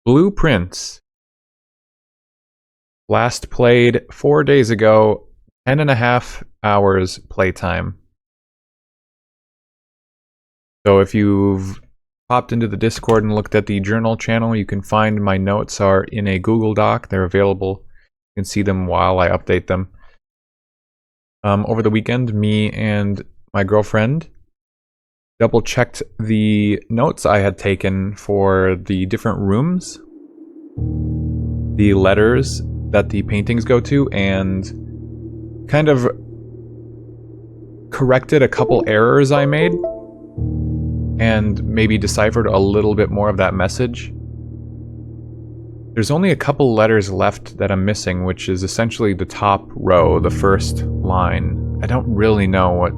Blueprints. Last played 4 days ago, 10.5 hours playtime. So if you've popped into the Discord and looked at the journal channel, you can find my notes are in a Google Doc. They're available. You can see them while I update them. Over the weekend, me and my girlfriend double-checked the notes I had taken for the different rooms, the letters that the paintings go to, and kind of corrected a couple errors I made and maybe deciphered a little bit more of that message. There's only a couple letters left that I'm missing, which is essentially the top row, the first line. I don't really know what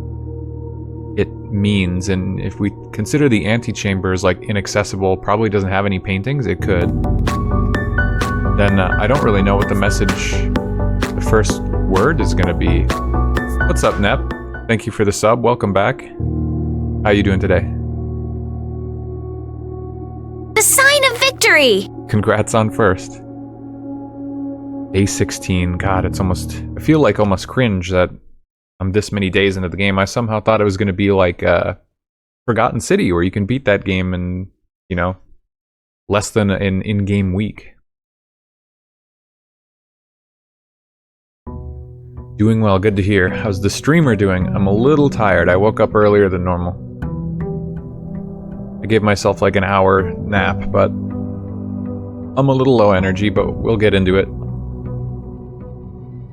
it means, and if we consider the antechamber as like inaccessible, probably doesn't have any paintings, it could. Then I don't really know what the message, the first word is gonna be. What's up, Nep? Thank you for the sub, welcome back. How you doing today? The sign of victory! Congrats on first. Day 16, God, it's almost, I feel like almost cringe that I'm this many days into the game. I somehow thought it was gonna be like Forgotten City, where you can beat that game in, you know, less than an in-game week. Doing well, good to hear. How's the streamer doing? I'm a little tired. I woke up earlier than normal. I gave myself like an hour nap, but I'm a little low energy, but we'll get into it.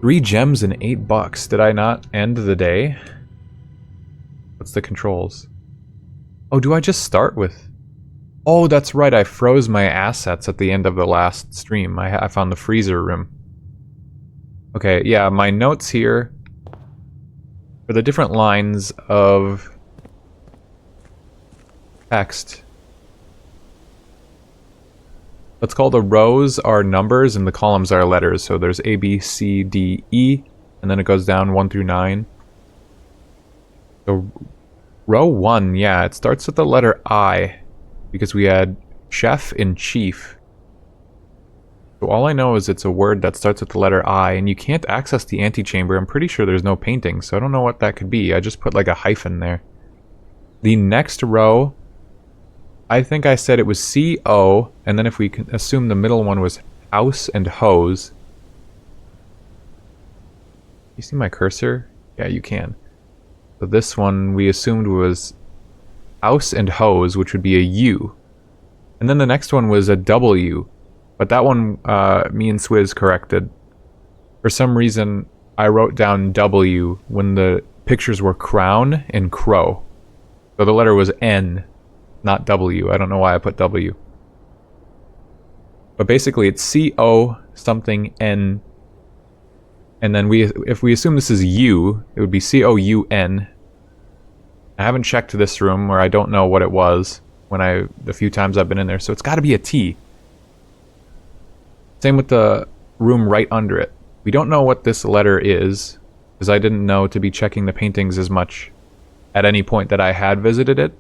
3 gems and $8. Did I not end the day? What's the controls? Oh, do I just start with... Oh, that's right, I froze my assets at the end of the last stream. I found the freezer room. Okay, yeah, my notes here for the different lines of text. Let's call the rows are numbers and the columns are letters. So there's A, B, C, D, E, and then it goes down 1 through 9. So row 1, yeah, it starts with the letter I, because we had chef and chief. So all I know is it's a word that starts with the letter I, and you can't access the antechamber. I'm pretty sure there's no painting, so I don't know what that could be. I just put like a hyphen there. The next row, I think I said it was C-O, and then if we can assume the middle one was house and hose. You see my cursor? Yeah, you can. So this one we assumed was house and hose, which would be a U. And then the next one was a W. But that one, me and Swizz corrected. For some reason, I wrote down W when the pictures were crown and crow. So the letter was N, not W. I don't know why I put W. But basically, it's C-O something N. And then if we assume this is U, it would be C-O-U-N. I haven't checked this room, or I don't know what it was the few times I've been in there. So it's got to be a T. Same with the room right under it. We don't know what this letter is, because I didn't know to be checking the paintings as much at any point that I had visited it.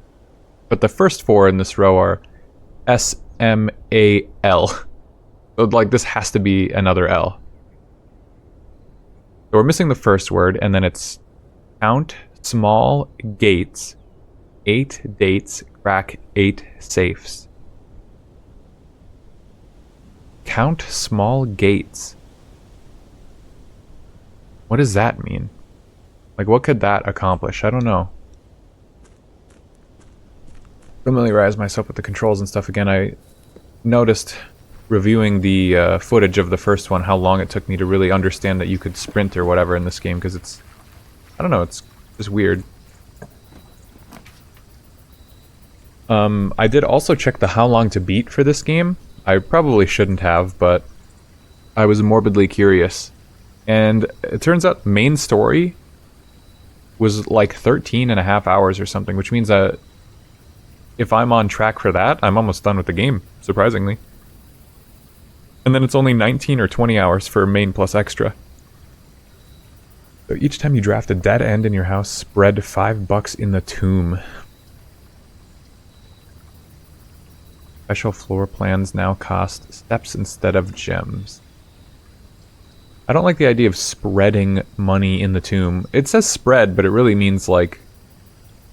But the first 4 in this row are S-M-A-L. So like this has to be another L. So we're missing the first word, and then it's count small gates, 8 dates, crack 8 safes. Count small gates. What does that mean? Like, what could that accomplish? I don't know. Familiarize myself with the controls and stuff again. I noticed reviewing the footage of the first one how long it took me to really understand that you could sprint or whatever in this game, because it's, I don't know, it's just weird. I did also check the how long to beat for this game. I probably shouldn't have, but I was morbidly curious. And it turns out main story was like 13.5 hours or something, which means that if I'm on track for that, I'm almost done with the game, surprisingly. And then it's only 19 or 20 hours for main plus extra. So each time you draft a dead end in your house, spread $5 in the tomb. Special floor plans now cost steps instead of gems. I don't like the idea of spreading money in the tomb. It says spread, but it really means like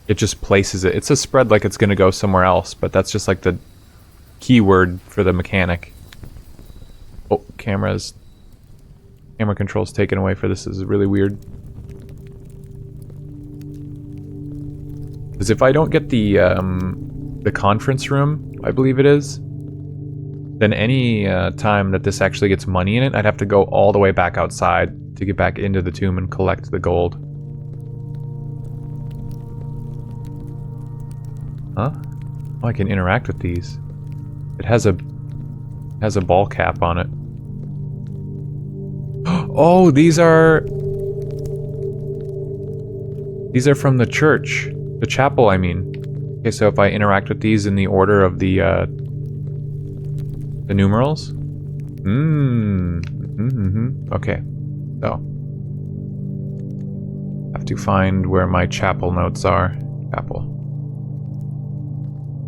it just places it. It says spread like it's going to go somewhere else, but that's just like the keyword for the mechanic. Oh, camera controls taken away for this is really weird. Because if I don't get the conference room, I believe it is, then any time that this actually gets money in it, I'd have to go all the way back outside to get back into the tomb and collect the gold. Huh? Oh, I can interact with these. It has a ball cap on it. Oh, these are from the church. The chapel, I mean. Okay, so if I interact with these in the order of the numerals? Okay. So. Have to find where my chapel notes are. Chapel.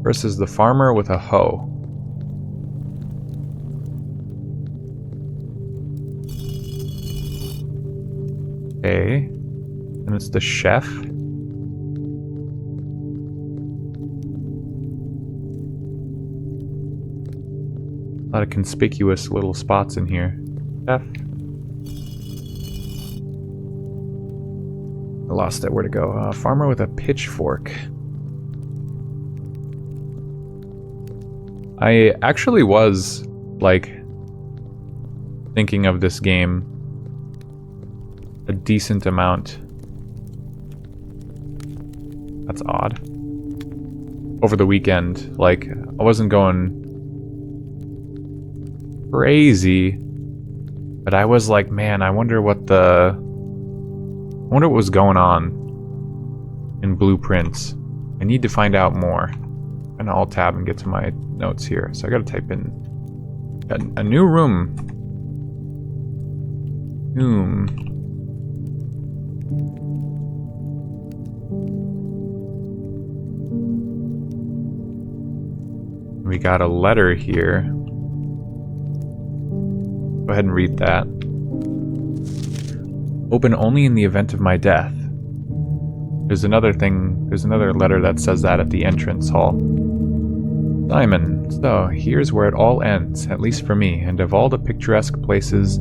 First is the farmer with a hoe. Okay. And it's the chef. A lot of conspicuous little spots in here. Chef. I lost it. Where to go? Farmer with a pitchfork. I actually was, like, thinking of this game a decent amount. That's odd. Over the weekend. Like, I wasn't going crazy, but I was like, man, I wonder what was going on in Blueprints. I need to find out more. I'm gonna alt tab and get to my notes here. So I gotta type in a new room. We got a letter here. Go ahead and read that. Open only in the event of my death. There's another letter that says that at the entrance hall. Simon, so here's where it all ends, at least for me, and of all the picturesque places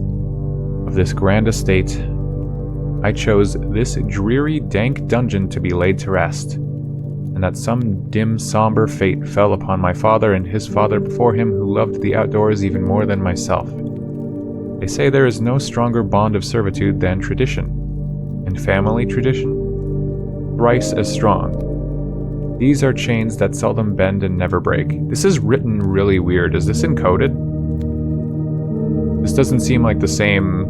of this grand estate, I chose this dreary, dank dungeon to be laid to rest, and that some dim, somber fate fell upon my father and his father before him, who loved the outdoors even more than myself. They say there is no stronger bond of servitude than tradition, and family tradition, thrice as strong. These are chains that seldom bend and never break. This is written really weird. Is this encoded? This doesn't seem like the same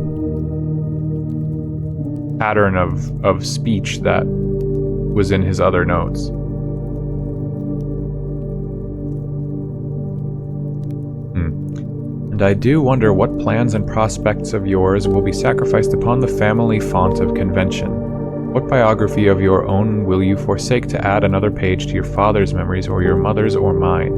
pattern of speech that was in his other notes. And I do wonder what plans and prospects of yours will be sacrificed upon the family font of convention. What biography of your own will you forsake to add another page to your father's memories or your mother's or mine?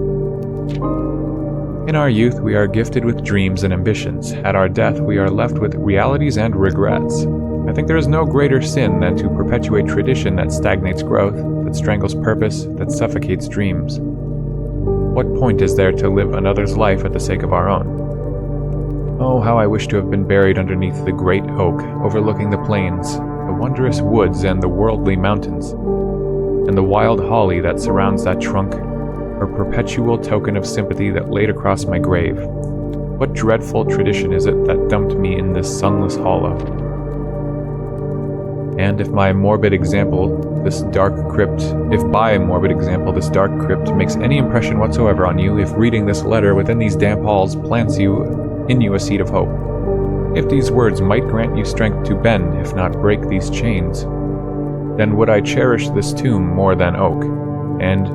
In our youth, we are gifted with dreams and ambitions. At our death, we are left with realities and regrets. I think there is no greater sin than to perpetuate tradition that stagnates growth, that strangles purpose, that suffocates dreams. What point is there to live another's life at the sake of our own? Oh, how I wish to have been buried underneath the great oak, overlooking the plains, the wondrous woods and the worldly mountains, and the wild holly that surrounds that trunk, a perpetual token of sympathy that laid across my grave. What dreadful tradition is it that dumped me in this sunless hollow? And if by morbid example this dark crypt makes any impression whatsoever on you, if reading this letter within these damp halls plants in you a seed of hope, if these words might grant you strength to bend, if not break these chains, then would I cherish this tomb more than oak, and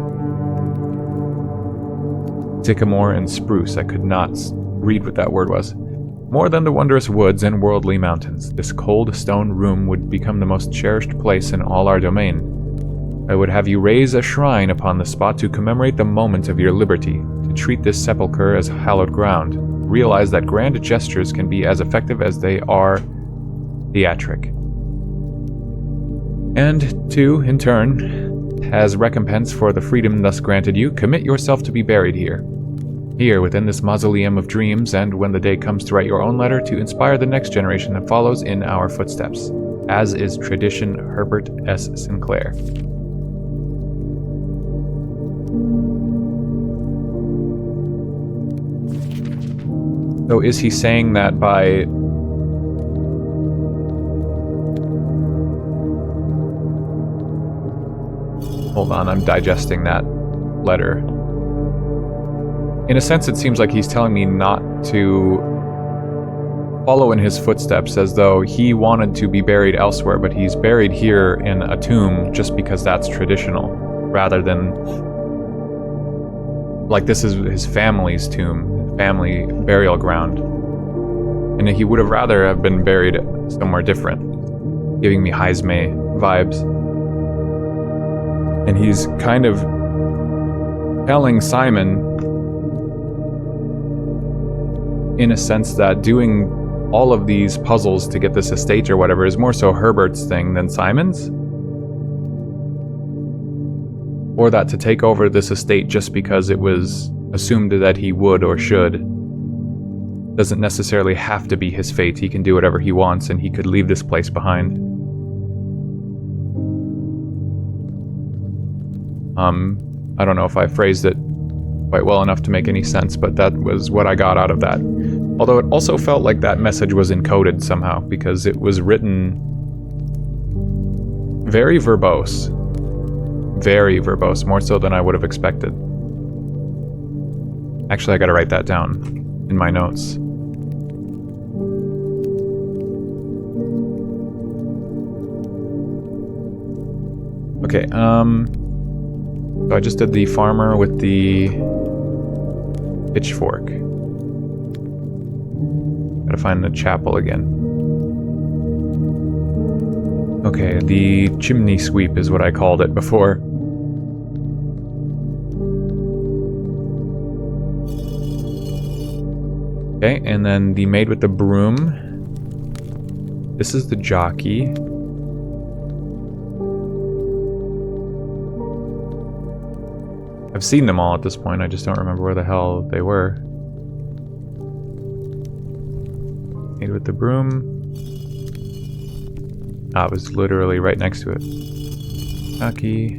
sycamore and spruce. I could not read what that word was. More than the wondrous woods and worldly mountains, this cold stone room would become the most cherished place in all our domain. I would have you raise a shrine upon the spot to commemorate the moment of your liberty, to to treat this sepulchre as hallowed ground. Realize that grand gestures can be as effective as they are theatric. And 2, in turn, as recompense for the freedom thus granted you, commit yourself to be buried here. Here, within this mausoleum of dreams, and when the day comes to write your own letter to inspire the next generation that follows in our footsteps. As is tradition, Herbert S. Sinclair. So is he saying that by... Hold on, I'm digesting that letter. In a sense, it seems like he's telling me not to follow in his footsteps, as though he wanted to be buried elsewhere, but he's buried here in a tomb just because that's traditional, rather than like this is his family's tomb, family burial ground. And he would have rather have been buried somewhere different, giving me Heisme vibes. And he's kind of telling Simon, in a sense, that doing all of these puzzles to get this estate or whatever is more so Herbert's thing than Simon's. Or that to take over this estate just because it was assumed that he would or should doesn't necessarily have to be his fate. He can do whatever he wants, and he could leave this place behind. I don't know if I phrased it quite well enough to make any sense, but that was what I got out of that. Although it also felt like that message was encoded somehow, because it was written very verbose. Very verbose, more so than I would have expected. Actually, I gotta write that down in my notes. Okay, so I just did the farmer with the pitchfork. Gotta find the chapel again. Okay, the chimney sweep is what I called it before. Okay, and then the maid with the broom. This is the jockey. I've seen them all at this point, I just don't remember where the hell they were. Maid with the broom. Ah, it was literally right next to it. Jockey.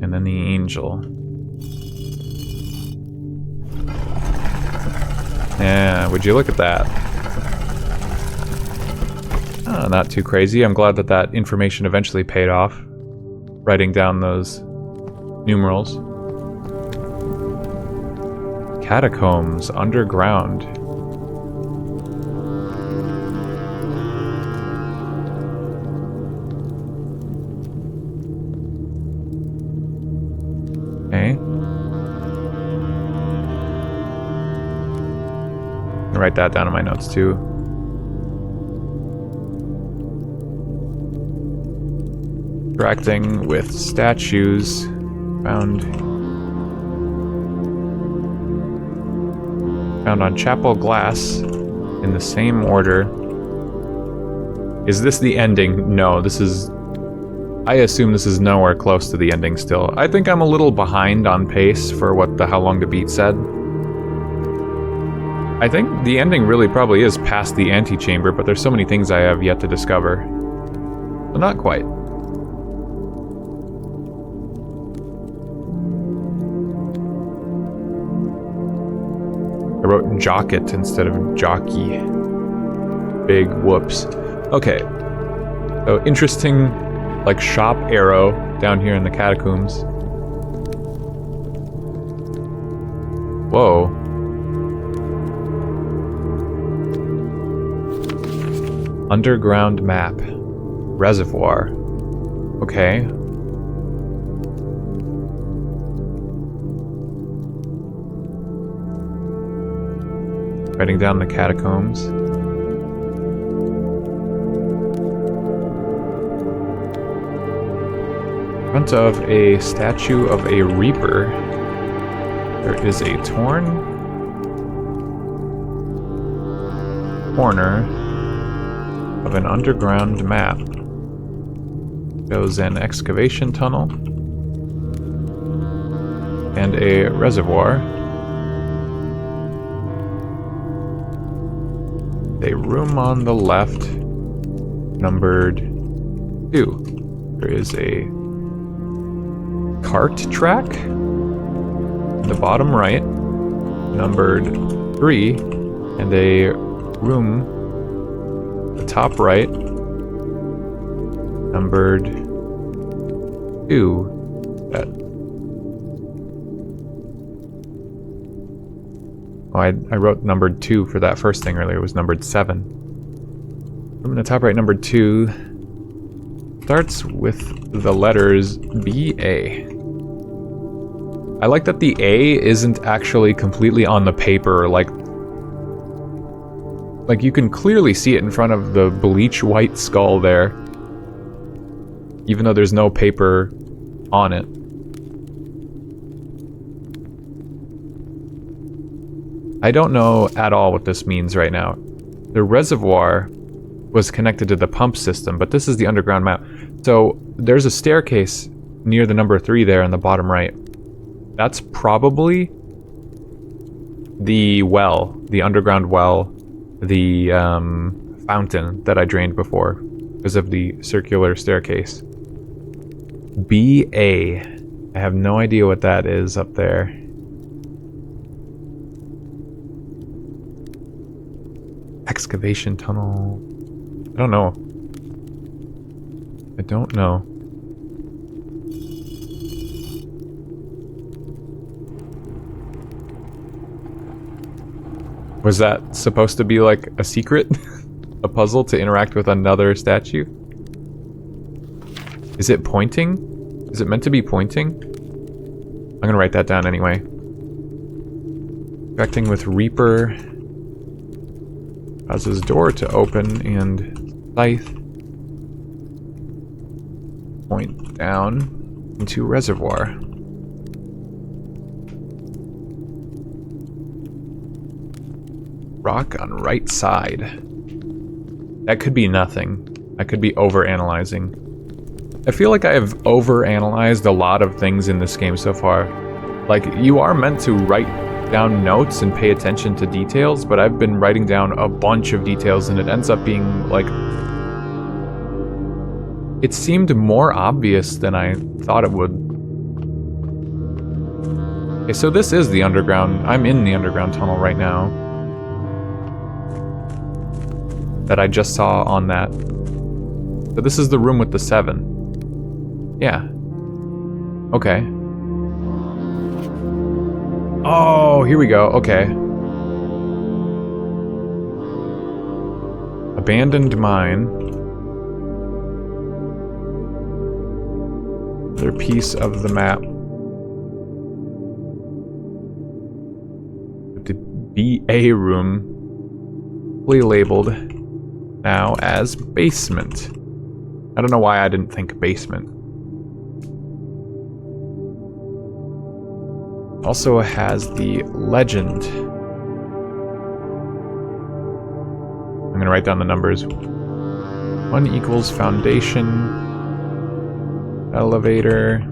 And then the angel. Yeah, would you look at that? Oh, not too crazy. I'm glad that that information eventually paid off. Writing down those numerals. Catacombs underground. Okay. I'll write that down in my notes too. Interacting with statues. Found on chapel glass in the same order. Is this the ending? No, this is... I assume this is nowhere close to the ending still. I think I'm a little behind on pace for what the How Long to Beat said. I think the ending really probably is past the antechamber, but there's so many things I have yet to discover. But not quite. I wrote jocket instead of jockey. Big whoops. Okay. So interesting, like, shop arrow down here in the catacombs. Whoa. Underground map. Reservoir. Okay. Writing down the catacombs. Front of a statue of a reaper. There is a torn corner of an underground map. Shows an excavation tunnel and a reservoir. A room on the left, numbered 2. There is a cart track in the bottom right, numbered 3, and a room, the top right, numbered 2. I wrote numbered 2 for that first thing earlier. It was numbered 7. Room in the top right, numbered 2, starts with the letters B-A. I like that the A isn't actually completely on the paper, like you can clearly see it in front of the bleach white skull there, even though there's no paper on it. I don't know at all what this means right now. The reservoir was connected to the pump system, but this is the underground map. So there's a staircase near the number 3 there in the bottom right. That's probably the well, the underground well, the fountain that I drained before because of the circular staircase. B-A. I have no idea what that is up there. Excavation tunnel. I don't know. I don't know. Was that supposed to be like a secret? A puzzle to interact with another statue? Is it pointing? Is it meant to be pointing? I'm gonna write that down anyway. Interacting with Reaper. Causes door to open and scythe. Point down into reservoir. Rock on right side. That could be nothing. I could be overanalyzing. I feel like I have overanalyzed a lot of things in this game so far. Like, you are meant to write down notes and pay attention to details, but I've been writing down a bunch of details and it ends up being like... It seemed more obvious than I thought it would. Okay, so this is the underground. I'm in the underground tunnel right now. That I just saw on that. So this is the room with the 7. Yeah. Okay. Oh, here we go. Okay. Abandoned mine. Another piece of the map. The BA room. Fully labeled now as basement. I don't know why I didn't think basement. Also has the legend. I'm gonna write down the numbers. 1 equals foundation. Elevator.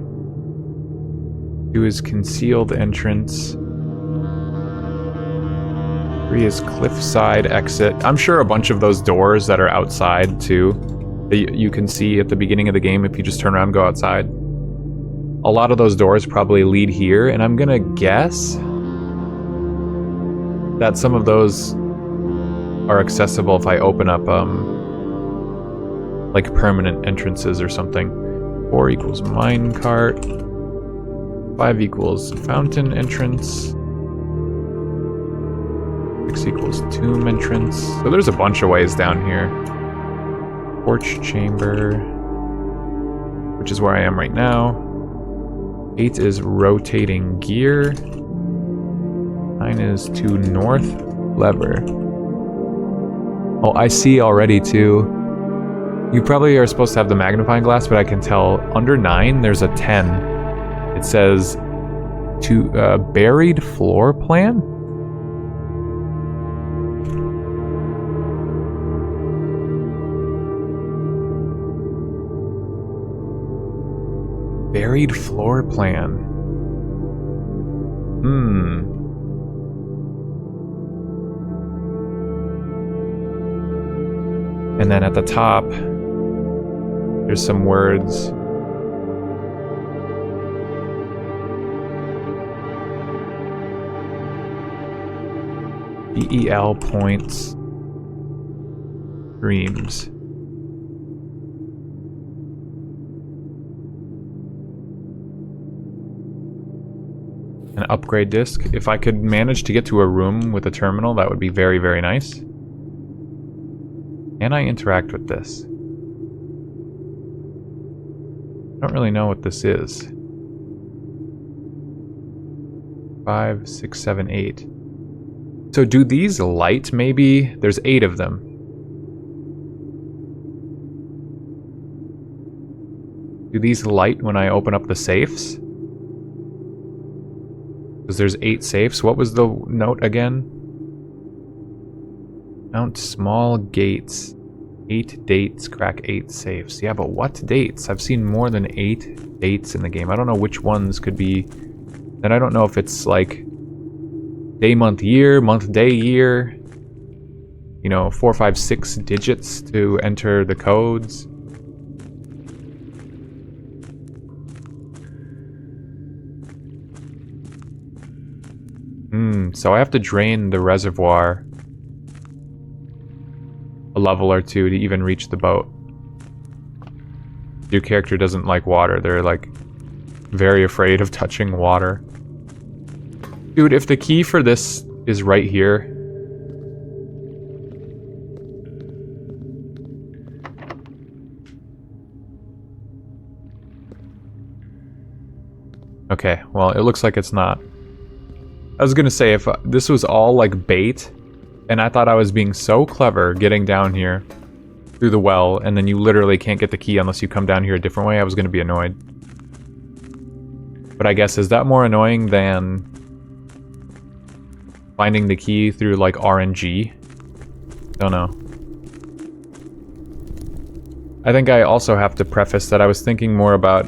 2 is concealed entrance. 3 is cliffside exit. I'm sure a bunch of those doors that are outside too, that you can see at the beginning of the game if you just turn around and go outside. A lot of those doors probably lead here, and I'm gonna guess that some of those are accessible if I open up like permanent entrances or something. 4 equals minecart. 5 equals fountain entrance. 6 equals tomb entrance. So there's a bunch of ways down here. Porch chamber, which is where I am right now. 8 is rotating gear. 9 is to north lever. Oh, I see already too. You probably are supposed to have the magnifying glass, but I can tell under 9 there's a 10. It says Buried floor plan? Buried floor plan. And then at the top, there's some words. BEL points. Dreams. An upgrade disc. If I could manage to get to a room with a terminal, that would be very, very nice. Can I interact with this? I don't really know what this is. 5, 6, 7, 8. So do these light maybe? There's 8 of them. Do these light when I open up the safes? Because there's 8 safes. What was the note again? Mount small gates. 8 dates, crack 8 safes. Yeah, but what dates? I've seen more than 8 dates in the game. I don't know which ones could be... And I don't know if it's like... day, month, year, month, day, year. You know, 4, 5, 6 digits to enter the codes. So I have to drain the reservoir a level or 2 to even reach the boat. Your character doesn't like water. They're like very afraid of touching water. Dude, if the key for this is right here. Okay, well, it looks like it's not. I was gonna say, if this was all like bait, and I thought I was being so clever getting down here through the well, and then you literally can't get the key unless you come down here a different way, I was gonna be annoyed. But I guess, is that more annoying than finding the key through like RNG? Don't know. I think I also have to preface that I was thinking more about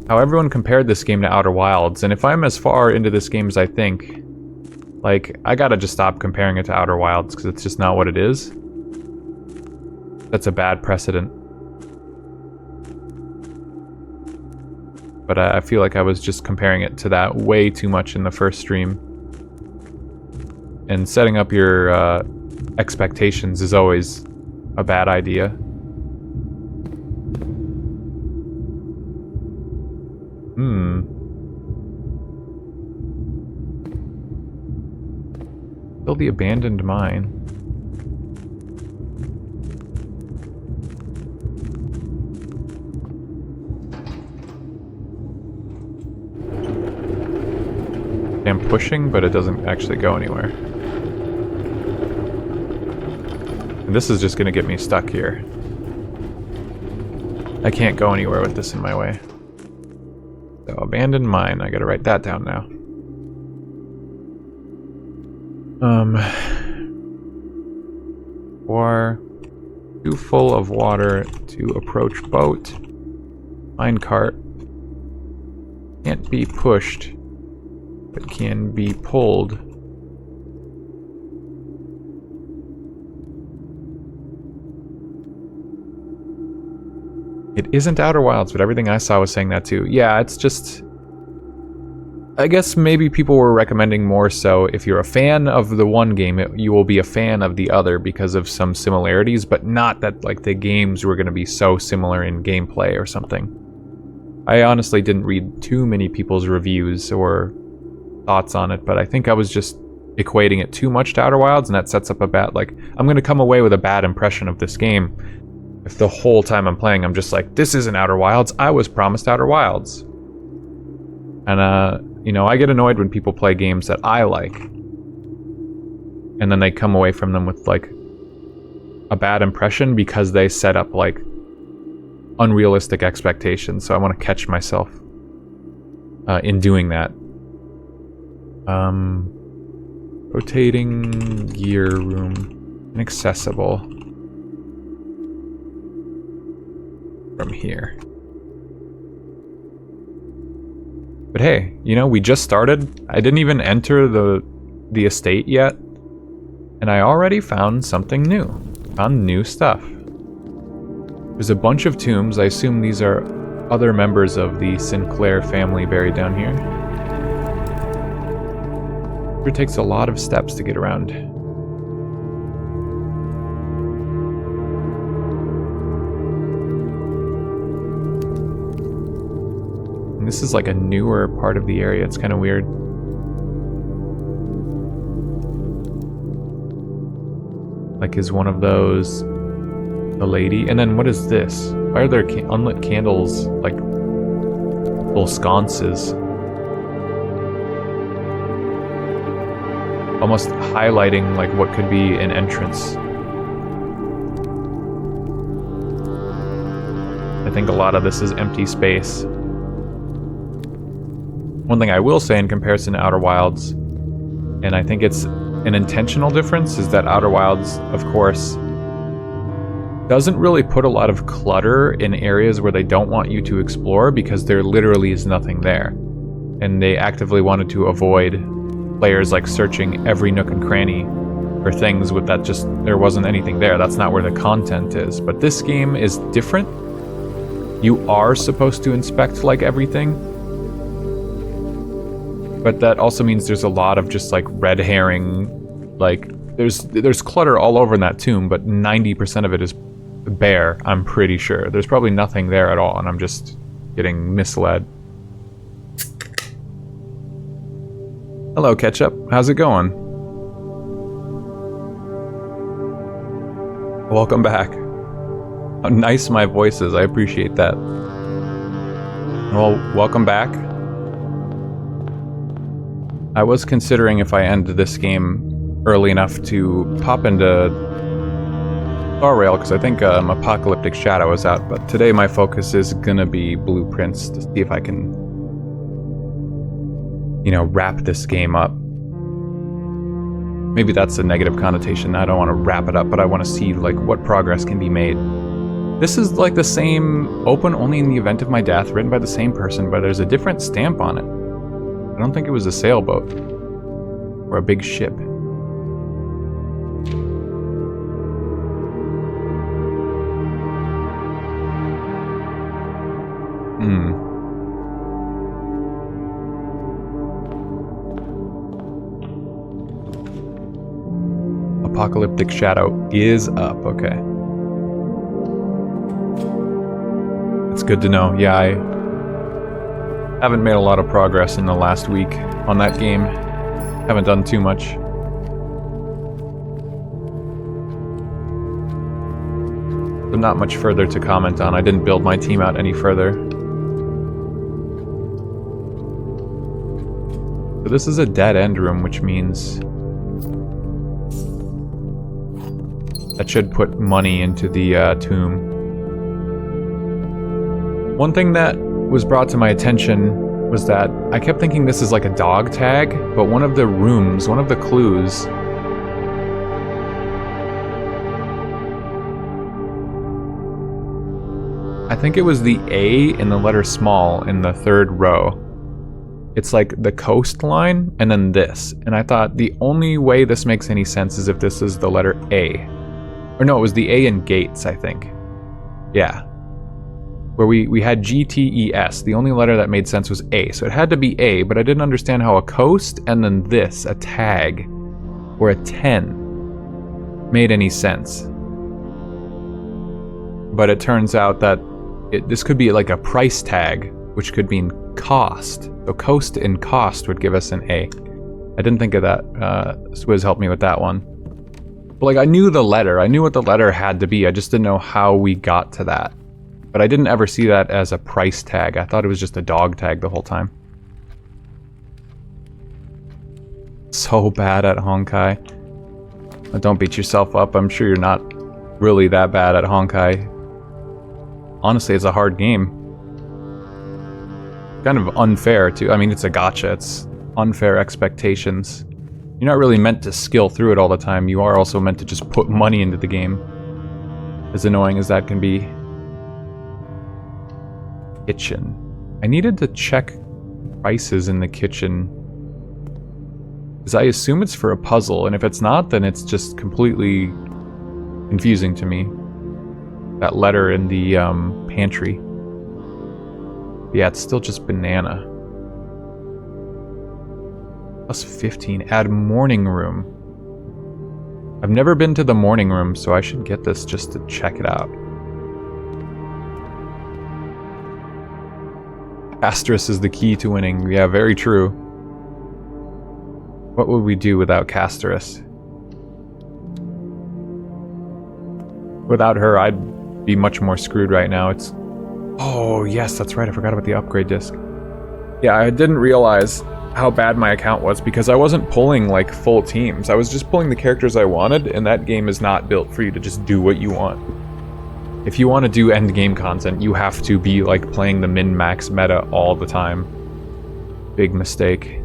how everyone compared this game to Outer Wilds, and if I'm as far into this game as I think, like, I gotta just stop comparing it to Outer Wilds, because it's just not what it is. That's a bad precedent. But I feel like I was just comparing it to that way too much in the first stream. And setting up your expectations is always a bad idea. Still the abandoned mine. I'm pushing, but it doesn't actually go anywhere. And this is just gonna get me stuck here. I can't go anywhere with this in my way. So, abandoned mine. I gotta write that down now. Or too full of water to approach boat. Minecart. Can't be pushed, but can be pulled. It isn't Outer Wilds, but everything I saw was saying that too. Yeah, it's just... I guess maybe people were recommending more so if you're a fan of the one game, you will be a fan of the other because of some similarities, but not that like the games were going to be so similar in gameplay or something. I honestly didn't read too many people's reviews or thoughts on it, but I think I was just equating it too much to Outer Wilds, and that sets up a bad, like, I'm going to come away with a bad impression of this game if the whole time I'm playing I'm just like, this isn't Outer Wilds, I was promised Outer Wilds. And, you know, I get annoyed when people play games that I like, and then they come away from them with, like, a bad impression because they set up, like, unrealistic expectations, so I want to catch myself in doing that. Rotating gear room. Inaccessible. From here. But hey, you know, we just started. I didn't even enter the estate yet. And I already found something new. Found new stuff. There's a bunch of tombs. I assume these are other members of the Sinclair family buried down here. It takes a lot of steps to get around. And this is like a newer part of the area. It's kind of weird. Like, is one of those a lady? And then what is this? Why are there unlit candles, like little sconces? Almost highlighting like what could be an entrance. I think a lot of this is empty space. One thing I will say in comparison to Outer Wilds, and I think it's an intentional difference, is that Outer Wilds, of course, doesn't really put a lot of clutter in areas where they don't want you to explore because there literally is nothing there. And they actively wanted to avoid players like searching every nook and cranny for things with that just there wasn't anything there. That's not where the content is. But this game is different. You are supposed to inspect like everything. But that also means there's a lot of just like red herring, like there's clutter all over in that tomb, but 90% of it is bare, I'm pretty sure. There's probably nothing there at all, and I'm just getting misled. Hello, Ketchup. How's it going? Welcome back. How nice my voice is. I appreciate that. Well, welcome back. I was considering if I end this game early enough to pop into Star Rail, because I think Apocalyptic Shadow is out, but today my focus is gonna be Blueprints to see if I can, you know, wrap this game up. Maybe that's a negative connotation. I don't want to wrap it up, but I want to see like what progress can be made. This is like the same open only in the event of my death, written by the same person, but there's a different stamp on it. I don't think it was a sailboat or a big ship. Apocalyptic Shadow is up, okay. It's good to know. Yeah, I haven't made a lot of progress in the last week on that game. Haven't done too much. So not much further to comment on. I didn't build my team out any further. So this is a dead end room, which means that should put money into the tomb. One thing that was brought to my attention was that I kept thinking this is like a dog tag, but one of the rooms, one of the clues, I think it was the A in the letter small in the third row. It's like the coastline and then this. And I thought the only way this makes any sense is if this is the letter A. Or no, it was the A in Gates, I think. Yeah. Where we had GTES. The only letter that made sense was A. So it had to be A, but I didn't understand how a coast and then this, a tag, or a 10, made any sense. But it turns out that this could be like a price tag, which could mean cost. So coast and cost would give us an A. I didn't think of that. Swizz helped me with that one. But like I knew the letter. I knew what the letter had to be. I just didn't know how we got to that. But I didn't ever see that as a price tag. I thought it was just a dog tag the whole time. So bad at Honkai. Don't beat yourself up. I'm sure you're not really that bad at Honkai. Honestly, it's a hard game. Kind of unfair too. I mean, it's a gacha. It's unfair expectations. You're not really meant to skill through it all the time. You are also meant to just put money into the game. As annoying as that can be. Kitchen. I needed to check prices in the kitchen. Because I assume it's for a puzzle, and if it's not, then it's just completely confusing to me. That letter in the pantry. Yeah, it's still just banana. Plus 15. Add morning room. I've never been to the morning room, so I should get this just to check it out. Castrus is the key to winning. Yeah, very true. What would we do without Castrus? Without her, I'd be much more screwed right now. It's... Oh, yes, that's right. I forgot about the upgrade disc. Yeah, I didn't realize how bad my account was because I wasn't pulling, like, full teams. I was just pulling the characters I wanted, and that game is not built for you to just do what you want. If you want to do endgame content, you have to be, like, playing the min-max meta all the time. Big mistake.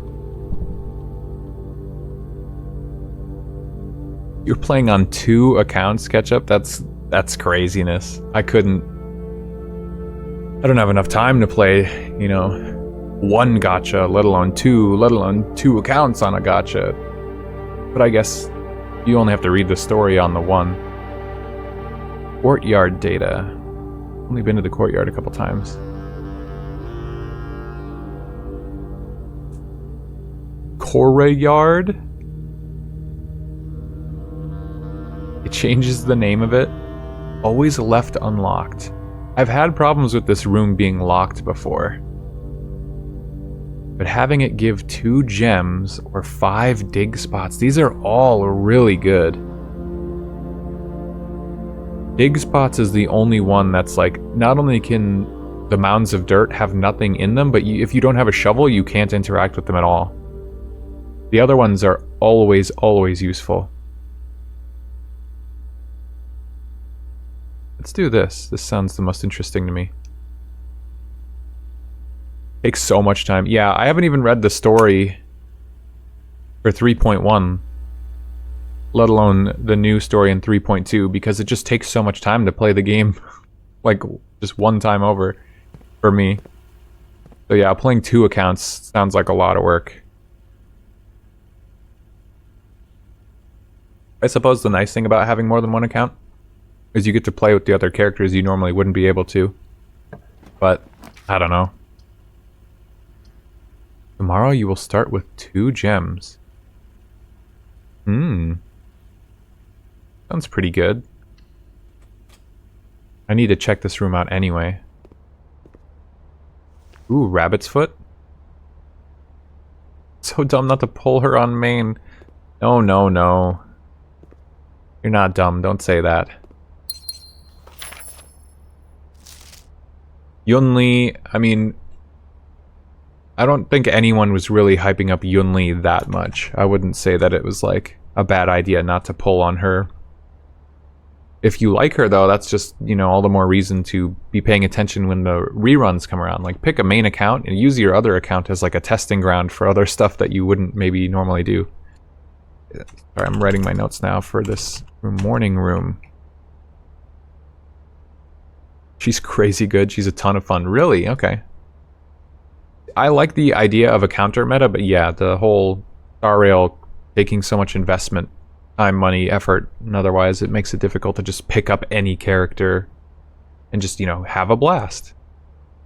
You're playing on 2 accounts, Ketchup? That's craziness. I don't have enough time to play, you know, 1 gacha, let alone 2 accounts on a gacha. But I guess you only have to read the story on the 1. Courtyard data. Only been to the courtyard a couple times. Courtyard? It changes the name of it. Always left unlocked. I've had problems with this room being locked before. But having it give 2 gems or 5 dig spots, these are all really good. Dig spots is the only one that's like, not only can the mounds of dirt have nothing in them, but if you don't have a shovel, you can't interact with them at all. The other ones are always useful. Let's do this. This sounds the most interesting to me. Takes so much time. Yeah, I haven't even read the story for 3.1. Let alone the new story in 3.2, because it just takes so much time to play the game. Like, just one time over for me. So yeah, playing 2 accounts sounds like a lot of work. I suppose the nice thing about having more than 1 account is you get to play with the other characters you normally wouldn't be able to. But, I don't know. Tomorrow you will start with 2 gems. Sounds pretty good. I need to check this room out anyway. Ooh, rabbit's foot? So dumb not to pull her on main. No, no, no. You're not dumb, don't say that. Yunli, I mean... I don't think anyone was really hyping up Yunli that much. I wouldn't say that it was like a bad idea not to pull on her. If you like her though, that's just, you know, all the more reason to be paying attention when the reruns come around. Like, pick a main account and use your other account as like a testing ground for other stuff that you wouldn't maybe normally do. Sorry, I'm writing my notes now for this morning room. She's crazy good. She's a ton of fun. Really? Okay. I like the idea of a counter meta, but yeah, the whole Star Rail taking so much investment, time, money, effort, and otherwise it makes it difficult to just pick up any character and just, you know, have a blast.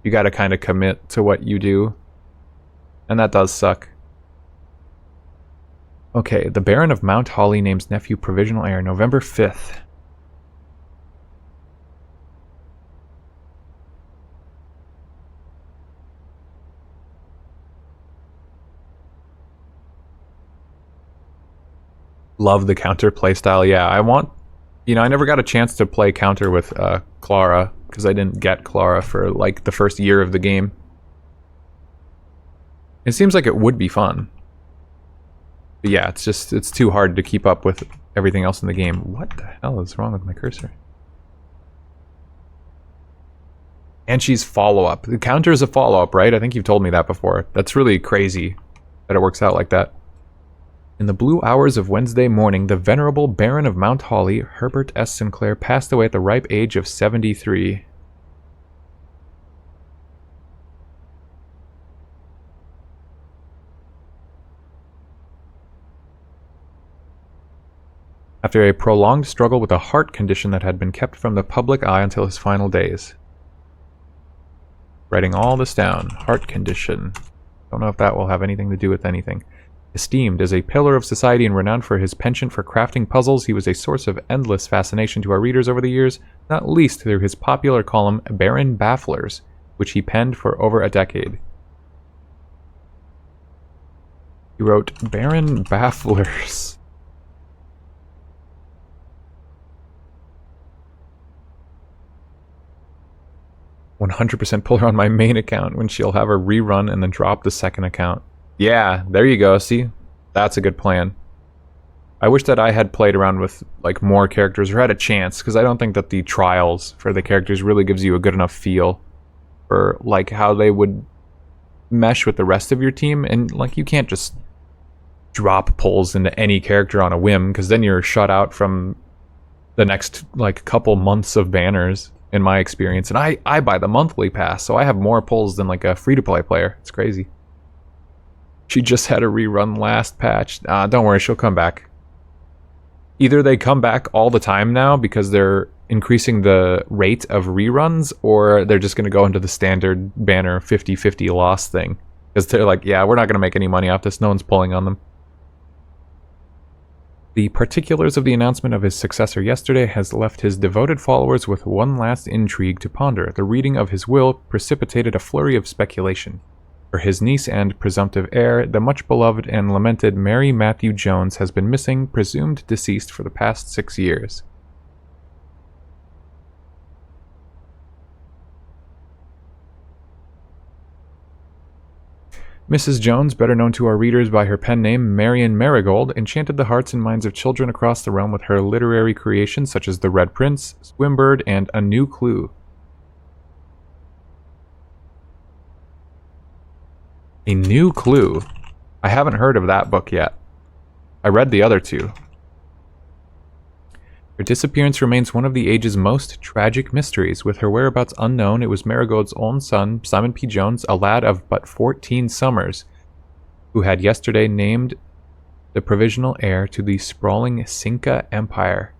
You gotta kind of commit to what you do, and that does suck. Okay, the Baron of Mount Holly names nephew provisional heir, November 5th. Love the counter playstyle. Yeah, I want... You know, I never got a chance to play counter with Clara, because I didn't get Clara for, like, the first year of the game. It seems like it would be fun. But yeah, it's just... It's too hard to keep up with everything else in the game. What the hell is wrong with my cursor? And she's follow-up. The counter is a follow-up, right? I think you've told me that before. That's really crazy. that it works out like that. In the blue hours of Wednesday morning, the venerable Baron of Mount Holly, Herbert S. Sinclair, passed away at the ripe age of 73. After a prolonged struggle with a heart condition that had been kept from the public eye until his final days. Writing all this down. Heart condition. Don't know if that will have anything to do with anything. Esteemed as a pillar of society and renowned for his penchant for crafting puzzles, he was a source of endless fascination to our readers over the years, not least through his popular column Baron Bafflers, which he penned for over a decade. He wrote Baron Bafflers. "100% pull her on my main account when she'll have her rerun and then drop the second account." Yeah, there you go. See? That's a good plan. I wish that I had played around with like more characters or had a chance, because I don't think that the trials for the characters really gives you a good enough feel for like how they would mesh with the rest of your team. And like you can't just drop pulls into any character on a whim, because then you're shut out from the next like couple months of banners, in my experience. And I buy the monthly pass, so I have more pulls than like a free-to-play player. It's crazy. She just had a rerun last patch. Don't worry, she'll come back. Either they come back all the time now because they're increasing the rate of reruns, or they're just going to go into the standard banner 50-50 loss thing. Because they're like, yeah, we're not going to make any money off this. No one's pulling on them. The particulars of the announcement of his successor yesterday has left his devoted followers with one last intrigue to ponder. The reading of his will precipitated a flurry of speculation. For his niece and presumptive heir, the much-beloved and lamented Mary Matthew Jones has been missing, presumed deceased for the past 6 years. Mrs. Jones, better known to our readers by her pen name Marion Marigold, enchanted the hearts and minds of children across the realm with her literary creations such as The Red Prince, Swimbird, and A New Clue. A New Clue? I haven't heard of that book yet. I read the other two. Her disappearance remains one of the age's most tragic mysteries. With her whereabouts unknown, it was Marigold's own son, Simon P. Jones, a lad of but 14 summers, who had yesterday named the provisional heir to the sprawling Cinca Empire.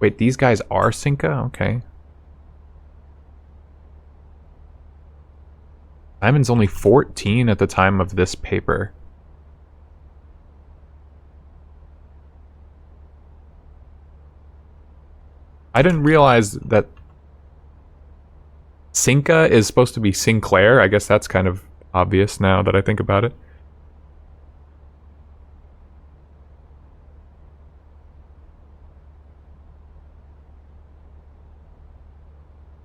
Wait, these guys are Cinca? Okay. Simon's only 14 at the time of this paper. I didn't realize that Cinca is supposed to be Sinclair. I guess that's kind of obvious now that I think about it.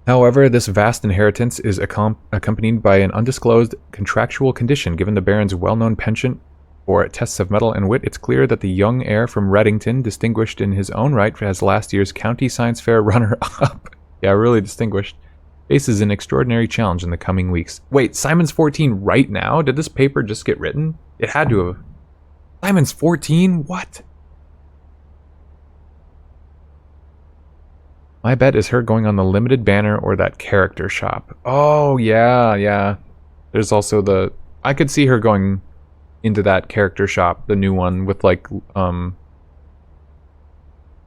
However, this vast inheritance is accompanied by an undisclosed contractual condition. Given the Baron's well-known penchant for tests of mettle and wit, it's clear that the young heir from Reddington, distinguished in his own right as last year's County Science Fair runner-up, yeah, really distinguished, faces an extraordinary challenge in the coming weeks. Wait, Simon's 14 right now? Did this paper just get written? It had to have. Simon's 14? What? My bet is her going on the limited banner or that character shop. Oh, yeah. There's also the... I could see her going into that character shop, the new one with like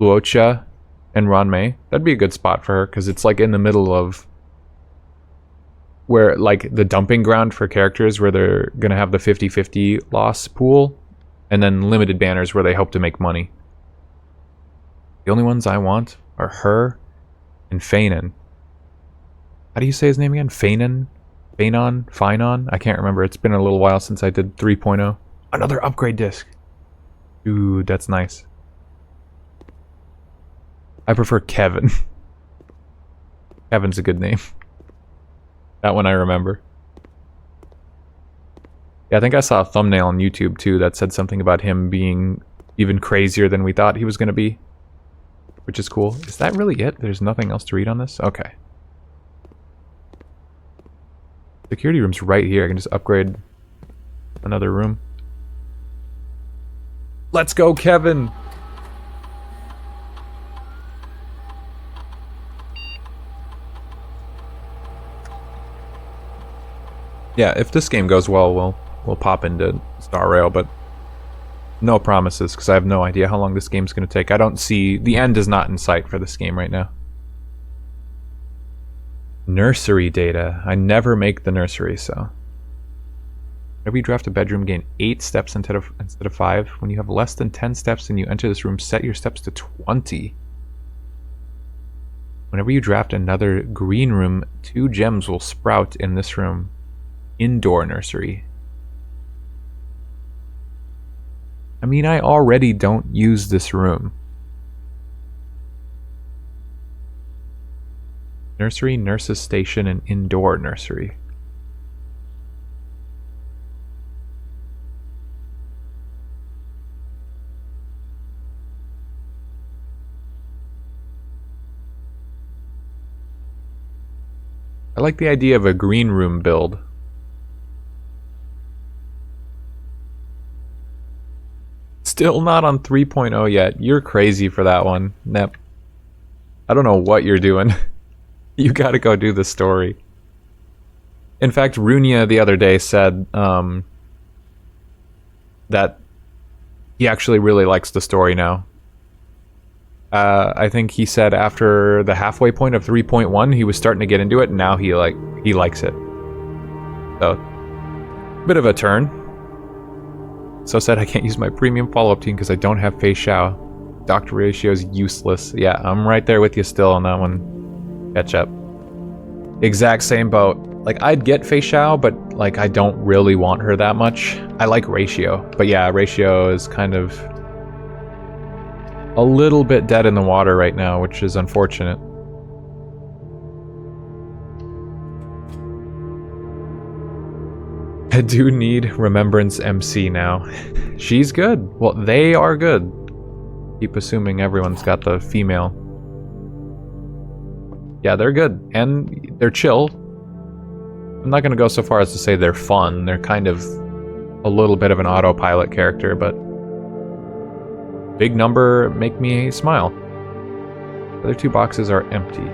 Luocha and Ranmei. That'd be a good spot for her because it's like in the middle of where like the dumping ground for characters where they're gonna have the 50-50 loss pool, and then limited banners where they hope to make money. The only ones I want are her and Feinon. How do you say his name again? Feinon? Finon? I can't remember. It's been a little while since I did 3.0. Another upgrade disc. Dude, that's nice. I prefer Kevin. Kevin's a good name. That one I remember. Yeah, I think I saw a thumbnail on YouTube too that said something about him being even crazier than we thought he was going to be. Which is cool. Is that really it? There's nothing else to read on this? Okay. Security room's right here. I can just upgrade Another room. Let's go, Kevin! Yeah, if this game goes well, we'll pop into Star Rail, but no promises, because I have no idea how long this game's going to take. I don't see... The end is not in sight for this game right now. Nursery data. I never make the nursery, so... Every draft a bedroom, gain 8 steps instead of 5. When you have less than 10 steps and you enter this room, set your steps to 20. Whenever you draft another green room, 2 gems will sprout in this room. Indoor nursery. I mean, I already don't use this room. Nursery, nurse's station, and indoor nursery. I like the idea of a green room build. Still not on 3.0 yet. You're crazy for that one, Nep. I don't know what you're doing. You gotta go do the story. In fact, Runia the other day said that he actually really likes the story now. I think he said after the halfway point of 3.1, he was starting to get into it, and now he likes it. So, bit of a turn. So said I can't use my premium follow-up team because I don't have Fei Chao. Doctor ratio is useless. Yeah, I'm right there with you still on that one. Catch up. Exact same boat. Like, I'd get Fei Chao, but like I don't really want her that much. I like ratio, but yeah, ratio is kind of a little bit dead in the water right now, which is unfortunate. I do need Remembrance MC now. She's good. Well, they are good. Keep assuming everyone's got the female. Yeah, they're good. And they're chill. I'm not going to go so far as to say they're fun. They're kind of a little bit of an autopilot character, but big number make me smile. The other 2 boxes are empty.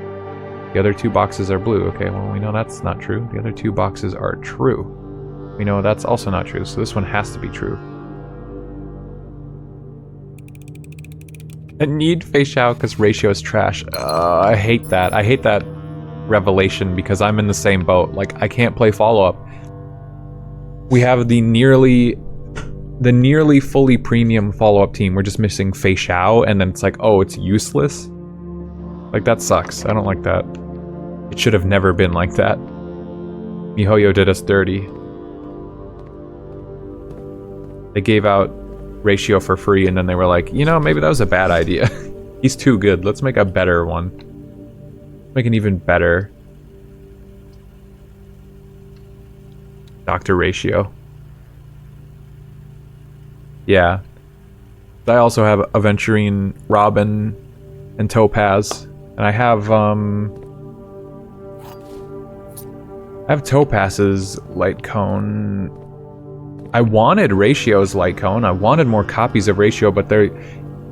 The other 2 boxes are blue. Okay, well, we know that's not true. The other 2 boxes are true. We know that's also not true, so this one has to be true. I need Fei Chao because ratio is trash. I hate that. I hate that revelation because I'm in the same boat. Like, I can't play follow-up. We have the nearly fully premium follow-up team. We're just missing Fei Chao, and then it's like, oh, it's useless? Like, that sucks. I don't like that. It should have never been like that. MiHoYo did us dirty. They gave out ratio for free, and then they were like, you know, maybe that was a bad idea. He's too good. Let's make a better one. Make an even better Doctor Ratio. Yeah. I also have Aventurine, Robin, and Topaz. And I have Topaz's Light Cone. I wanted Ratio's Light Cone. I wanted more copies of Ratio, but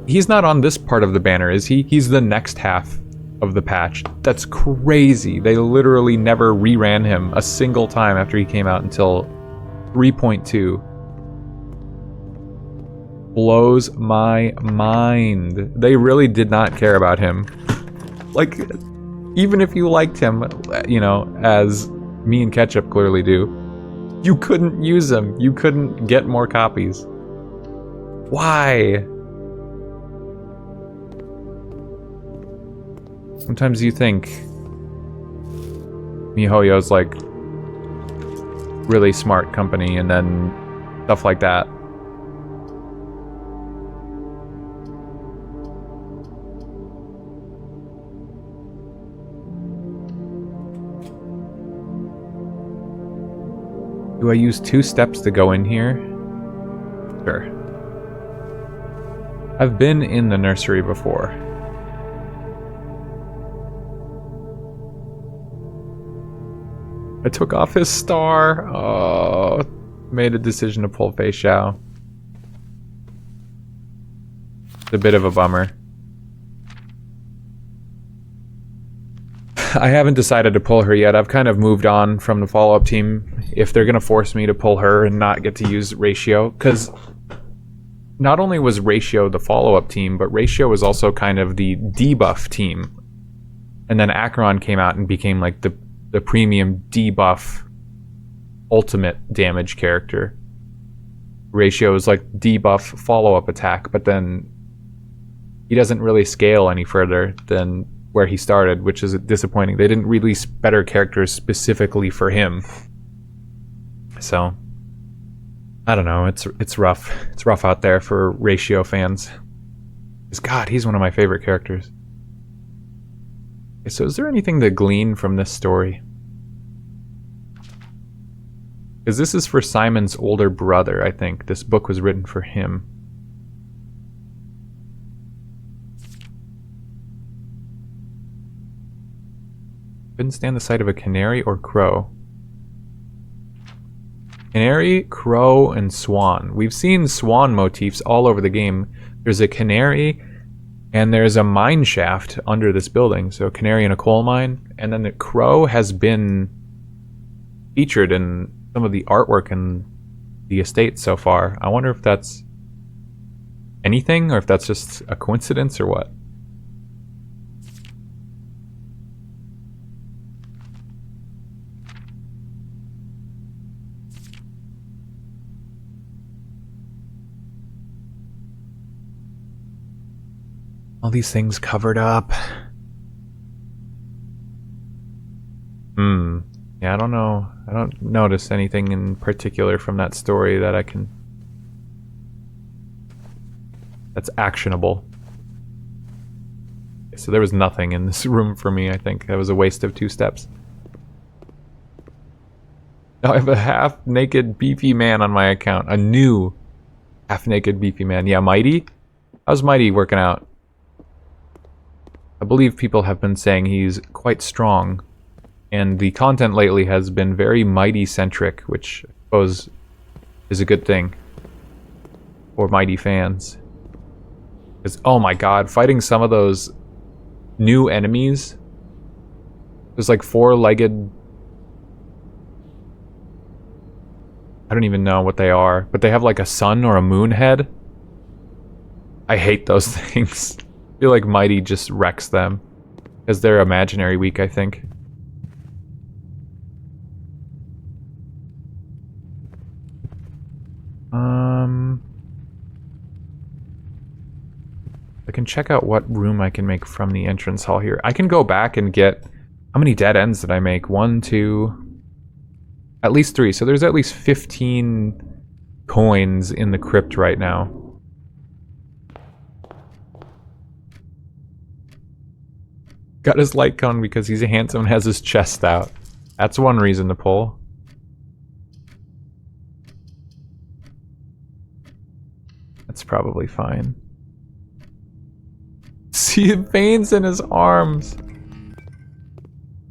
he's not on this part of the banner, is he? He's the next half of the patch. That's crazy. They literally never reran him a single time after he came out until 3.2. Blows my mind. They really did not care about him. Like, even if you liked him, you know, as me and Ketchup clearly do, you couldn't use him. You couldn't get more copies. Why? Sometimes you think MiHoYo's like really smart company, and then stuff like that. Do I use 2 steps to go in here? Sure. I've been in the nursery before. I took off his star. Oh, made a decision to pull Fei Xiao. It's a bit of a bummer. I haven't decided to pull her yet. I've kind of moved on from the follow-up team. If they're going to force me to pull her and not get to use Ratio, because not only was Ratio the follow-up team, but Ratio was also kind of the debuff team. And then Acheron came out and became like the premium debuff ultimate damage character. Ratio is like debuff follow-up attack, but then he doesn't really scale any further than where he started, which is disappointing. They didn't release better characters specifically for him. So I don't know, it's rough. It's rough out there for Ratio fans. Because God, he's one of my favorite characters. Okay, so is there anything to glean from this story? Because this is for Simon's older brother, I think. This book was written for him. Couldn't stand the sight of a canary or crow. Canary, crow, and swan. We've seen swan motifs all over the game. There's a canary, and there's a mine shaft under this building. So a canary in a coal mine. And then the crow has been featured in some of the artwork in the estate so far. I wonder if that's anything, or if that's just a coincidence, or what. All these things covered up. Yeah, I don't know. I don't notice anything in particular from that story that I can... that's actionable. So there was nothing in this room for me, I think. That was a waste of 2 steps. Now I have a half-naked beefy man on my account. A new half-naked beefy man. Yeah, Mighty? How's Mighty working out? I believe people have been saying he's quite strong, and the content lately has been very Mighty-centric, which I suppose is a good thing for Mighty fans. Because, oh my god, fighting some of those new enemies, there's like 4-legged... I don't even know what they are, but they have like a sun or a moon head. I hate those things. I feel like Mighty just wrecks them, because they're imaginary weak, I think. I can check out what room I can make from the entrance hall here. I can go back and get... How many dead ends did I make? 1, 2... At least 3. So there's at least 15 coins in the crypt right now. Got his light cone because he's handsome and has his chest out. That's one reason to pull. That's probably fine. See the veins in his arms.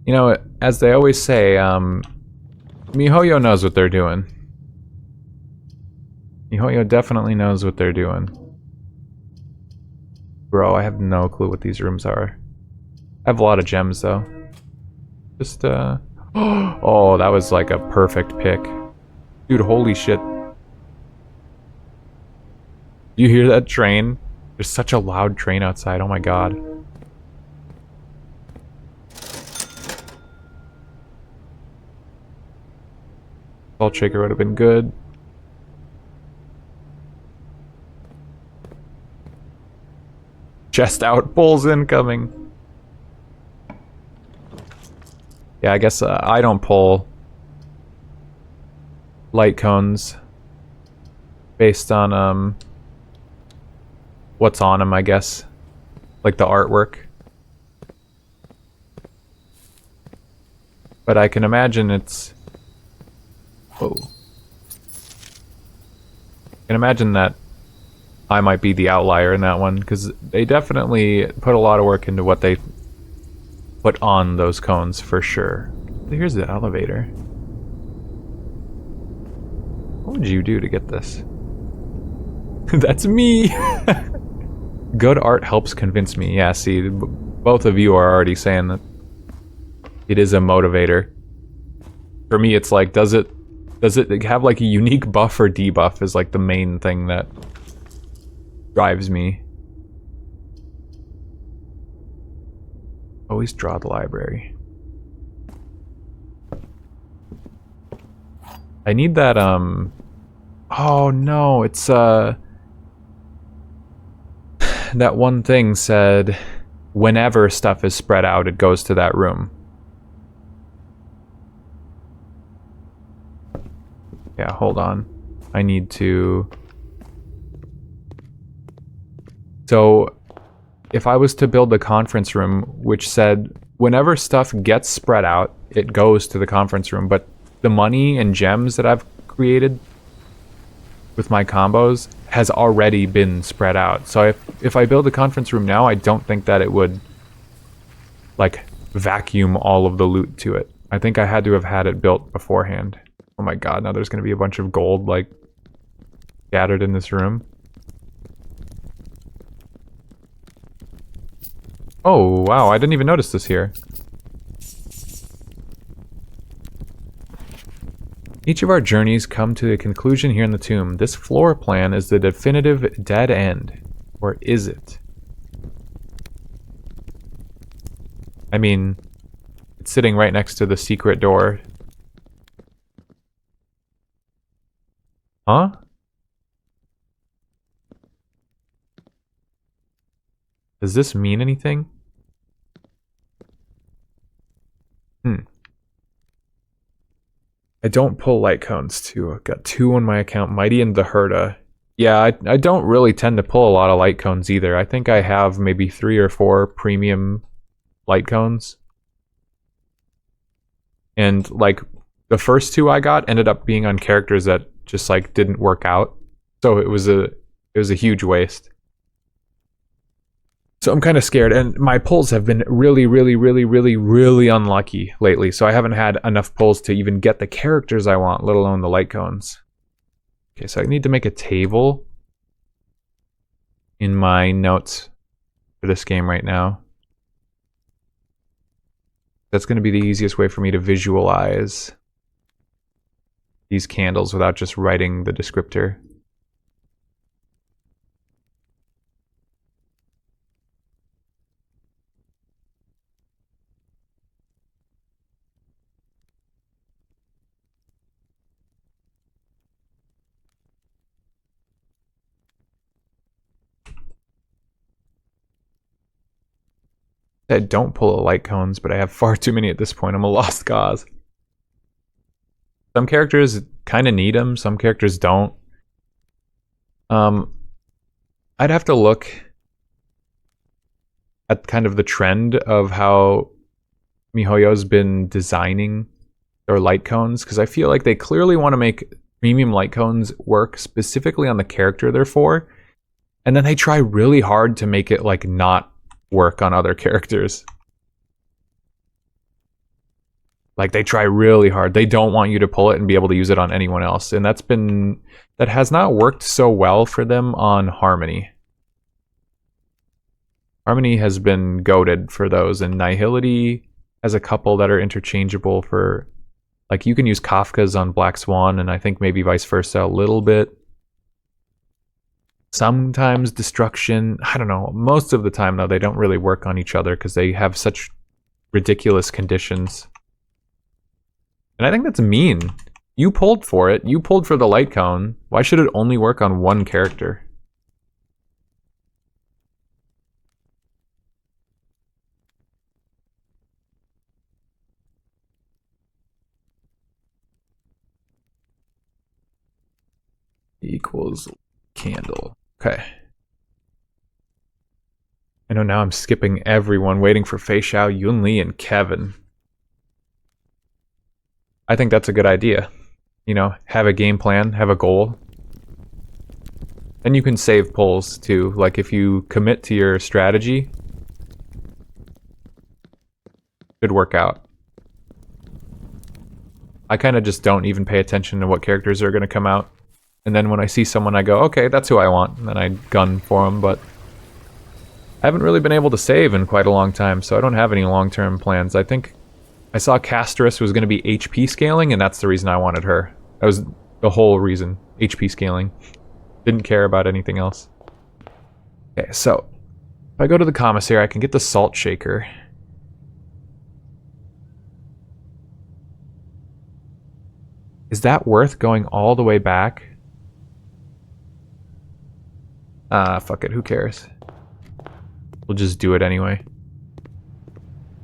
You know, as they always say, MiHoYo knows what they're doing. MiHoYo definitely knows what they're doing. Bro, I have no clue what these rooms are. I have a lot of gems, though. Just, oh, that was like a perfect pick. Dude, holy shit. You hear that train? There's such a loud train outside, oh my god. Salt shaker would have been good. Chest out, pulls incoming. Yeah, I guess I don't pull light cones based on what's on them, I guess. Like the artwork. But I can imagine it's... Whoa. I can imagine that I might be the outlier in that one, because they definitely put a lot of work into what they put on those cones, for sure. Here's the elevator. What would you do to get this? That's me! Good art helps convince me. Yeah, see, both of you are already saying that it is a motivator. For me, it's like, does it have like a unique buff or debuff is like the main thing that drives me. Always draw the library. I need that, oh no, it's, that one thing said, whenever stuff is spread out, it goes to that room. Yeah, hold on. I need to... So, if I was to build a conference room which said, whenever stuff gets spread out, it goes to the conference room, but the money and gems that I've created with my combos has already been spread out. So if I build a conference room now, I don't think that it would, like, vacuum all of the loot to it. I think I had to have had it built beforehand. Oh my god, now there's gonna be a bunch of gold, like, scattered in this room. Oh, wow, I didn't even notice this here. Each of our journeys come to a conclusion here in the tomb. This floor plan is the definitive dead end. Or is it? I mean, it's sitting right next to the secret door. Huh? Does this mean anything? I don't pull light cones too. I've got 2 on my account, Mighty and the Herda. Yeah, I don't really tend to pull a lot of light cones either. I think I have maybe 3 or 4 premium light cones. And like the first 2 I got ended up being on characters that just like didn't work out. So it was a huge waste. So I'm kind of scared, and my pulls have been really unlucky lately, so I haven't had enough pulls to even get the characters I want, let alone the light cones. Okay, so I need to make a table in my notes for this game right now. That's going to be the easiest way for me to visualize these candles without just writing the descriptor. I don't pull light cones, but I have far too many at this point. I'm a lost cause. Some characters kind of need them, some characters don't. I'd have to look at kind of the trend of how MiHoYo's been designing their light cones, because I feel like they clearly want to make premium light cones work specifically on the character they're for, and then they try really hard to make it like not work on other characters. Like they try really hard. They don't want you to pull it and be able to use it on anyone else, and that has not worked so well for them on Harmony. Harmony has been goated for those, and Nihility has a couple that are interchangeable for, like, you can use Kafka's on Black Swan, and I think maybe vice versa a little bit. Sometimes Destruction, I don't know. Most of the time, though, they don't really work on each other because they have such ridiculous conditions. And I think that's mean. You pulled for it. You pulled for the light cone. Why should it only work on one character? Equals candle. Okay. I know now I'm skipping everyone, waiting for Fei Xiao, Yunli, and Kevin. I think that's a good idea. You know, have a game plan, have a goal. And you can save pulls too. Like if you commit to your strategy, it should work out. I kind of just don't even pay attention to what characters are going to come out. And then when I see someone, I go, okay, that's who I want. And then I gun for them, but I haven't really been able to save in quite a long time, so I don't have any long-term plans. I think I saw Casterus was going to be HP scaling, and that's the reason I wanted her. That was the whole reason, HP scaling. Didn't care about anything else. Okay, so if I go to the commissary, I can get the salt shaker. Is that worth going all the way back? Fuck it, who cares? We'll just do it anyway.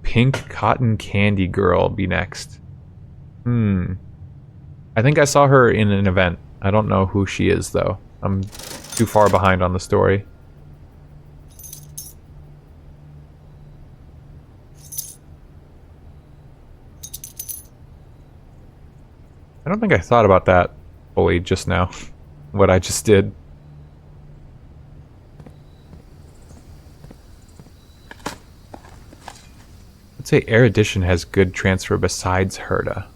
Pink Cotton Candy Girl be next. I think I saw her in an event. I don't know who she is, though. I'm too far behind on the story. I don't think I thought about that fully just now. What I just did. Let's say Erudition has good transfer besides Herda.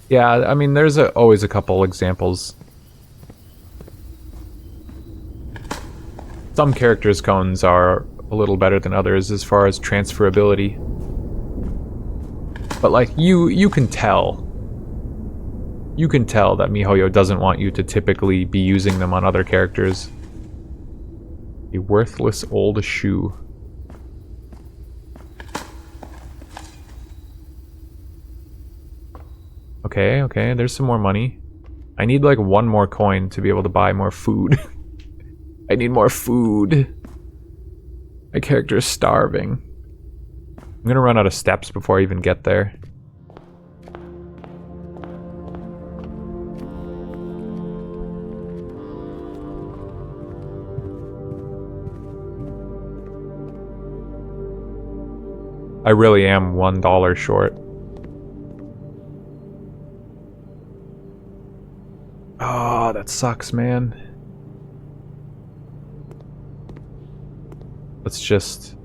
Yeah, I mean, there's always a couple examples. Some characters' cones are a little better than others as far as transferability. But like, you can tell. You can tell that MiHoYo doesn't want you to typically be using them on other characters. A worthless old shoe. Okay, there's some more money. I need like one more coin to be able to buy more food. I need more food. My character is starving. I'm gonna run out of steps before I even get there. I really am $1 short. Oh, that sucks, man. Let's just...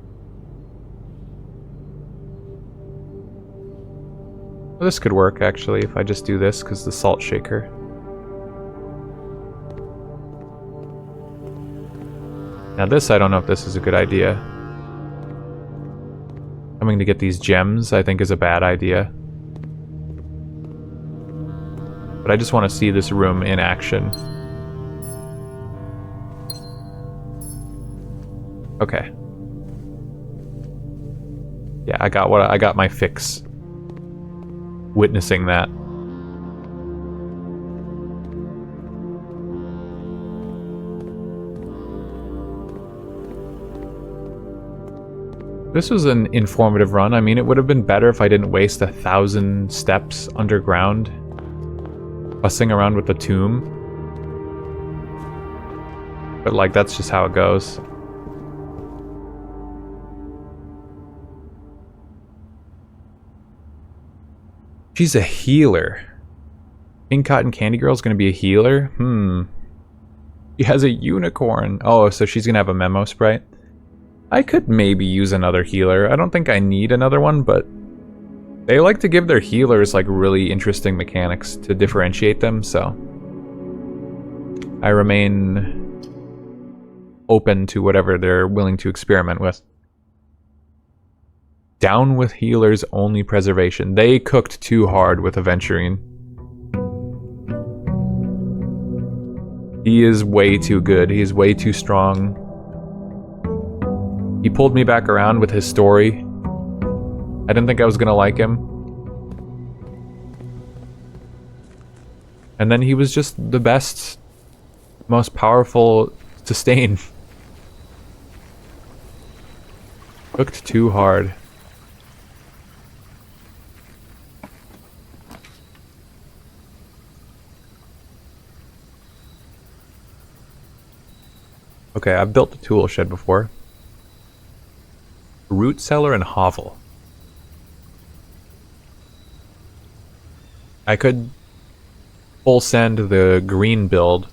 Well, this could work, actually, if I just do this, because the salt shaker. Now this, I don't know if this is a good idea. Coming to get these gems, I think, is a bad idea. But I just want to see this room in action. Okay. Yeah, I got my fix. Witnessing that. This was an informative run. I mean, it would have been better if I didn't waste 1,000 steps underground fussing around with the tomb. But like, that's just how it goes. She's a healer. Pink Cotton Candy Girl's gonna be a healer? She has a unicorn. Oh, so she's gonna have a memo sprite? I could maybe use another healer. I don't think I need another one, but they like to give their healers like really interesting mechanics to differentiate them, so I remain open to whatever they're willing to experiment with. Down with healers, only preservation. They cooked too hard with Aventurine. He is way too good. He is way too strong. He pulled me back around with his story. I didn't think I was gonna like him. And then he was just the best, most powerful sustain. Cooked too hard. Okay, I've built the tool shed before. Root cellar and hovel. I could full send the green build.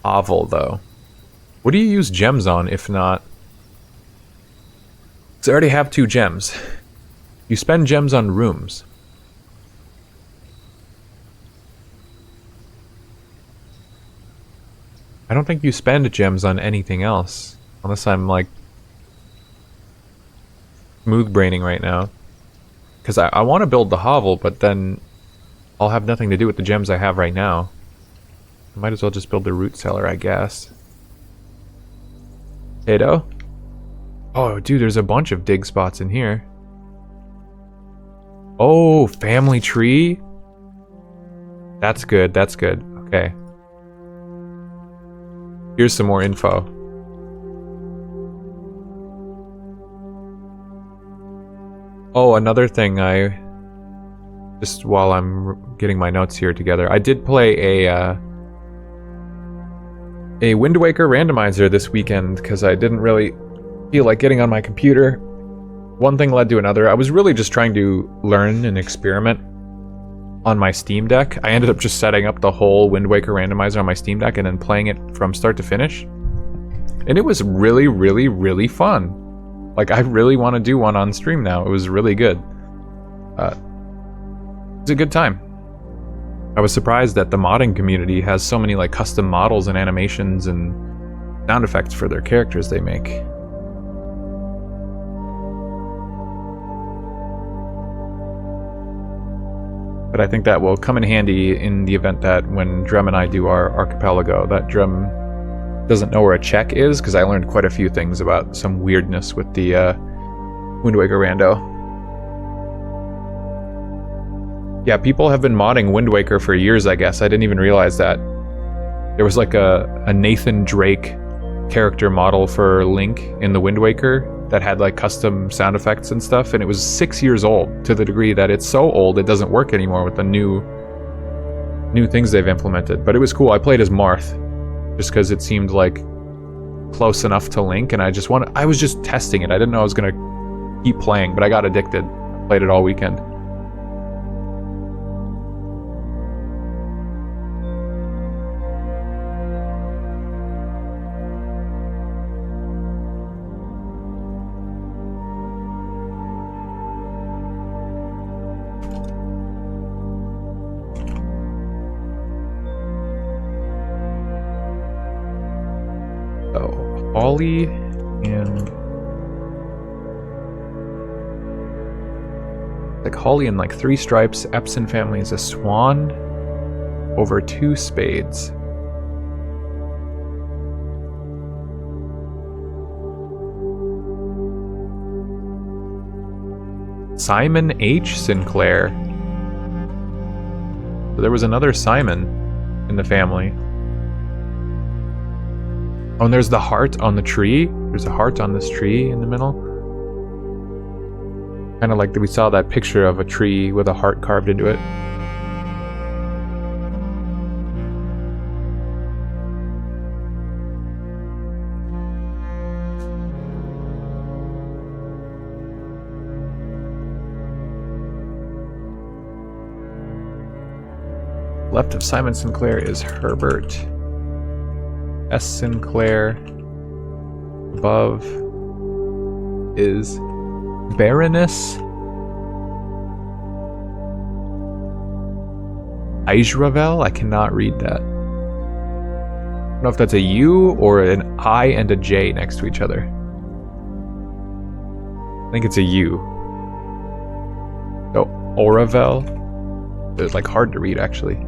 Hovel, though. What do you use gems on, if not? Because I already have 2 gems. You spend gems on rooms. I don't think you spend gems on anything else. Unless I'm, like, smooth braining right now. Because I want to build the hovel, but then I'll have nothing to do with the gems I have right now. I might as well just build the root cellar, I guess. Potato? Oh, dude, there's a bunch of dig spots in here. Oh, family tree? That's good, that's good. Okay. Here's some more info. Oh, another thing just while I'm getting my notes here together, I did play a Wind Waker randomizer this weekend because I didn't really feel like getting on my computer. One thing led to another. I was really just trying to learn and experiment on my Steam Deck. I ended up just setting up the whole Wind Waker randomizer on my Steam Deck and then playing it from start to finish. And it was really, really, really fun. Like, I really want to do one on stream now. It was really good. It's a good time. I was surprised that the modding community has so many, like, custom models and animations and sound effects for their characters they make. But I think that will come in handy in the event that when Drum and I do our archipelago, that Drum doesn't know where a check is, because I learned quite a few things about some weirdness with the Wind Waker rando. Yeah, people have been modding Wind Waker for years, I guess. I didn't even realize that. There was like a Nathan Drake character model for Link in the Wind Waker that had like custom sound effects and stuff, and it was 6 years old, to the degree that it's so old it doesn't work anymore with the new things they've implemented. But it was cool. I played as Marth just because it seemed like close enough to Link, and I was just testing it. I didn't know I was gonna keep playing, but I got addicted. I played it all weekend. Holly and like 3 stripes. Epson family is a swan over 2 spades. Simon H. Sinclair. So there was another Simon in the family. Oh, and there's the heart on the tree. There's a heart on this tree in the middle. Kind of like we saw that picture of a tree with a heart carved into it. Left of Simon Sinclair is Herbert S. Sinclair. Above is Baroness Eijravel. I cannot read that. I don't know if that's a U or an I and a J next to each other. I think it's a U. Oh, Oravel. It's like hard to read actually.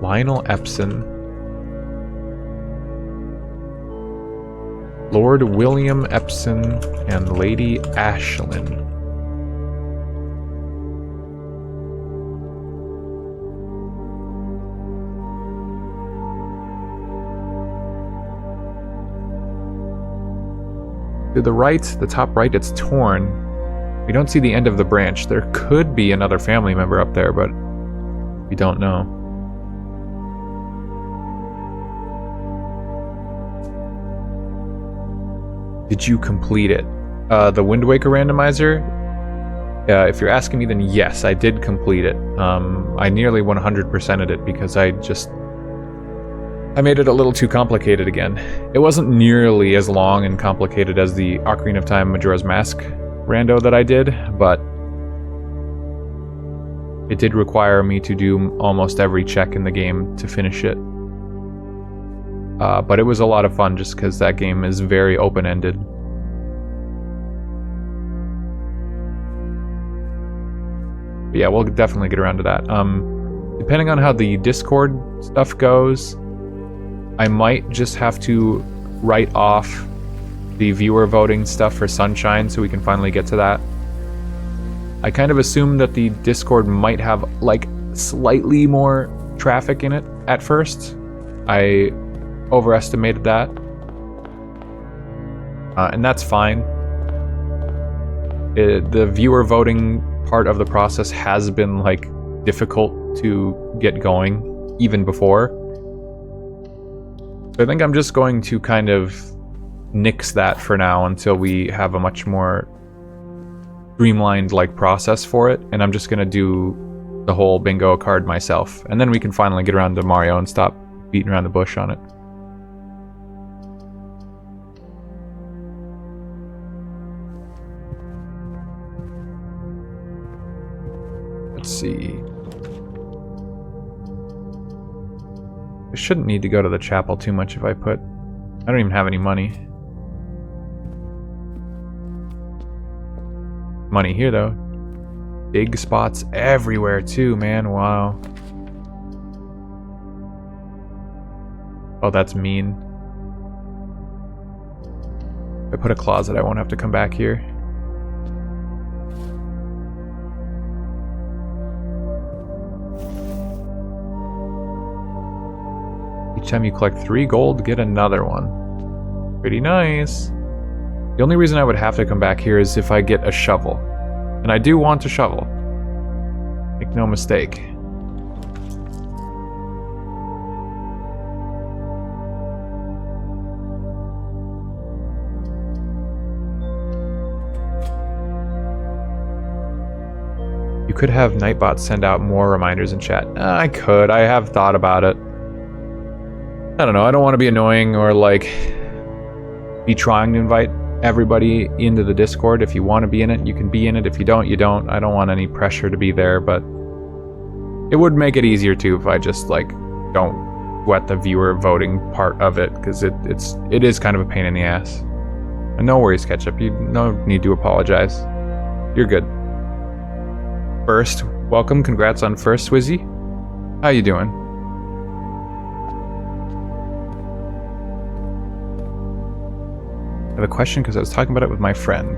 Lionel Epson. Lord William Epson and Lady Ashlyn. To the right, the top right, it's torn. We don't see the end of the branch. There could be another family member up there, but we don't know. Did you complete it? The Wind Waker randomizer? If you're asking me, then yes, I did complete it. I nearly 100%ed it because I made it a little too complicated again. It wasn't nearly as long and complicated as the Ocarina of Time Majora's Mask rando that I did, but It did require me to do almost every check in the game to finish it. But it was a lot of fun just because that game is very open-ended. But yeah, we'll definitely get around to that. Depending on how the Discord stuff goes, I might just have to write off the viewer voting stuff for Sunshine so we can finally get to that. I kind of assumed that the Discord might have like slightly more traffic in it at first. I overestimated that. And that's fine. The viewer voting part of the process has been like difficult to get going even before. So I think I'm just going to kind of nix that for now until we have a much more streamlined like process for it, and I'm just gonna do the whole bingo card myself, and then we can finally get around to Mario and stop beating around the bush on it. Let's see. I shouldn't need to go to the chapel too much if I put... I don't even have any money. Money here though. Big spots everywhere too, man. Wow. Oh, that's mean. If I put a closet, I won't have to come back here. Each time you collect 3 gold, get another one. Pretty nice. The only reason I would have to come back here is if I get a shovel. And I do want a shovel. Make no mistake. You could have Nightbot send out more reminders in chat. I could. I have thought about it. I don't know. I don't want to be annoying or like be trying to invite everybody into the Discord. If you want to be in it, you can be in it. If you don't, you don't. I don't want any pressure to be there, but it would make it easier too if I just like don't sweat the viewer voting part of it, because it is kind of a pain in the ass. And no worries, Ketchup. You no need to apologize. You're good. First, welcome. Congrats on first, Swizzy. How you doing? I have a question because I was talking about it with my friend.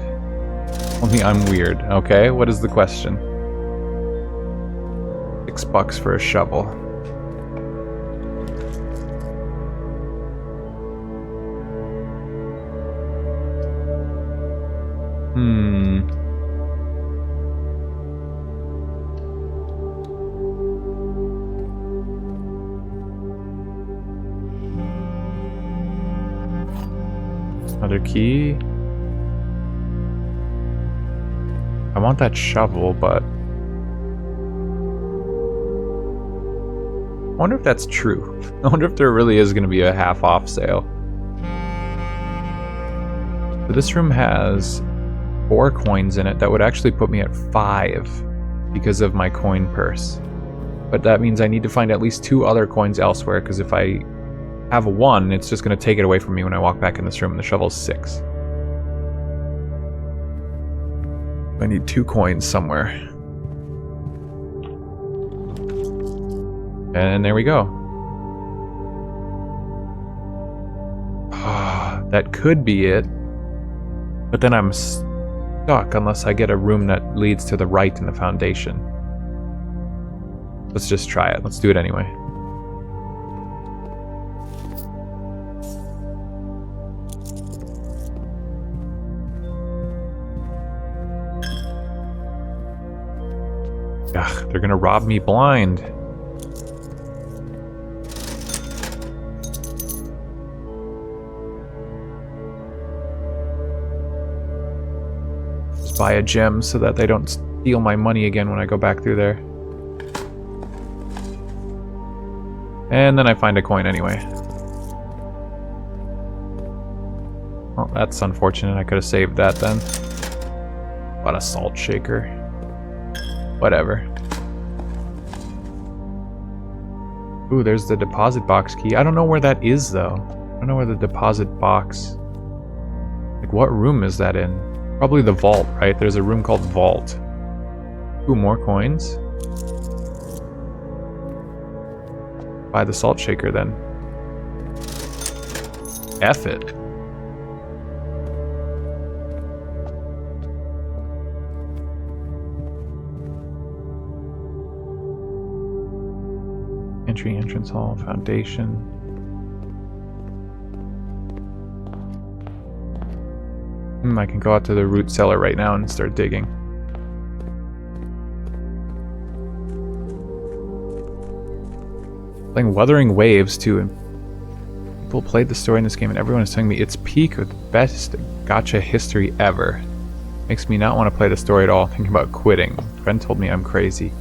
Only I'm weird. Okay, what is the question? $6 for a shovel. Another key. I want that shovel, but I wonder if that's true. I wonder if there really is going to be a half-off sale. So this room has 4 coins in it. That would actually put me at 5 because of my coin purse. But that means I need to find at least 2 other coins elsewhere, because if I have 1, it's just going to take it away from me when I walk back in this room, and the shovel's 6. I need 2 coins somewhere. And there we go. That could be it. But then I'm stuck unless I get a room that leads to the right in the foundation. Let's just try it. Let's do it anyway. Ugh, they're gonna rob me blind. Just buy a gem so that they don't steal my money again when I go back through there. And then I find a coin anyway. Well, that's unfortunate. I could have saved that then. What a salt shaker. Whatever. Ooh, there's the deposit box key. I don't know where that is, though. I don't know where the deposit box... Like, what room is that in? Probably the vault, right? There's a room called Vault. Ooh, more coins. Buy the salt shaker, then. F it. Entry, entrance hall, foundation. I can go out to the root cellar right now and start digging. Playing Wuthering Waves too, and people played the story in this game and everyone is telling me it's peak or the best gacha history ever. Makes me not want to play the story at all, thinking about quitting. A friend told me I'm crazy.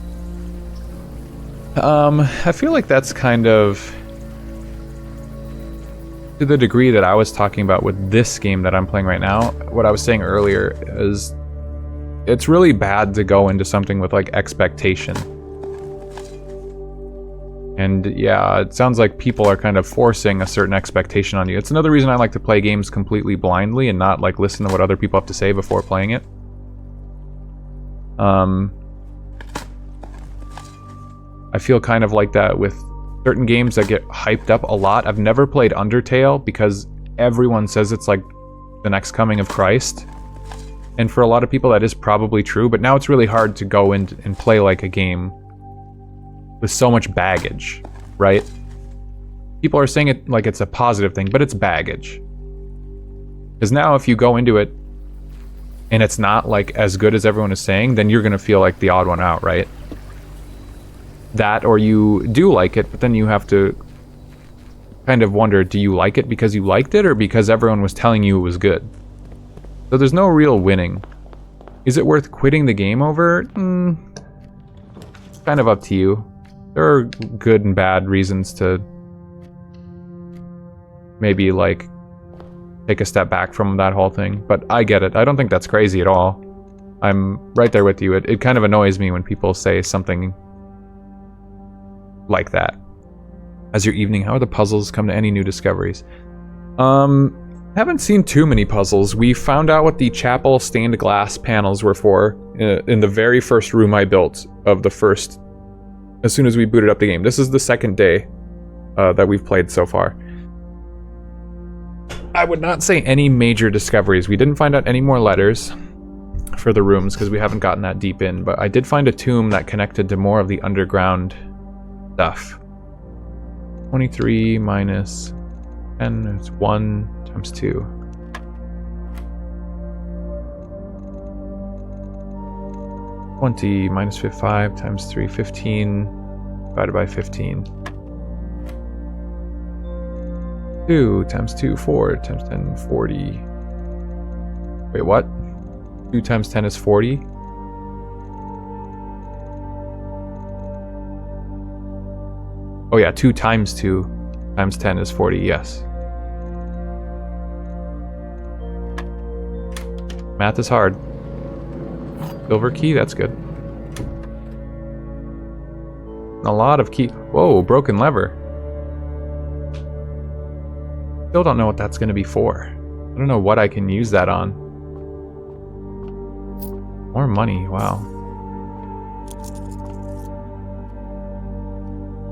I feel like that's kind of to the degree that I was talking about with this game that I'm playing right now. What I was saying earlier is it's really bad to go into something with like expectation. And yeah, it sounds like people are kind of forcing a certain expectation on you. It's another reason I like to play games completely blindly and not like listen to what other people have to say before playing it. I feel kind of like that with certain games that get hyped up a lot. I've never played Undertale because everyone says it's like the next coming of Christ. And for a lot of people that is probably true, but now it's really hard to go in and play like a game with so much baggage, right? People are saying it like it's a positive thing, but it's baggage. Because now if you go into it and it's not like as good as everyone is saying, then you're gonna feel like the odd one out, right? That, or you do like it, but then you have to kind of wonder, do you like it because you liked it or because everyone was telling you it was good? So there's no real winning. Is it worth quitting the game over? It's kind of up to you. There are good and bad reasons to maybe like take a step back from that whole thing, but I get it. I don't think that's crazy at all. I'm right there with you. It kind of annoys me when people say something like that. How's your evening? How are the puzzles? Come to any new discoveries? Haven't seen too many puzzles. We found out what the chapel stained glass panels were for in the very first room I built of the first, as soon as we booted up the game. This is the second day that we've played so far. I would not say any major discoveries. We didn't find out any more letters for the rooms because we haven't gotten that deep in, but I did find a tomb that connected to more of the underground stuff. 23 minus 10, it's 1 times 2. 20 minus 5 times 3, 15 divided by 15. 2 times 2, 4 times 10, 40. Wait, what? 2 times 10 is 40? Oh yeah, 2 times 2 times 10 is 40, yes. Math is hard. Silver key, that's good. A lot of key. Whoa, broken lever. Still don't know what that's going to be for. I don't know what I can use that on. More money, wow.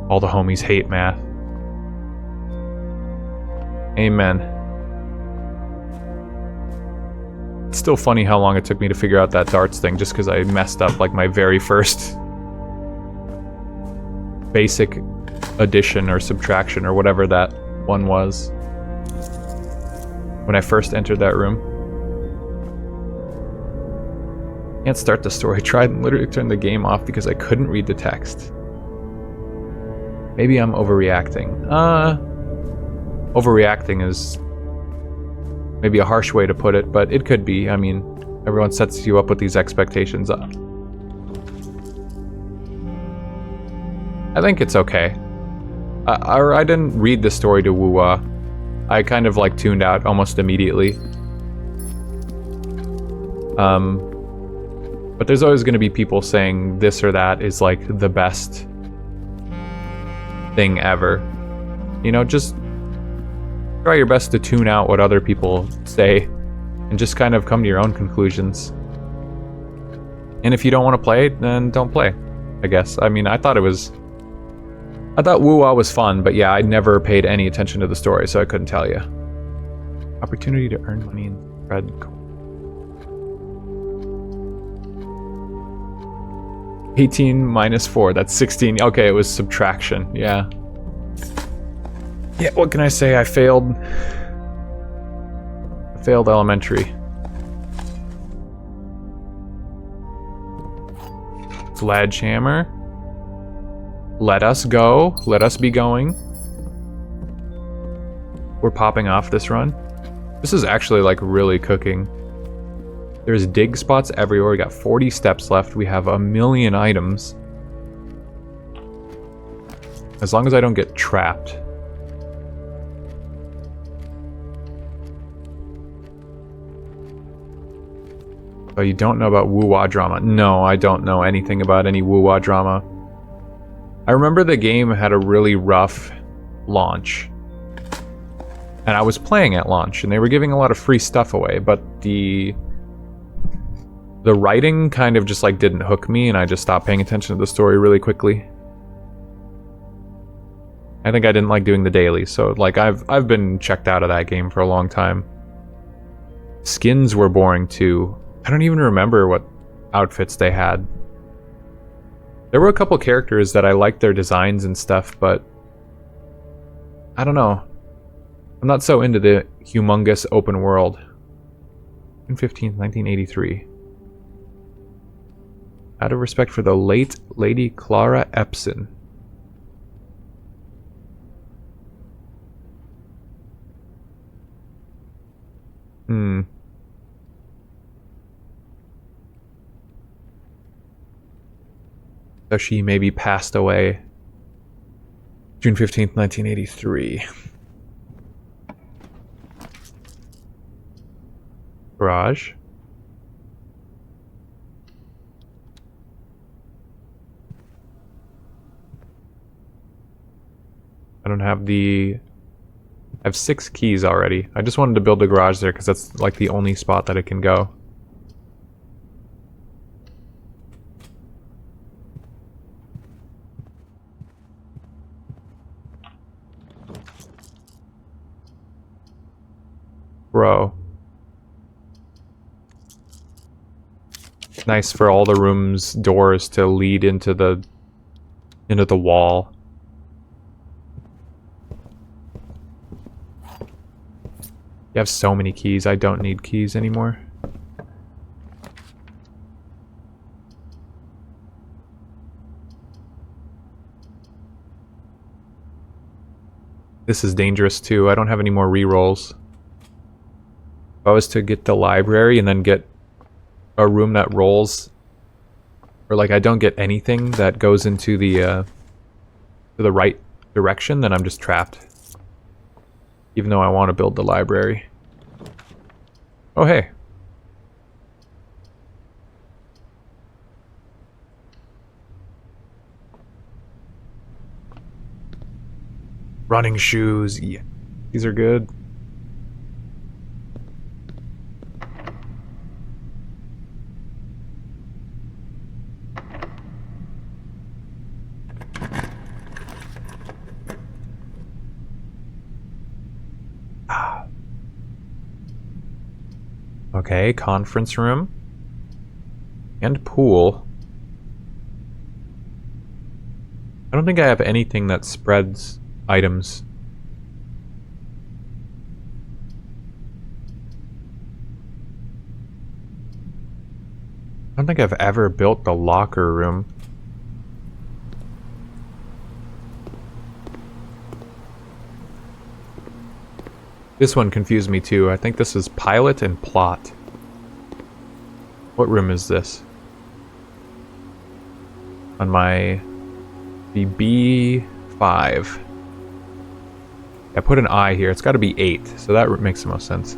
All the homies hate math. Amen. It's still funny how long it took me to figure out that darts thing just because I messed up like my very first basic addition or subtraction or whatever that one was when I first entered that room. Can't start the story. I tried and literally turned the game off because I couldn't read the text. Maybe I'm overreacting. Overreacting is maybe a harsh way to put it, but it could be. I mean, everyone sets you up with these expectations. I think it's okay. I didn't read the story to Wuwa. I kind of like tuned out almost immediately. But there's always going to be people saying this or that is like the best thing ever. You know, just try your best to tune out what other people say and just kind of come to your own conclusions. And if you don't want to play, then don't play, I guess. I mean, I thought Wu-Wah was fun, but yeah, I never paid any attention to the story, so I couldn't tell you. Opportunity to earn money and spread. 18 minus 4, that's 16. Okay, it was subtraction, yeah. Yeah, what can I say? I failed elementary. Sledgehammer. Let us go. Let us be going. We're popping off this run. This is actually like really cooking. There's dig spots everywhere. We got 40 steps left. We have a million items. As long as I don't get trapped. Oh, you don't know about Wu-Wah drama? No, I don't know anything about any Wu-Wah drama. I remember the game had a really rough launch. And I was playing at launch, and they were giving a lot of free stuff away, but the writing kind of just like didn't hook me, and I just stopped paying attention to the story really quickly. I think I didn't like doing the daily, so like I've been checked out of that game for a long time. Skins were boring too. I don't even remember what outfits they had. There were a couple characters that I liked their designs and stuff, but I don't know. I'm not so into the humongous open world. June 15th, 1983. Out of respect for the late Lady Clara Epson. So she maybe passed away June 15th, 1983. Garage. I don't have I have 6 keys already. I just wanted to build a garage there because that's like the only spot that it can go. Bro. Nice for all the rooms' doors to lead into the wall. You have so many keys, I don't need keys anymore. This is dangerous too, I don't have any more rerolls. If I was to get the library and then get a room that rolls, or like I don't get anything that goes into the to the right direction, then I'm just trapped. Even though I want to build the library. Oh, hey. Running shoes. Yeah. These are good. Okay, conference room. And pool. I don't think I have anything that spreads items. I don't think I've ever built the locker room. This one confused me too. I think this is pilot and plot. What room is this? On my... the B5. I put an I here. It's got to be 8, so that makes the most sense.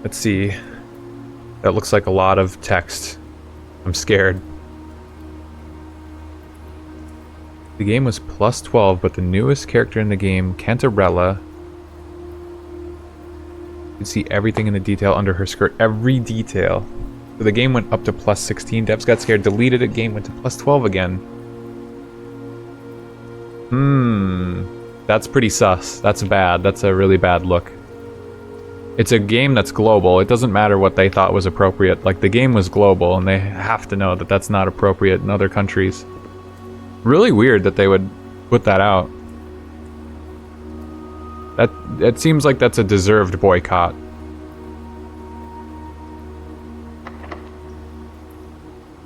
Let's see. That looks like a lot of text. I'm scared. The game was plus 12, but the newest character in the game, Cantarella, you can see everything in the detail under her skirt. Every detail. So the game went up to plus 16. Devs got scared, deleted it. Game went to plus 12 again. That's pretty sus. That's bad. That's a really bad look. It's a game that's global. It doesn't matter what they thought was appropriate. Like, the game was global, and they have to know that that's not appropriate in other countries. Really weird that they would put that out. It seems like that's a deserved boycott.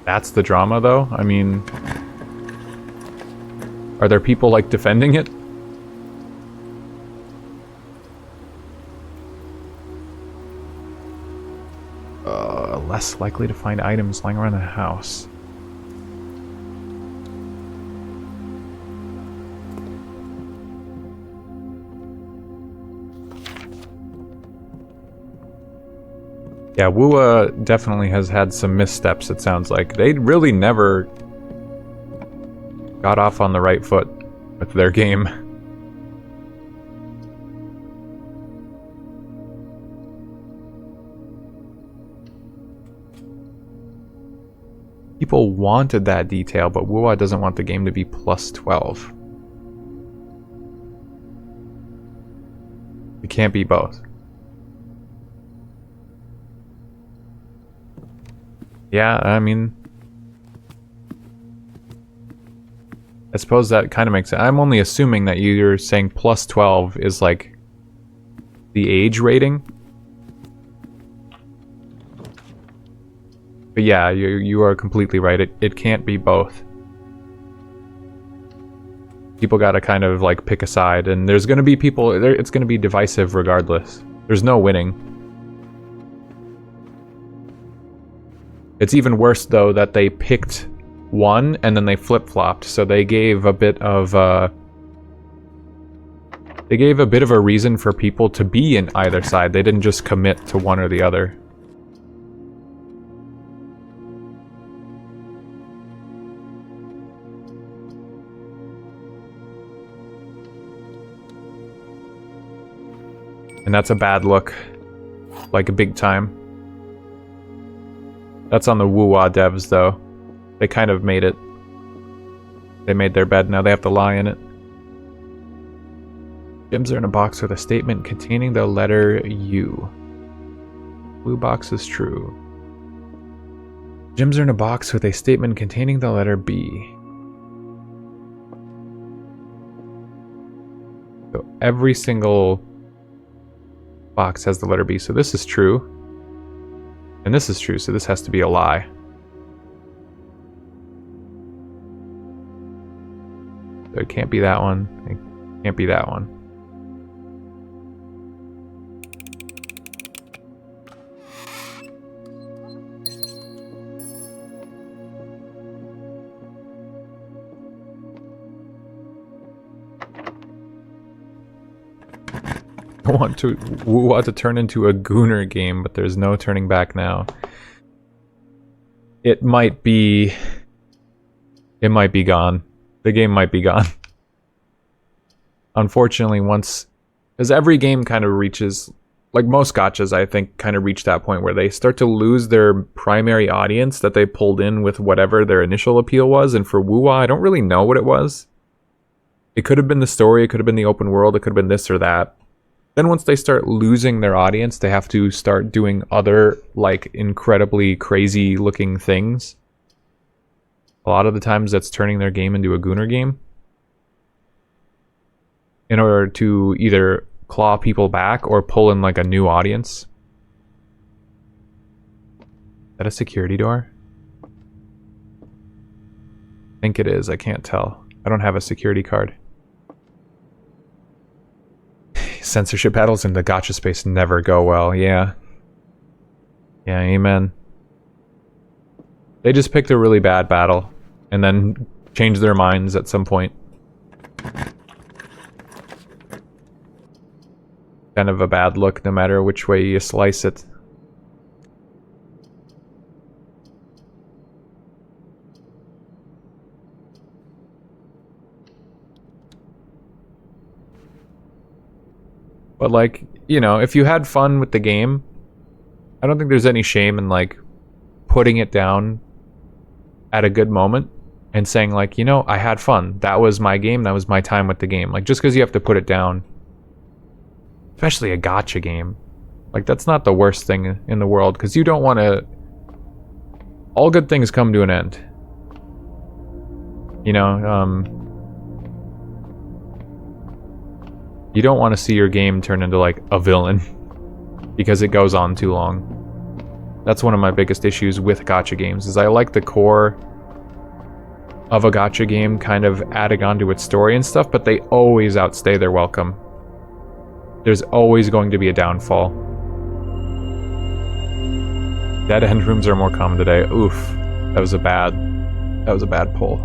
That's the drama, though? I mean... Are there people, like, defending it? Less likely to find items lying around the house. Yeah, Wua definitely has had some missteps, it sounds like. They really never got off on the right foot with their game. People wanted that detail, but Wua doesn't want the game to be plus 12. It can't be both. Yeah, I mean... I suppose that kind of makes sense. I'm only assuming that you're saying plus 12 is like the age rating. But yeah, you are completely right. It can't be both. People gotta kind of like pick a side, and there's gonna be people, it's gonna be divisive regardless. There's no winning. It's even worse though that they picked one and then they flip-flopped, so they gave a bit of a reason for people to be in either side. They didn't just commit to one or the other. And that's a bad look. Like, a big time. That's on the Wua devs, though. They kind of made it. They made their bed, now they have to lie in it. Gems are in a box with a statement containing the letter U. Blue box is true. Gems are in a box with a statement containing the letter B. So every single box has the letter B, so this is true. And this is true, so this has to be a lie. So it can't be that one. It can't be that one. I want to turn into a Gooner game, but there's no turning back now. It might be gone. The game might be gone. Unfortunately, because every game kind of reaches, like most gachas, I think, kind of reach that point where they start to lose their primary audience that they pulled in with whatever their initial appeal was. And for Wua, I don't really know what it was. It could have been the story, it could have been the open world, it could have been this or that. Then once they start losing their audience, they have to start doing other, like, incredibly crazy looking things. A lot of the times that's turning their game into a Gooner game. In order to either claw people back or pull in, like, a new audience. Is that a security door? I think it is, I can't tell. I don't have a security card. Censorship battles in the gacha space never go well, yeah. Yeah, amen. They just picked a really bad battle, and then changed their minds at some point. Kind of a bad look, no matter which way you slice it. But like, you know, if you had fun with the game, I don't think there's any shame in like putting it down at a good moment and saying like, you know, I had fun. That was my game. That was my time with the game. Like, just because you have to put it down, especially a gacha game, like that's not the worst thing in the world, because you don't want to. All good things come to an end. You know, you don't want to see your game turn into like a villain because it goes on too long. That's one of my biggest issues with gacha games, is I like the core of a gacha game kind of adding onto its story and stuff, but they always outstay their welcome. There's always going to be a downfall. Dead end rooms are more common today. Oof. That was a bad pull.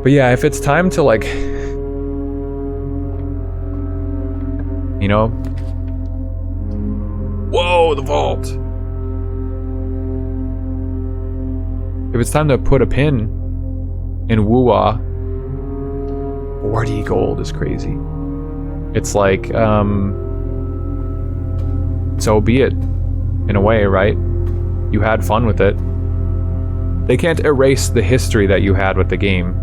But yeah, if it's time to like, you know, whoa, the vault. If it's time to put a pin in Wuwa, 40 gold is crazy. It's like, so be it, in a way, right? You had fun with it. They can't erase the history that you had with the game.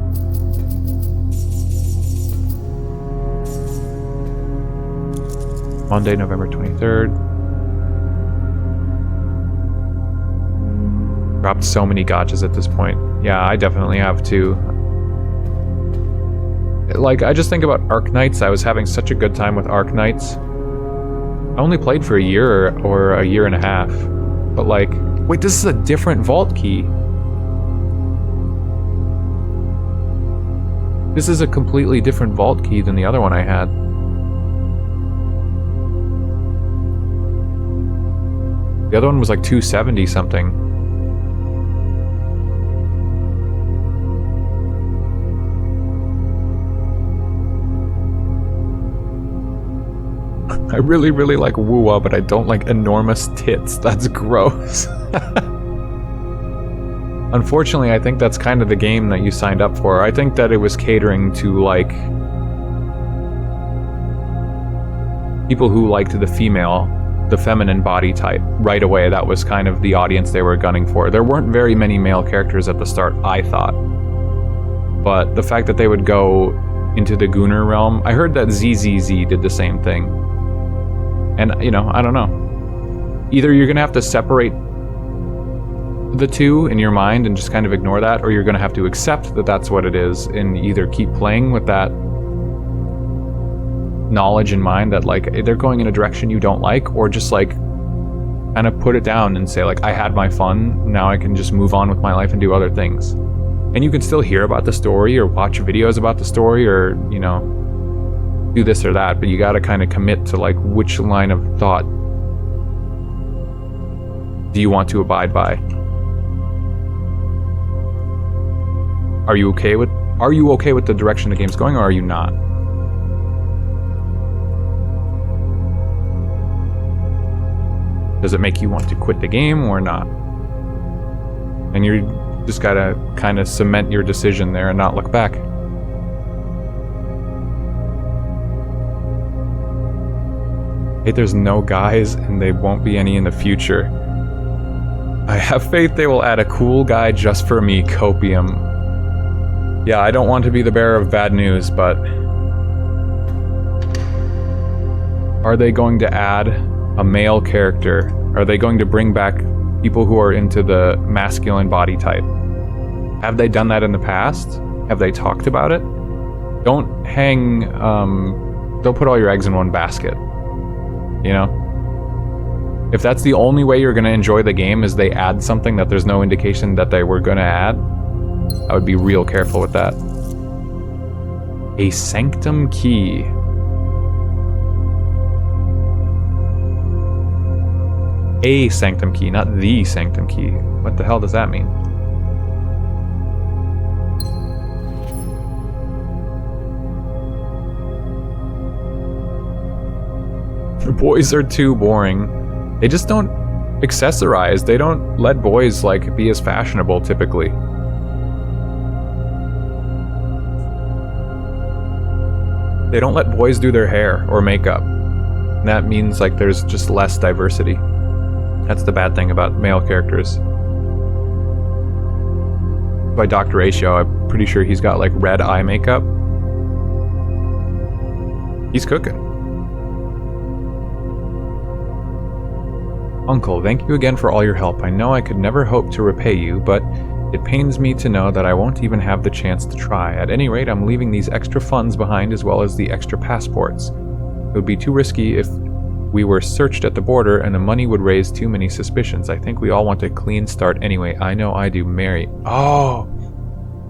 Monday, November 23rd. Dropped so many gachas at this point. Yeah, I definitely have too. Like, I just think about Arknights. I was having such a good time with Arknights. I only played for a year or a year and a half. But like, wait, this is a different vault key. This is a completely different vault key than the other one I had. The other one was like 270 something. I really, really like Wuwa, but I don't like enormous tits. That's gross. Unfortunately, I think that's kind of the game that you signed up for. I think that it was catering to, like, people who liked the feminine body type right away. That was kind of the audience they were gunning for. There weren't very many male characters at the start, I thought. But the fact that they would go into the Gunnar realm, I heard that ZZZ did the same thing. And, you know, I don't know. Either you're going to have to separate the two in your mind and just kind of ignore that, or you're going to have to accept that that's what it is and either keep playing with that knowledge in mind that, like, they're going in a direction you don't like, or just, like, kind of put it down and say, like, I had my fun, now I can just move on with my life and do other things. And you can still hear about the story or watch videos about the story or, you know, do this or that, but you gotta kind of commit to like which line of thought do you want to abide by. Are you okay with the direction the game's going, or are you not? Does it make you want to quit the game or not? And you just gotta kind of cement your decision there and not look back. Hey, there's no guys, and they won't be any in the future. I have faith they will add a cool guy just for me, Copium. Yeah, I don't want to be the bearer of bad news, but... Are they going to add a male character? Are they going to bring back people who are into the masculine body type? Have they done that in the past? Have they talked about it? Don't put all your eggs in one basket. You know? If that's the only way you're going to enjoy the game is they add something that there's no indication that they were going to add, I would be real careful with that. A sanctum key. A sanctum key, not the sanctum key. What the hell does that mean? Boys are too boring. They just don't accessorize. They don't let boys, like, be as fashionable, typically. They don't let boys do their hair or makeup. And that means like there's just less diversity. That's the bad thing about male characters. By Dr. Ratio, I'm pretty sure he's got like red eye makeup. He's cooking. Uncle, thank you again for all your help. I know I could never hope to repay you, but it pains me to know that I won't even have the chance to try. At any rate, I'm leaving these extra funds behind as well as the extra passports. It would be too risky if we were searched at the border and the money would raise too many suspicions. I think we all want a clean start anyway. I know I do. Mary. Oh!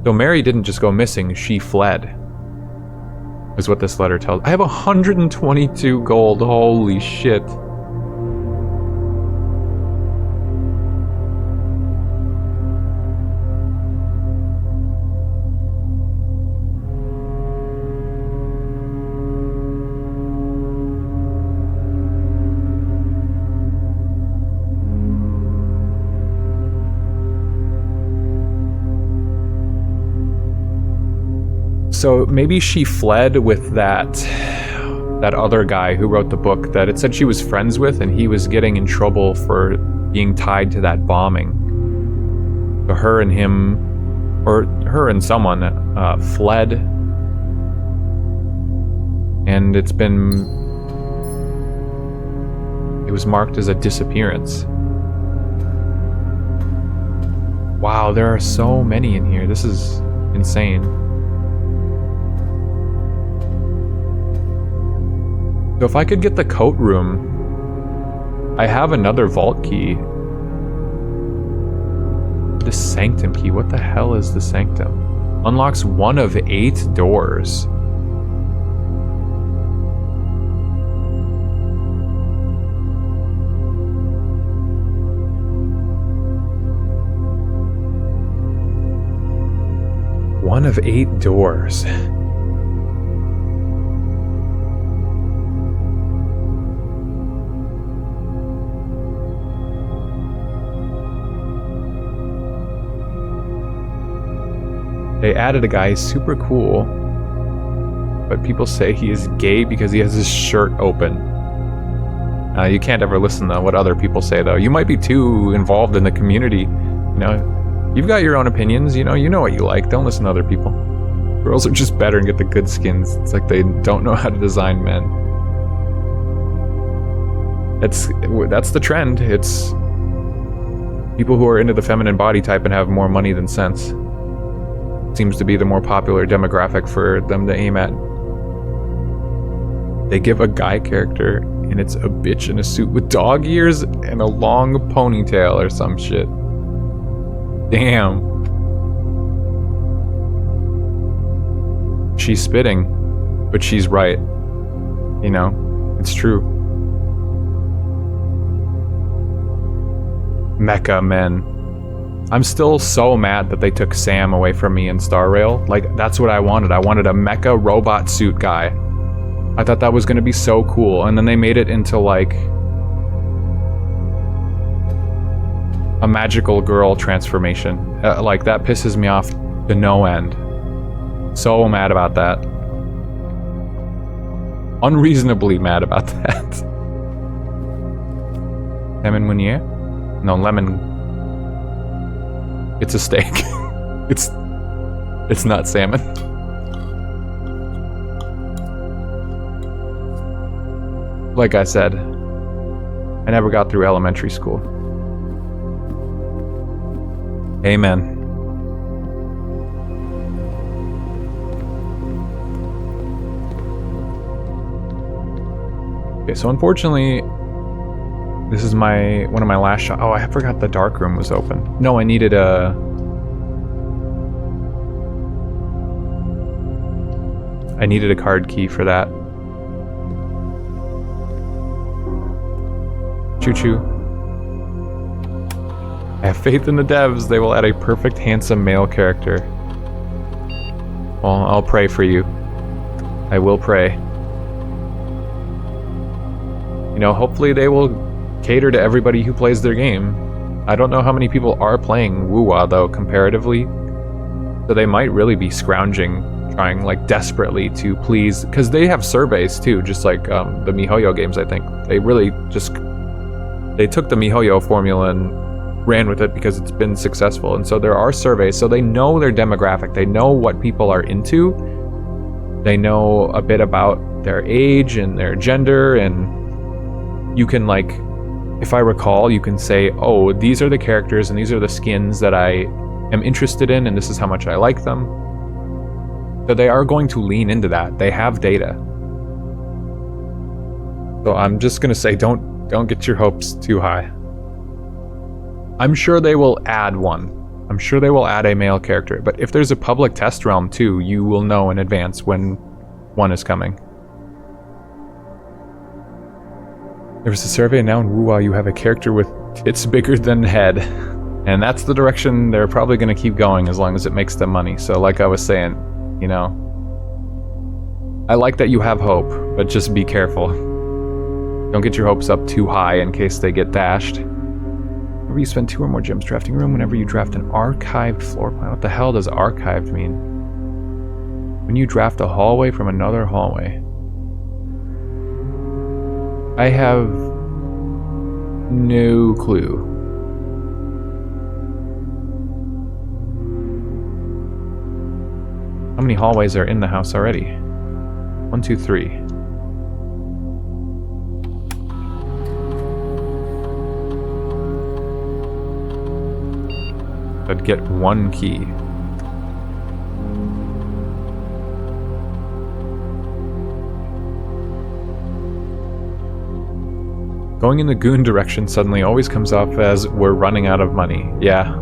So Mary didn't just go missing, she fled. Is what this letter tells. I have 122 gold. Holy shit. So maybe she fled with that other guy who wrote the book that it said she was friends with, and he was getting in trouble for being tied to that bombing. So her and him, or her and someone, fled, and it was marked as a disappearance. Wow, there are so many in here. This is insane. So if I could get the coat room, I have another vault key. The sanctum key, what the hell is the sanctum? Unlocks 1 of 8 doors. One of 8 doors. They added a guy, he's super cool, but people say he is gay because he has his shirt open. You can't ever listen to what other people say, though. You might be too involved in the community. You know, you've got your own opinions. You know what you like. Don't listen to other people. Girls are just better and get the good skins. It's like they don't know how to design men. That's the trend. It's people who are into the feminine body type and have more money than sense. Seems to be the more popular demographic for them to aim at. They give a guy character and it's a bitch in a suit with dog ears and a long ponytail or some shit. Damn. She's spitting, but she's right. You know, it's true. Mecha men. I'm still so mad that they took Sam away from me in Star Rail. Like, that's what I wanted. I wanted a mecha robot suit guy. I thought that was going to be so cool. And then they made it into, like, a magical girl transformation. Like, that pisses me off to no end. So mad about that. Unreasonably mad about that. Lemon Meunier? No, lemon... It's a steak. It's not salmon. Like I said, I never got through elementary school. Amen. Okay, so unfortunately, this is one of my last shots. Oh, I forgot the dark room was open. No, I needed a... card key for that. Choo-choo. I have faith in the devs. They will add a perfect, handsome male character. Well, I'll pray for you. I will pray. You know, hopefully they will cater to everybody who plays their game. I don't know how many people are playing Wuwa, though, comparatively. So they might really be scrounging, trying like desperately to please, because they have surveys too, just like the MiHoYo games. I think they really just they took the MiHoYo formula and ran with it because it's been successful. And so there are surveys, so they know their demographic, they know what people are into, they know a bit about their age and their gender, and you can, like, if I recall, you can say, oh, these are the characters and these are the skins that I am interested in, and this is how much I like them. So they are going to lean into that. They have data. So I'm just gonna say, don't get your hopes too high. I'm sure they will add one. I'm sure they will add a male character, but if there's a public test realm too, you will know in advance when one is coming. There was a survey, and now in Wuwa you have a character with tits bigger than head. And that's the direction they're probably going to keep going as long as it makes them money. So like I was saying, you know, I like that you have hope, but just be careful. Don't get your hopes up too high in case they get dashed. Whenever you spend 2 or more gems drafting room, whenever you draft an archived floor plan. What the hell does archived mean? When you draft a hallway from another hallway. I have no clue. How many hallways are in the house already? 1, 2, 3. I'd get 1 key. Going in the goon direction suddenly always comes off as we're running out of money. Yeah.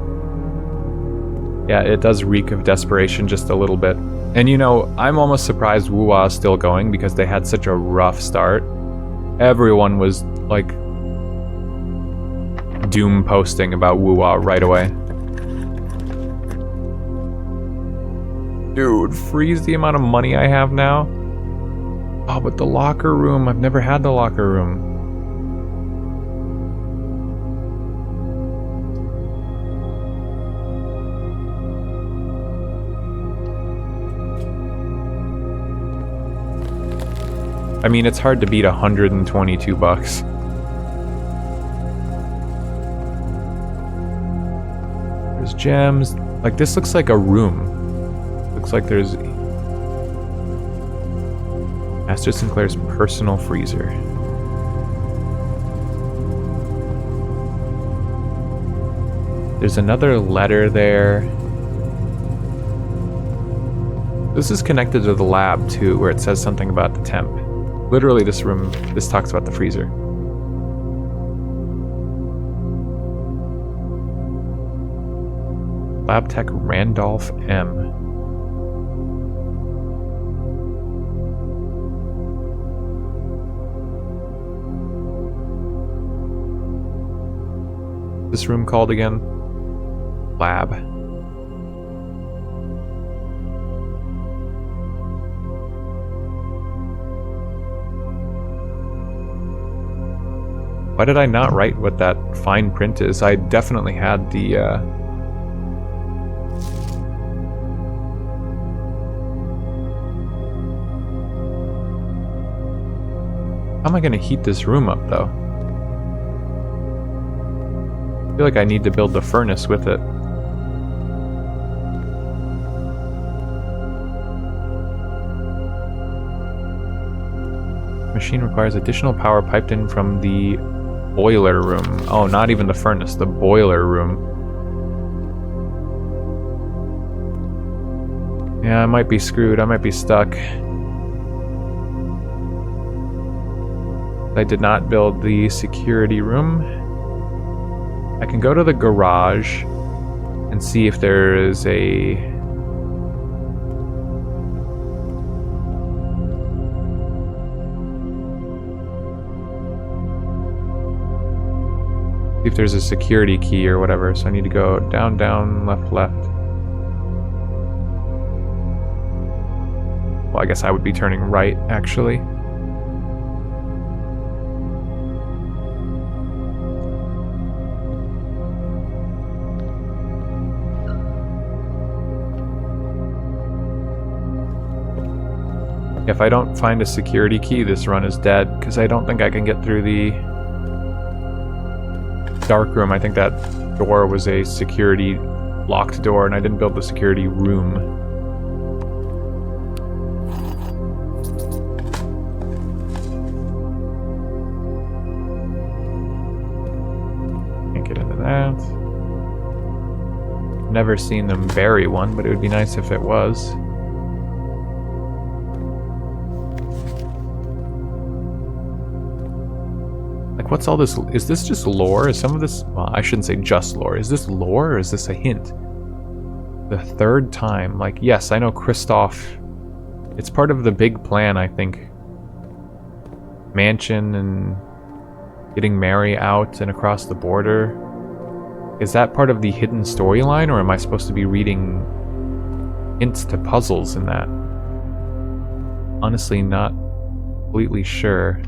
Yeah, it does reek of desperation just a little bit. And you know, I'm almost surprised Wuwa is still going because they had such a rough start. Everyone was like doom posting about Wuwa right away. Dude, freeze the amount of money I have now. Oh, but the locker room, I've never had the locker room. I mean, it's hard to beat 122 bucks. There's gems. Like, this looks like a room. Looks like there's Master Sinclair's personal freezer. There's another letter there. This is connected to the lab too, where it says something about the temp. Literally, this room, this talks about the freezer. Lab Tech Randolph M. This room called again? Lab. Why did I not write what that fine print is? I definitely had the, How am I gonna heat this room up, though? I feel like I need to build the furnace with it. Machine requires additional power piped in from the boiler room. Oh, not even the furnace, the boiler room. Yeah, I might be screwed. I might be stuck. I did not build the security room. I can go to the garage and see if there is a... See if there's a security key or whatever. So I need to go down, down, left, left. Well, I guess I would be turning right, actually. If I don't find a security key, this run is dead, because I don't think I can get through the dark room. I think that door was a security locked door, and I didn't build the security room. Can't get into that. Never seen them bury one, but it would be nice if it was. Like, what's all this? Is this just lore? Is some of this... Well, I shouldn't say just lore. Is this lore, or is this a hint? The third time. Like, yes, I know Kristoff... It's part of the big plan, I think. Mansion and getting Mary out and across the border. Is that part of the hidden storyline, or am I supposed to be reading hints to puzzles in that? Honestly, not completely sure.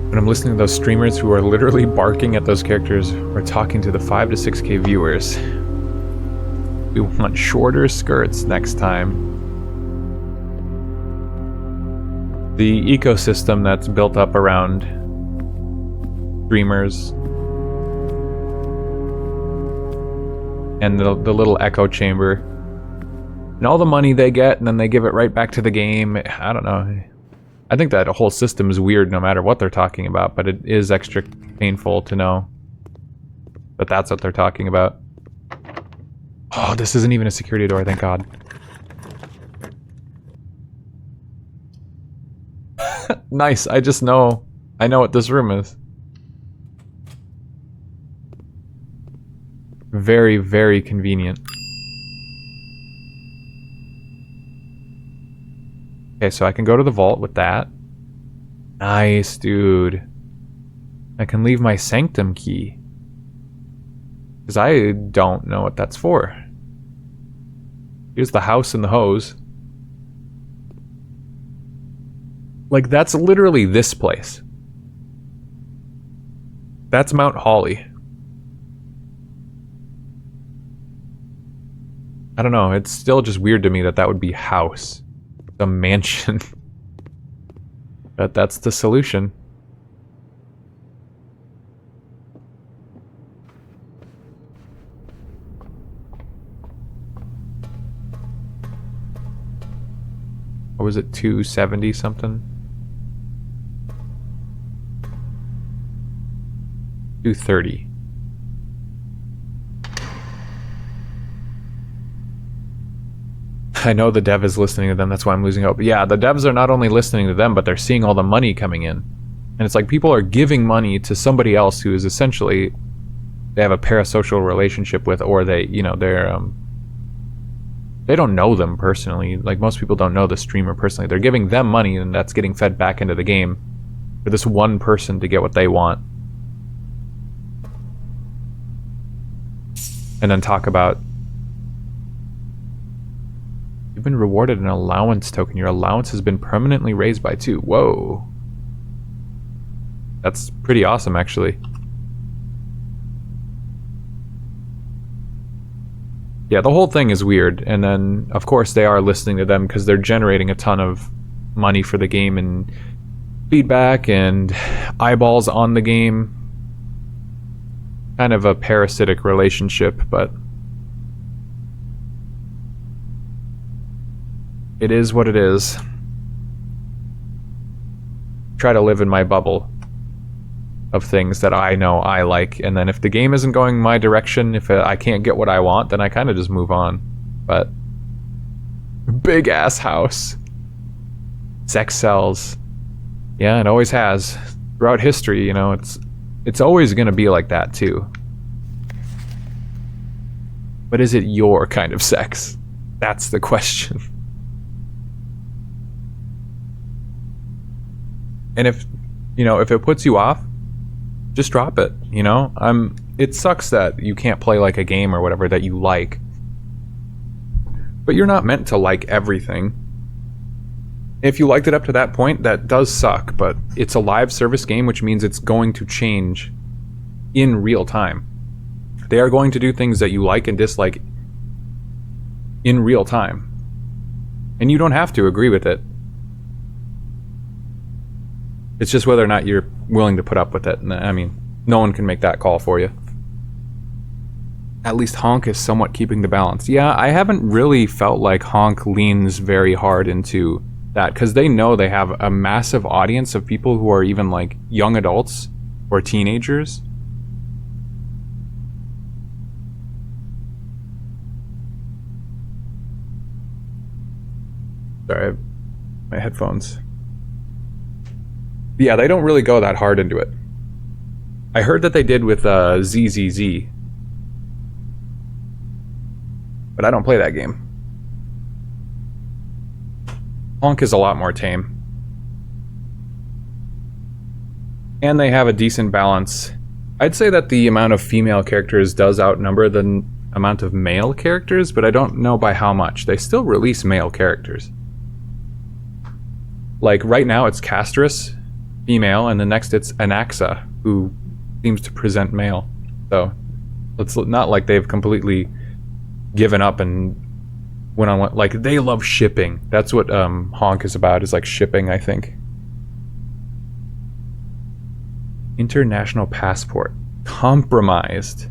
When I'm listening to those streamers who are literally barking at those characters or talking to the 5 to 6K viewers, we want shorter skirts next time. The ecosystem that's built up around streamers and the little echo chamber and all the money they get, and then they give it right back to the game. I don't know. I think that whole system is weird no matter what they're talking about, but it is extra painful to know that that's what they're talking about. Oh, this isn't even a security door, thank God. Nice, I know what this room is. Very, very convenient. Okay, so I can go to the vault with that. Nice, dude. I can leave my sanctum key. Because I don't know what that's for. Here's the house and the hose. Like, that's literally this place. That's Mount Holly. I don't know, it's still just weird to me that that would be house. A mansion. But that's the solution. What was it, 270 something? 230. I know the dev is listening to them, that's why I'm losing hope. But yeah, the devs are not only listening to them, but they're seeing all the money coming in. And it's like people are giving money to somebody else who is essentially, they have a parasocial relationship with, or they, you know, they don't know them personally. Like, most people don't know the streamer personally. They're giving them money, and that's getting fed back into the game for this one person to get what they want. And then talk about, you've been rewarded an allowance token. Your allowance has been permanently raised by 2. Whoa. That's pretty awesome, actually. Yeah, the whole thing is weird. And then, of course, they are listening to them because they're generating a ton of money for the game and feedback and eyeballs on the game. Kind of a parasitic relationship, but it is what it is. Try to live in my bubble of things that I know I like, and then if the game isn't going my direction, if I can't get what I want, then I kind of just move on. But big ass house, sex sells. Yeah, it always has throughout history. You know, it's always gonna be like that too. But is it your kind of sex? That's the question. And if, you know, if it puts you off, just drop it, you know? It sucks that you can't play like a game or whatever that you like. But you're not meant to like everything. If you liked it up to that point, that does suck, but it's a live service game, which means it's going to change in real time. They are going to do things that you like and dislike in real time. And you don't have to agree with it. It's just whether or not you're willing to put up with it. I mean, no one can make that call for you. At least Honk is somewhat keeping the balance. Yeah, I haven't really felt like Honk leans very hard into that, because they know they have a massive audience of people who are even like young adults or teenagers. Sorry, I have my headphones. Yeah, they don't really go that hard into it. I heard that they did with ZZZ, but I don't play that game. Honk is a lot more tame. And they have a decent balance. I'd say that the amount of female characters does outnumber the amount of male characters, but I don't know by how much. They still release male characters. Like, right now it's Castrus, female, and the next it's Anaxa, who seems to present male. So, it's not like they've completely given up and went on what, like, they love shipping. That's what Honk is about, is like shipping, I think. International passport. Compromised.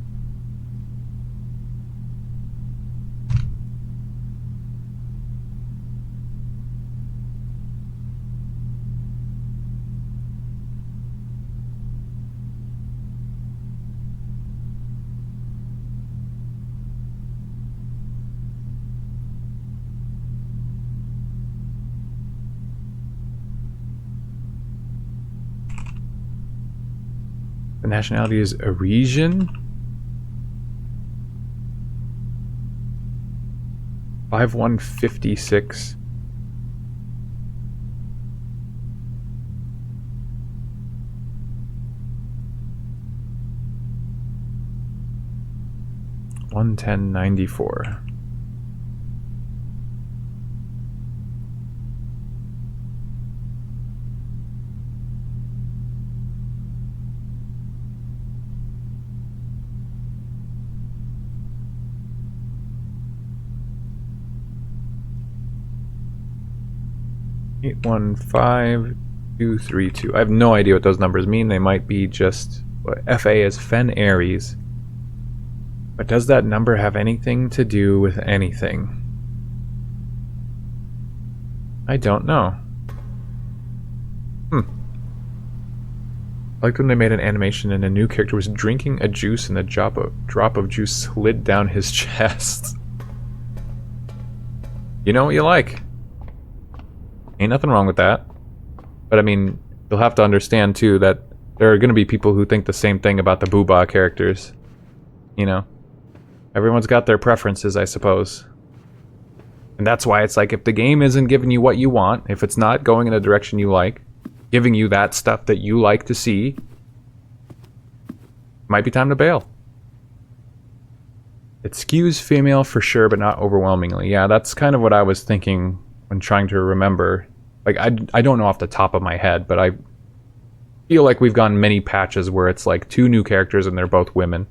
The nationality is Arisian. 5156. $110.94. $815,232. I have no idea what those numbers mean. They might be just what FA is Fen Aries. But does that number have anything to do with anything? I don't know. I liked when they made an animation and a new character was drinking a juice and a drop of juice slid down his chest. You know what you like. Ain't nothing wrong with that. But I mean, you'll have to understand too that there are going to be people who think the same thing about the Booba characters. You know? Everyone's got their preferences, I suppose. And that's why it's like, if the game isn't giving you what you want, if it's not going in a direction you like, giving you that stuff that you like to see, might be time to bail. It skews female for sure, but not overwhelmingly. Yeah, that's kind of what I was thinking when trying to remember. Like, I don't know off the top of my head, but I feel like we've gone many patches where it's like 2 new characters and they're both women.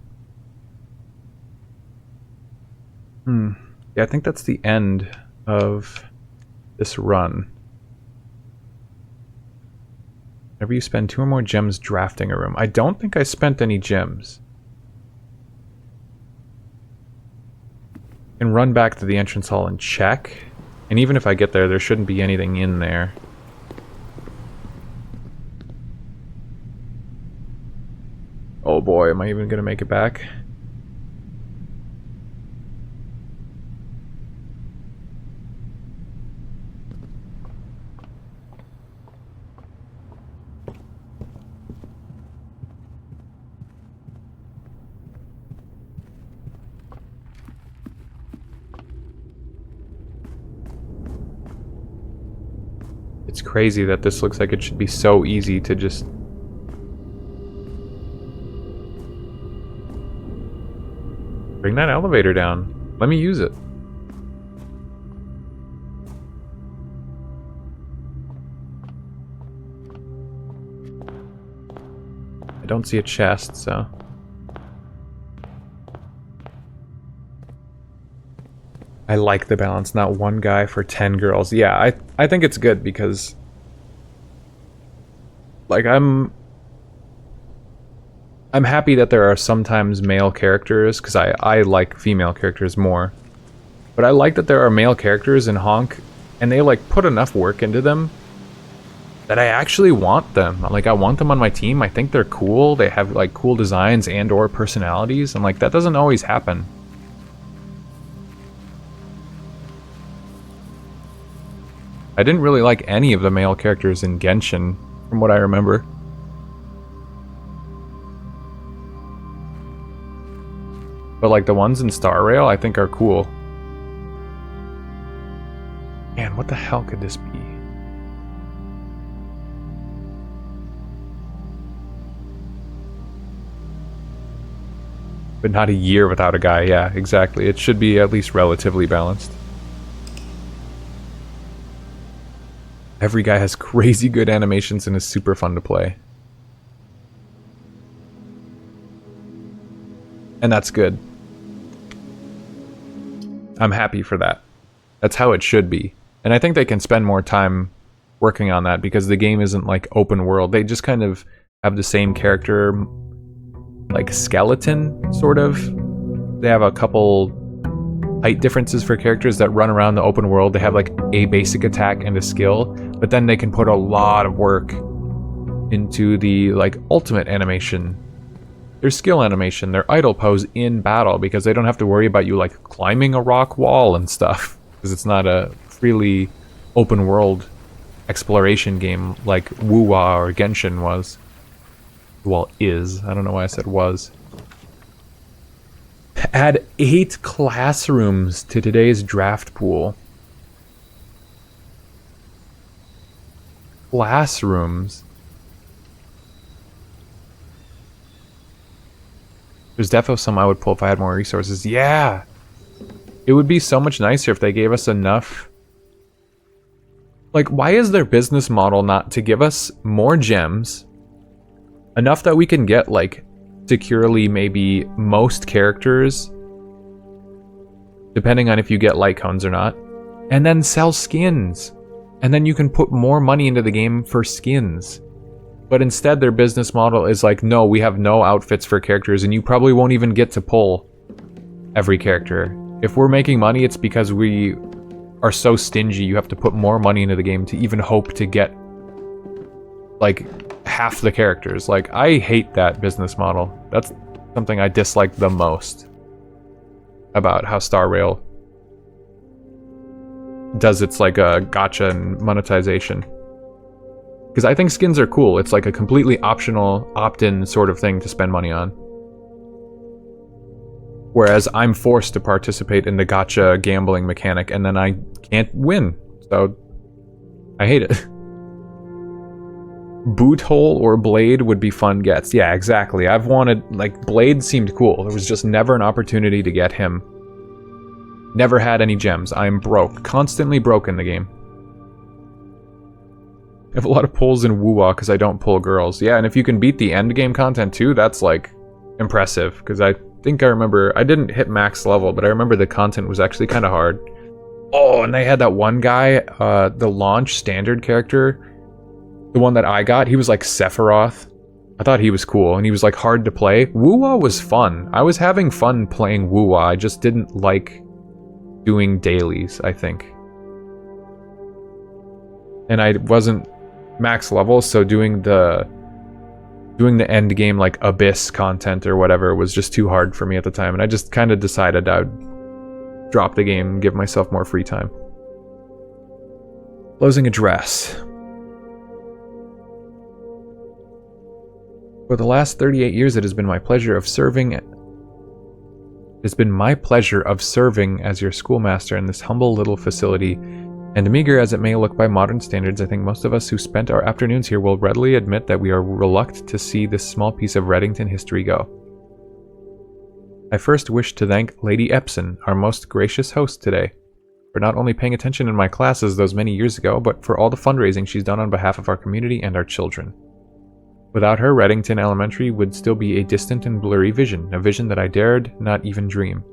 Yeah, I think that's the end of this run. Whenever you spend 2 or more gems drafting a room. I don't think I spent any gems. And run back to the entrance hall and check. And even if I get there, there shouldn't be anything in there. Oh boy, am I even gonna make it back? It's crazy that this looks like it should be so easy to just... bring that elevator down. Let me use it. don't see a chest, so... I like the balance, not one guy for 10 girls. Yeah, I think it's good because... Like, I'm happy that there are sometimes male characters, because I like female characters more. But I like that there are male characters in Honk, and they, like, put enough work into them that I actually want them. Like, I want them on my team. I think they're cool. They have, like, cool designs and or personalities, and, like, that doesn't always happen. I didn't really like any of the male characters in Genshin, from what I remember. But, like, the ones in Star Rail, I think are cool. Man, what the hell could this be? But not a year without a guy, yeah, exactly. It should be at least relatively balanced. Every guy has crazy good animations and is super fun to play. And that's good. I'm happy for that. That's how it should be. And I think they can spend more time working on that because the game isn't like open world. They just kind of have the same character, like skeleton, sort of. They have a couple height differences for characters that run around the open world. They have like a basic attack and a skill, but then they can put a lot of work into the like ultimate animation, their skill animation, their idle pose in battle, because they don't have to worry about you like climbing a rock wall and stuff, because it's not a freely open world exploration game like Wuwa or Genshin was. Well, is. I don't know why I said was. Add 8 classrooms to today's draft pool. Classrooms. There's defo some I would pull if I had more resources. Yeah! It would be so much nicer if they gave us enough. Like, why is their business model not to give us more gems? Enough that we can get, like, securely maybe most characters, depending on if you get light cones or not, and then sell skins. And then you can put more money into the game for skins. But instead their business model is like, no, we have no outfits for characters and you probably won't even get to pull every character. If we're making money, it's because we are so stingy you have to put more money into the game to even hope to get like half the characters. Like, I hate that business model. That's something I dislike the most about how Star Rail does its like a gacha and monetization. Because I think skins are cool. It's like a completely optional, opt-in sort of thing to spend money on. Whereas I'm forced to participate in the gacha gambling mechanic and then I can't win. So I hate it. Boot hole or Blade would be fun gets. Yeah, exactly. I've wanted, like, Blade seemed cool. There was just never an opportunity to get him. Never had any gems. I'm broke. Constantly broke in the game. I have a lot of pulls in Wuwa because I don't pull girls. Yeah, and if you can beat the end game content too, that's, like, impressive. Because I think I remember, I didn't hit max level, but I remember the content was actually kind of hard. Oh, and they had that one guy, the launch standard character. The one that I got, he was like Sephiroth. I thought he was cool, and he was like hard to play. Wuwa was fun. I was having fun playing Wuwa. I just didn't like doing dailies, I think. And I wasn't max level, so doing the end game like Abyss content or whatever was just too hard for me at the time, and I just kind of decided I would drop the game and give myself more free time. Closing address. For the last 38 years, it has been my pleasure of serving. It's been my pleasure of serving as your schoolmaster in this humble little facility, and meager as it may look by modern standards, I think most of us who spent our afternoons here will readily admit that we are reluctant to see this small piece of Reddington history go. I first wish to thank Lady Epson, our most gracious host today, for not only paying attention in my classes those many years ago, but for all the fundraising she's done on behalf of our community and our children. Without her, Reddington Elementary would still be a distant and blurry vision, a vision that I dared not even dream.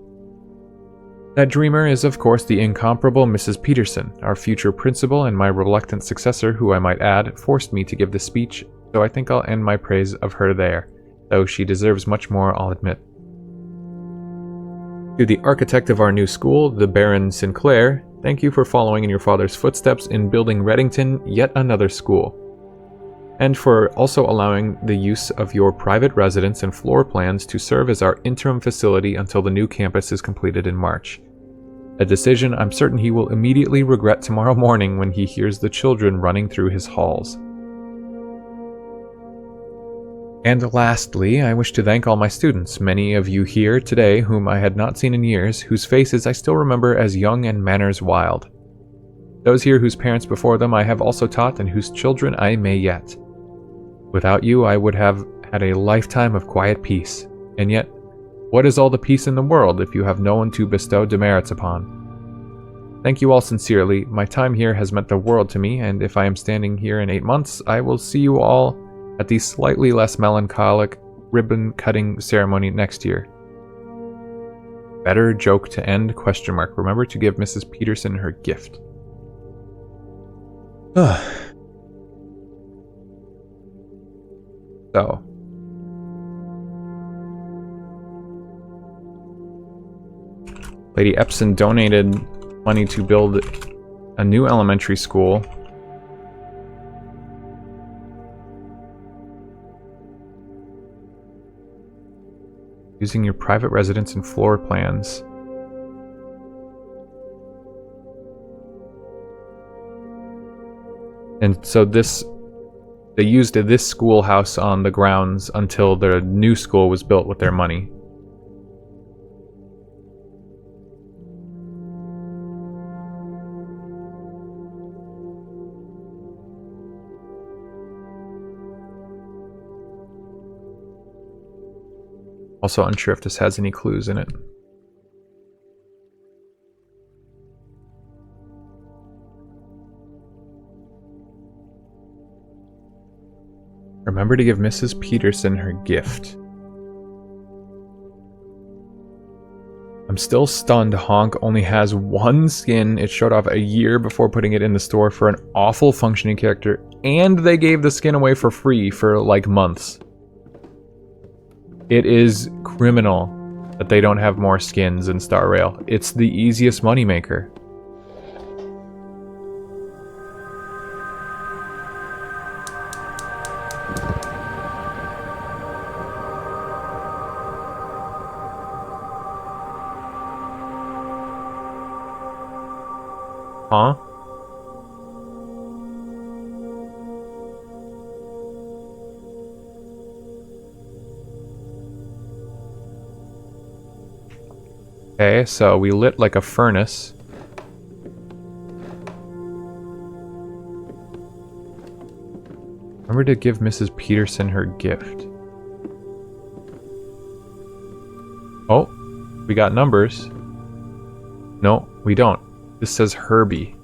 That dreamer is, of course, the incomparable Mrs. Peterson, our future principal and my reluctant successor, who I might add, forced me to give this speech, so I think I'll end my praise of her there, though she deserves much more, I'll admit. To the architect of our new school, the Baron Sinclair, thank you for following in your father's footsteps in building Reddington yet another school, and for also allowing the use of your private residence and floor plans to serve as our interim facility until the new campus is completed in March. A decision I'm certain he will immediately regret tomorrow morning when he hears the children running through his halls. And lastly, I wish to thank all my students, many of you here today whom I had not seen in years, whose faces I still remember as young and manners wild. Those here whose parents before them I have also taught and whose children I may yet. Without you, I would have had a lifetime of quiet peace, and yet, what is all the peace in the world if you have no one to bestow demerits upon? Thank you all sincerely. My time here has meant the world to me, and if I am standing here in 8 months, I will see you all at the slightly less melancholic ribbon-cutting ceremony next year. Better joke to end? ? Remember to give Mrs. Peterson her gift. So. Lady Epson donated money to build a new elementary school. Using your private residence and floor plans. And so they used this schoolhouse on the grounds until the new school was built with their money. Also unsure if this has any clues in it. Remember to give Mrs. Peterson her gift. I'm still stunned Honk only has one skin it showed off a year before putting it in the store for an awful functioning character, and they gave the skin away for free for like months. It is criminal that they don't have more skins in Star Rail. It's the easiest moneymaker. Huh? Okay, so we lit like a furnace. Remember to give Mrs. Peterson her gift. Oh, we got numbers. No, we don't. This says Herbie.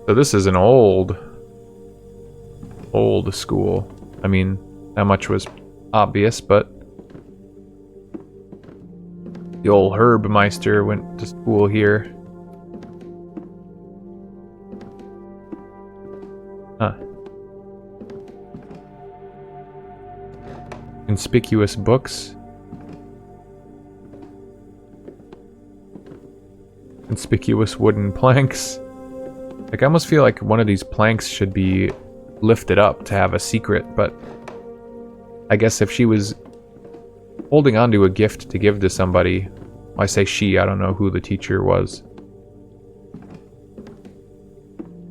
So this is an old school. I mean, that much was obvious, but the old Herbmeister went to school here. Huh. Conspicuous books. Conspicuous wooden planks. Like, I almost feel like one of these planks should be lifted up to have a secret, but I guess if she was holding on to a gift to give to somebody, I say she, I don't know who the teacher was.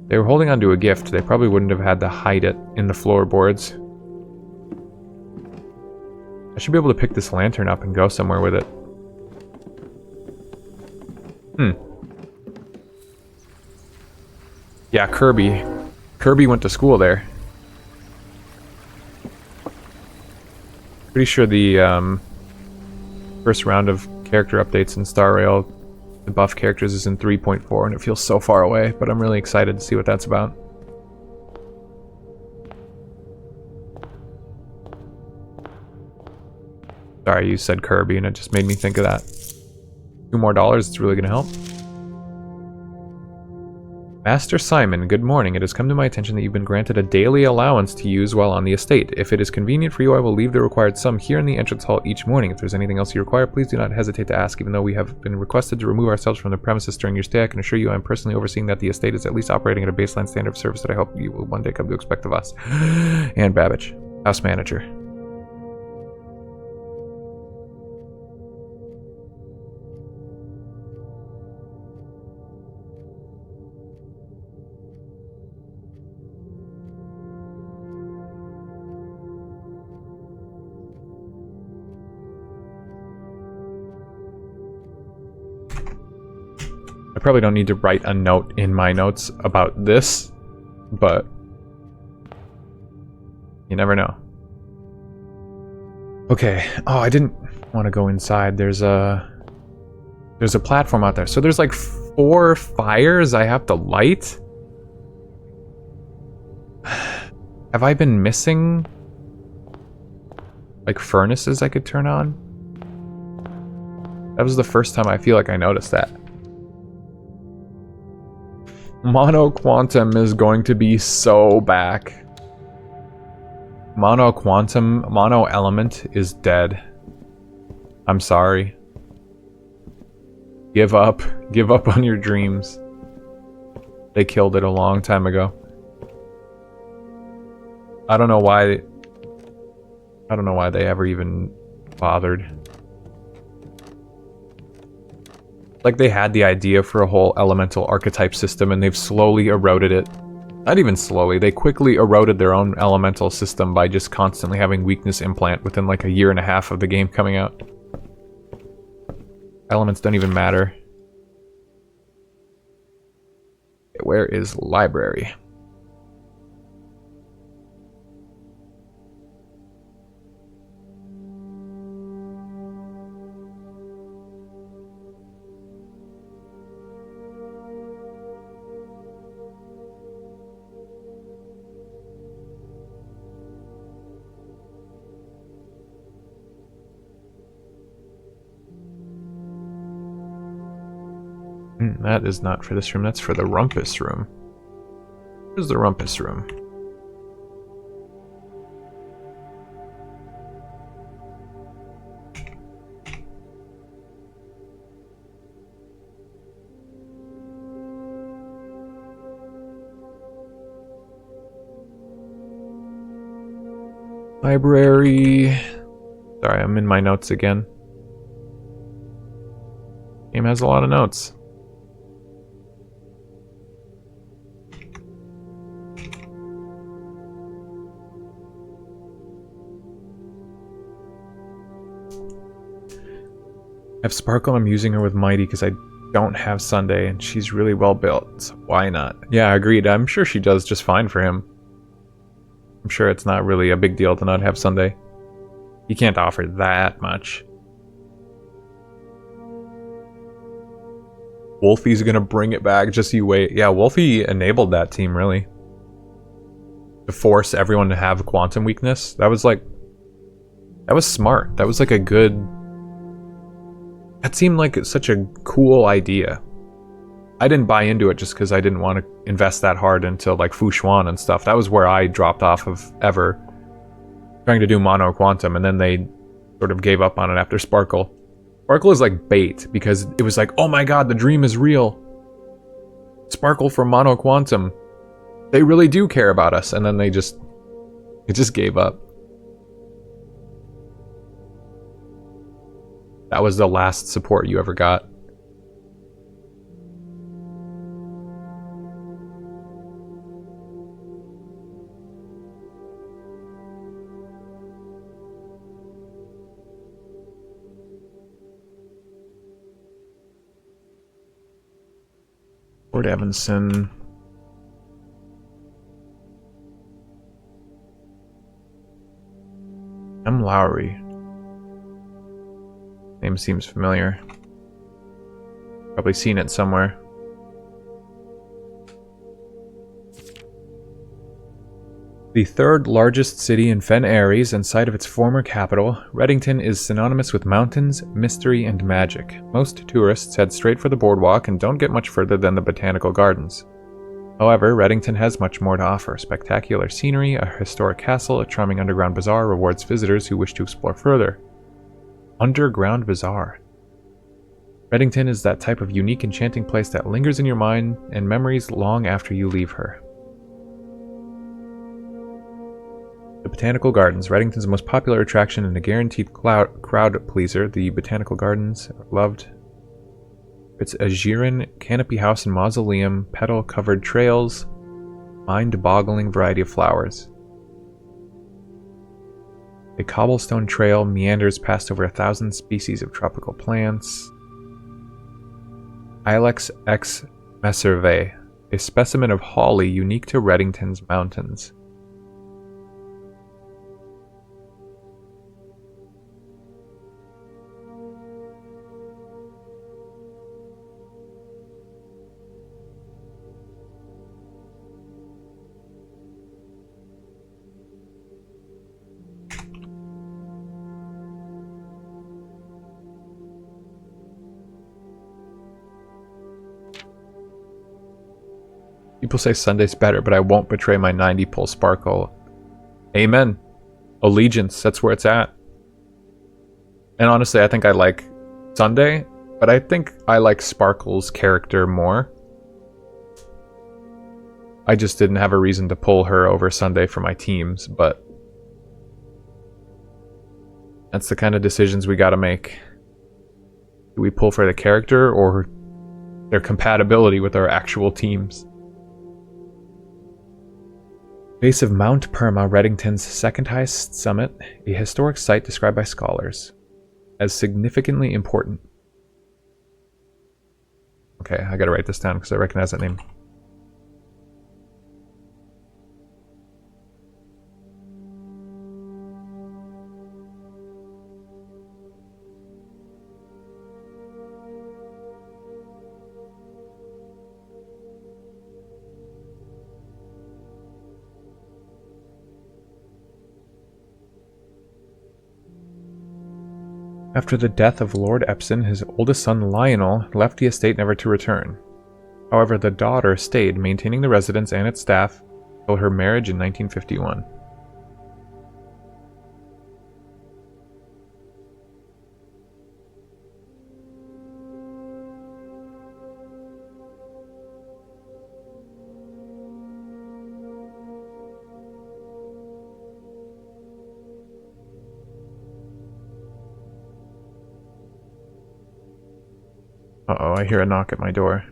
They were holding on to a gift, they probably wouldn't have had to hide it in the floorboards. I should be able to pick this lantern up and go somewhere with it. Yeah, Kirby. Kirby went to school there. Pretty sure the first round of character updates in Star Rail. The buff characters is in 3.4 and it feels so far away, but I'm really excited to see what that's about. Sorry, you said Kirby and it just made me think of that. $2 more, it's really gonna help. Master Simon, good morning. It has come to my attention that you've been granted a daily allowance to use while on the estate. If it is convenient for you, I will leave the required sum here in the entrance hall each morning. If there's anything else you require, please do not hesitate to ask. Even though we have been requested to remove ourselves from the premises during your stay, I can assure you I am personally overseeing that the estate is at least operating at a baseline standard of service that I hope you will one day come to expect of us. And Babbage, house manager. I probably don't need to write a note in my notes about this, but you never know. Okay. Oh, I didn't want to go inside. There's a platform out there. So there's like 4 fires I have to light? Have I been missing like furnaces I could turn on? That was the first time I feel like I noticed that. Mono Quantum is going to be so back. Mono Element is dead. I'm sorry. Give up. Give up on your dreams. They killed it a long time ago. I don't know why they ever even bothered. Like they had the idea for a whole elemental archetype system and they've slowly eroded it. Not even slowly, they quickly eroded their own elemental system by just constantly having weakness implant within like a year and a half of the game coming out. Elements don't even matter. Okay, where is library? That is not for this room, that's for the rumpus room. Where's the rumpus room? Library. Sorry, I'm in my notes again. Game has a lot of notes. I have Sparkle, I'm using her with Mighty because I don't have Sunday and she's really well built, so why not? Yeah, agreed. I'm sure she does just fine for him. I'm sure it's not really a big deal to not have Sunday. He can't offer that much. Wolfie's gonna bring it back, just you wait. Yeah, Wolfie enabled that team, really. To force everyone to have quantum weakness. That was smart. That was like a good... That seemed like such a cool idea. I didn't buy into it just because I didn't want to invest that hard into like Fushuan and stuff. That was where I dropped off of ever. Trying to do mono quantum, and then they sort of gave up on it after Sparkle. Sparkle is like bait, because it was like, oh my god, the dream is real. Sparkle from mono quantum. They really do care about us, and then it just gave up. That was the last support you ever got. Lord Evanson. M. Lowry. Name seems familiar. Probably seen it somewhere. The third largest city in Fen Ares and site of its former capital, Reddington is synonymous with mountains, mystery, and magic. Most tourists head straight for the boardwalk and don't get much further than the botanical gardens. However, Reddington has much more to offer. Spectacular scenery, a historic castle, a charming underground bazaar rewards visitors who wish to explore further. Underground bazaar. Reddington is that type of unique, enchanting place that lingers in your mind and memories long after you leave her. The Botanical Gardens, Reddington's most popular attraction and a guaranteed crowd pleaser. The Botanical Gardens are loved. It's a Jiren canopy house and mausoleum, petal-covered trails, mind-boggling variety of flowers. A cobblestone trail meanders past over 1,000 species of tropical plants. Ilex X Messervae, a specimen of holly unique to Reddington's mountains. People say Sunday's better, but I won't betray my 90 pull sparkle. Amen. Allegiance, that's where it's at. And honestly, I think I like Sunday, but I think I like Sparkle's character more. I just didn't have a reason to pull her over Sunday for my teams, but that's the kind of decisions we gotta make. Do we pull for the character or their compatibility with our actual teams? Base of Mount Perma, Reddington's second highest summit, a historic site described by scholars as significantly important. Okay, I gotta write this down because I recognize that name. After the death of Lord Epson, his oldest son Lionel left the estate never to return. However, the daughter stayed, maintaining the residence and its staff until her marriage in 1951. Uh-oh, I hear a knock at my door.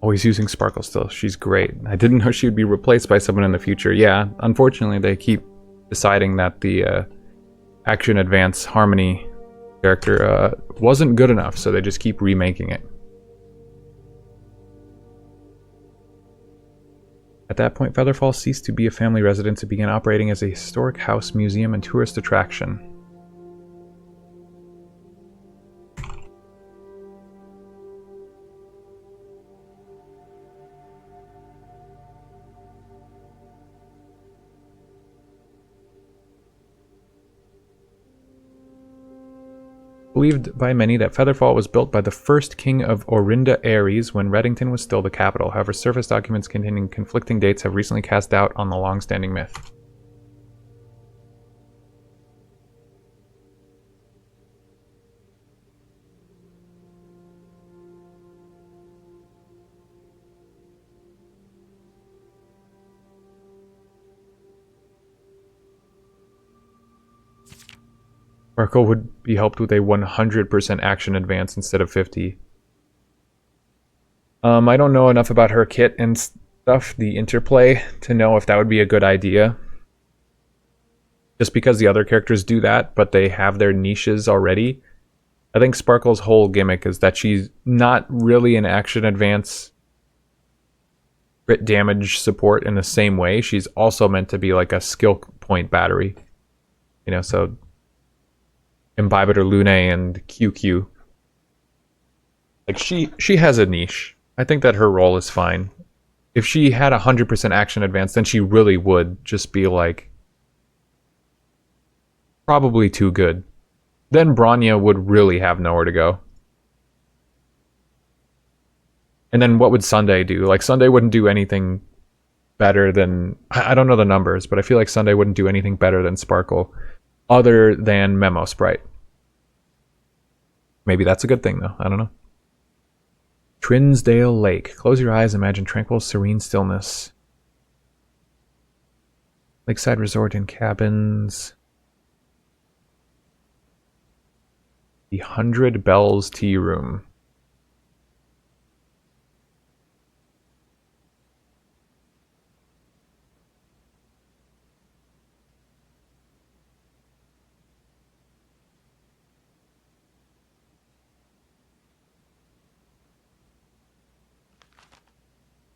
Oh, he's using Sparkle still. She's great. I didn't know she would be replaced by someone in the future. Yeah, unfortunately, they keep deciding that the Action Advance Harmony character wasn't good enough, so they just keep remaking it. At that point, Featherfall ceased to be a family residence and began operating as a historic house, museum, and tourist attraction. Believed by many that Featherfall was built by the first king of Orinda Ares when Reddington was still the capital. However, surface documents containing conflicting dates have recently cast doubt on the long-standing myth. Sparkle would be helped with a 100% action advance instead of 50. I don't know enough about her kit and stuff, the interplay, to know if that would be a good idea. Just because the other characters do that, but they have their niches already. I think Sparkle's whole gimmick is that she's not really an action advance crit damage support in the same way. She's also meant to be like a skill point battery. You know, so Imbibitor Lune and QQ. Like she has a niche. I think that her role is fine. If she had 100% action advance, then she really would just be like probably too good. Then Bronya would really have nowhere to go. And then what would Sunday do? Like Sunday wouldn't do anything better than, I don't know the numbers, but I feel like Sunday wouldn't do anything better than Sparkle other than Memo Sprite. Maybe that's a good thing though. I don't know. Trinsdale Lake. Close your eyes, imagine tranquil, serene stillness. Lakeside resort and cabins. The 100 Bells Tea Room.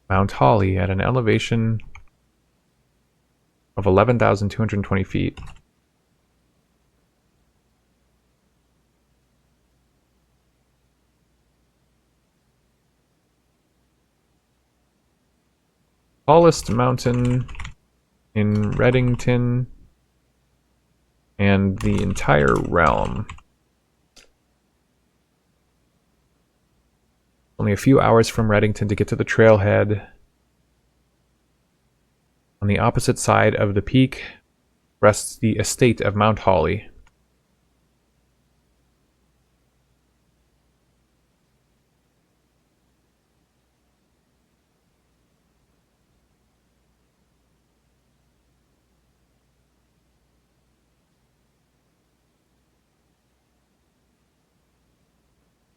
Mount Holly at an elevation of 11,220 feet. Tallest mountain in Reddington and the entire realm. Only a few hours from Reddington to get to the trailhead. On the opposite side of the peak rests the estate of Mount Holly.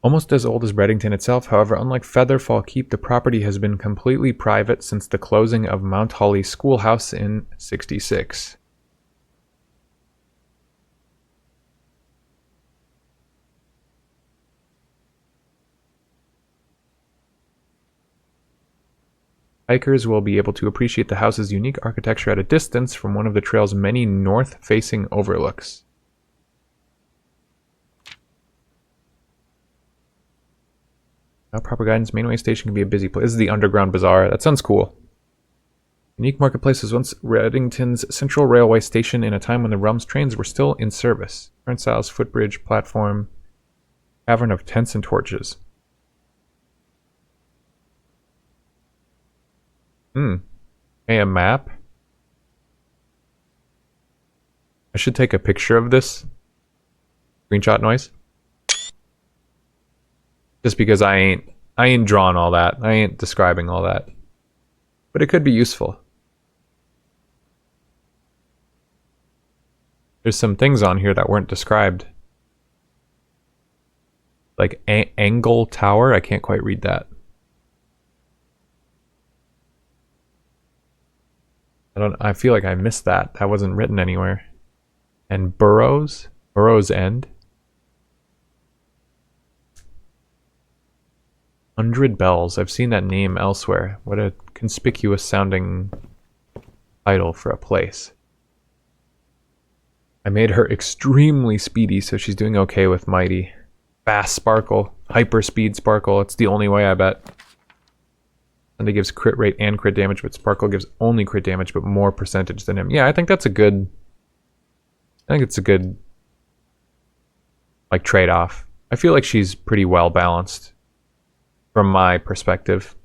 Almost as old as Reddington itself, however, unlike Featherfall Keep, the property has been completely private since the closing of Mount Holly Schoolhouse in '66. Hikers will be able to appreciate the house's unique architecture at a distance from one of the trail's many north-facing overlooks. Without proper guidance, Mainway Station can be a busy place. This is the Underground Bazaar. That sounds cool. Unique Marketplace was once Reddington's central railway station in a time when the realm's trains were still in service. Turnstiles, footbridge, platform, cavern of tents and torches. Hey, a map? I should take a picture of this. Screenshot noise. Just because I ain't drawing all that. I ain't describing all that. But it could be useful. There's some things on here that weren't described. Like Angle Tower, I can't quite read that. I feel like I missed that. That wasn't written anywhere. And Burrows End. 100 Bells. I've seen that name elsewhere. What a conspicuous sounding title for a place. I made her extremely speedy, so she's doing okay with Mighty. Fast Sparkle. Hyper Speed Sparkle. It's the only way, I bet. Sunday gives crit rate and crit damage, but Sparkle gives only crit damage, but more percentage than him. Yeah, I think that's a good... I think it's a good... like, trade-off. I feel like she's pretty well balanced. From my perspective.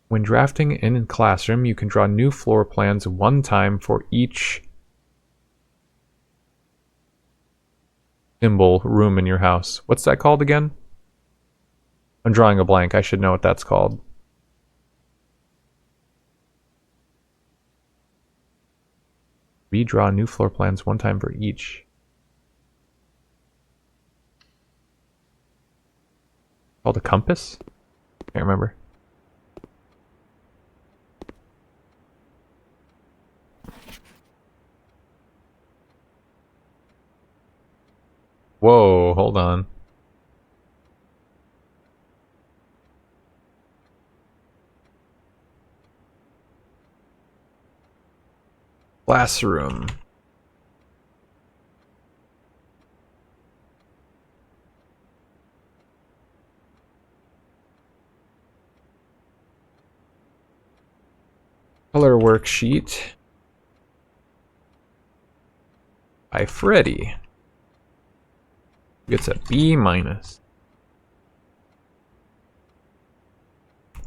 When drafting in Classroom, you can draw new floor plans one time for each symbol room in your house. What's that called again? I'm drawing a blank. I should know what that's called. Redraw new floor plans one time for each. Called a compass? Can't remember. Whoa, hold on. Classroom. Color worksheet by Freddy. Gets a B-.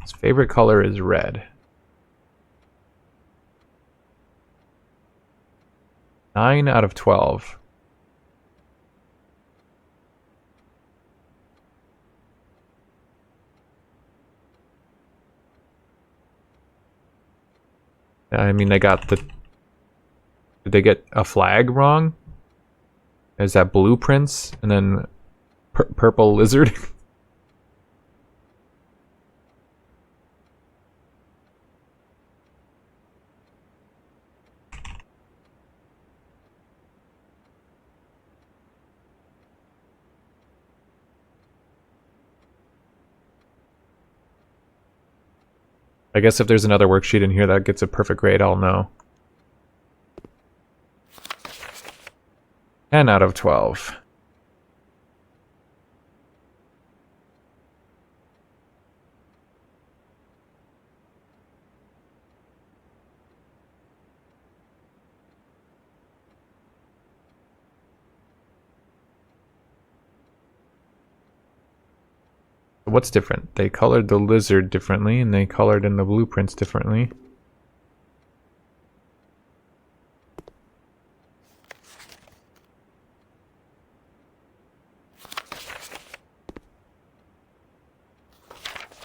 His favorite color is red. 9 out of 12. I mean, they got the... Did they get a flag wrong? Is that blueprints and then purple lizard? I guess if there's another worksheet in here that gets a perfect grade, I'll know. 10 out of 12. What's different? They colored the lizard differently, and they colored in the blueprints differently.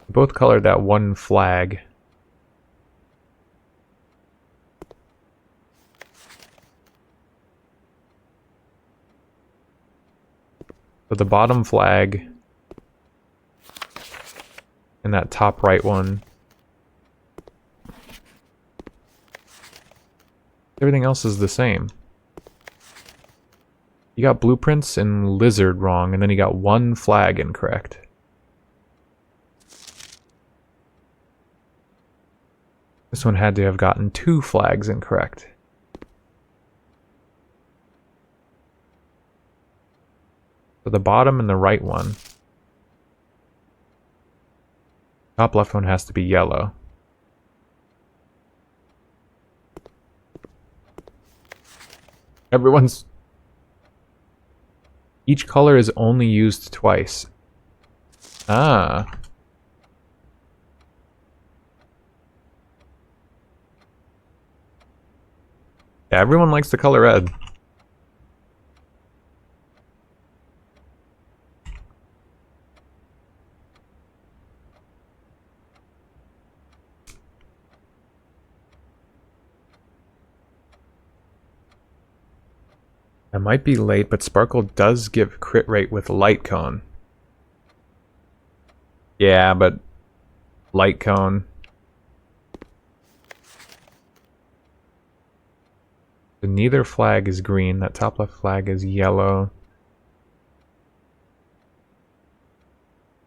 Both colored that one flag. So the bottom flag and that top right one. Everything else is the same. You got blueprints and lizard wrong, and then you got one flag incorrect. This one had to have gotten 2 flags incorrect. So the bottom and the right one. Top left one has to be yellow. Everyone's... Each color is only used twice. Ah. Yeah, everyone likes the color red. I might be late, but Sparkle does give crit rate with light cone. Yeah, but light cone. So neither flag is green. That top left flag is yellow.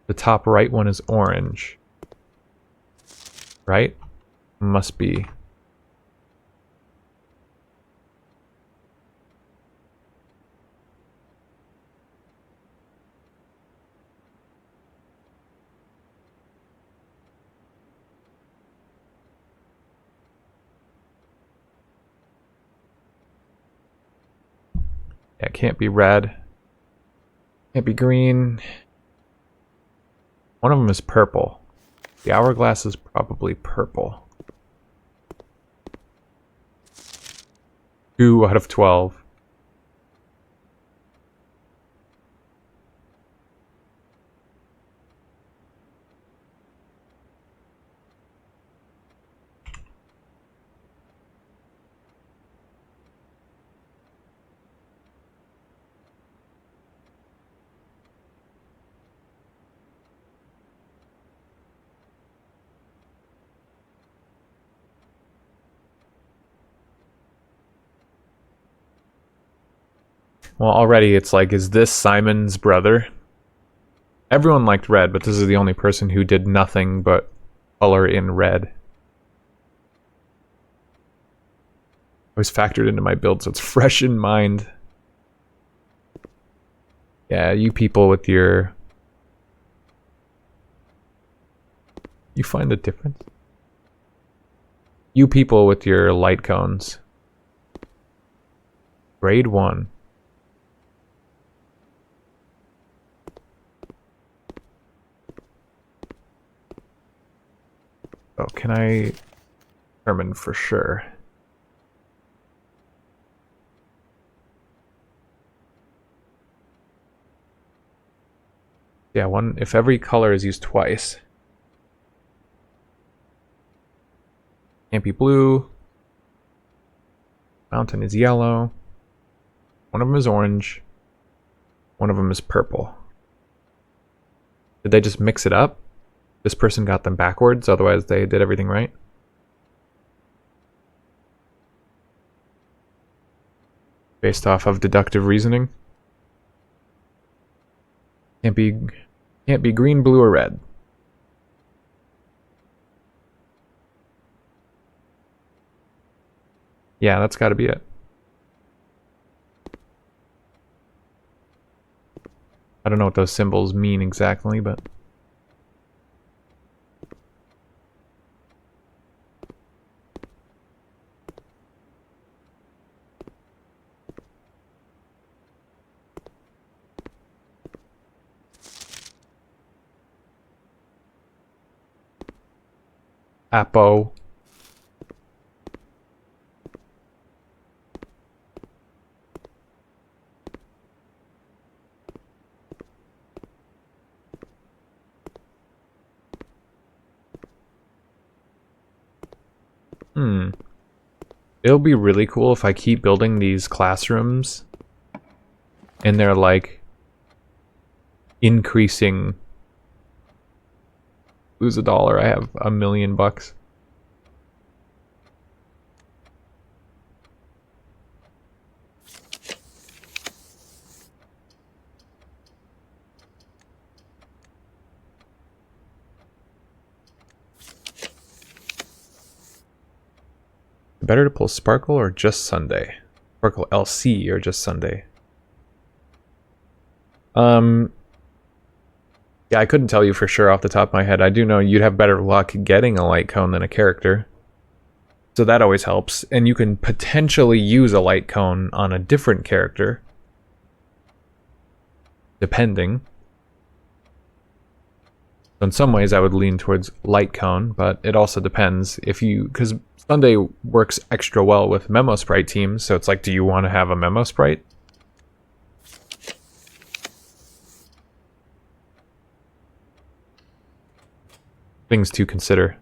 The top right one is orange. Right? Must be. Yeah, it can't be red. Can't be green. One of them is purple. The hourglass is probably purple. 2 out of 12. Well, already it's like, is this Simon's brother? Everyone liked red, but this is the only person who did nothing but color in red. It was factored into my build, so it's fresh in mind. Yeah, you people with your... You find the difference? You people with your light cones. Grade 1. Oh, can I determine for sure? Yeah, one if every color is used twice. Can't be blue. Mountain is yellow. One of them is orange. One of them is purple. Did they just mix it up? This person got them backwards, otherwise they did everything right. Based off of deductive reasoning. Can't be green, blue, or red. Yeah, that's got to be it. I don't know what those symbols mean exactly, but... Apo. It'll be really cool if I keep building these classrooms and they're like increasing. Lose $1, I have $1 million bucks. Better to pull Sparkle or just Sunday? Sparkle LC or just Sunday? Yeah, I couldn't tell you for sure off the top of my head. I do know you'd have better luck getting a light cone than a character. So that always helps. And you can potentially use a light cone on a different character. Depending. So in some ways I would lean towards light cone, but it also depends if you... Because Sunday works extra well with Memo Sprite teams, so it's like, do you want to have a Memo Sprite? Things to consider.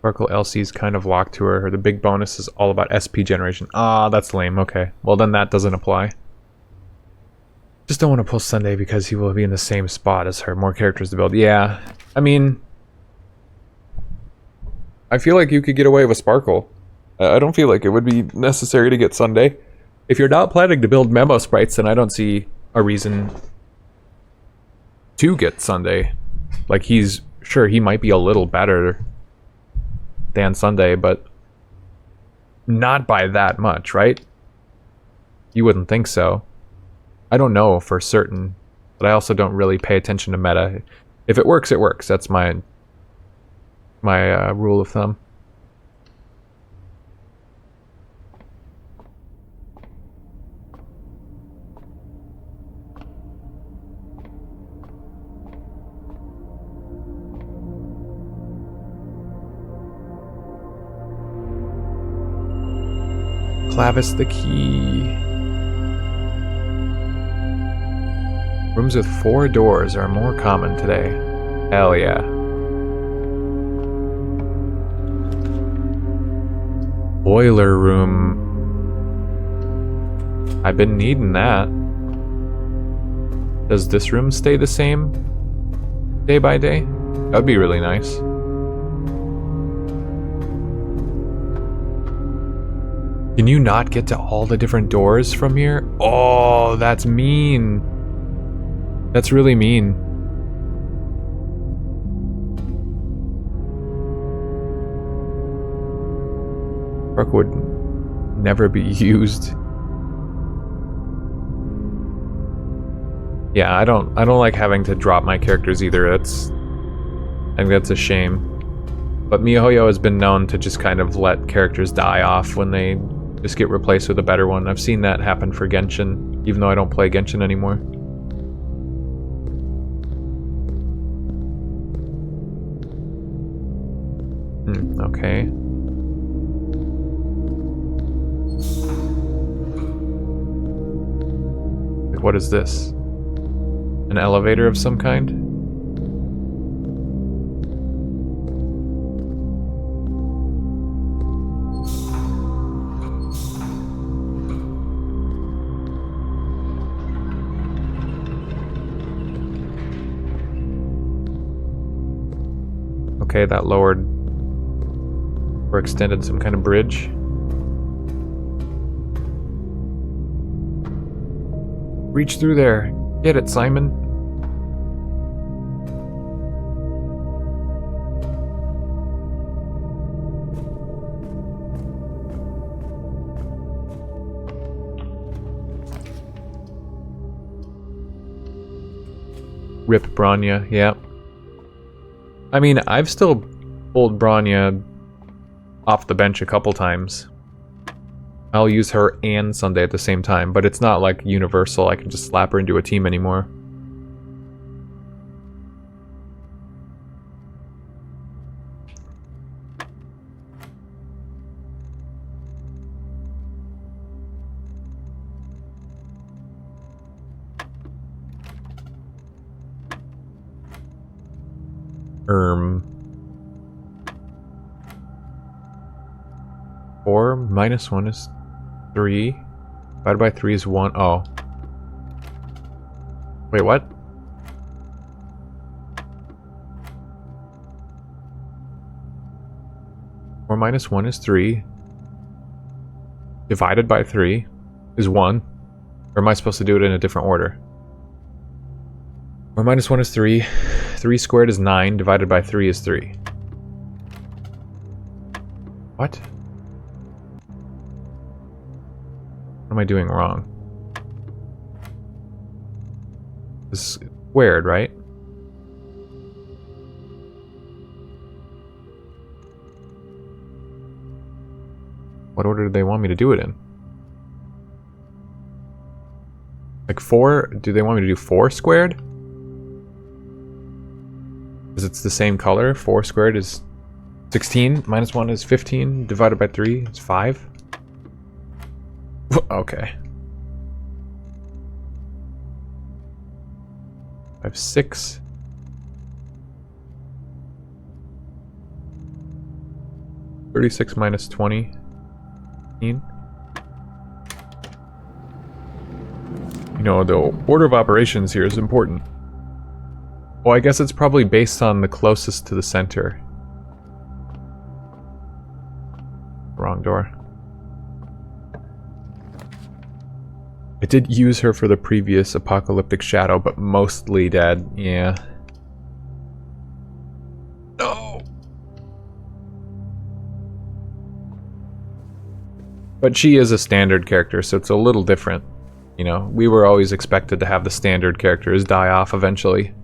Sparkle LC's kind of locked to her. The big bonus is all about SP generation. Ah, that's lame. Okay. Well, then that doesn't apply. Just don't want to pull Sunday because he will be in the same spot as her. More characters to build. Yeah. I mean... I feel like you could get away with Sparkle. I don't feel like it would be necessary to get Sunday. If you're not planning to build Memo Sprites, then I don't see a reason to get Sunday. Like, he's... Sure, he might be a little better than Sunday, but not by that much, right? You wouldn't think so. I don't know for certain, but I also don't really pay attention to meta. If it works, it works. That's my rule of thumb. Clavis the key. Rooms with 4 doors are more common today. Hell yeah. Boiler room. I've been needing that. Does this room stay the same day by day? That'd be really nice. Can you not get to all the different doors from here? Oh, that's mean. That's really mean. Truck would never be used. Yeah, I don't like having to drop my characters either. I think that's a shame. But MiHoYo has been known to just kind of let characters die off when they just get replaced with a better one. I've seen that happen for Genshin, even though I don't play Genshin anymore. Okay. What is this? An elevator of some kind? Okay, that lowered or extended some kind of bridge. Reach through there. Get it, Simon. Rip Bronya, yeah. I mean, I've still pulled Bronya off the bench a couple times. I'll use her and Sunday at the same time, but it's not like universal. I can just slap her into a team anymore. Four minus 1 is 3. Divided by 3 is 1. Oh. Wait, what? Four minus 1 is 3. Divided by 3 is 1. Or am I supposed to do it in a different order? 4 minus 1 is 3. 3 squared is 9. Divided by 3 is 3. What? What am I doing wrong? This is squared, right? What order do they want me to do it in? Like 4? Do they want me to do 4 squared? Because it's the same color. 4 squared is 16. Minus 1 is 15. Divided by 3 is 5. Okay. I have 6. (36 minus 20). 15. You know, the order of operations here is important. Well, I guess it's probably based on the closest to the center. Wrong door. I did use her for the previous Apocalyptic Shadow, but mostly dead, yeah. No! But she is a standard character, so it's a little different. You know, we were always expected to have the standard characters die off eventually.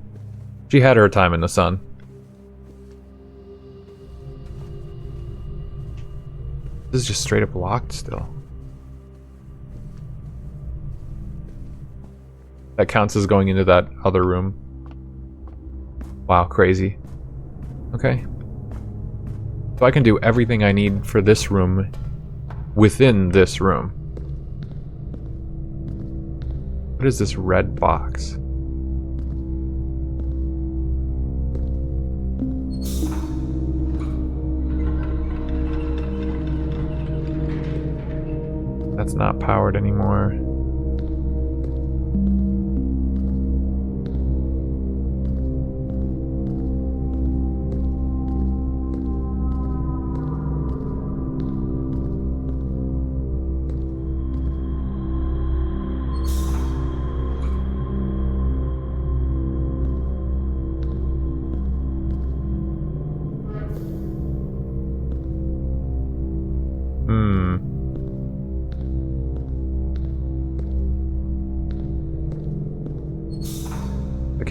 She had her time in the sun. This is just straight up locked still. That counts as going into that other room. Wow, crazy. Okay. So I can do everything I need for this room within this room. What is this red box? That's not powered anymore.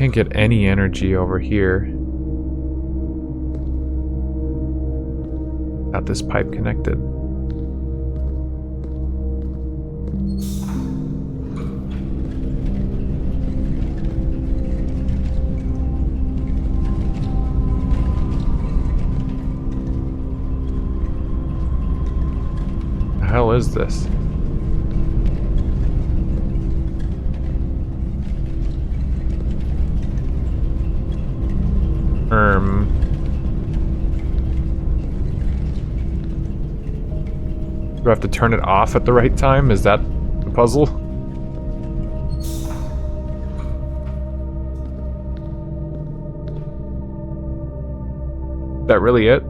Can't get any energy over here. Got this pipe connected. The hell is this? Do I have to turn it off at the right time? Is that the puzzle? Is that really it?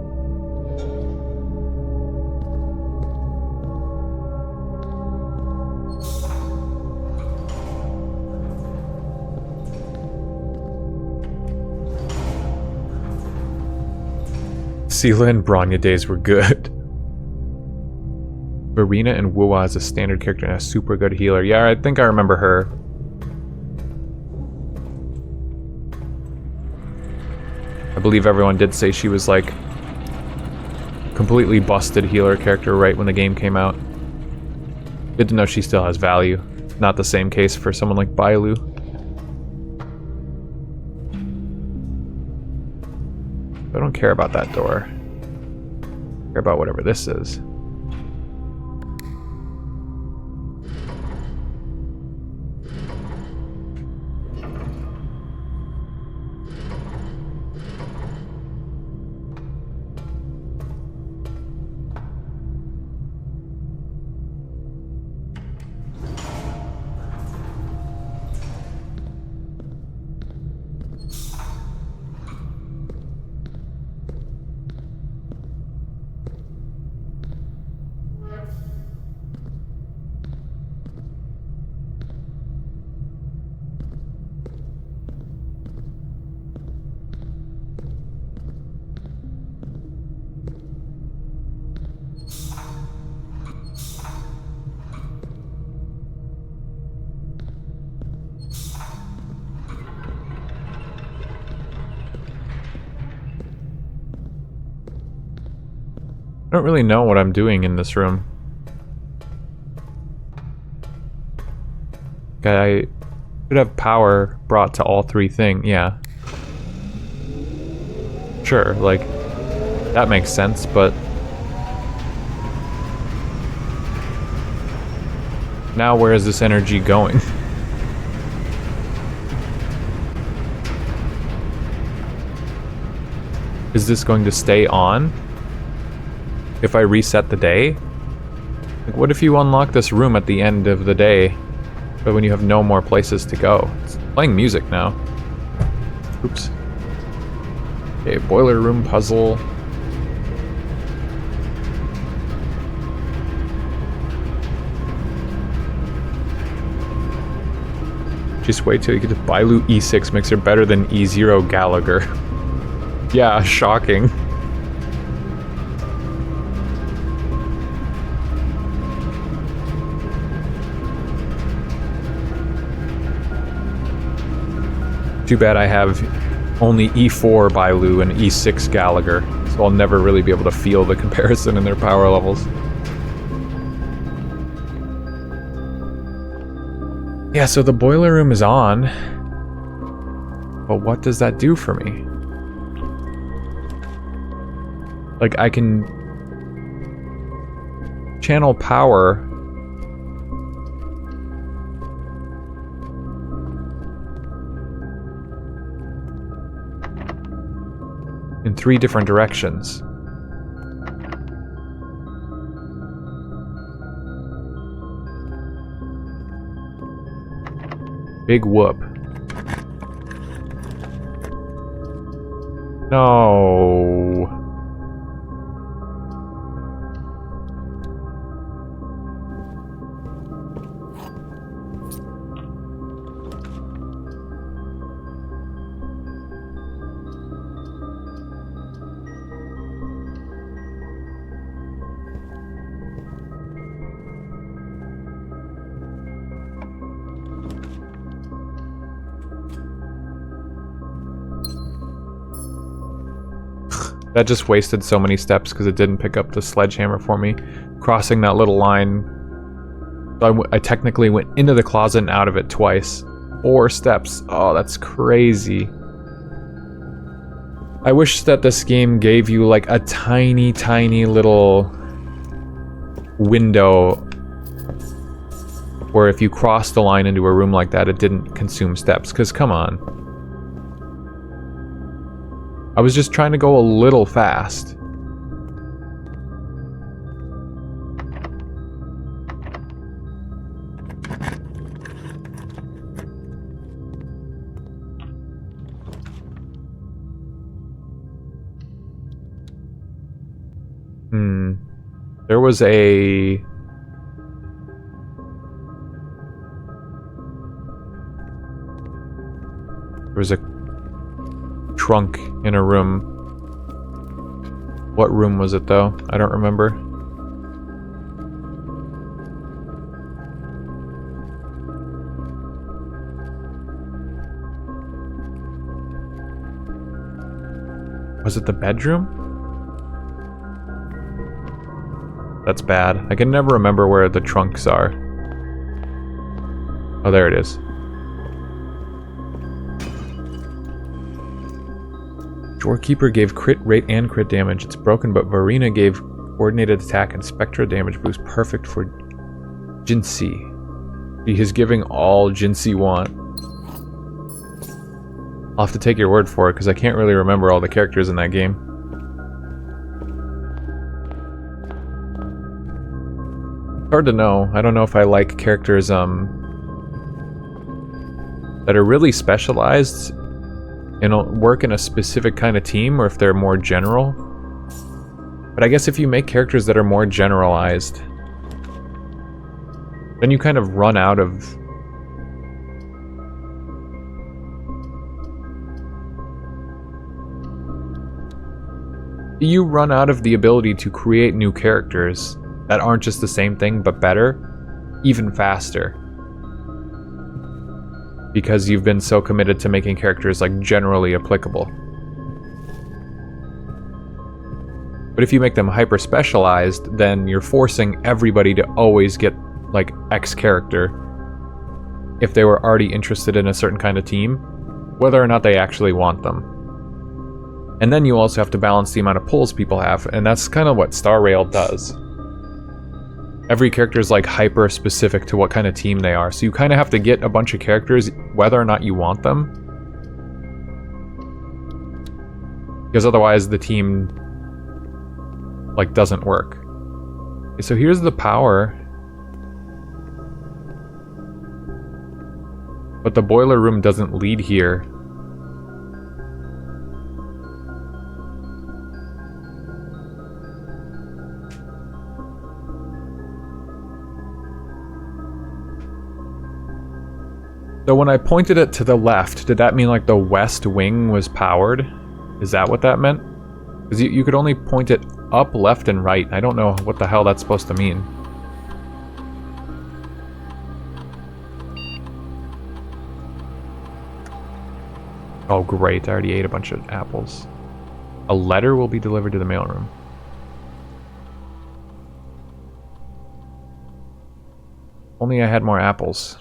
Sela and Bronya days were good. Verena and Wuwa is a standard character and a super good healer. Yeah, I think I remember her. I believe everyone did say she was like completely busted healer character right when the game came out. Good to know she still has value. Not the same case for someone like Bailu. I don't care about that door. I care about whatever this is. I don't really know what I'm doing in this room. Okay, I should have power brought to all three things. Yeah. Sure, like, that makes sense, but... now where is this energy going? Is this going to stay on? If I reset the day? Like, what if you unlock this room at the end of the day, but when you have no more places to go? It's playing music now. Oops. Okay, boiler room puzzle. Just wait till you get to Bailu E6 makes her better than E0 Gallagher. Yeah, shocking. Too bad I have only E4 Bailu and E6 Gallagher, so I'll never really be able to feel the comparison in their power levels. Yeah, so the boiler room is on, but what does that do for me? Like, I can channel power in 3 different directions. Big whoop. No. That just wasted so many steps because it didn't pick up the sledgehammer for me. Crossing that little line. So I technically went into the closet and out of it twice. 4 steps. Oh, that's crazy. I wish that this game gave you like a tiny, tiny little window where if you crossed the line into a room like that, it didn't consume steps. Because come on. I was just trying to go a little fast. There was a... There was a trunk in a room. What room was it though? I don't remember. Was it the bedroom? That's bad. I can never remember where the trunks are. Oh, there it is. Doorkeeper gave crit rate and crit damage. It's broken, but Varina gave coordinated attack and Spectra damage boost. Perfect for Jinsei. He is giving all Jinsei want. I'll have to take your word for it, because I can't really remember all the characters in that game. Hard to know. I don't know if I like characters that are really specialized and work in a specific kind of team, or if they're more general. But I guess if you make characters that are more generalized, then you kind of run out of... You run out of the ability to create new characters that aren't just the same thing, but better, even faster. Because you've been so committed to making characters, like, generally applicable. But if you make them hyper-specialized, then you're forcing everybody to always get, like, X character if they were already interested in a certain kind of team, whether or not they actually want them. And then you also have to balance the amount of pulls people have, and that's kind of what Star Rail does. Every character is like hyper specific to what kind of team they are, so you kind of have to get a bunch of characters whether or not you want them, because otherwise the team like doesn't work. Okay, so here's the power, but the boiler room doesn't lead here. So when I pointed it to the left, did that mean like the west wing was powered? Is that what that meant? Because you could only point it up, left, and right. I don't know what the hell that's supposed to mean. Oh great, I already ate a bunch of apples. A letter will be delivered to the mailroom. Only I had more apples.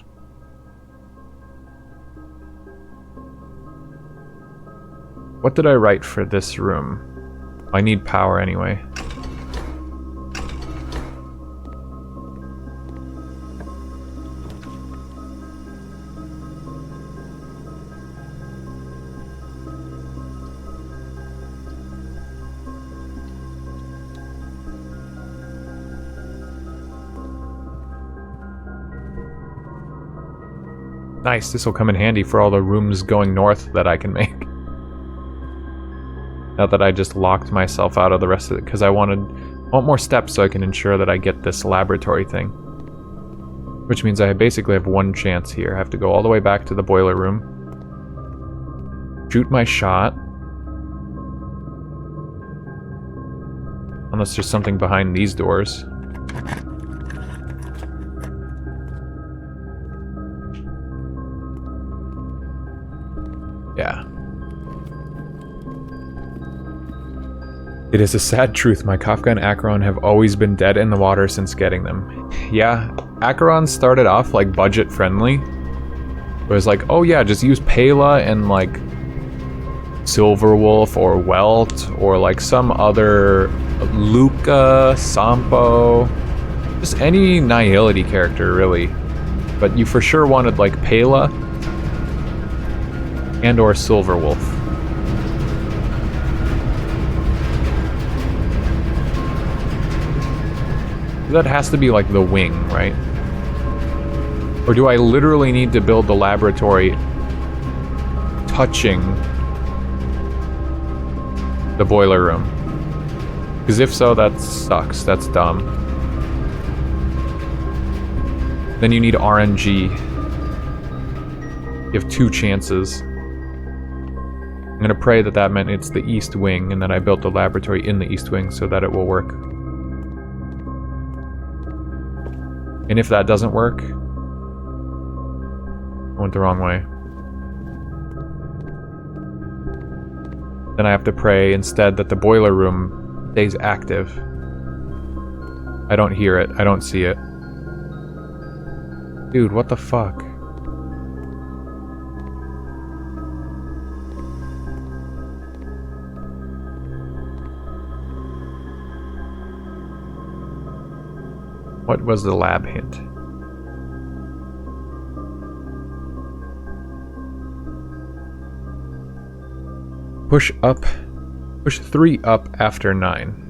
What did I write for this room? I need power anyway. Nice, this will come in handy for all the rooms going north that I can make. Now that I just locked myself out of the rest of it, because I want more steps so I can ensure that I get this laboratory thing. Which means I basically have one chance here. I have to go all the way back to the boiler room. Shoot my shot. Unless there's something behind these doors. Yeah. It is a sad truth, my Kafka and Acheron have always been dead in the water since getting them. Yeah, Acheron started off like budget friendly. It was like, oh yeah, just use Pela and like Silverwolf or Welt or like some other Luca, Sampo, just any Nihility character really. But you for sure wanted like Pela and or Silverwolf. That has to be like the wing, right? Or do I literally need to build the laboratory touching the boiler room? Because if so, that sucks. That's dumb. Then you need RNG. You have 2 chances. I'm gonna pray that that meant it's the east wing and that I built the laboratory in the east wing so that it will work. And if that doesn't work, I went the wrong way. Then I have to pray instead that the boiler room stays active. I don't hear it. I don't see it. Dude, what the fuck? What was the lab hint? Push up. Push 3 up after 9.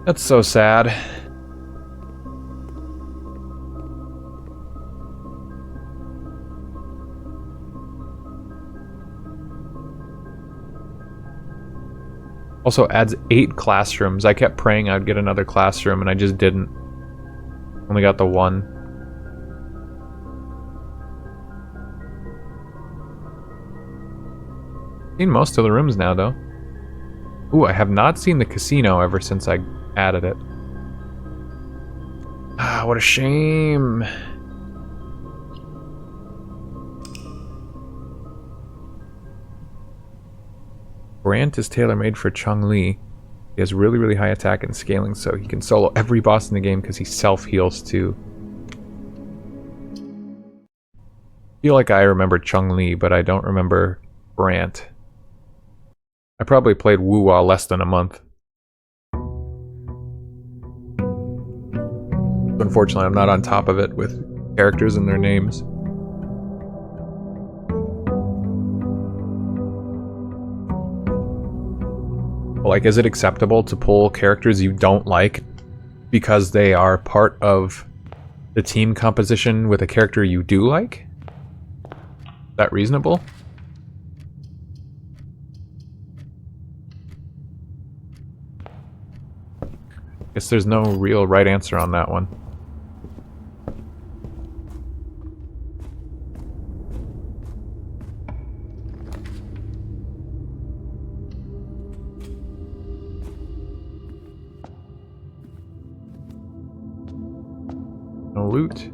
That's so sad. Also adds 8 classrooms. I kept praying I'd get another classroom and I just didn't. Only got the 1. Seen most of the rooms now though. Ooh, I have not seen the casino ever since I added it. Ah, what a shame. Brant is tailor-made for Chong-Li. He has really, really high attack and scaling, so he can solo every boss in the game because he self-heals too. I feel like I remember Chong-Li, but I don't remember Brant. I probably played Wu-Wa less than a month. Unfortunately, I'm not on top of it with characters and their names. Like, is it acceptable to pull characters you don't like because they are part of the team composition with a character you do like? Is that reasonable? Guess there's no real right answer on that one. No loot.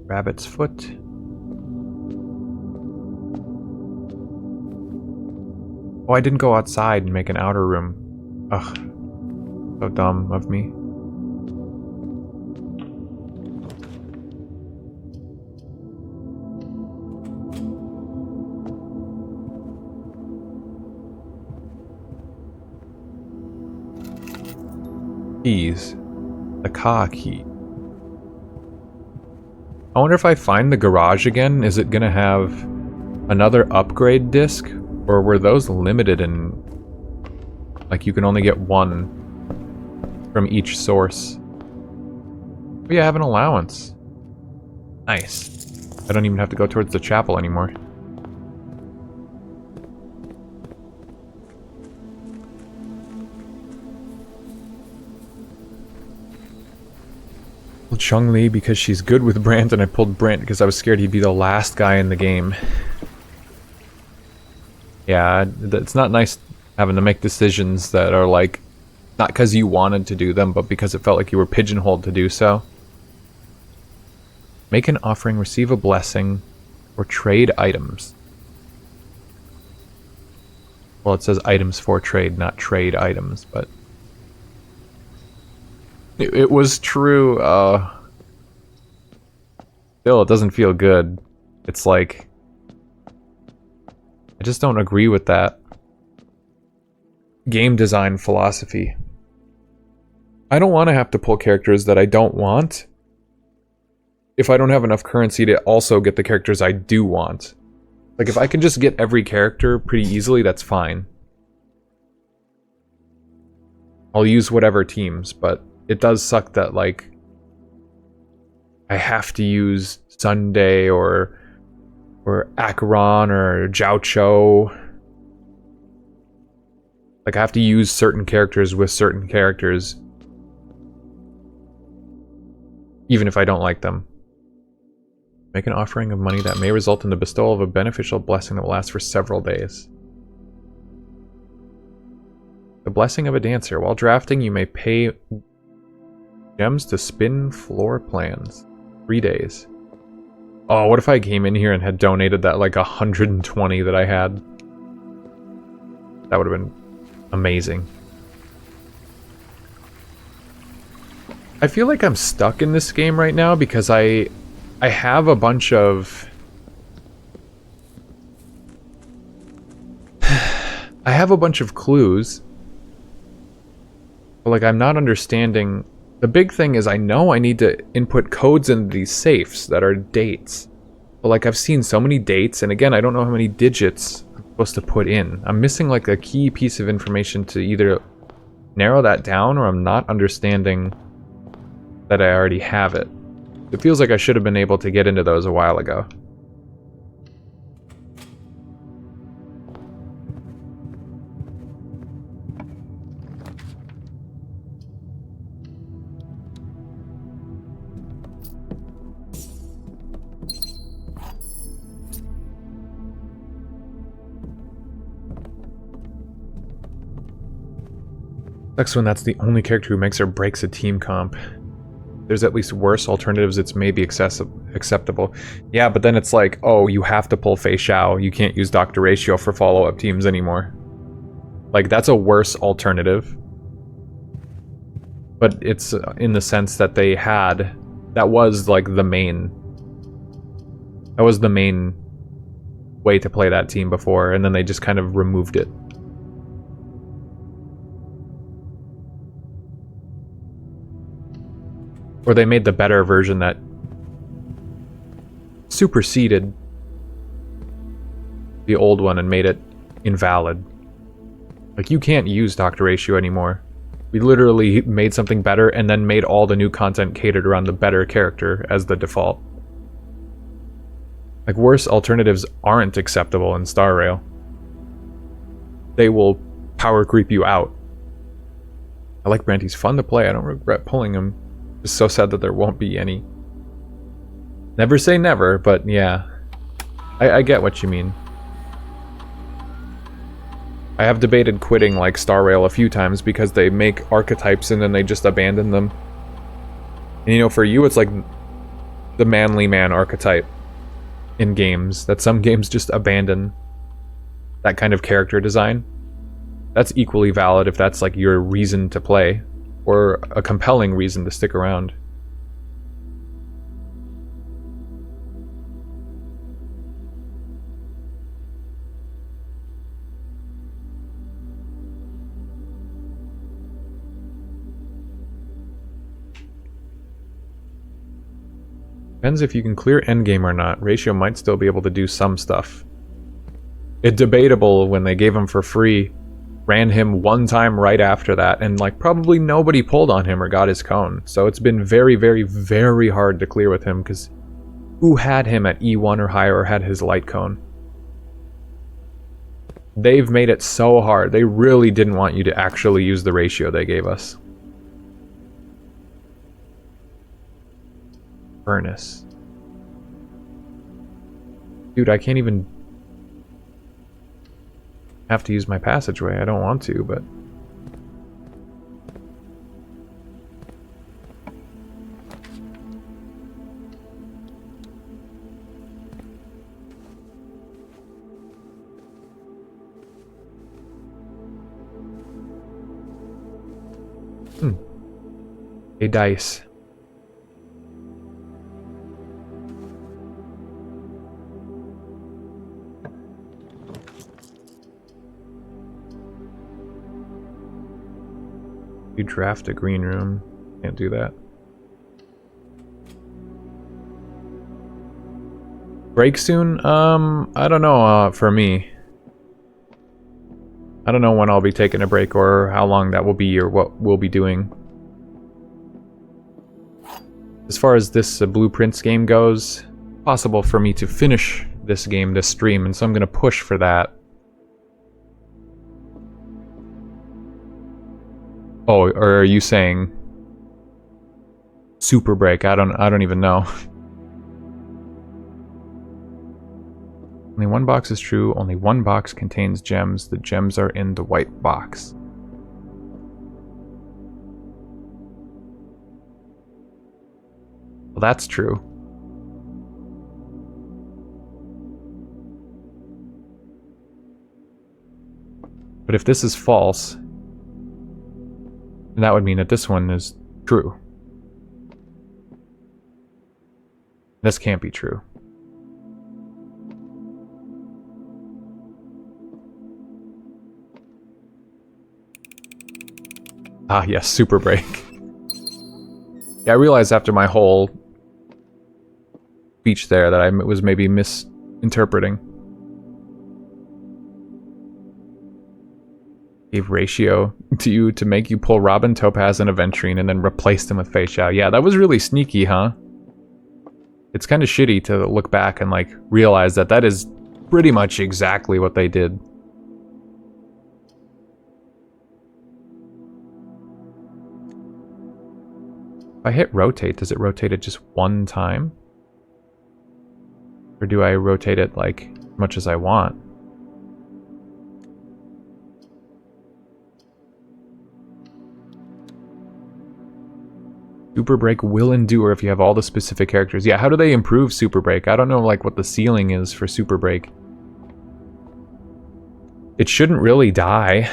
Rabbit's foot. Oh, I didn't go outside and make an outer room. Ugh. So dumb of me. Keys. The car key. I wonder if I find the garage again, is it gonna have another upgrade disc? Or were those limited in... like you can only get 1 from each source? Oh yeah, I have an allowance. Nice. I don't even have to go towards the chapel anymore. pulled Chun-Li because she's good with Brant, and I pulled Brant because I was scared he'd be the last guy in the game. Yeah, it's not nice having to make decisions that are like, not because you wanted to do them, but because it felt like you were pigeonholed to do so. Make an offering, receive a blessing, or trade items. Well, it says items for trade, not trade items, but... It was true, Still, it doesn't feel good. It's like... I just don't agree with that. Game design philosophy. I don't want to have to pull characters that I don't want if I don't have enough currency to also get the characters I do want. Like, if I can just get every character pretty easily, that's fine. I'll use whatever teams, but it does suck that, like, I have to use Sunday or Acheron or Chao. Like, I have to use certain characters with certain characters, even if I don't like them. Make an offering of money that may result in the bestowal of a beneficial blessing that will last for several days. The blessing of a dancer. While drafting, you may pay gems to spin floor plans. 3 days. Oh, what if I came in here and had donated that, like, 120 that I had? That would have been amazing. I feel like I'm stuck in this game right now because I have a bunch of... I have a bunch of clues. But, like, I'm not understanding... The big thing is I know I need to input codes into these safes that are dates. But, like, I've seen so many dates, and again, I don't know how many digits I'm supposed to put in. I'm missing, like, a key piece of information to either narrow that down, or I'm not understanding that I already have it. It feels like I should have been able to get into those a while ago. Sucks when that's the only character who makes or breaks a team comp. There's at least worse alternatives, it's maybe acceptable. Yeah, but then it's like, oh, you have to pull Fei Chao. You can't use Dr. Ratio for follow-up teams anymore. Like, that's a worse alternative. But it's in the sense that they had... That was, like, the main... That was the main way to play that team before, and then they just kind of removed it. Or they made the better version that superseded the old one and made it invalid. Like, you can't use Dr. Ratio anymore. We literally made something better and then made all the new content catered around the better character as the default. Like, worse alternatives aren't acceptable in Star Rail. They will power creep you out. I like Brant, he's fun to play, I don't regret pulling him. It's so sad that there won't be any. Never say never, but yeah. I get what you mean. I have debated quitting, like, Star Rail a few times because they make archetypes and then they just abandon them. And, you know, for you, it's like the manly man archetype in games, that some games just abandon that kind of character design. That's equally valid if that's, like, your reason to play. Or a compelling reason to stick around. Depends if you can clear endgame or not. Ratio might still be able to do some stuff. It's debatable when they gave him for free. Ran him one time right after that, and, like, probably nobody pulled on him or got his cone. So it's been very, very, very hard to clear with him, because who had him at E1 or higher or had his light cone? They've made it so hard. They really didn't want you to actually use the ratio they gave us. Furnace. Dude, I can't even have to use my passageway. I don't want to, but... A dice. You draft a green room. Can't do that. Break soon? I don't know, for me. I don't know when I'll be taking a break or how long that will be or what we'll be doing. As far as this Blueprints game goes, possible for me to finish this game, this stream, and so I'm gonna push for that. Oh, or are you saying super break? I don't even know. Only one box is true. Only one box contains gems. The gems are in the white box. Well, that's true. But if this is false, then that would mean that this one is true. This can't be true. Ah, yes, super break. Yeah, I realized after my whole speech there that I was maybe misinterpreting. Gave ratio to you to make you pull Robin, Topaz, and Aventurine and then replace them with Fei Chao. Yeah, that was really sneaky, huh? It's kind of shitty to look back and like realize that that is pretty much exactly what they did. If I hit rotate, does it rotate it just one time? Or do I rotate it like as much as I want? Super Break will endure if you have all the specific characters. Yeah, how do they improve Super Break? I don't know like what the ceiling is for Super Break. It shouldn't really die.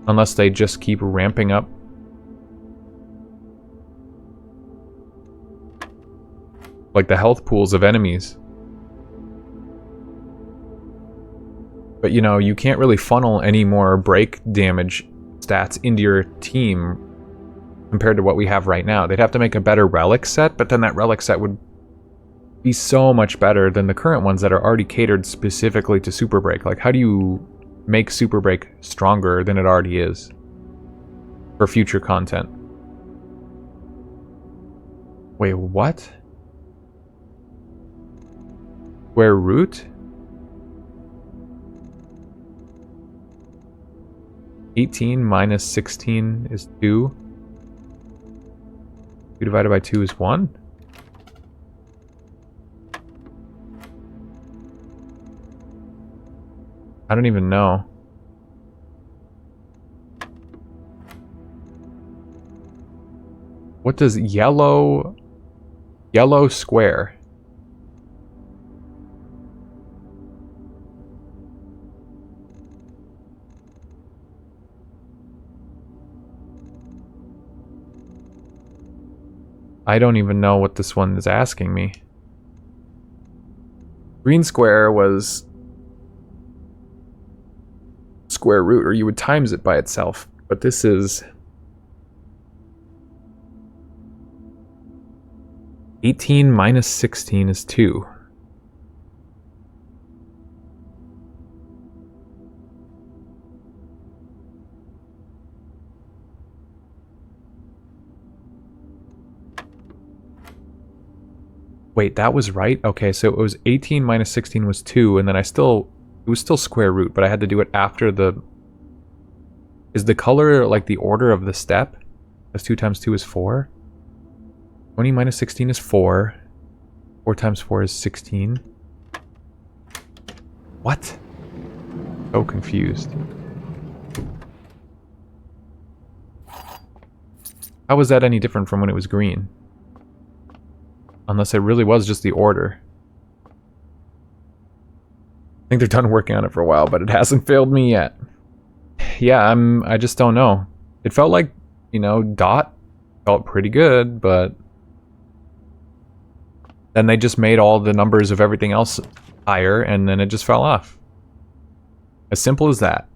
Unless they just keep ramping up. Like the health pools of enemies. But you know, you can't really funnel any more break damage stats into your team compared to what we have right now. They'd have to make a better relic set, but then that relic set would be so much better than the current ones that are already catered specifically to Super Break. Like, how do you make Super Break stronger than it already is for future content? Wait, what? Square root? 18 minus 16 is 2. 2 divided by 2 is 1? I don't even know. What does yellow square? I don't even know what this one is asking me. Green square was square root, or you would times it by itself. But this is 18 minus 16 is 2. Wait, that was right? Okay, so it was 18 minus 16 was 2, and then it was still square root, but I had to do it after the... Is the color like the order of the step? That's 2 times 2 is 4? 20 minus 16 is 4. 4 times 4 is 16. What? So confused. How was that any different from when it was green? Unless it really was just the order. I think they're done working on it for a while, but it hasn't failed me yet. Yeah, I just don't know. It felt like, you know, dot felt pretty good, but then they just made all the numbers of everything else higher, and then it just fell off. As simple as that.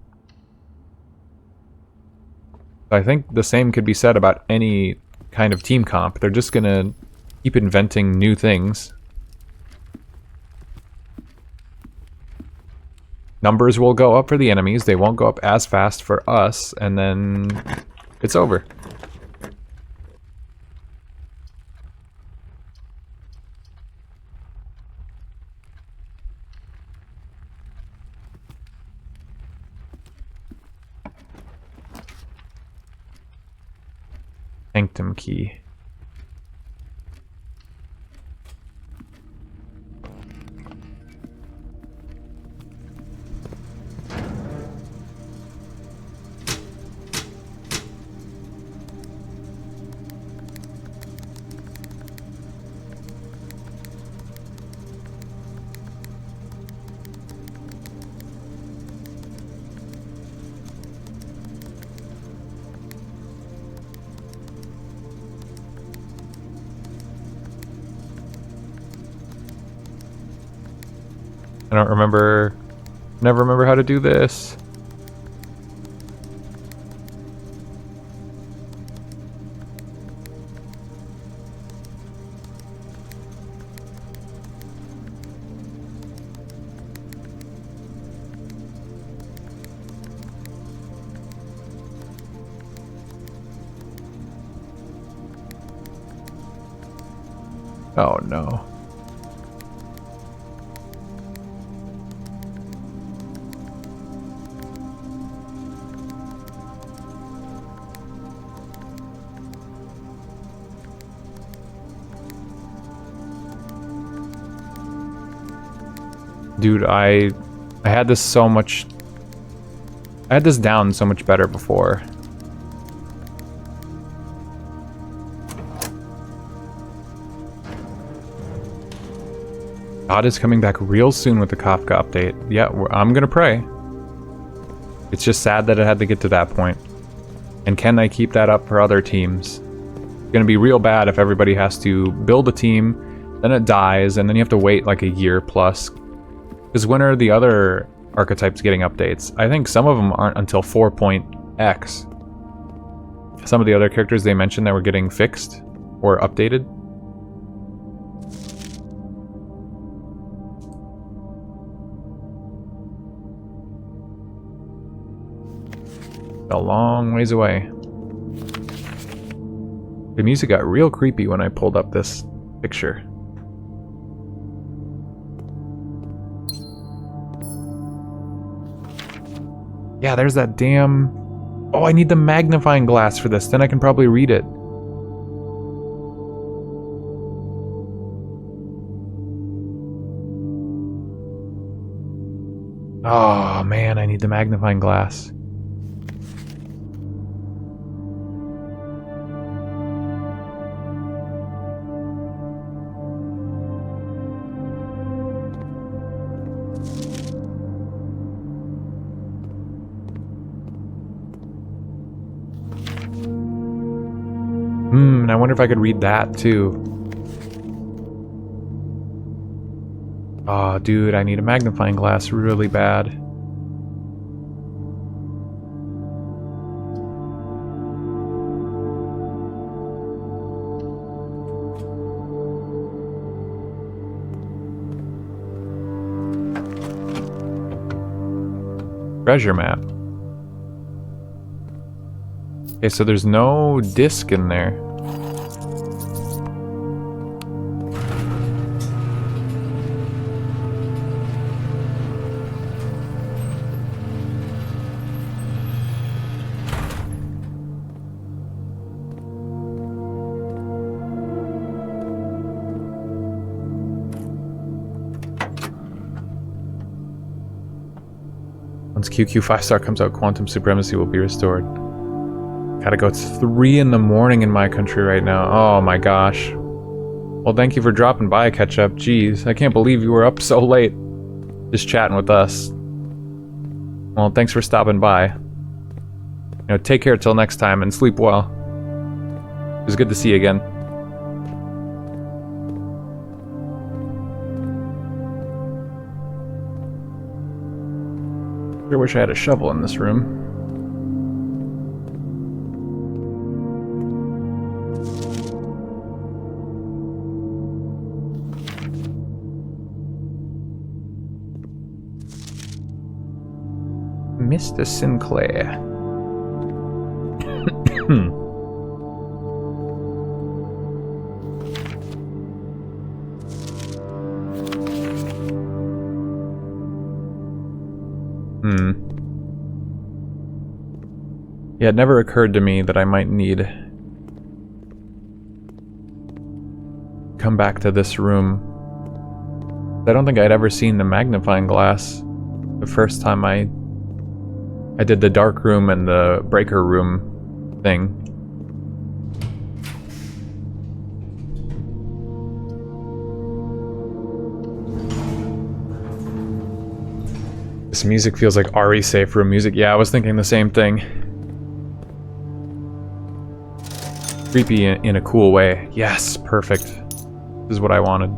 I think the same could be said about any kind of team comp. They're just gonna keep inventing new things. Numbers will go up for the enemies, they won't go up as fast for us, and then it's over. Sanctum key. I don't remember, never remember how to do this. Oh no. Dude, I had this so much... I had this down so much better before. God is coming back real soon with the Kafka update. Yeah, I'm gonna pray. It's just sad that it had to get to that point. And can I keep that up for other teams? It's gonna be real bad if everybody has to build a team, then it dies, and then you have to wait like a year plus. Because when are the other archetypes getting updates? I think some of them aren't until 4.x. Some of the other characters they mentioned that were getting fixed or updated. A long ways away. The music got real creepy when I pulled up this picture. Yeah, there's that damn... Oh, I need the magnifying glass for this, then I can probably read it. Oh man, I need the magnifying glass. And I wonder if I could read that too. Oh, dude, I need a magnifying glass really bad. Treasure map. Okay, so there's no disc in there. Once QQ 5-star comes out, quantum supremacy will be restored. Gotta go. It's 3 in the morning in my country right now. Oh my gosh. Well, thank you for dropping by, Ketchup. Jeez, I can't believe you were up so late. Just chatting with us. Well, thanks for stopping by. You know, take care till next time and sleep well. It was good to see you again. Sure wish I had a shovel in this room. Mr. Sinclair. Yeah, it never occurred to me that I might need to come back to this room. I don't think I'd ever seen the magnifying glass the first time I did the dark room and the breaker room thing. This music feels like RE safe room music. Yeah, I was thinking the same thing. Creepy in a cool way. Yes, perfect. This is what I wanted.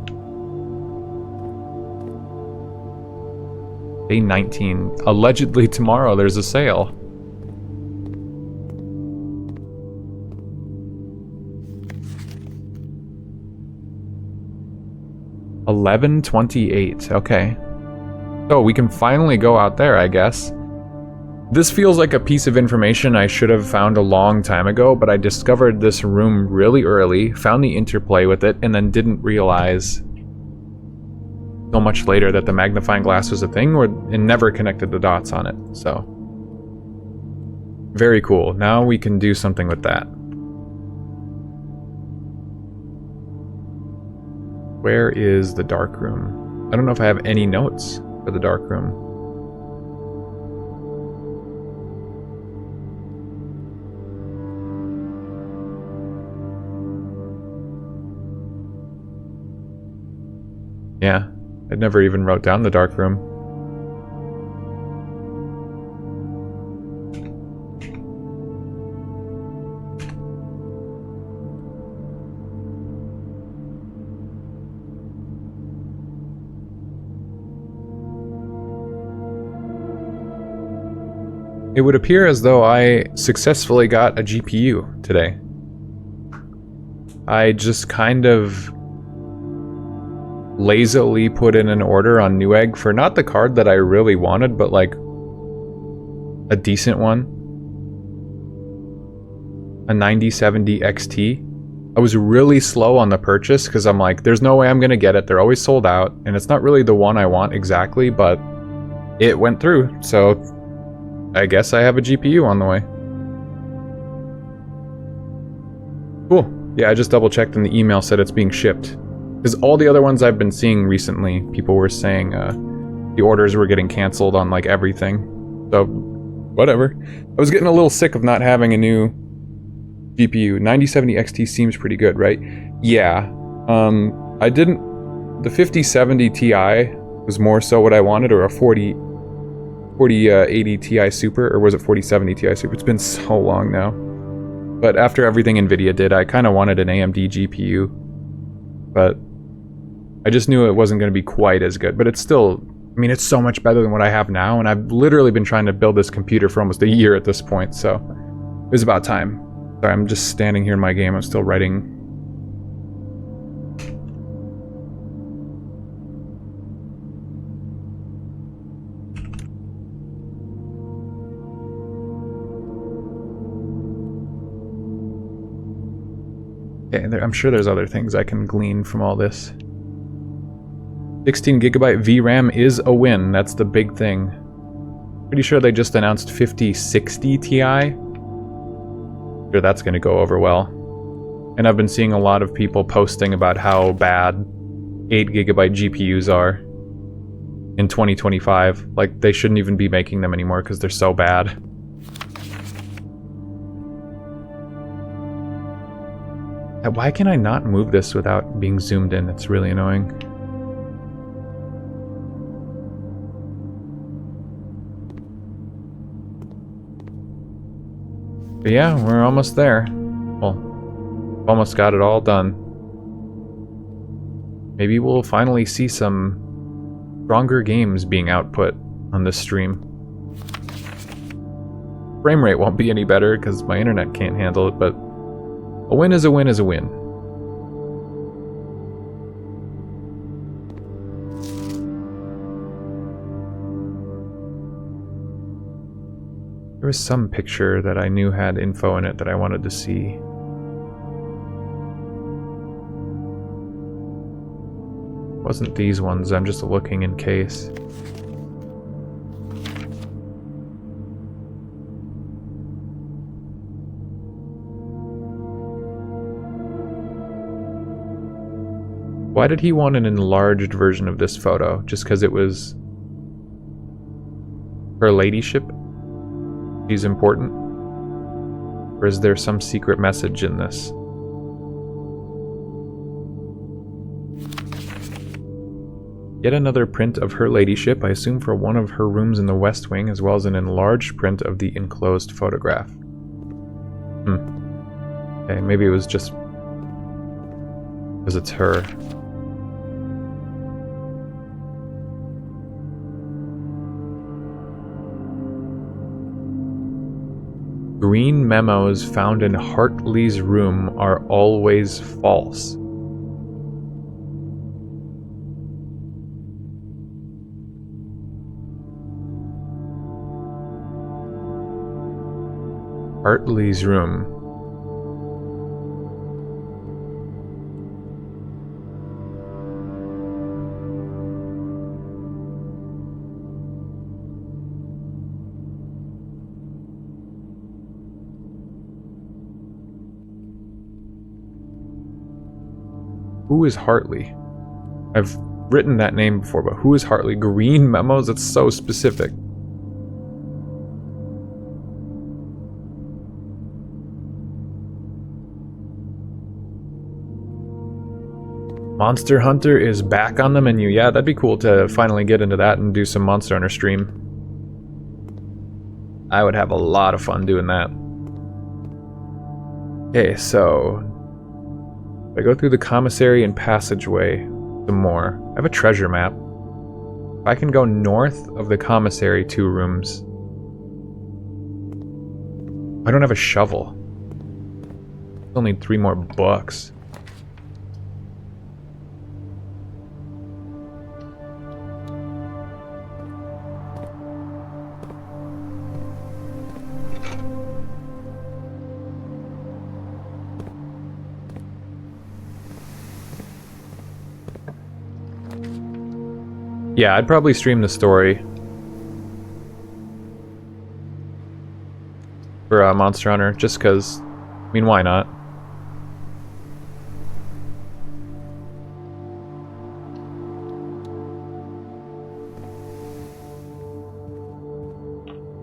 Day 19. Allegedly tomorrow there's a sale. $11.28. Okay. So we can finally go out there, I guess. This feels like a piece of information I should have found a long time ago, but I discovered this room really early, found the interplay with it, and then didn't realize so much later that the magnifying glass was a thing, and never connected the dots on it. So, very cool. Now we can do something with that. Where is the dark room? I don't know if I have any notes for the dark room. Yeah, I never even wrote down the dark room. It would appear as though I successfully got a GPU today. I just kind of lazily put in an order on Newegg for not the card that I really wanted, but like a decent one. A 9070 XT. I was really slow on the purchase because I'm like, there's no way I'm gonna get it. They're always sold out, and it's not really the one I want exactly, but it went through, so I guess I have a GPU on the way. Cool. Yeah, I just double checked and the email said it's being shipped. Because all the other ones I've been seeing recently, people were saying the orders were getting canceled on like everything. So, whatever. I was getting a little sick of not having a new GPU. 9070 XT seems pretty good, right? Yeah. I didn't... The 5070 Ti was more so what I wanted, or a 4080 Ti Super, or was it 4070 Ti Super? It's been so long now. But after everything NVIDIA did, I kind of wanted an AMD GPU. But I just knew it wasn't going to be quite as good. But it's still, I mean, it's so much better than what I have now, and I've literally been trying to build this computer for almost a year at this point, so it was about time. Sorry, I'm just standing here in my game. I'm still writing. Okay, I'm sure there's other things I can glean from all this. 16 gigabyte VRAM is a win. That's the big thing. Pretty sure they just announced 5060 Ti. Sure, that's going to go over well. And I've been seeing a lot of people posting about how bad 8 gigabyte GPUs are. in 2025. Like, they shouldn't even be making them anymore because they're so bad. Why can I not move this without being zoomed in? It's really annoying. But yeah, we're almost there. Well, almost got it all done. Maybe we'll finally see some stronger games being output on this stream. Frame rate won't be any better because my internet can't handle it, but a win is a win is a win. There was some picture that I knew had info in it that I wanted to see. Wasn't these ones, I'm just looking in case. Why did he want an enlarged version of this photo? Just because it was her ladyship? She's important? Or is there some secret message in this? Yet another print of her ladyship, I assume for one of her rooms in the West Wing, as well as an enlarged print of the enclosed photograph. Okay, maybe it was just because it's her. Green memos found in Hartley's room are always false. Hartley's room. Who is Hartley? I've written that name before, but who is Hartley? Green memos? That's so specific. Monster Hunter is back on the menu. Yeah, that'd be cool to finally get into that and do some Monster Hunter stream. I would have a lot of fun doing that. Okay, so I go through the commissary and passageway some more. I have a treasure map. If I can go north of the commissary 2 rooms. I don't have a shovel. Still need 3 more books. Yeah, I'd probably stream the story for Monster Hunter, just because, I mean, why not?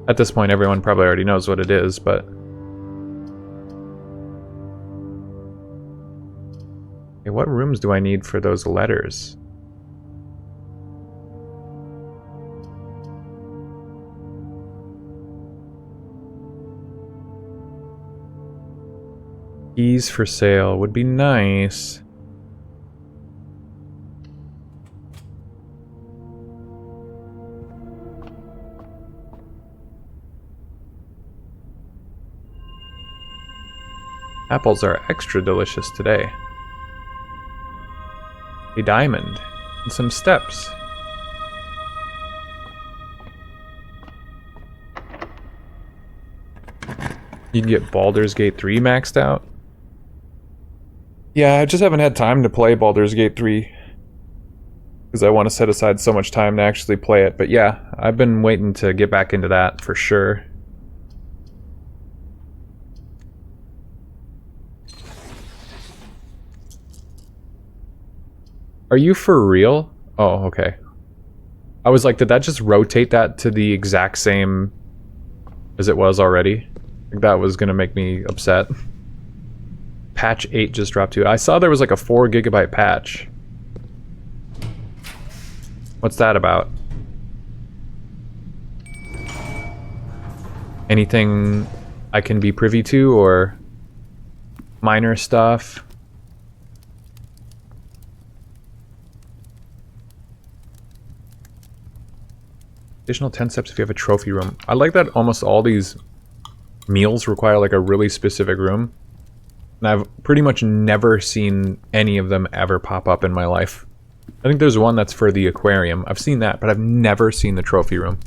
At this point, everyone probably already knows what it is, but... Okay, what rooms do I need for those letters? Keys for sale would be nice. Apples are extra delicious today. A diamond and some steps. You can get Baldur's Gate 3 maxed out. Yeah, I just haven't had time to play Baldur's Gate 3. Because I want to set aside so much time to actually play it. But yeah, I've been waiting to get back into that for sure. Are you for real? Oh, okay. I was like, did that just rotate that to the exact same as it was already? Like, that was gonna make me upset. Patch 8 just dropped too. I saw there was like a 4 GB patch. What's that about? Anything I can be privy to, or minor stuff? Additional 10 steps if you have a trophy room. I like that almost all these meals require like a really specific room. And I've pretty much never seen any of them ever pop up in my life. I think there's one that's for the aquarium. I've seen that, but I've never seen the trophy room.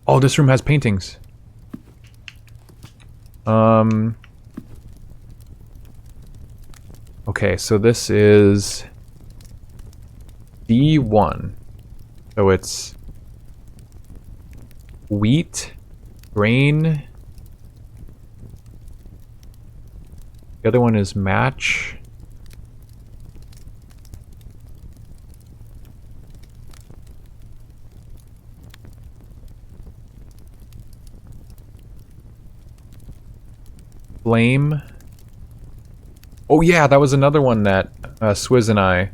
Oh, this room has paintings. Okay, so this is D1. So it's wheat, grain. The other one is match. Flame. Oh yeah, that was another one that Swizz and I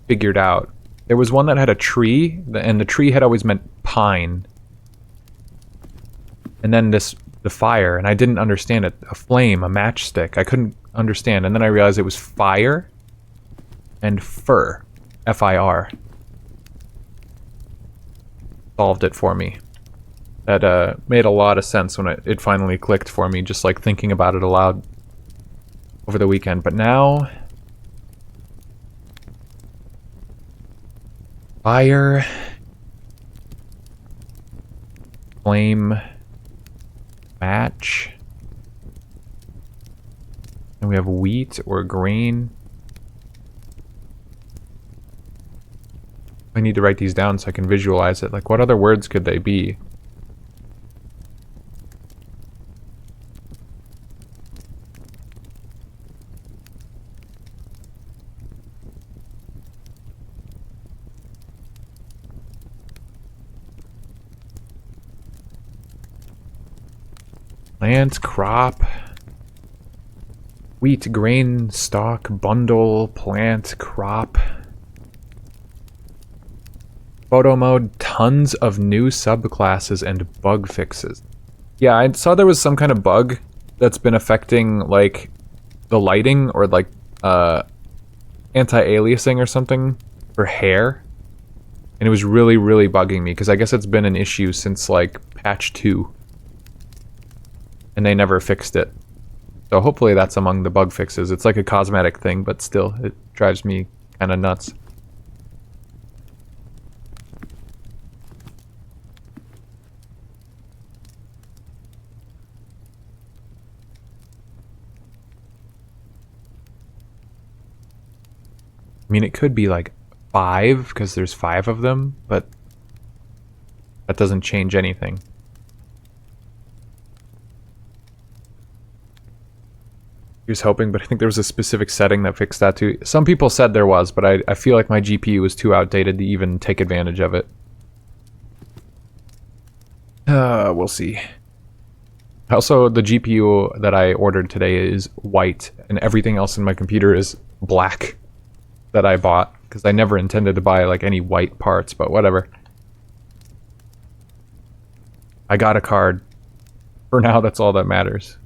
figured out. There was one that had a tree, and the tree had always meant pine. And then the fire, and I didn't understand it. A flame, a matchstick. I couldn't understand, and then I realized it was fire and fir. F-I-R. Solved it for me. That made a lot of sense when it finally clicked for me, just like thinking about it aloud over the weekend. But now... fire... flame... match... and we have wheat or grain. I need to write these down so I can visualize it. Like, what other words could they be? Plant, crop, wheat, grain, stalk, bundle, plant, crop. Photo mode, tons of new subclasses and bug fixes. Yeah, I saw there was some kind of bug that's been affecting, like, the lighting, or, like, anti-aliasing or something for hair. And it was really, really bugging me, because I guess it's been an issue since, like, patch 2. And they never fixed it. So hopefully that's among the bug fixes. It's like a cosmetic thing, but still, it drives me kind of nuts. I mean, it could be like 5, because there's 5 of them, but that doesn't change anything. He was hoping, but I think there was a specific setting that fixed that too. Some people said there was, but I feel like my GPU was too outdated to even take advantage of it. We'll see. Also, the GPU that I ordered today is white, and everything else in my computer is black that I bought, because I never intended to buy like any white parts, but whatever. I got a card. For now, that's all that matters.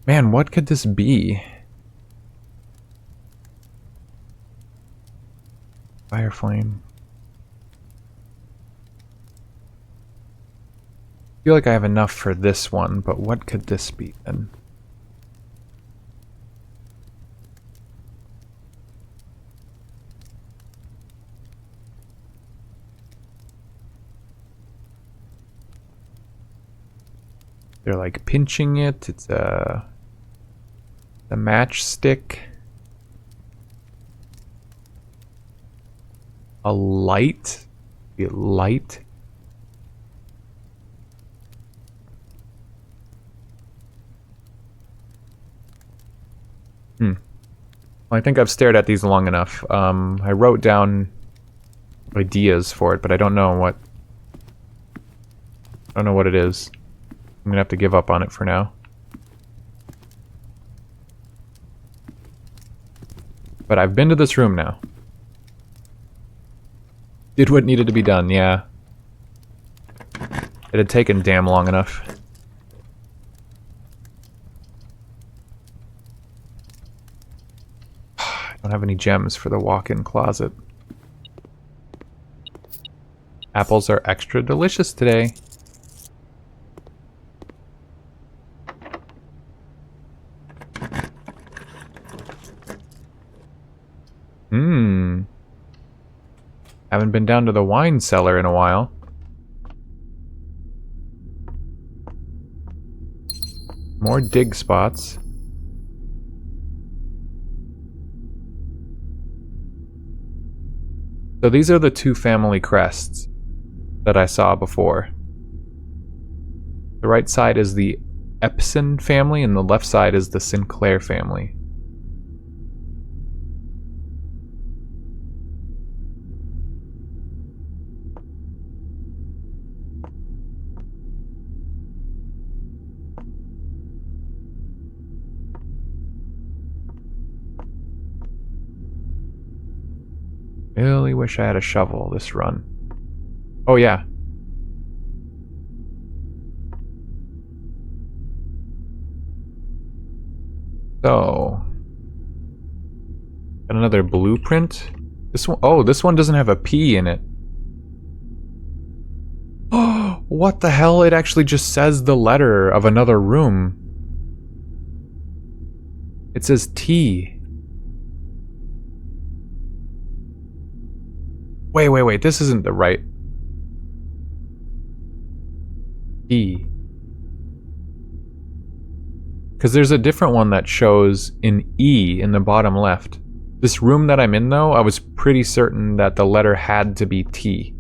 Man, what could this be? Fire flame. I feel like I have enough for this one, but what could this be then? They're like pinching it. It's a matchstick. A light. A light. I think I've stared at these long enough. I wrote down ideas for it, but I don't know what... I don't know what it is. I'm gonna have to give up on it for now. But I've been to this room now. Did what needed to be done, yeah. It had taken damn long enough. I don't have any gems for the walk-in closet. Apples are extra delicious today. Haven't been down to the wine cellar in a while. More dig spots. So these are the two family crests that I saw before. The right side is the Epson family and the left side is the Sinclair family. Really wish I had a shovel this run. Oh yeah. So, got another blueprint. This one, oh, this one doesn't have a P in it. Oh, what the hell? It actually just says the letter of another room. It says T. Wait, this isn't the right E. Because there's a different one that shows an E in the bottom left. This room that I'm in, though, I was pretty certain that the letter had to be T.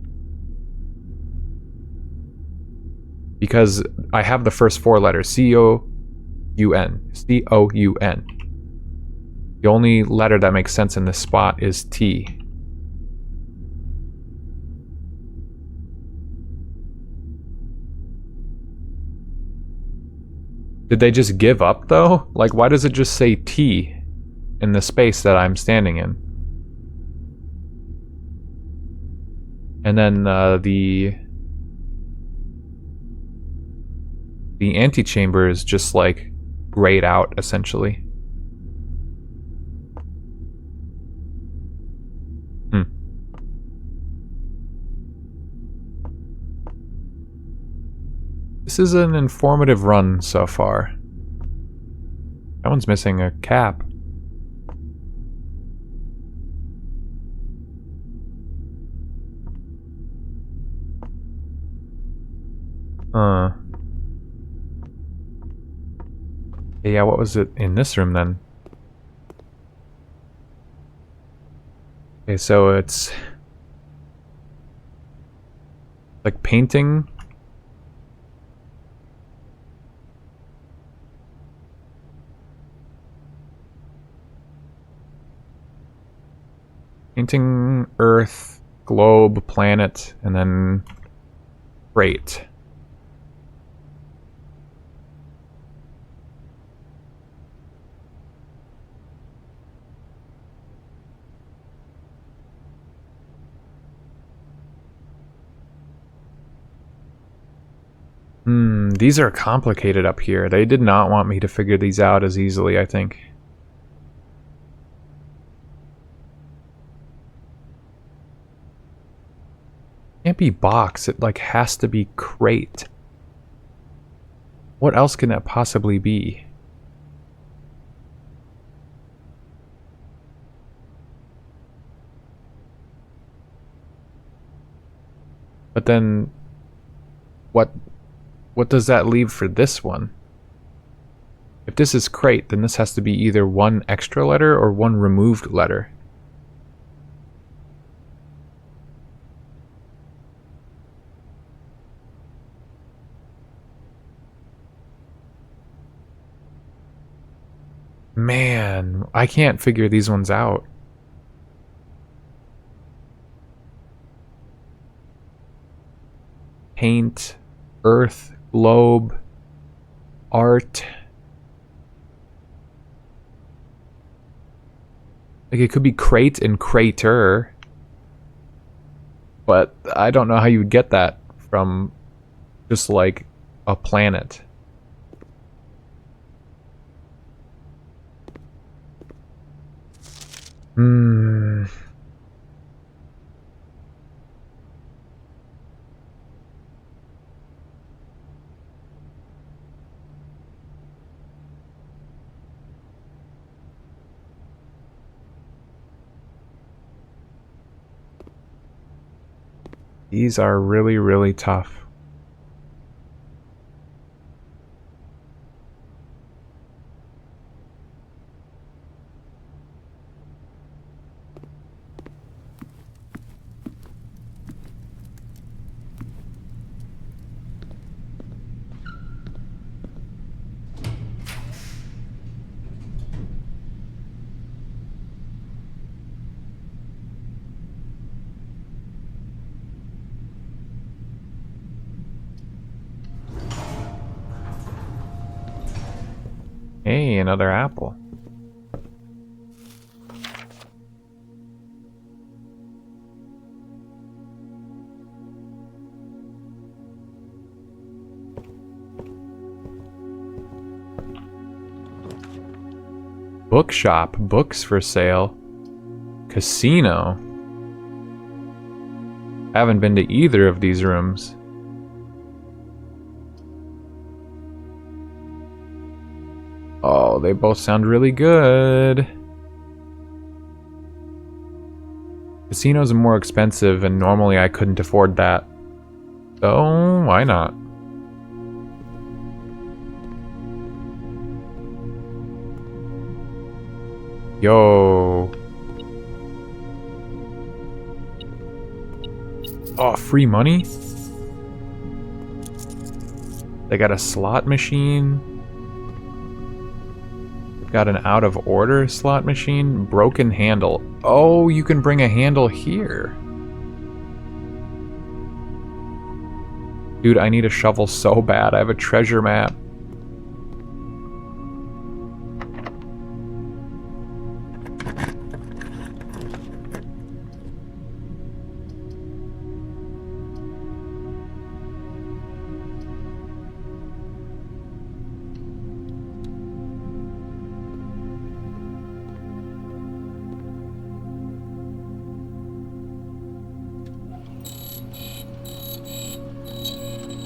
Because I have the first four letters, C-O-U-N. C-O-U-N. The only letter that makes sense in this spot is T. Did they just give up, though? Like, why does it just say T in the space that I'm standing in? And then the antechamber is just, like, grayed out, essentially. This is an informative run so far. That one's missing a cap. Yeah, what was it in this room then? Okay, so it's like painting. Painting Earth, globe, planet, and then crate. These are complicated up here. They did not want me to figure these out as easily, I think. Can't be box, it like has to be crate. What else can that possibly be? But then what does that leave for this one? If this is crate, then this has to be either one extra letter or one removed letter. Man, I can't figure these ones out. Paint, earth, globe, art. Like it could be crate and crater. But I don't know how you would get that from just like a planet. These are really, really tough. Hey, another apple. Bookshop, books for sale. Casino. I haven't been to either of these rooms. Oh, they both sound really good. Casinos are more expensive, and normally I couldn't afford that. So, why not? Yo. Oh, free money? They got a slot machine. Got an out of order slot machine. Broken handle. Oh, you can bring a handle here. Dude, I need a shovel so bad. I have a treasure map.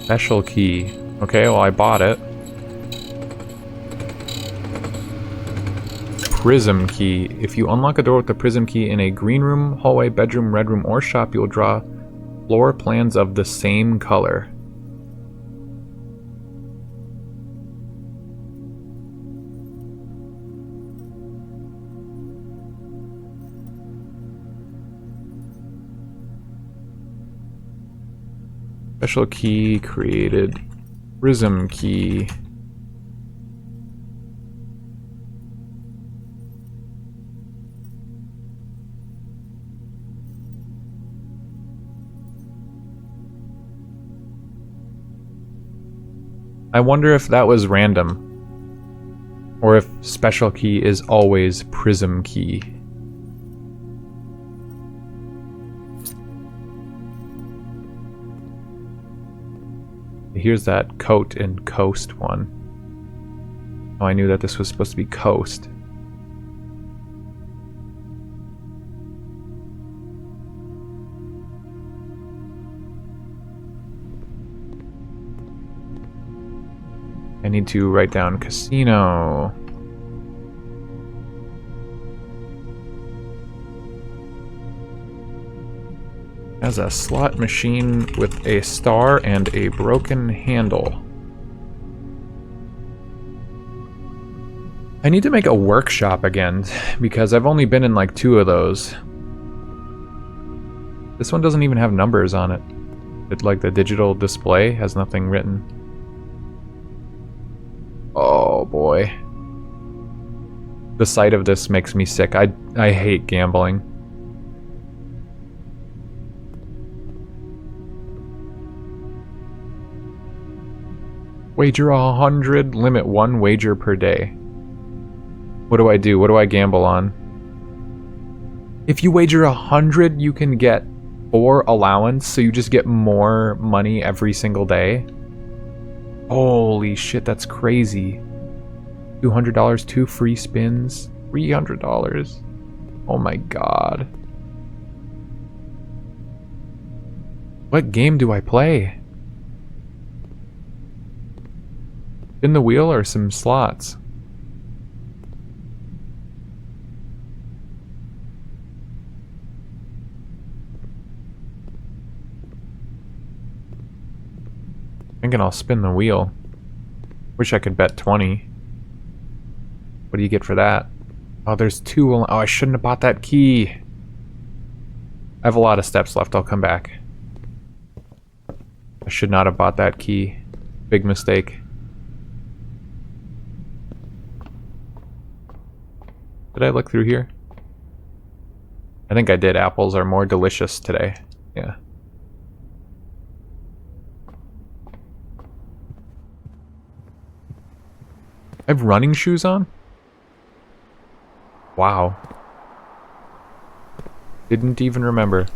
Special key. Okay, well I bought it. Prism key. If you unlock a door with the prism key in a green room, hallway, bedroom, red room, or shop, you will draw floor plans of the same color. Special key created. Prism key. I wonder if that was random, or if special key is always prism key. Here's that coat and coast one. Oh, I knew that this was supposed to be coast. I need to write down casino. Has a slot machine with a star and a broken handle. I need to make a workshop again, because I've only been in like 2 of those. This one doesn't even have numbers on it. It's like the digital display has nothing written. Oh boy. The sight of this makes me sick. I hate gambling. Wager 100, limit 1 wager per day. What do I do? What do I gamble on? If you wager 100, you can get 4 allowance, so you just get more money every single day. Holy shit, that's crazy. $200, 2 free spins, $300. Oh my god. What game do I play? Spin the wheel or some slots? Thinking I'll spin the wheel. Wish I could bet 20. What do you get for that? Oh, there's 2. Oh, I shouldn't have bought that key. I have a lot of steps left. I'll come back. I should not have bought that key. Big mistake. Did I look through here? I think I did. Apples are more delicious today. Yeah. I have running shoes on? Wow. Didn't even remember.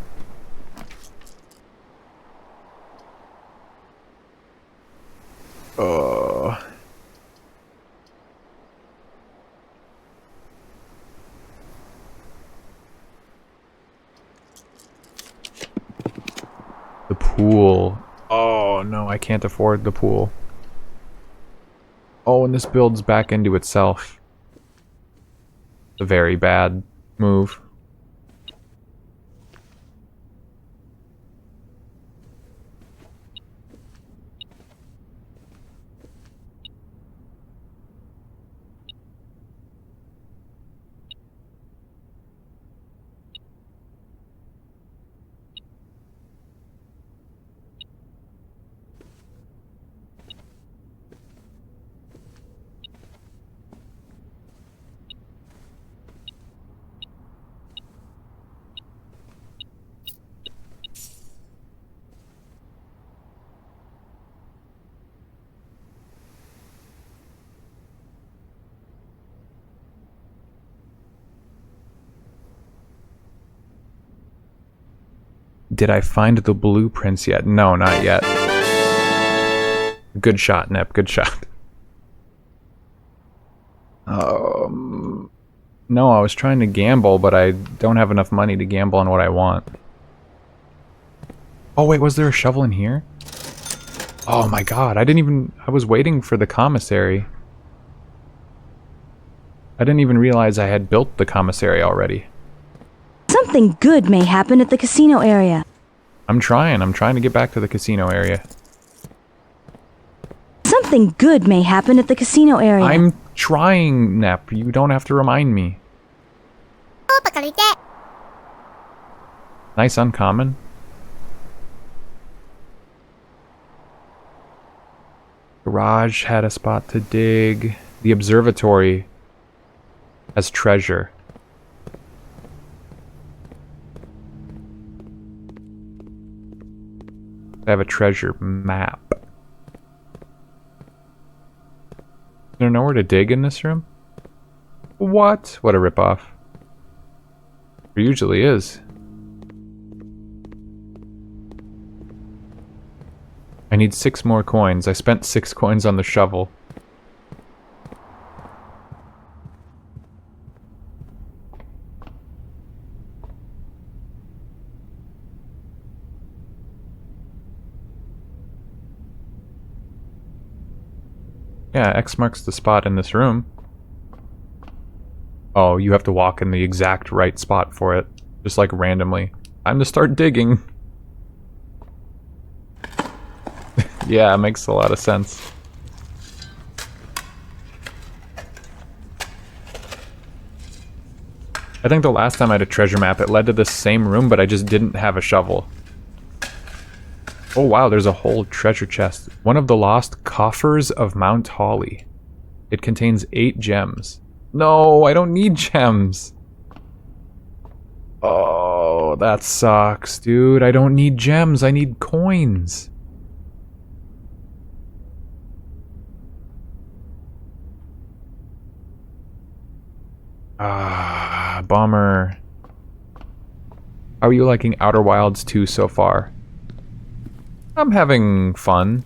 The pool. Oh no, I can't afford the pool. Oh, and this builds back into itself. A very bad move. Did I find the blueprints yet? No, not yet. Good shot, Nep. Good shot. No, I was trying to gamble, but I don't have enough money to gamble on what I want. Oh wait, was there a shovel in here? Oh my god, I was waiting for the commissary. I didn't even realize I had built the commissary already. Something good may happen at the casino area. I'm trying to get back to the casino area. Something good may happen at the casino area. I'm trying, Nep. You don't have to remind me. Nice uncommon. Garage had a spot to dig. The observatory has treasure. I have a treasure map. Is there nowhere to dig in this room? What? What a ripoff. There usually is. I need 6 more coins. I spent 6 coins on the shovel. Yeah, X marks the spot in this room. Oh, you have to walk in the exact right spot for it. Just like randomly. Time to start digging. Yeah, it makes a lot of sense. I think the last time I had a treasure map, it led to the same room, but I just didn't have a shovel. Oh wow, there's a whole treasure chest. One of the lost coffers of Mount Holly. It contains 8 gems. No, I don't need gems. Oh, that sucks, dude. I don't need gems. I need coins. Ah, bummer. How are you liking Outer Wilds 2 so far? I'm having fun.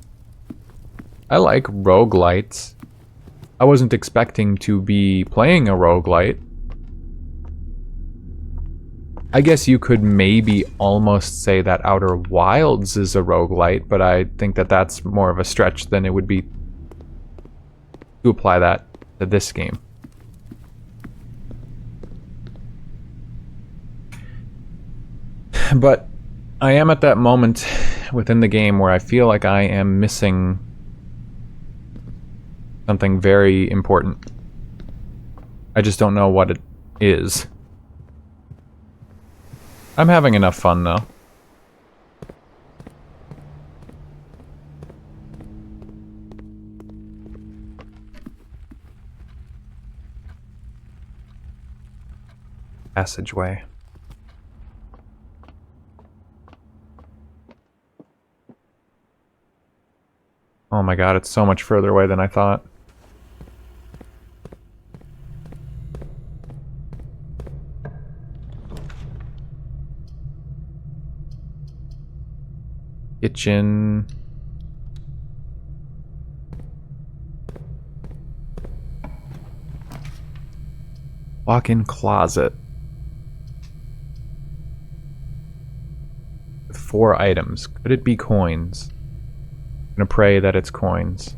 I like roguelites. I wasn't expecting to be playing a roguelite. I guess you could maybe almost say that Outer Wilds is a roguelite, but I think that that's more of a stretch than it would be to apply that to this game. But I am at that moment within the game where I feel like I am missing something very important. I just don't know what it is. I'm having enough fun though. Passageway. Oh my god, it's so much further away than I thought. Kitchen. Walk-in closet. With 4 items. Could it be coins? I'm gonna pray that it's coins.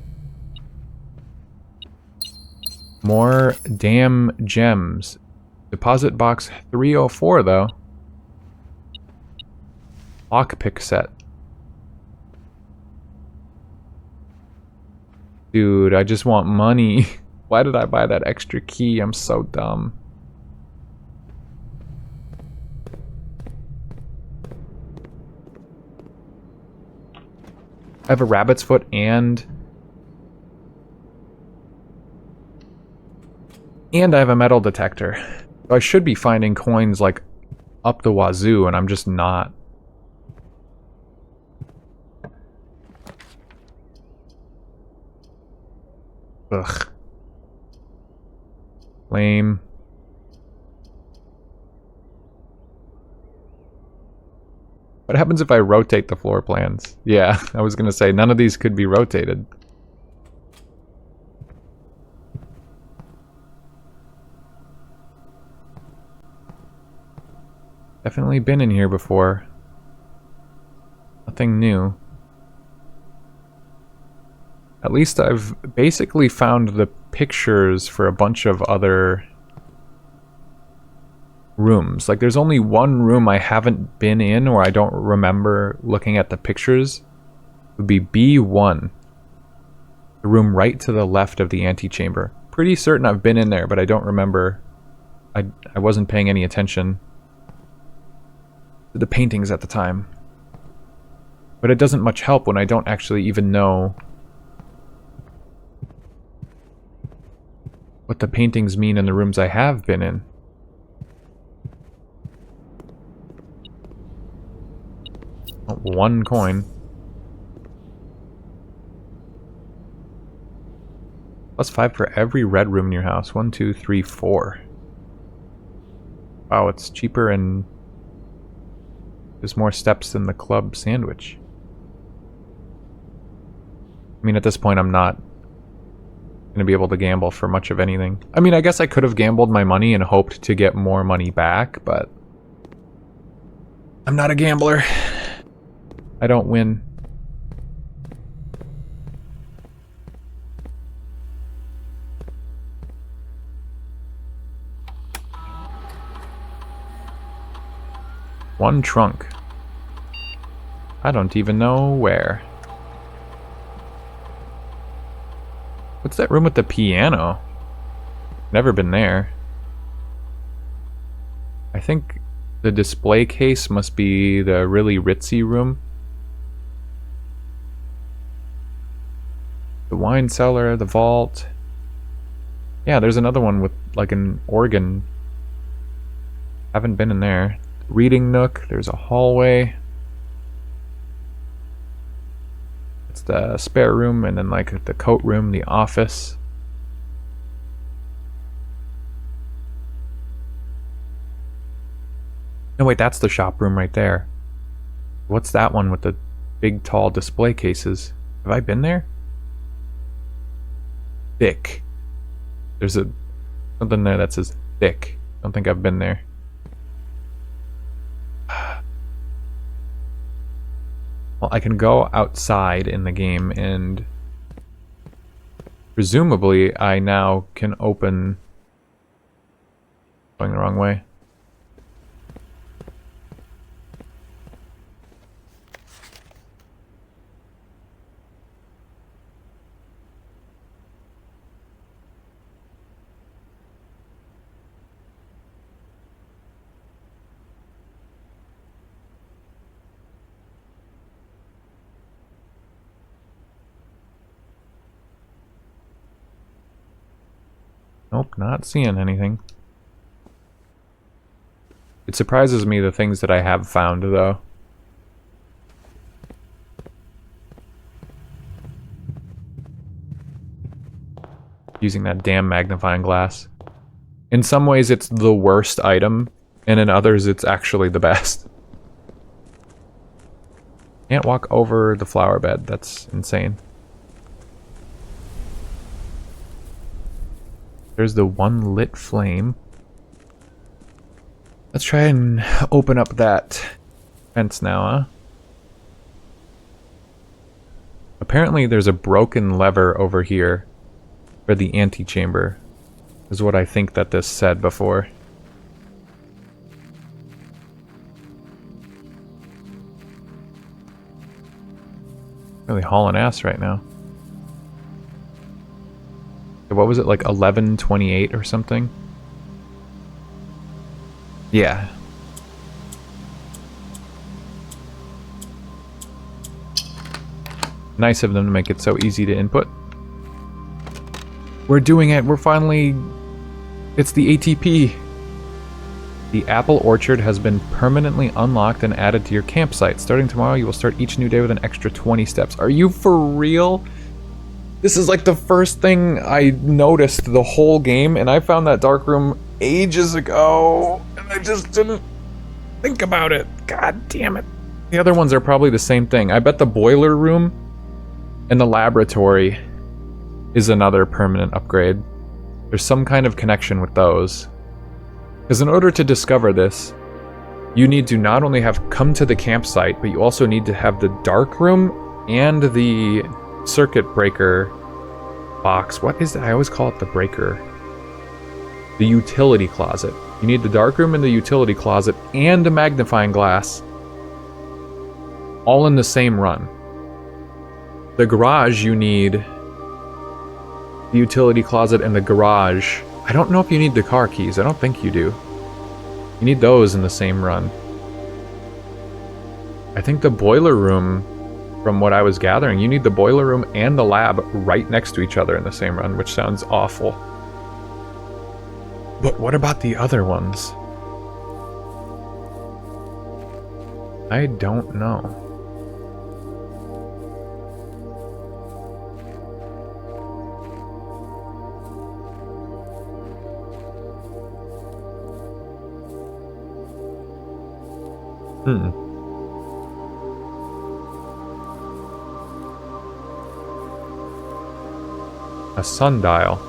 More damn gems. Deposit box 304 though. Lockpick set. Dude, I just want money. Why did I buy that extra key? I'm so dumb. I have a rabbit's foot and I have a metal detector. So I should be finding coins like up the wazoo, and I'm just not. Ugh. Lame. What happens if I rotate the floor plans? Yeah, I was gonna say, none of these could be rotated. Definitely been in here before. Nothing new. At least I've basically found the pictures for a bunch of other rooms. Like, there's only one room I haven't been in or I don't remember looking at the pictures. It would be B1. The room right to the left of the antechamber. Pretty certain I've been in there, but I don't remember. I wasn't paying any attention to the paintings at the time. But it doesn't much help when I don't actually even know what the paintings mean in the rooms I have been in. Oh, 1 coin. +5 for every red room in your house. 1, 2, 3, 4. Wow, it's cheaper and there's more steps than the club sandwich. I mean, at this point, I'm not gonna be able to gamble for much of anything. I mean, I guess I could have gambled my money and hoped to get more money back, but I'm not a gambler. I don't win. One trunk. I don't even know where. What's that room with the piano? Never been there. I think the display case must be the really ritzy room. The wine cellar, the vault. Yeah, there's another one with like an organ. Haven't been in there. Reading nook. There's a hallway. It's the spare room, and then like the coat room, the office. No, wait, that's the shop room right there. What's that one with the big, tall display cases? Have I been there? Thick. There's something there that says thick. I don't think I've been there. Well, I can go outside in the game, and presumably I now can open... Going the wrong way. Nope, not seeing anything. It surprises me the things that I have found, though. Using that damn magnifying glass. In some ways it's the worst item, and in others it's actually the best. Can't walk over the flower bed, that's insane. There's the one lit flame. Let's try and open up that fence now, huh? Apparently there's a broken lever over here for the antechamber, is what I think that this said before. Really hauling ass right now. What was it, like 11:28 or something? Yeah. Nice of them to make it so easy to input. We're doing it! We're finally... It's the ATP! The apple orchard has been permanently unlocked and added to your campsite. Starting tomorrow, you will start each new day with an extra 20 steps. Are you for real? This is like the first thing I noticed the whole game, and I found that dark room ages ago, and I just didn't think about it. God damn it. The other ones are probably the same thing. I bet the boiler room and the laboratory is another permanent upgrade. There's some kind of connection with those. Because in order to discover this, you need to not only have come to the campsite, but you also need to have the dark room and the circuit breaker box. What is that? I always call it the breaker. The utility closet. You need the dark room and the utility closet and a magnifying glass, all in the same run. The garage, you need the utility closet and the garage. I don't know if you need the car keys. I don't think you do. You need those in the same run. I think the boiler room, from what I was gathering, you need the boiler room and the lab right next to each other in the same run, which sounds awful. But what about the other ones? I don't know. A sundial.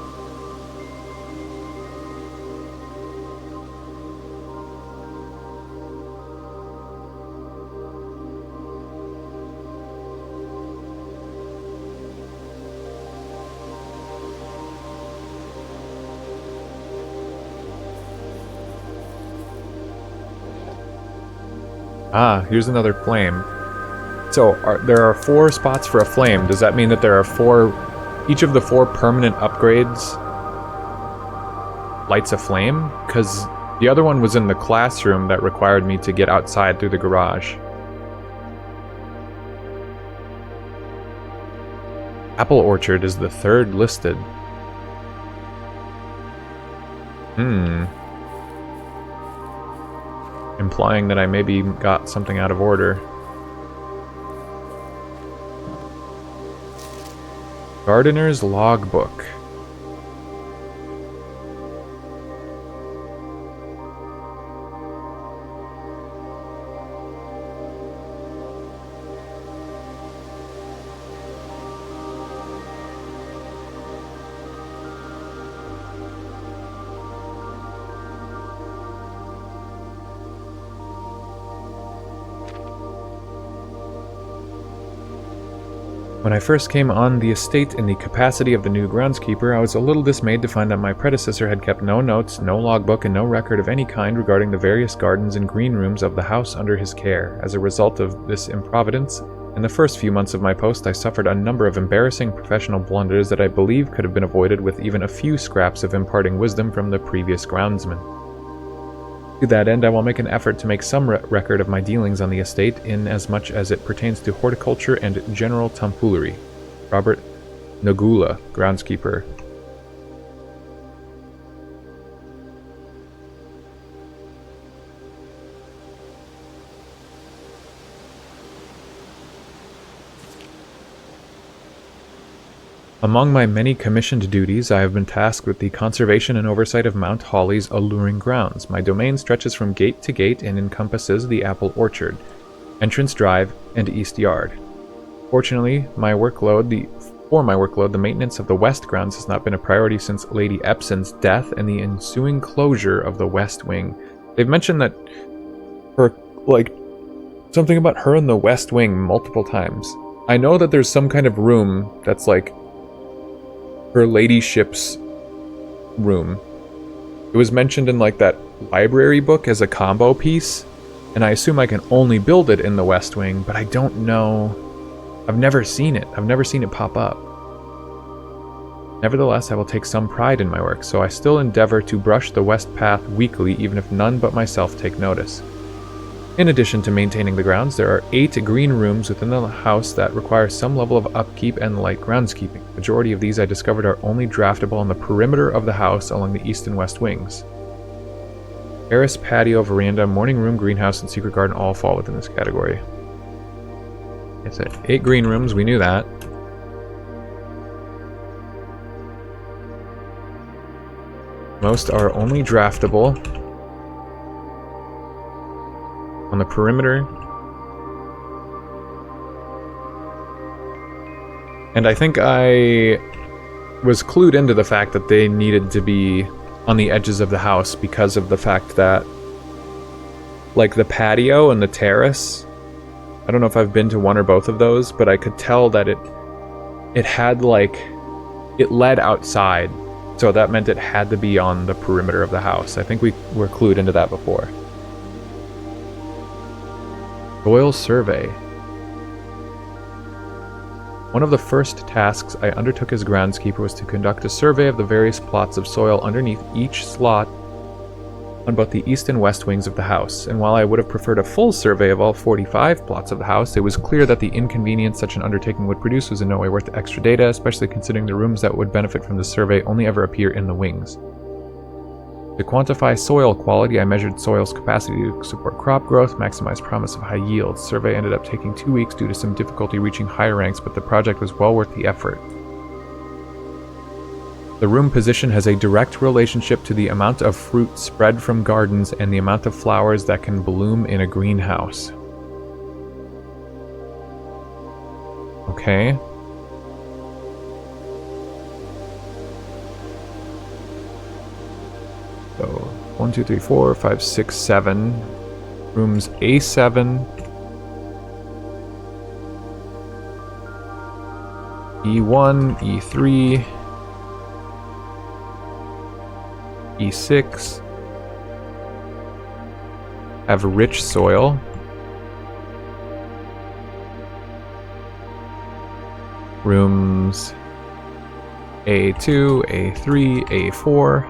Ah, here's another flame. So, there are 4 spots for a flame. Does that mean that there are 4... Each of the 4 permanent upgrades lights a flame? Because the other one was in the classroom that required me to get outside through the garage. Apple orchard is the 3rd listed. Implying that I maybe got something out of order. Gardener's Logbook. When I first came on the estate in the capacity of the new groundskeeper, I was a little dismayed to find that my predecessor had kept no notes, no logbook, and no record of any kind regarding the various gardens and green rooms of the house under his care. As a result of this improvidence, in the first few months of my post, I suffered a number of embarrassing professional blunders that I believe could have been avoided with even a few scraps of imparting wisdom from the previous groundsman. To that end, I will make an effort to make some record of my dealings on the estate in as much as it pertains to horticulture and general tomfoolery. Robert Nagula, groundskeeper. Among my many commissioned duties, I have been tasked with the conservation and oversight of Mount Holly's alluring grounds. My domain stretches from gate to gate and encompasses the apple orchard, entrance drive, and east yard. Fortunately, for my workload, the maintenance of the west grounds has not been a priority since Lady Epson's death and the ensuing closure of the west wing. They've mentioned that something about her in the west wing multiple times. I know that there's some kind of room that's like her ladyship's room. It was mentioned in like that library book as a combo piece, and I assume I can only build it in the west wing, but I don't know. I've never seen it. I've never seen it pop up. Nevertheless, I will take some pride in my work, so I still endeavor to brush the west path weekly, even if none but myself take notice. In addition to maintaining the grounds, there are 8 green rooms within the house that require some level of upkeep and light groundskeeping. The majority of these I discovered are only draftable on the perimeter of the house along the east and west wings. Terrace, patio, veranda, morning room, greenhouse, and secret garden all fall within this category. It's 8 green rooms, we knew that. Most are only draftable on the perimeter. And I think I was clued into the fact that they needed to be on the edges of the house because of the fact that, like, the patio and the terrace, I don't know if I've been to one or both of those, but I could tell that it had, like, it led outside, so that meant it had to be on the perimeter of the house. I think we were clued into that before. Soil survey. One of the first tasks I undertook as groundskeeper was to conduct a survey of the various plots of soil underneath each slot on both the east and west wings of the house, and while I would have preferred a full survey of all 45 plots of the house, it was clear that the inconvenience such an undertaking would produce was in no way worth the extra data, especially considering the rooms that would benefit from the survey only ever appear in the wings. To quantify soil quality, I measured soil's capacity to support crop growth, maximize promise of high yields. Survey ended up taking 2 weeks due to some difficulty reaching higher ranks, but the project was well worth the effort. The room position has a direct relationship to the amount of fruit spread from gardens and the amount of flowers that can bloom in a greenhouse. Okay. So 1, 2, 3, 4, 5, 6, 7. Rooms A7, E1, E3, E6 have rich soil. Rooms A2, A3, A4,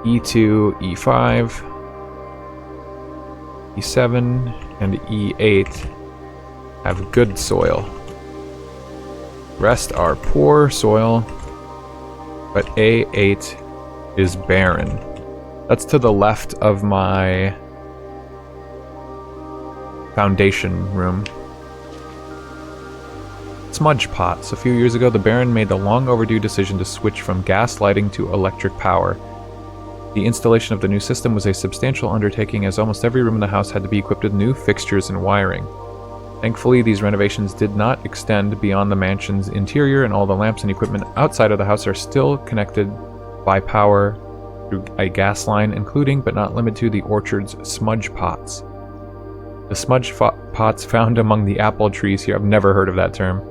E2, E5, E7, and E8 have good soil. Rest are poor soil, but A8 is barren. That's to the left of my foundation room. Smudge pots. A few years ago, the Baron made the long overdue decision to switch from gas lighting to electric power. The installation of the new system was a substantial undertaking, as almost every room in the house had to be equipped with new fixtures and wiring. Thankfully, these renovations did not extend beyond the mansion's interior, and all the lamps and equipment outside of the house are still connected by power through a gas line, including but not limited to the orchard's smudge pots. The smudge pots found among the apple trees here, I've never heard of that term,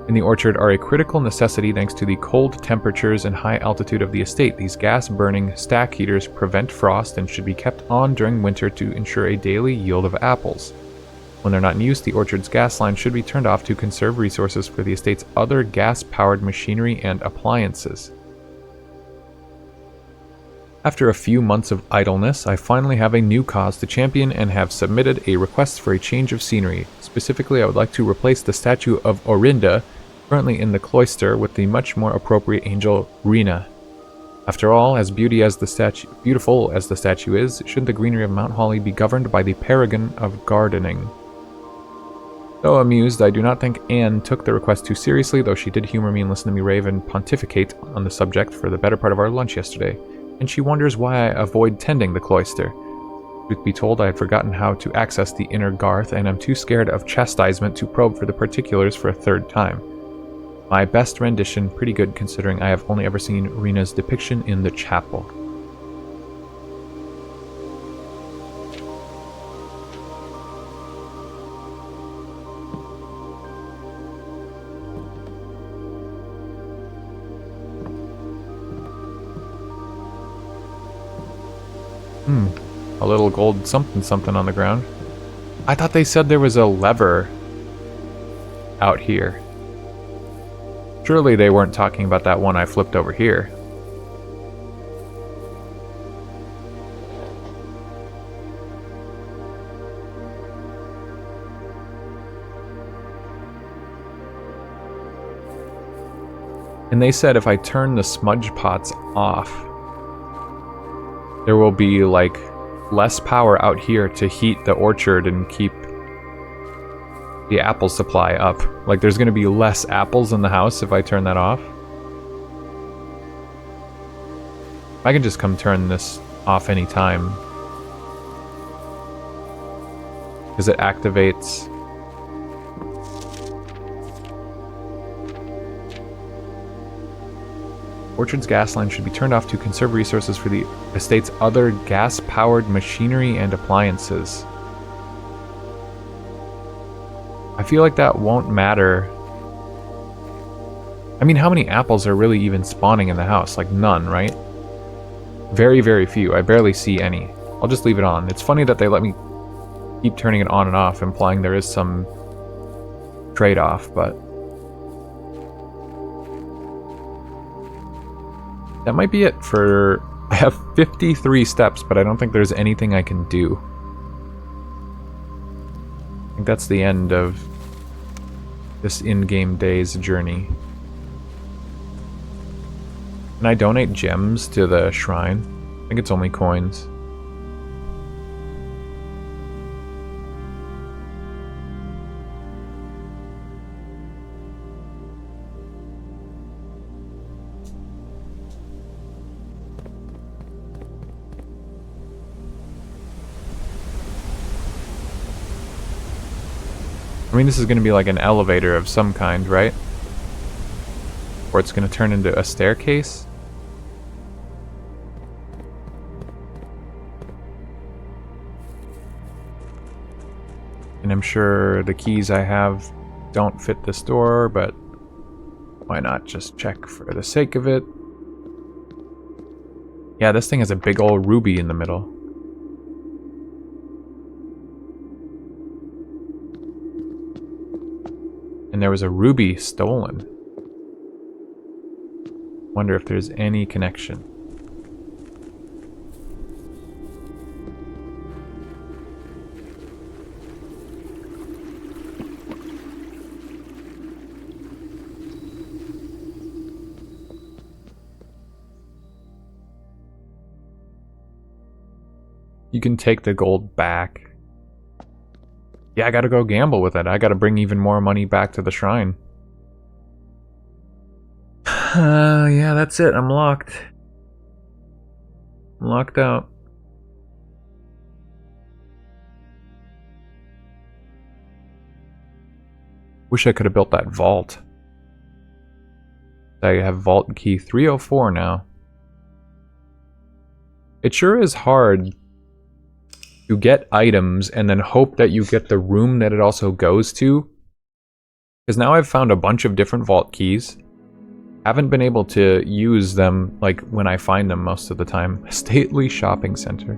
in the orchard are a critical necessity thanks to the cold temperatures and high altitude of the estate. These gas-burning stack heaters prevent frost and should be kept on during winter to ensure a daily yield of apples. When they're not in use, the orchard's gas line should be turned off to conserve resources for the estate's other gas-powered machinery and appliances. After a few months of idleness, I finally have a new cause to champion and have submitted a request for a change of scenery. Specifically, I would like to replace the statue of Orinda, currently in the cloister, with the much more appropriate angel Rena. After all, as beautiful as the statue is, shouldn't the greenery of Mount Holly be governed by the paragon of gardening? Though amused, I do not think Anne took the request too seriously, though she did humor me and listen to me rave and pontificate on the subject for the better part of our lunch yesterday, and she wonders why I avoid tending the cloister. Truth be told, I had forgotten how to access the inner garth, and am too scared of chastisement to probe for the particulars for a third time. My best rendition, pretty good considering I have only ever seen Rena's depiction in the chapel. A little gold something on the ground. I thought they said there was a lever out here. Surely they weren't talking about that one I flipped over here. And they said if I turn the smudge pots off, there will be like less power out here to heat the orchard and keep the apple supply up. Like there's going to be less apples in the house if I turn that off. I can just come turn this off anytime, because it activates Orchard's gas line should be turned off to conserve resources for the estate's other gas-powered machinery and appliances. I feel like that won't matter. I mean, how many apples are really even spawning in the house? Like none, right? Very, very few. I barely see any. I'll just leave it on. It's funny that they let me keep turning it on and off, implying there is some trade-off, but that might be it for... I have 53 steps, but I don't think there's anything I can do. I think that's the end of this in-game day's journey. Can I donate gems to the shrine? I think it's only coins. I mean, this is going to be like an elevator of some kind, right? Or it's going to turn into a staircase? And I'm sure the keys I have don't fit this door, but why not just check for the sake of it? Yeah, this thing has a big old ruby in the middle. And there was a ruby stolen. Wonder if there's any connection. You can take the gold back. Yeah, I gotta go gamble with it. I gotta bring even more money back to the shrine. Yeah, that's it. I'm locked. I'm locked out. Wish I could have built that vault. I have vault key 304 now. It sure is hard to get items and then hope that you get the room that it also goes to. Because now I've found a bunch of different vault keys. Haven't been able to use them like when I find them most of the time. Stately Shopping Center.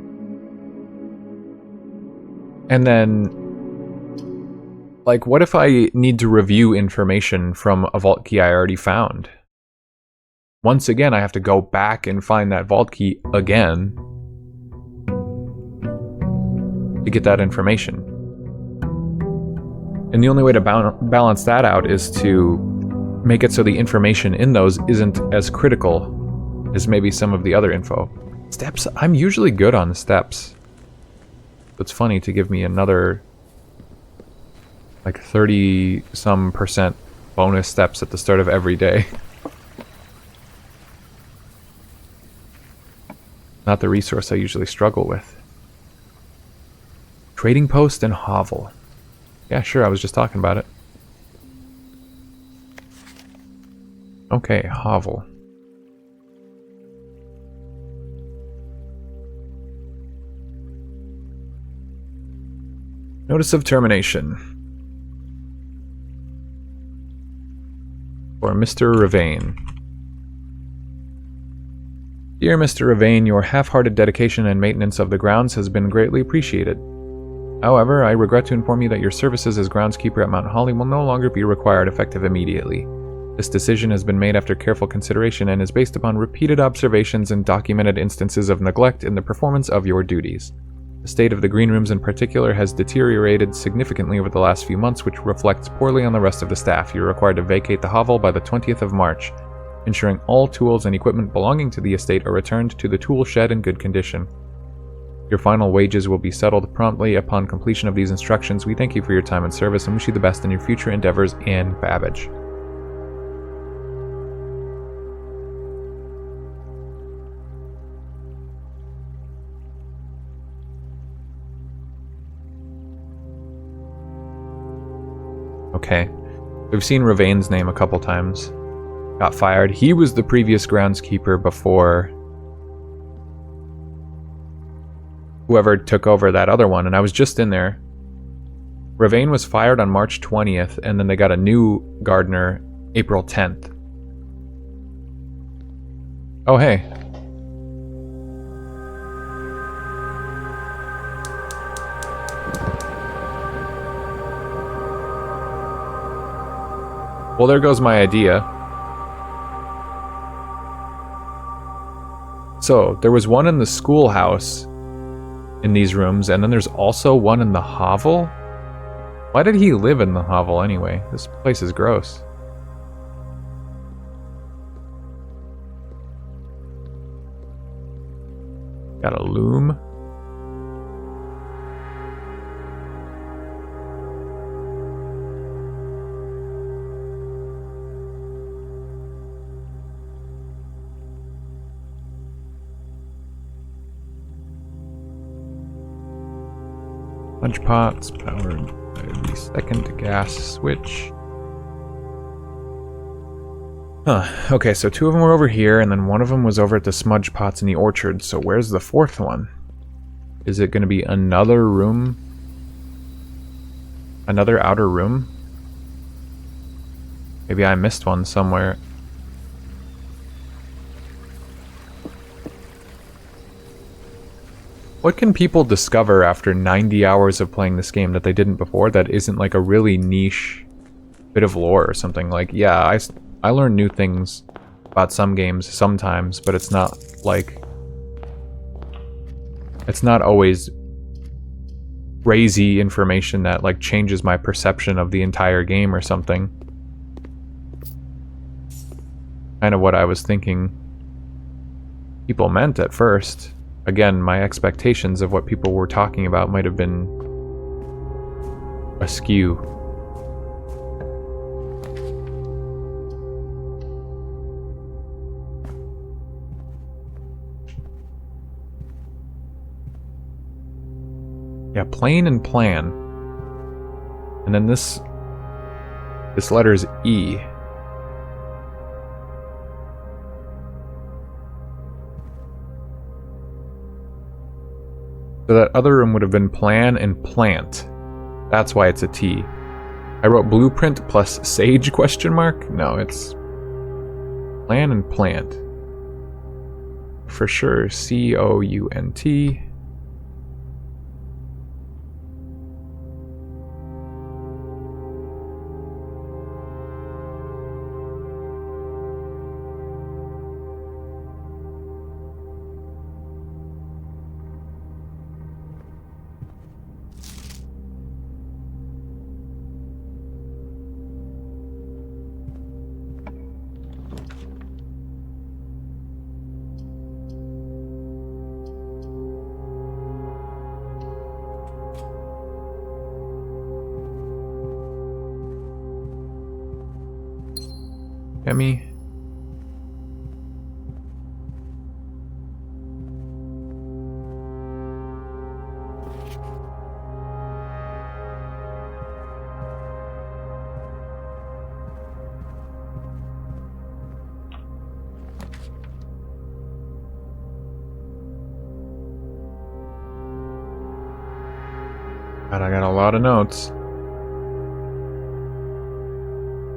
And then, like, what if I need to review information from a vault key I already found? Once again, I have to go back and find that vault key again to get that information. And the only way to balance that out is to make it so the information in those isn't as critical as maybe some of the other info. Steps, I'm usually good on the steps. It's funny to give me another like 30-some% bonus steps at the start of every day. Not the resource I usually struggle with. Trading post and hovel. Yeah, sure, I was just talking about it. Okay, hovel. Notice of termination. For Mr. Ravain. Dear Mr. Ravain, your half-hearted dedication and maintenance of the grounds has been greatly appreciated. However, I regret to inform you that your services as groundskeeper at Mount Holly will no longer be required effective immediately. This decision has been made after careful consideration and is based upon repeated observations and documented instances of neglect in the performance of your duties. The state of the green rooms in particular has deteriorated significantly over the last few months, which reflects poorly on the rest of the staff. You are required to vacate the hovel by the 20th of March, ensuring all tools and equipment belonging to the estate are returned to the tool shed in good condition. Your final wages will be settled promptly upon completion of these instructions. We thank you for your time and service and wish you the best in your future endeavors, Anne Babbage. Okay, we've seen Ravain's name a couple times. Got fired. He was the previous groundskeeper before whoever took over that other one, and I was just in there. Ravain was fired on March 20th, and then they got a new gardener April 10th. Oh, hey. Well, there goes my idea. So, there was one in the schoolhouse in these rooms, and then there's also one in the hovel? Why did he live in the hovel anyway? This place is gross. Got a loom. Punch pots powered by the second gas switch. Huh, okay, so two of them were over here, and then one of them was over at the smudge pots in the orchard, so where's the fourth one? Is it going to be another room? Another outer room? Maybe I missed one somewhere. What can people discover after 90 hours of playing this game that they didn't before that isn't like a really niche bit of lore or something? Like, yeah, I learn new things about some games sometimes, but it's not like... It's not always crazy information that like changes my perception of the entire game or something. Kind of what I was thinking people meant at first. again, my expectations of what people were talking about might have been askew. Yeah, plane and plan. And then this letter is E. So that other room would have been plan and plant. That's why it's a T. I wrote blueprint plus sage question mark? No, it's plan and plant. For sure, C-O-U-N-T. Get me? God, I got a lot of notes.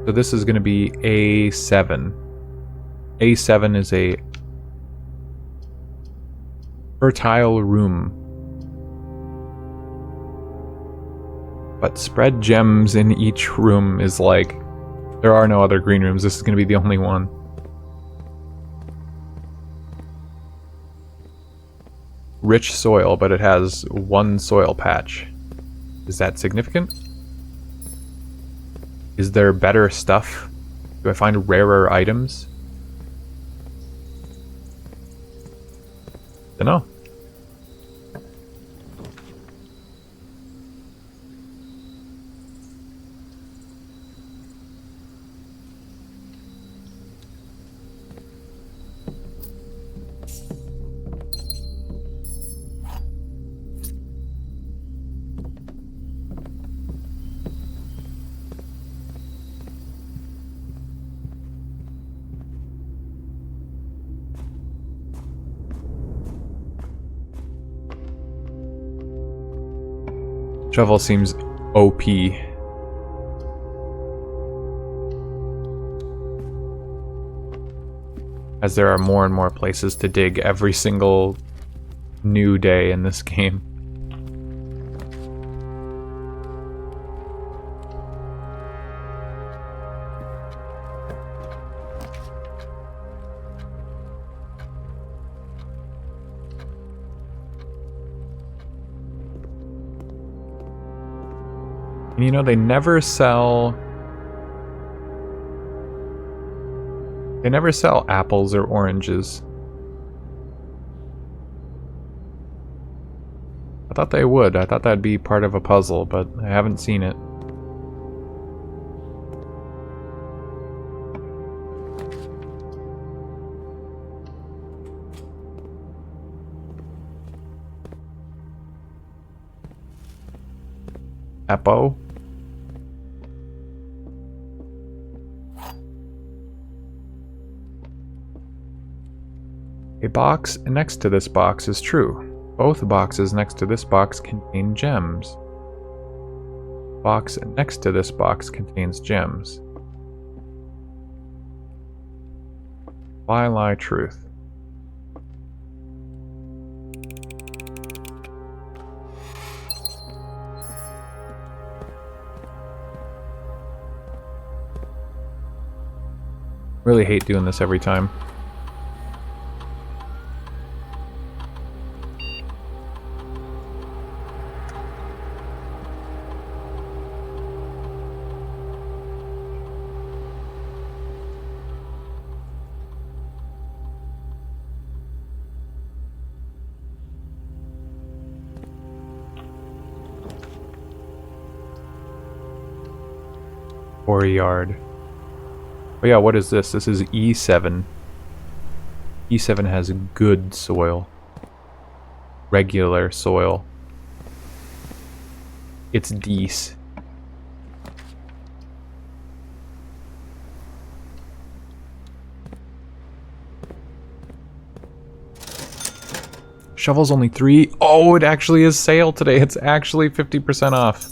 So this is going to be A7. A7 is a fertile room. But spread gems in each room is like, there are no other green rooms. This is going to be the only one. Rich soil, but it has one soil patch. Is that significant? Is there better stuff? Do I find rarer items? Dunno. Shovel seems OP. As there are more and more places to dig every single new day in this game. And you know, they never sell apples or oranges. I thought they would. I thought that'd be part of a puzzle, but I haven't seen it. Apple. A box next to this box is true. Both boxes next to this box contain gems. Box next to this box contains gems. Lie, truth. Really hate doing this every time. Quarry yard. Oh yeah, what is this? This is E7. E7 has good soil. Regular soil. It's Dece. Shovel's only 3. Oh, it actually is sale today. It's actually 50% off.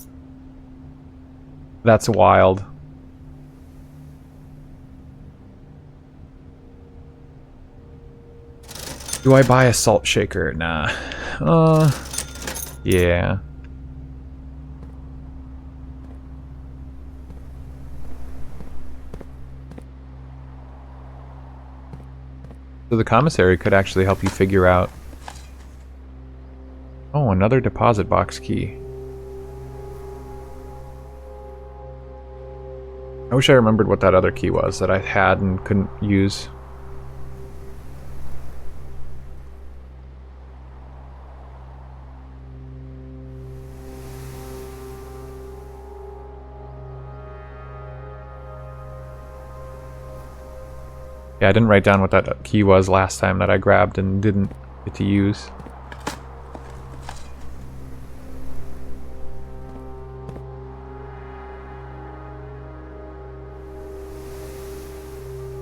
That's wild. Do I buy a salt shaker? Nah. Yeah. So the commissary could actually help you figure out... Oh, another deposit box key. I wish I remembered what that other key was that I had and couldn't use. Yeah, I didn't write down what that key was last time that I grabbed and didn't get to use.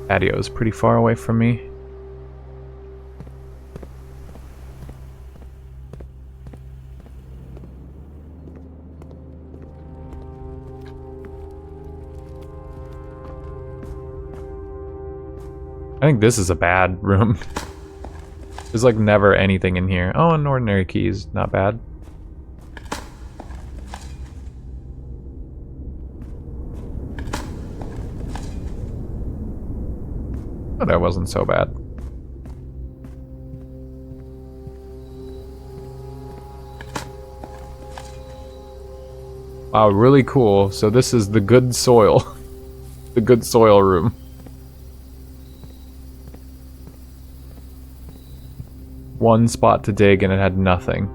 Patio is pretty far away from me. I think this is a bad room. There's like never anything in here. Oh, an ordinary key is not bad. Oh, that wasn't so bad. Wow, really cool. So this is the good soil. The good soil room. One spot to dig and it had nothing.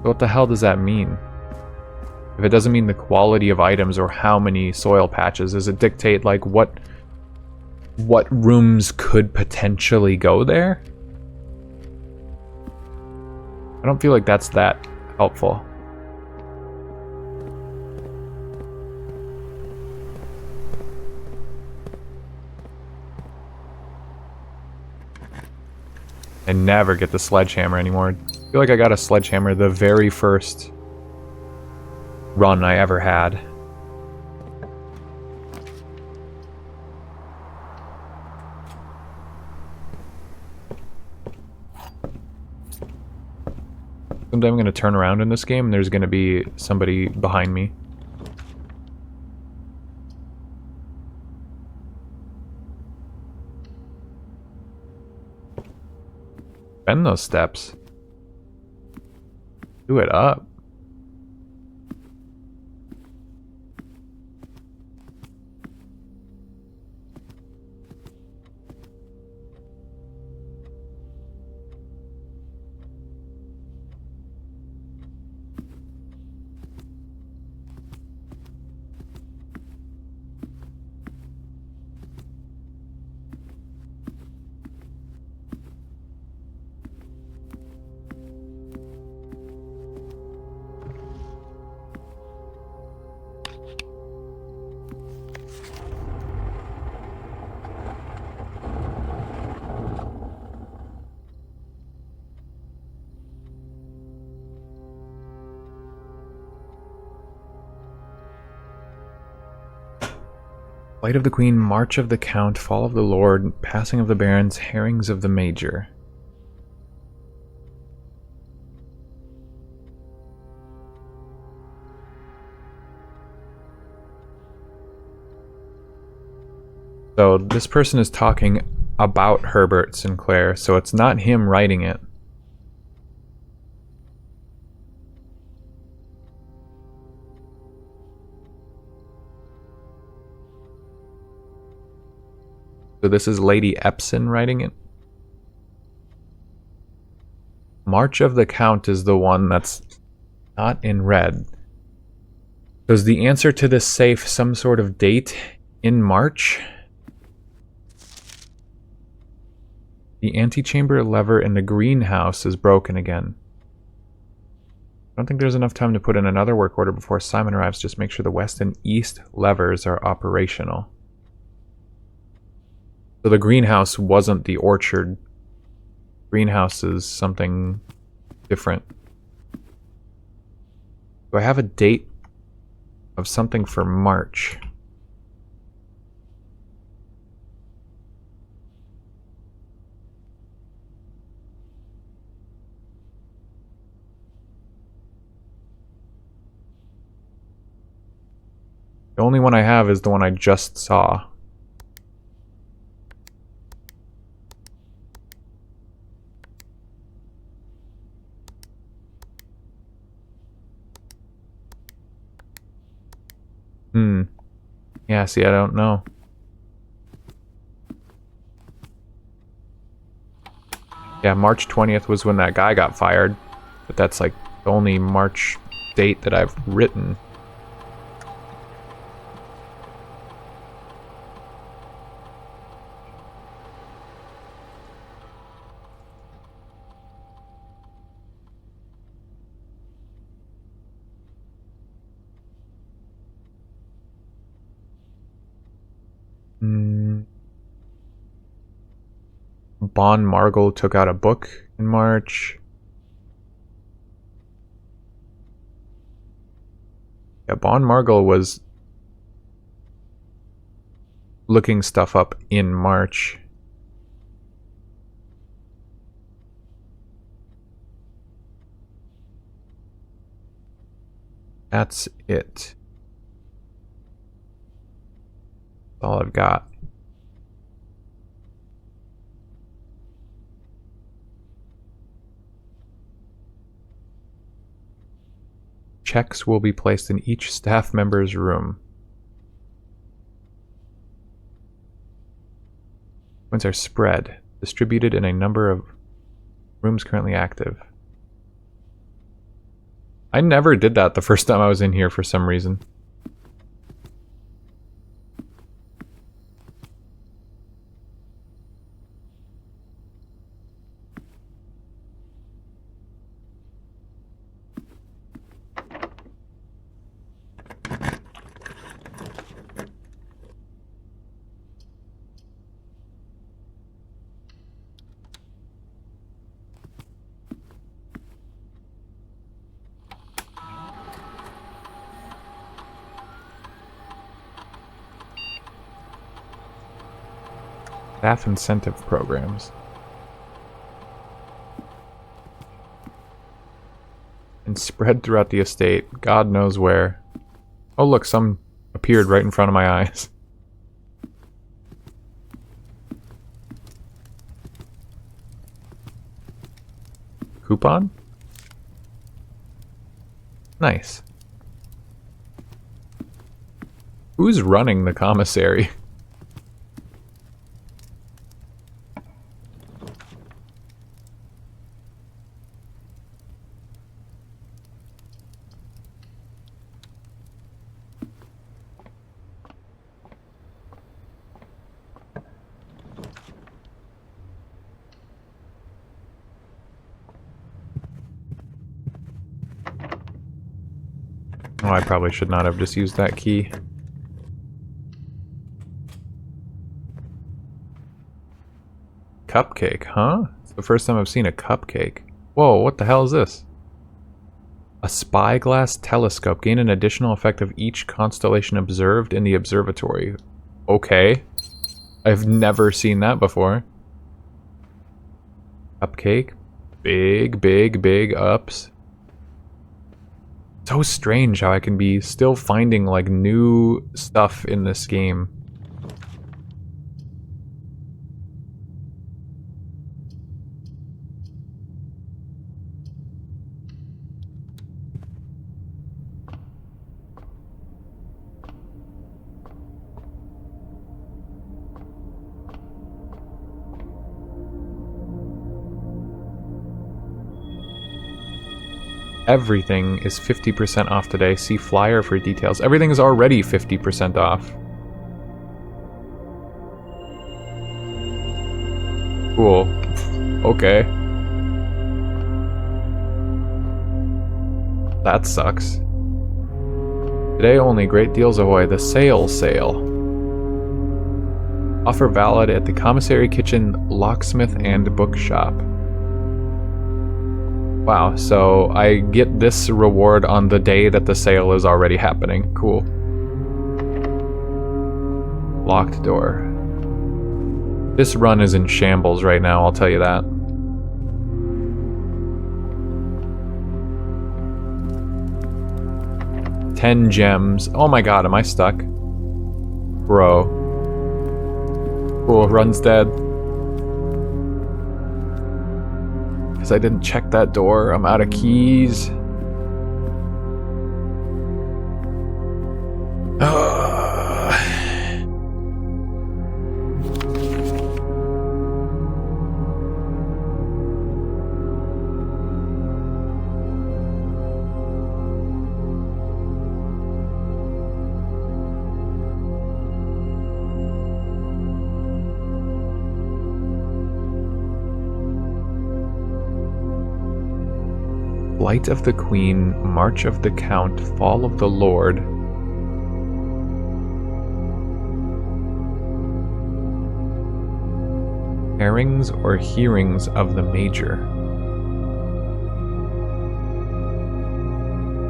What the hell does that mean? If it doesn't mean the quality of items or how many soil patches, does it dictate like what rooms could potentially go there? I don't feel like that's that helpful. I never get the sledgehammer anymore. I feel like I got a sledgehammer the very first run I ever had. Someday I'm going to turn around in this game and there's going to be somebody behind me. Bend those steps. Do it up. Flight of the Queen, March of the Count, Fall of the Lord, Passing of the Barons, Herrings of the Major. So this person is talking about Herbert Sinclair, so it's not him writing it. So this is Lady Epson writing it. March of the Count is the one that's not in red. So is the answer to this safe some sort of date in March? The antechamber lever in the greenhouse is broken again. I don't think there's enough time to put in another work order before Simon arrives. Just make sure the west and east levers are operational. So the greenhouse wasn't the orchard. Greenhouse is something different. Do I have a date of something for March? The only one I have is the one I just saw. Yeah, see, I don't know. Yeah, March 20th was when that guy got fired. But that's like the only March date that I've written. Bon Margle took out a book in March. Yeah, Bon Margle was looking stuff up in March. That's it. That's all I've got. Checks will be placed in each staff member's room. Points are spread, distributed in a number of rooms currently active. I never did that the first time I was in here for some reason. Staff incentive programs. And spread throughout the estate. God knows where. Oh look, some appeared right in front of my eyes. Coupon? Nice. Who's running the commissary? Oh, I probably should not have just used that key. Cupcake, huh? It's the first time I've seen a cupcake. Whoa, what the hell is this? A spyglass telescope. Gain an additional effect of each constellation observed in the observatory. Okay. I've never seen that before. Cupcake. Big, big, big ups. So strange how I can be still finding like new stuff in this game. Everything is 50% off today. See flyer for details. Everything is already 50% off. Cool. Okay. That sucks. Today only, great deals ahoy. The sale sale. Offer valid at the commissary, kitchen, locksmith, and bookshop. Wow, so I get this reward on the day that the sale is already happening. Cool. Locked door. This run is in shambles right now, I'll tell you that. $10 gems. Oh my god, am I stuck? Bro. Cool, run's dead. Because I didn't check that door. I'm out of keys. Flight of the Queen, March of the Count, Fall of the Lord. Airings or hearings of the Major.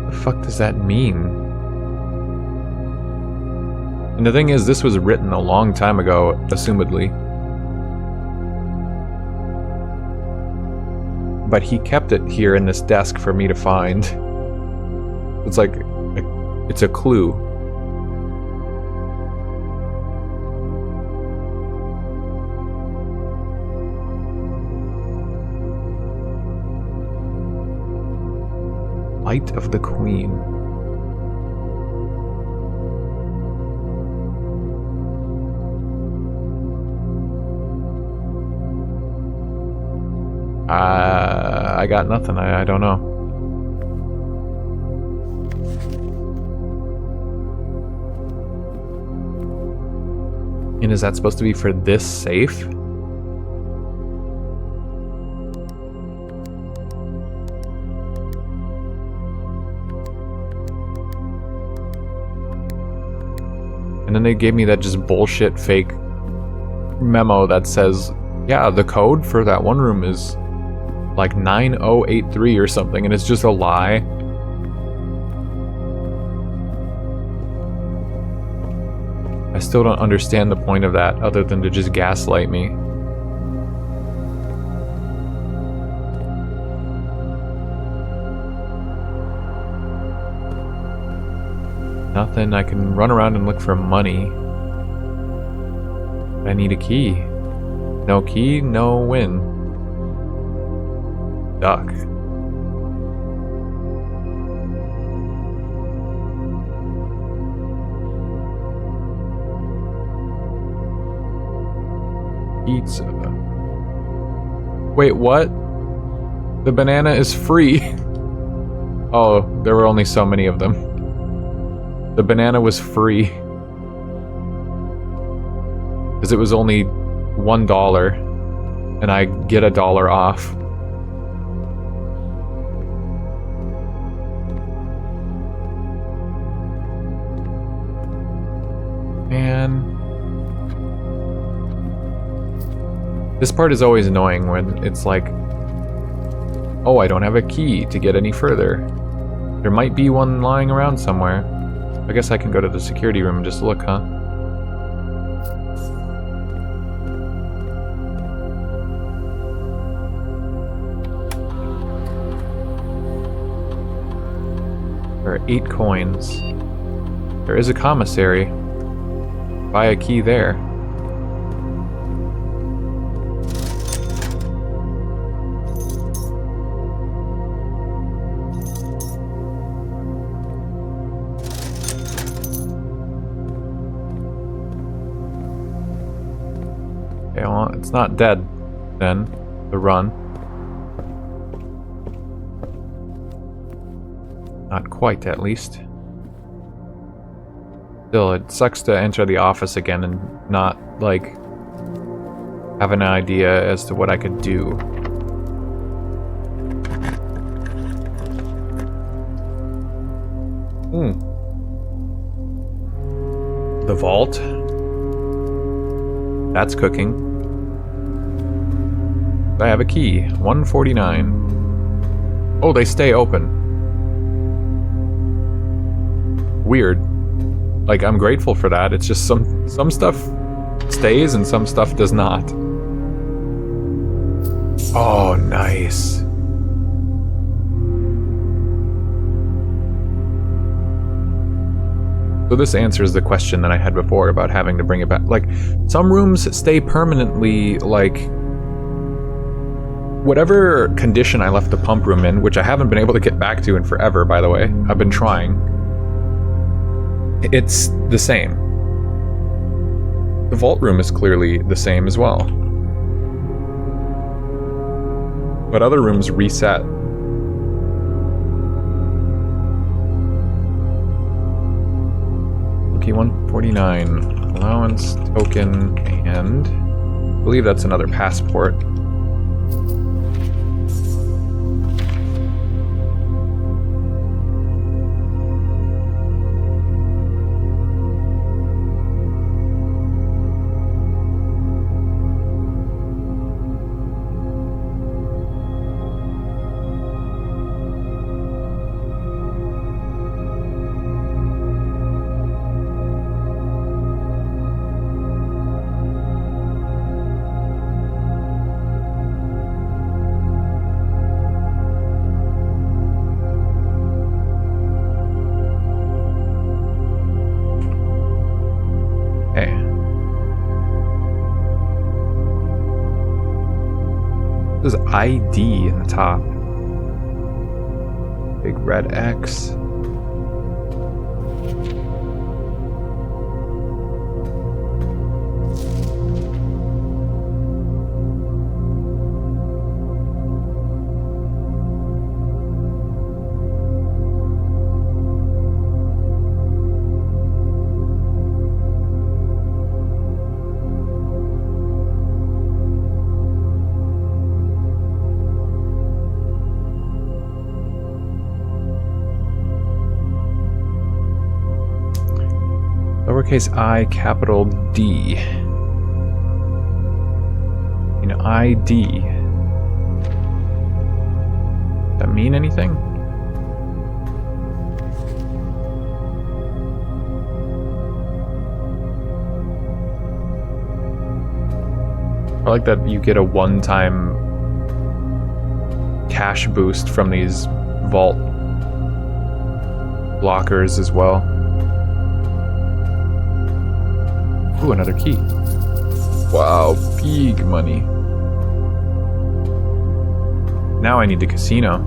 What the fuck does that mean? And the thing is, this was written a long time ago, assumedly. But he kept it here in this desk for me to find. It's like, it's a clue. Light of the Queen. I got nothing. I don't know. And is that supposed to be for this safe? And then they gave me that just bullshit fake memo that says, yeah, the code for that one room is like 9083 or something, and it's just a lie. I still don't understand the point of that other than to just gaslight me. Nothing. I can run around and look for money. I need a key. No key, no win. Duck. Pizza. Wait, what? The banana is free. Oh, there were only so many of them. The banana was free. Because it was only $1, and I get $1 off. Man. This part is always annoying when it's like, oh, I don't have a key to get any further. There might be one lying around somewhere. I guess I can go to the security room and just look, huh? There are 8 coins. There is a commissary. Buy a key there. Okay, well, it's not dead then, the run. Not quite, at least. Still, it sucks to enter the office again and not, like, have an idea as to what I could do. The vault. That's cooking. I have a key. 149. Oh, they stay open. Weird. Like, I'm grateful for that. It's just some stuff stays and some stuff does not. Oh, nice. So this answers the question that I had before about having to bring it back. Like, some rooms stay permanently, like, whatever condition I left the pump room in, which I haven't been able to get back to in forever, by the way. I've been trying. It's the same. The vault room is clearly the same as well. But other rooms reset. Okay, 149. Allowance, token, and I believe that's another passport. There's ID in the top. Big red X. Lowercase I, capital D. In ID. Does that mean anything? I like that you get a one-time cash boost from these vault blockers as well. Ooh, another key. Wow, big money. Now I need the casino.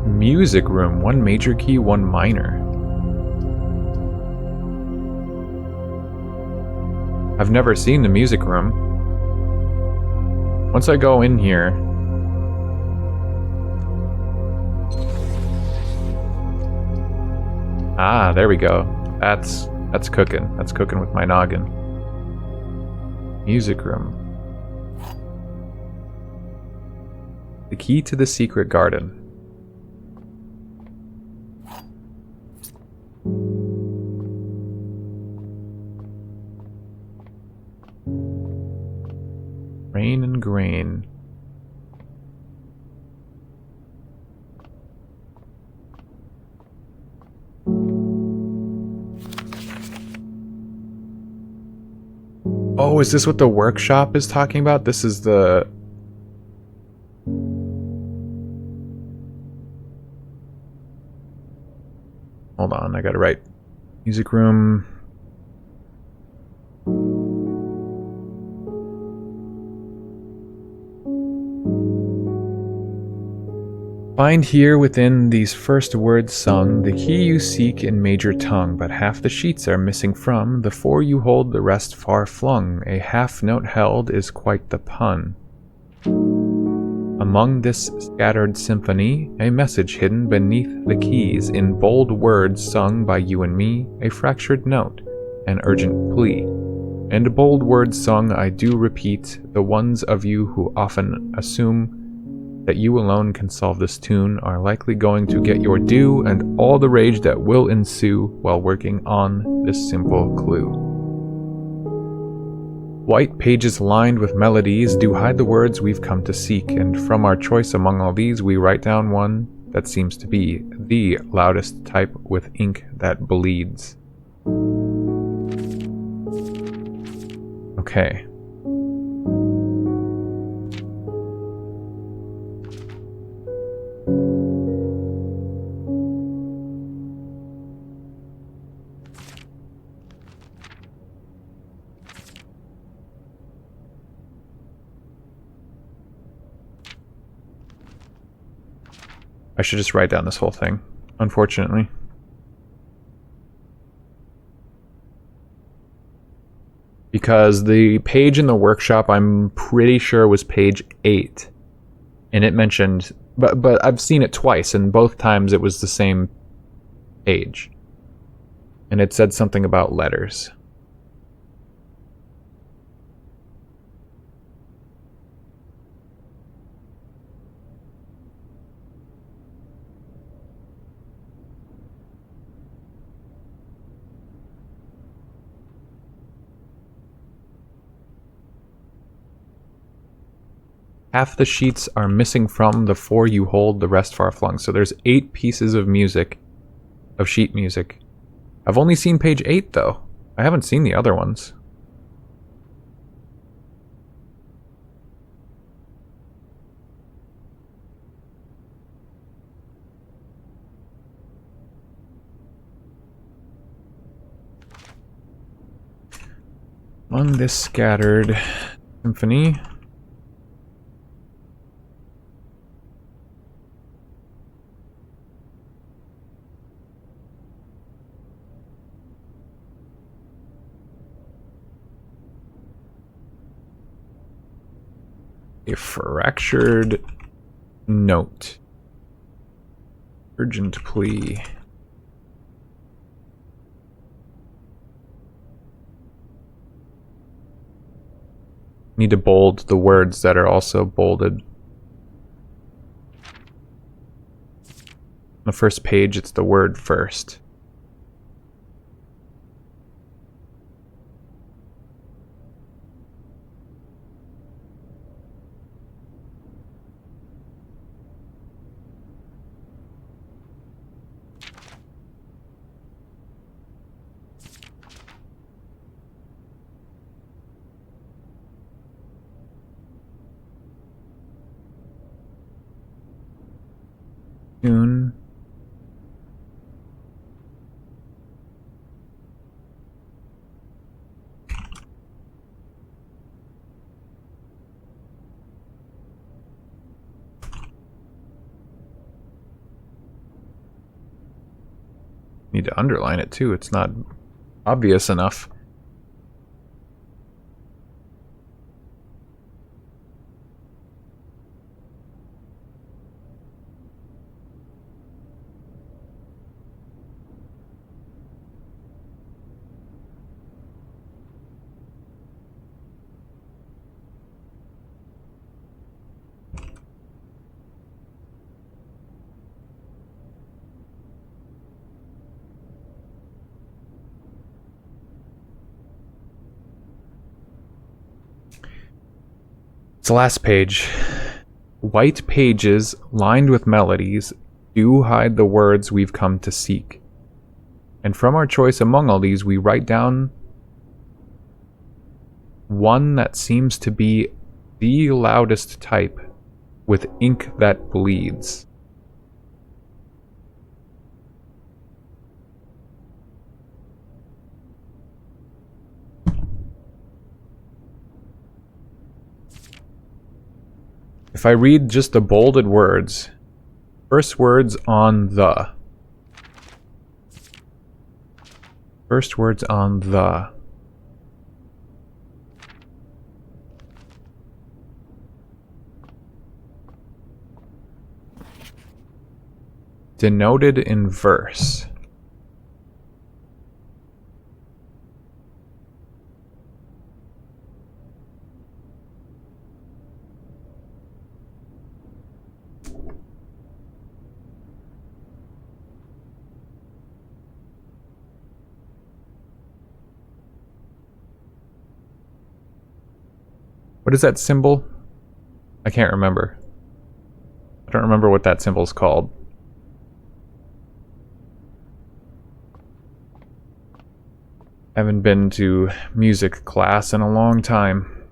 Music room, 1 major key, 1 minor. I've never seen the music room. Once I go in here... Ah, there we go. That's cooking. That's cooking with my noggin. Music room. The key to the secret garden. Rain and grain. Oh, is this what the workshop is talking about? This is the... Hold on, I gotta write. Music room... Find here within these first words sung the key you seek in major tongue, but half the sheets are missing from the four you hold, the rest far flung. A half note held is quite the pun. Among this scattered symphony, a message hidden beneath the keys, in bold words sung by you and me, a fractured note, an urgent plea. And bold words sung, I do repeat, the ones of you who often assume that you alone can solve this tune are likely going to get your due and all the rage that will ensue while working on this simple clue. White pages lined with melodies do hide the words we've come to seek, and from our choice among all these we write down one that seems to be the loudest type with ink that bleeds. Okay. I should just write down this whole thing, unfortunately. Because the page in the workshop, I'm pretty sure was page 8. And it mentioned, but I've seen it twice, and both times it was the same page. And it said something about letters. Half the sheets are missing from the four you hold, the rest far flung. So there's 8 pieces of music, of sheet music. I've only seen page 8 though. I haven't seen the other ones. Among this scattered symphony, a fractured note. Urgent plea. Need to bold the words that are also bolded. On the first page, it's the word first. Tune. Need to underline it too, it's not obvious enough. It's the last page. White pages lined with melodies do hide the words we've come to seek. And from our choice among all these, we write down one that seems to be the loudest type with ink that bleeds. If I read just the bolded words, First words on the. First words on the. Denoted in verse. What is that symbol? I can't remember. I don't remember what that symbol's called. Haven't been to music class in a long time.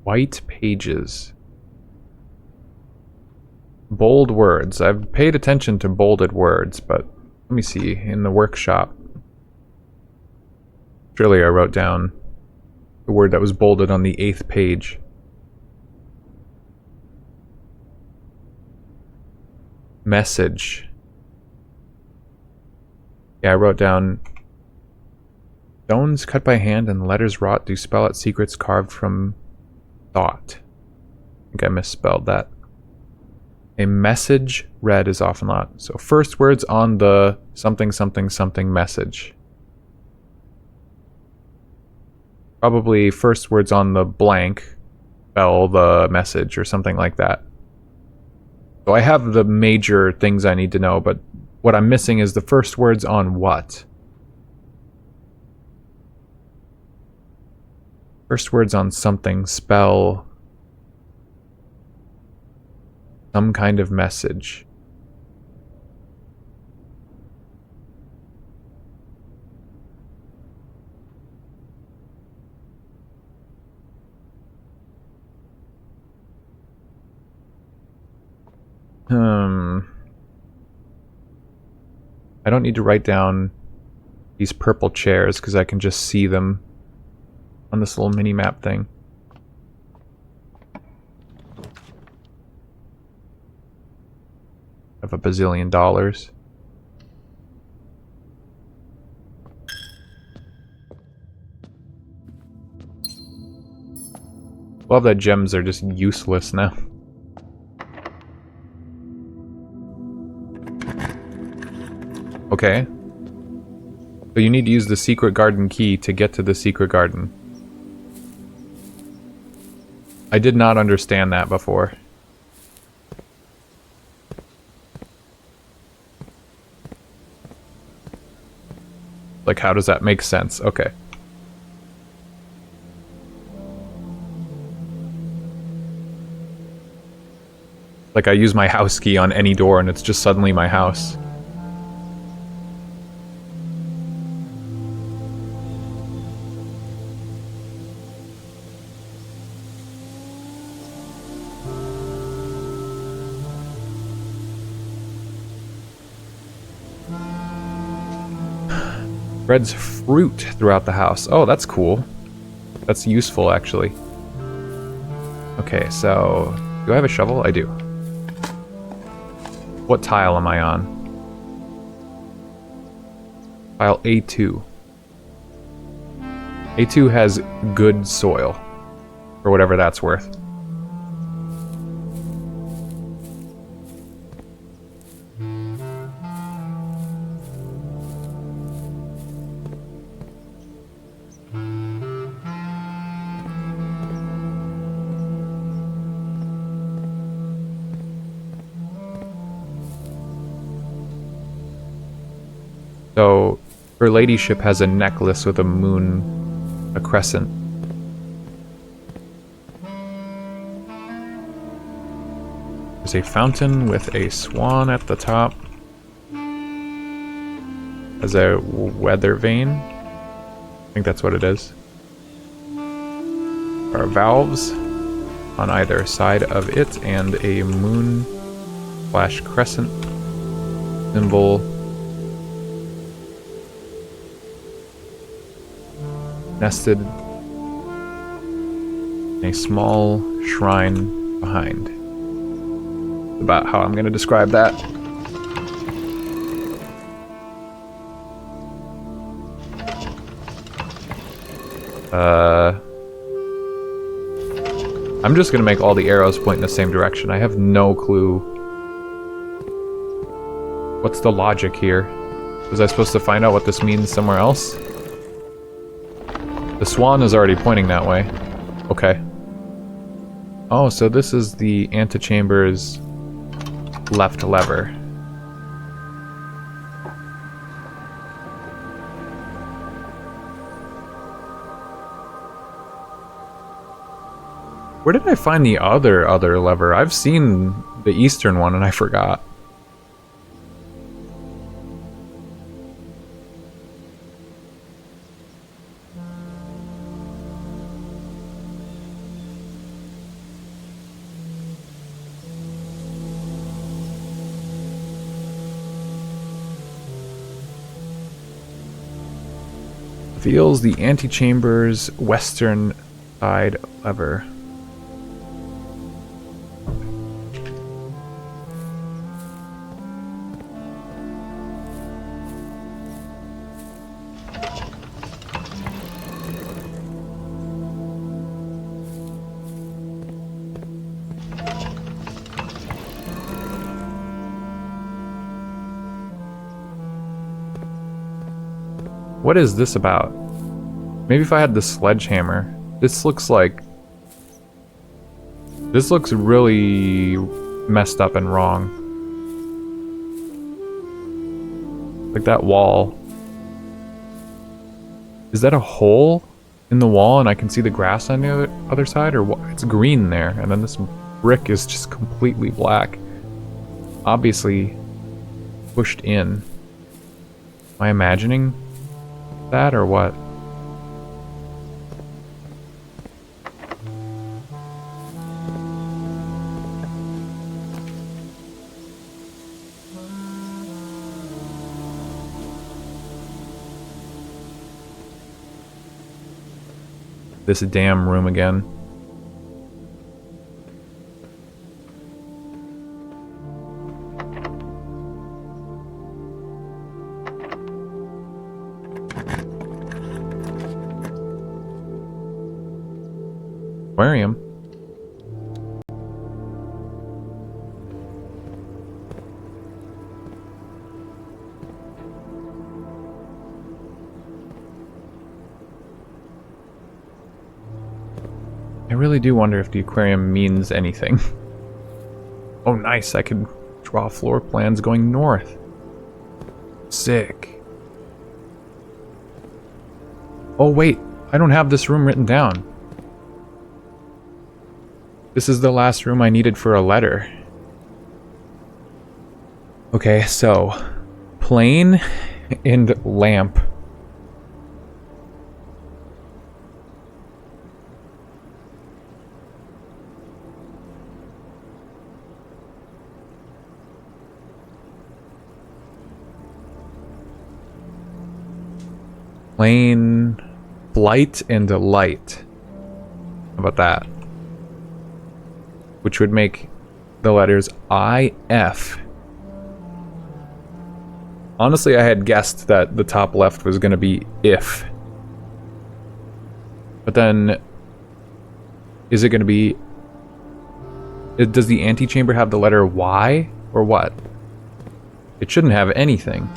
White pages. Bold words. I've paid attention to bolded words, but let me see. In the workshop. Surely I wrote down the word that was bolded on the 8th page. Message. Yeah, I wrote down stones cut by hand and letters wrought do spell out secrets carved from thought. I think I misspelled that. A message read is often not. So first words on the something something something message. Probably first words on the blank spell the message or something like that. So I have the major things I need to know, but what I'm missing is the first words on what? First words on something spell some kind of message. I don't need to write down these purple chairs because I can just see them on this little mini-map thing. I have a bazillion dollars. Love that gems are just useless now. Okay. So you need to use the secret garden key to get to the secret garden. I did not understand that before. Like, how does that make sense? Okay. Like, I use my house key on any door and it's just suddenly my house. Spreads fruit throughout the house. Oh, that's cool. That's useful, actually. Okay, so... do I have a shovel? I do. What tile am I on? Tile A2. A2 has good soil. For whatever that's worth. So, her ladyship has a necklace with a moon, a crescent. There's a fountain with a swan at the top. As a weather vane. I think that's what it is. There are valves on either side of it and a moon / crescent symbol. Nested A small shrine behind. About how I'm going to describe that. I'm just going to make all the arrows point in the same direction. I have no clue. What's the logic here? Was I supposed to find out what this means somewhere else? The swan is already pointing that way. Okay. Oh, so this is the antechamber's left lever. Where did I find the other lever? I've seen the eastern one and I forgot. Reveals the antechamber's western side lever. What is this about? Maybe if I had the sledgehammer. This looks like... This looks really messed up and wrong. Like that wall. Is that a hole in the wall and I can see the grass on the other side? Or what? It's green there, and then this brick is just completely black. Obviously pushed in. Am I imagining that or what? This damn room again. Aquarium. I really do wonder if the aquarium means anything. Oh nice, I can draw floor plans going north. Sick. Oh wait, I don't have this room written down. This is the last room I needed for a letter. Okay, so plane and lamp. Plane, flight, and light. How about that? Which would make the letters IF. Honestly, I had guessed that the top left was going to be if. But then, is it going to be... Does the antechamber have the letter Y, or what? It shouldn't have anything.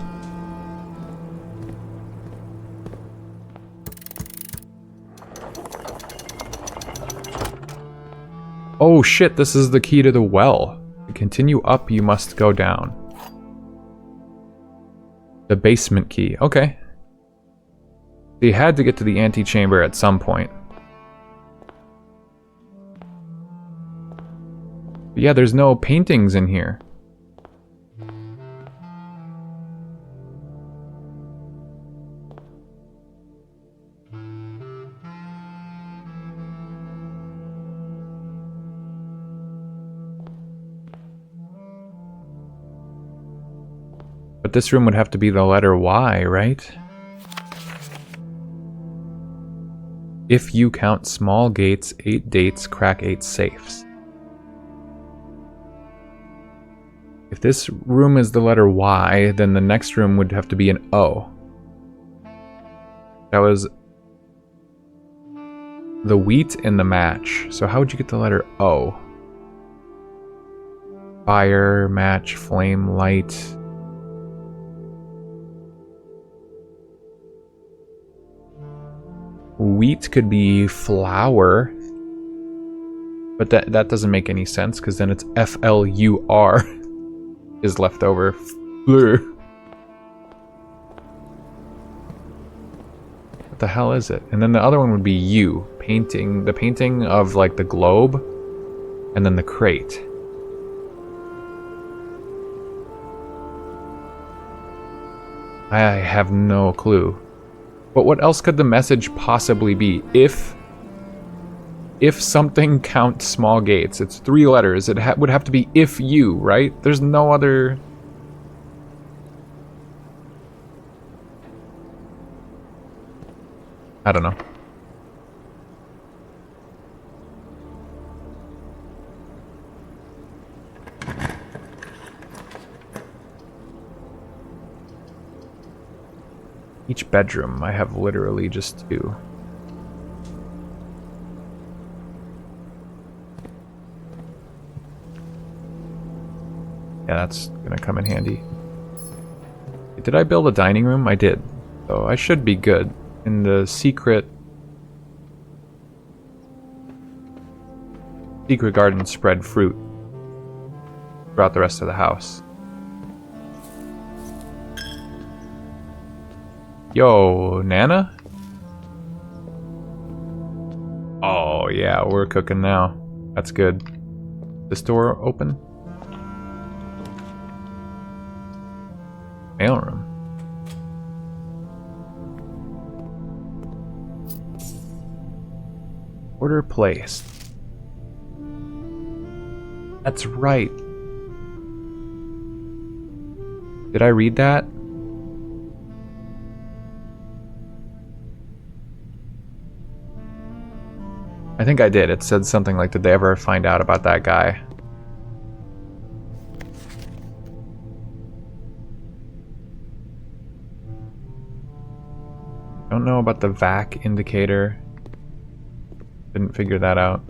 Oh shit, this is the key to the well. To continue up, you must go down. The basement key. Okay. They had to get to the antechamber at some point. But yeah, there's no paintings in here. But this room would have to be the letter Y, right? If you count small gates, 8 dates, crack 8 safes. If this room is the letter Y, then the next room would have to be an O. That was the wheat and the match. So how would you get the letter O? Fire, match, flame, light. Wheat could be flour. But that doesn't make any sense because then it's F-L-U-R is left over. Fleur. What the hell is it? And then the other one would be U. Painting. The painting of like the globe. And then the crate. I have no clue. But what else could the message possibly be? If something counts small gates, it's 3 letters. It would have to be if you, right? There's no other... I don't know. Each bedroom, I have literally just 2. Yeah, that's gonna come in handy. Did I build a dining room? I did. So I should be good. In the secret garden spread fruit throughout the rest of the house. Yo, Nana? Oh yeah, we're cooking now. That's good. This door open? Mailroom. Order placed. That's right. Did I read that? I think I did. It said something like, did they ever find out about that guy? Don't know about the vac indicator. Didn't figure that out.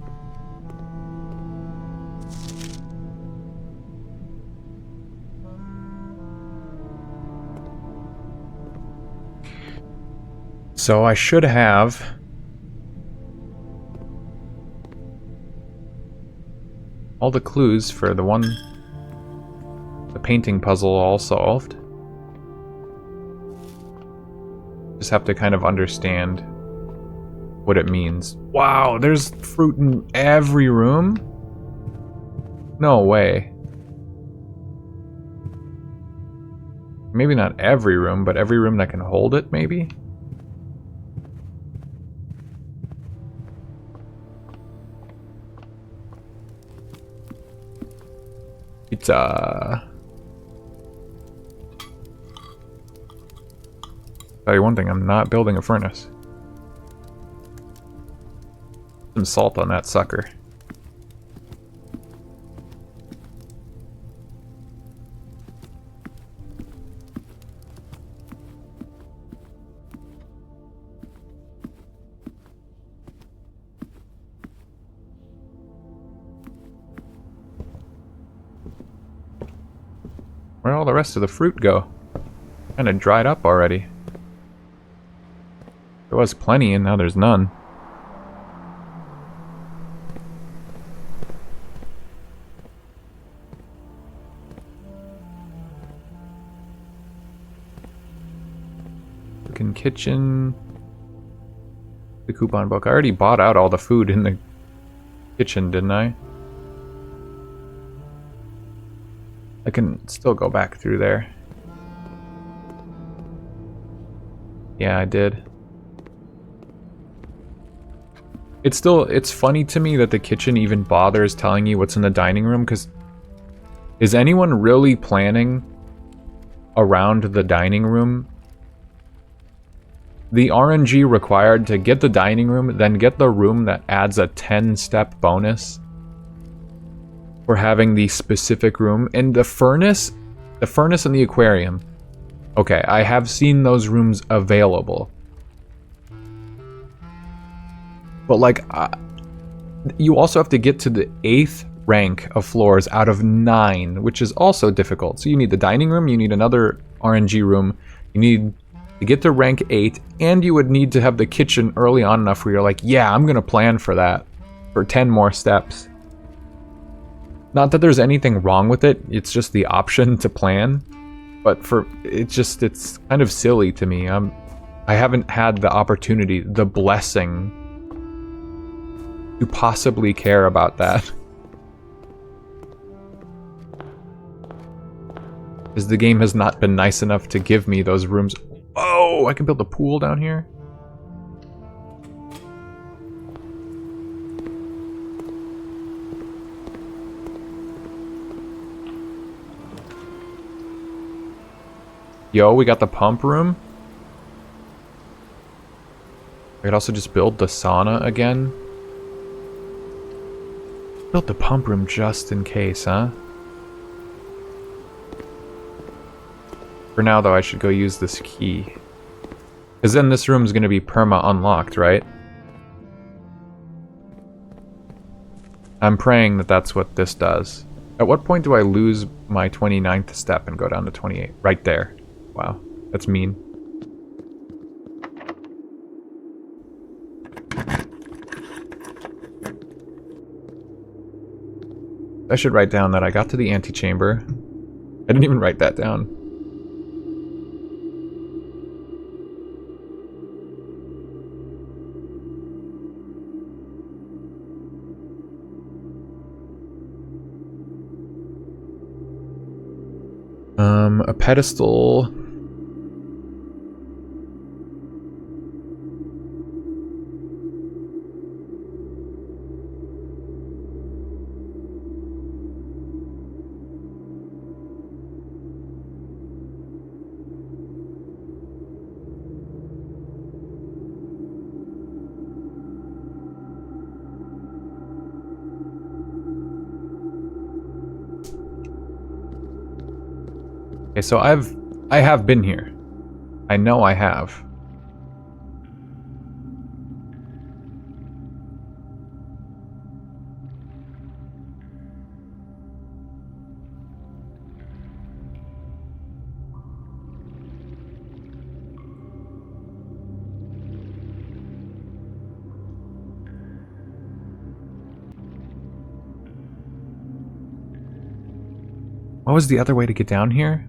So I should have all the clues for the painting puzzle all solved. Just have to kind of understand what it means. Wow, there's fruit in every room? No way. Maybe not every room, but every room that can hold it, maybe? Pizza. Tell you one thing, I'm not building a furnace. Some salt on that sucker. Where'd all the rest of the fruit go? Kinda dried up already. There was plenty and now there's none. Looking kitchen. The coupon book. I already bought out all the food in the kitchen, didn't I? I can still go back through there. Yeah, I did. It's funny to me that the kitchen even bothers telling you what's in the dining room, because is anyone really planning around the dining room The RNG required to get the dining room, then get the room that adds a 10-step bonus for having the specific room. And the furnace and the aquarium. Okay, I have seen those rooms available. But like, you also have to get to the 8th rank of floors out of 9, which is also difficult. So you need the dining room, you need another RNG room, you need to get to rank 8, and you would need to have the kitchen early on enough where you're like, yeah, I'm gonna plan for that, for 10 more steps. Not that there's anything wrong with it, it's just the option to plan. But it's kind of silly to me. I haven't had the opportunity, the blessing, to possibly care about that. Because the game has not been nice enough to give me those rooms. Oh, I can build a pool down here? Yo, we got the pump room. I could also just build the sauna again. Built the pump room just in case, huh? For now, though, I should go use this key. Because then this room's going to be perma-unlocked, right? I'm praying that that's what this does. At what point do I lose my 29th step and go down to 28? Right there. Wow, that's mean. I should write down that I got to the antechamber. I didn't even write that down. A pedestal. Okay, so I have been here. I know I have. What was the other way to get down here?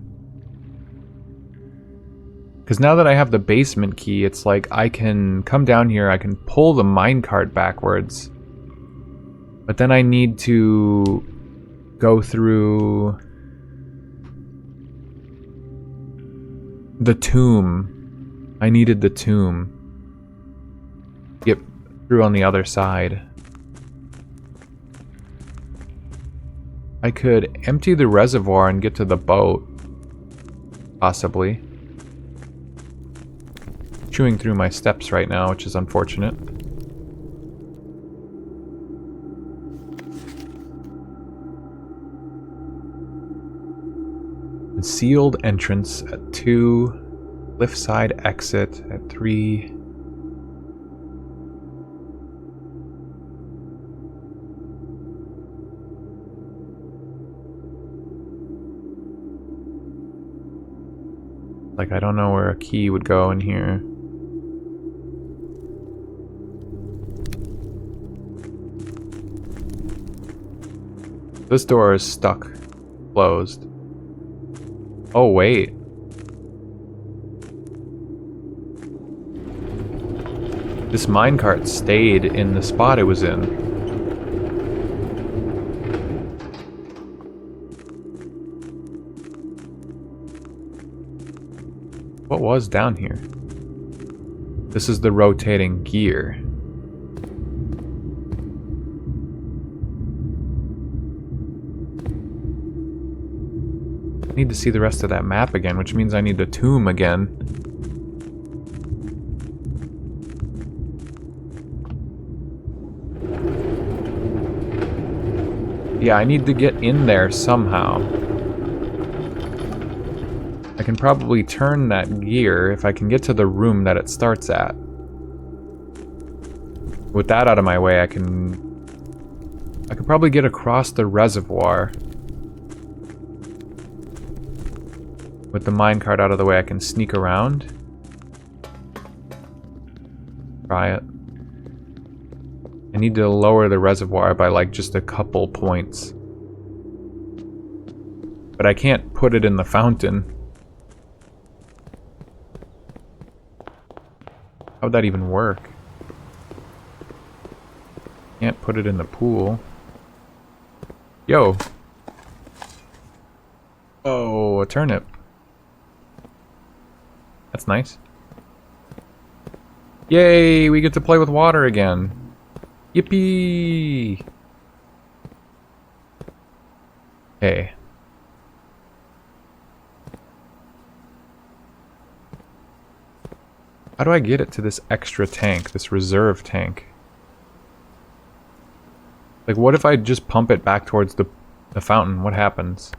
Because now that I have the basement key, it's like I can come down here, I can pull the minecart backwards. But then I need to go through the tomb. I needed the tomb. Get through on the other side. I could empty the reservoir and get to the boat. Possibly. Chewing through my steps right now, which is unfortunate. Concealed entrance at 2. Cliffside exit at 3. Like, I don't know where a key would go in here. This door is stuck. Closed. Oh, wait. This minecart stayed in the spot it was in. What was down here? This is the rotating gear. I need to see the rest of that map again, which means I need the tomb again. Yeah, I need to get in there somehow. I can probably turn that gear if I can get to the room that it starts at. With that out of my way, I could probably get across the reservoir. With the minecart out of the way, I can sneak around. Try it. I need to lower the reservoir by like just a couple points. But I can't put it in the fountain. How would that even work? Can't put it in the pool. Yo! Oh, a turnip. That's nice. Yay! We get to play with water again. Yippee! Okay. How do I get it to this extra tank, this reserve tank? Like, what if I just pump it back towards the fountain? What happens?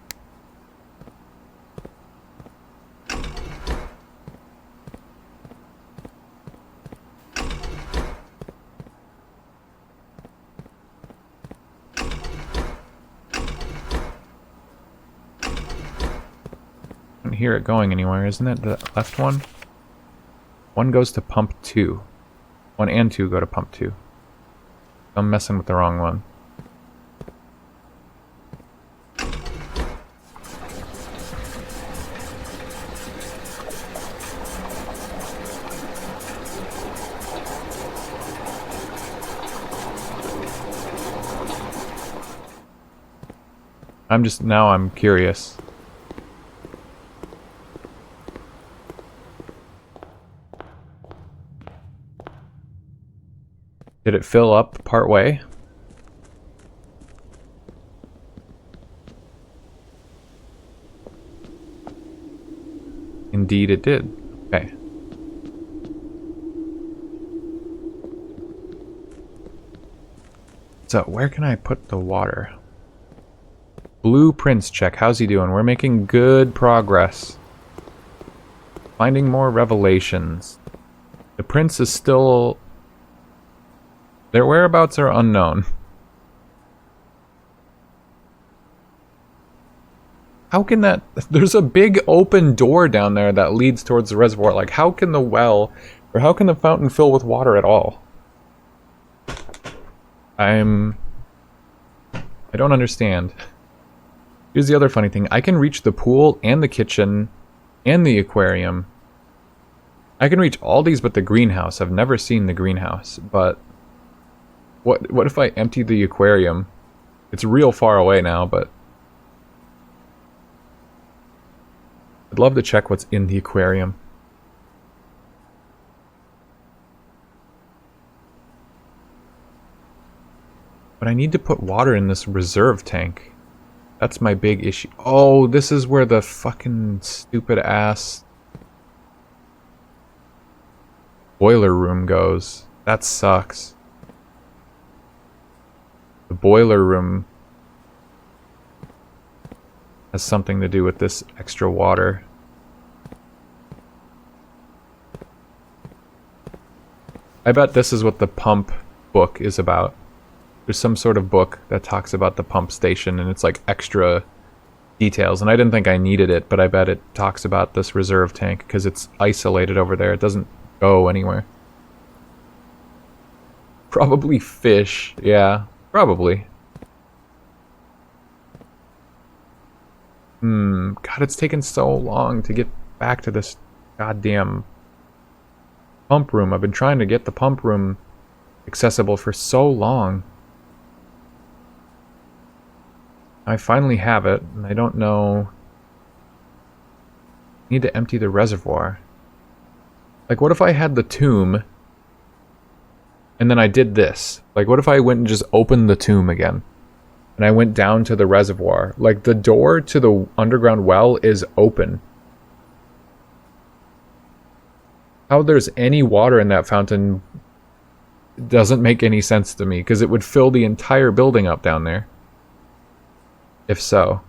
I don't hear it going anywhere. Isn't it the left one? One goes to pump 2. 1 and 2 go to pump 2. I'm messing with the wrong one. I'm curious. Did it fill up part way? Indeed it did. Okay. So, where can I put the water? Blueprints check. How's he doing? We're making good progress. Finding more revelations. The prince is still... Their whereabouts are unknown. How can that... There's a big open door down there that leads towards the reservoir. Like, how can the well... Or how can the fountain fill with water at all? I don't understand. Here's the other funny thing. I can reach the pool and the kitchen and the aquarium. I can reach all these but the greenhouse. I've never seen the greenhouse, but... What if I empty the aquarium? It's real far away now, but... I'd love to check what's in the aquarium. But I need to put water in this reserve tank. That's my big issue. Oh, this is where the fucking stupid ass boiler room goes. That sucks. The boiler room has something to do with this extra water. I bet this is what the pump book is about. There's some sort of book that talks about the pump station and it's like extra details. And I didn't think I needed it, but I bet it talks about this reserve tank because it's isolated over there. It doesn't go anywhere. Probably fish. Yeah, probably. God, it's taken so long to get back to this goddamn pump room. I've been trying to get the pump room accessible for so long. I finally have it, and I don't know... I need to empty the reservoir. Like, what if I had the tomb, and then I did this? Like, what if I went and just opened the tomb again? And I went down to the reservoir. Like, the door to the underground well is open. How there's any water in that fountain doesn't make any sense to me, because it would fill the entire building up down there. If so.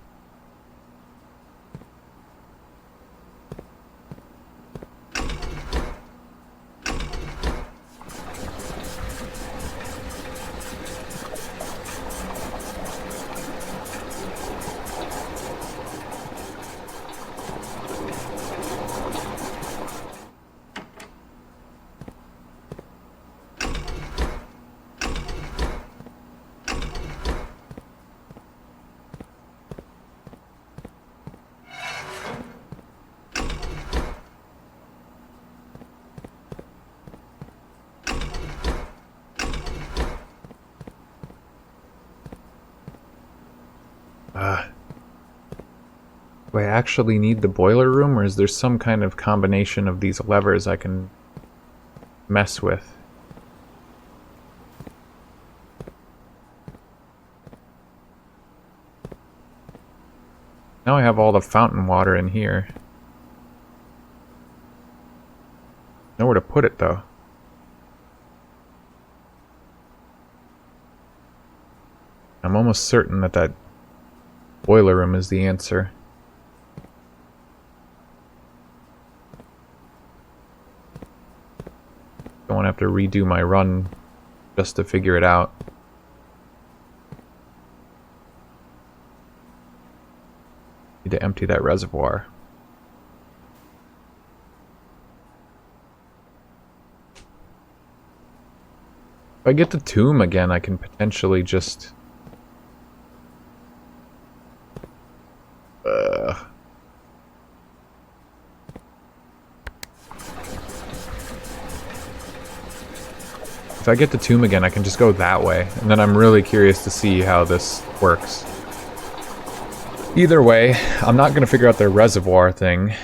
Do I actually need the boiler room, or is there some kind of combination of these levers I can mess with? Now I have all the fountain water in here. Nowhere to put it, though. I'm almost certain that that boiler room is the answer. Don't want to have to redo my run just to figure it out. Need to empty that reservoir. If I get the tomb again, I can potentially just... If I get the tomb again, I can just go that way, and then I'm really curious to see how this works. Either way, I'm not going to figure out the reservoir thing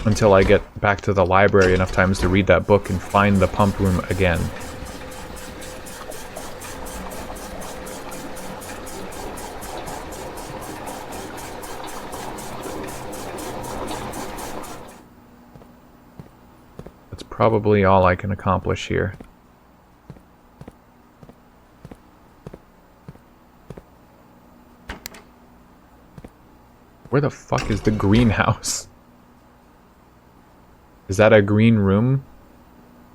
until I get back to the library enough times to read that book and find the pump room again. That's probably all I can accomplish here. Where the fuck is the greenhouse? Is that a green room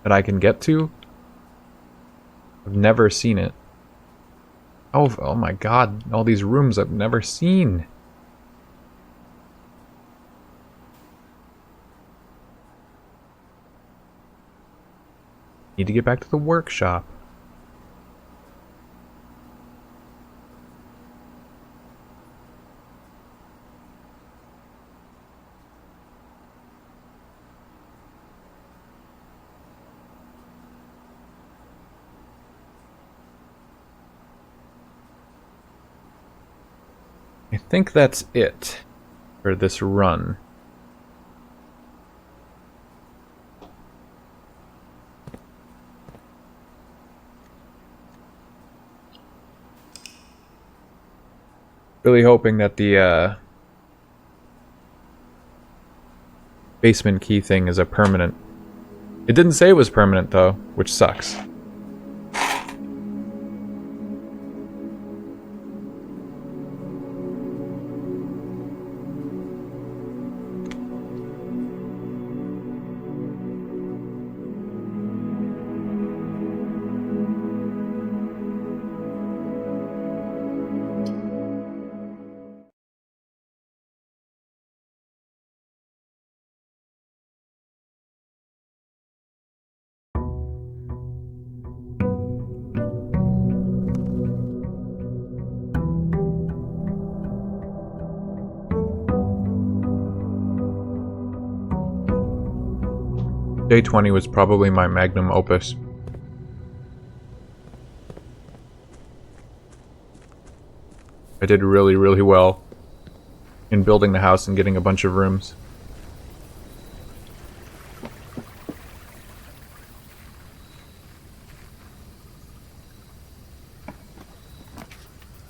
that I can get to? I've never seen it. Oh my god, all these rooms I've never seen. Need to get back to the workshop. I think that's it for this run. Really hoping that the basement key thing is a permanent. It didn't say it was permanent though, which sucks. Day 20 was probably my magnum opus. I did really, really well in building the house and getting a bunch of rooms.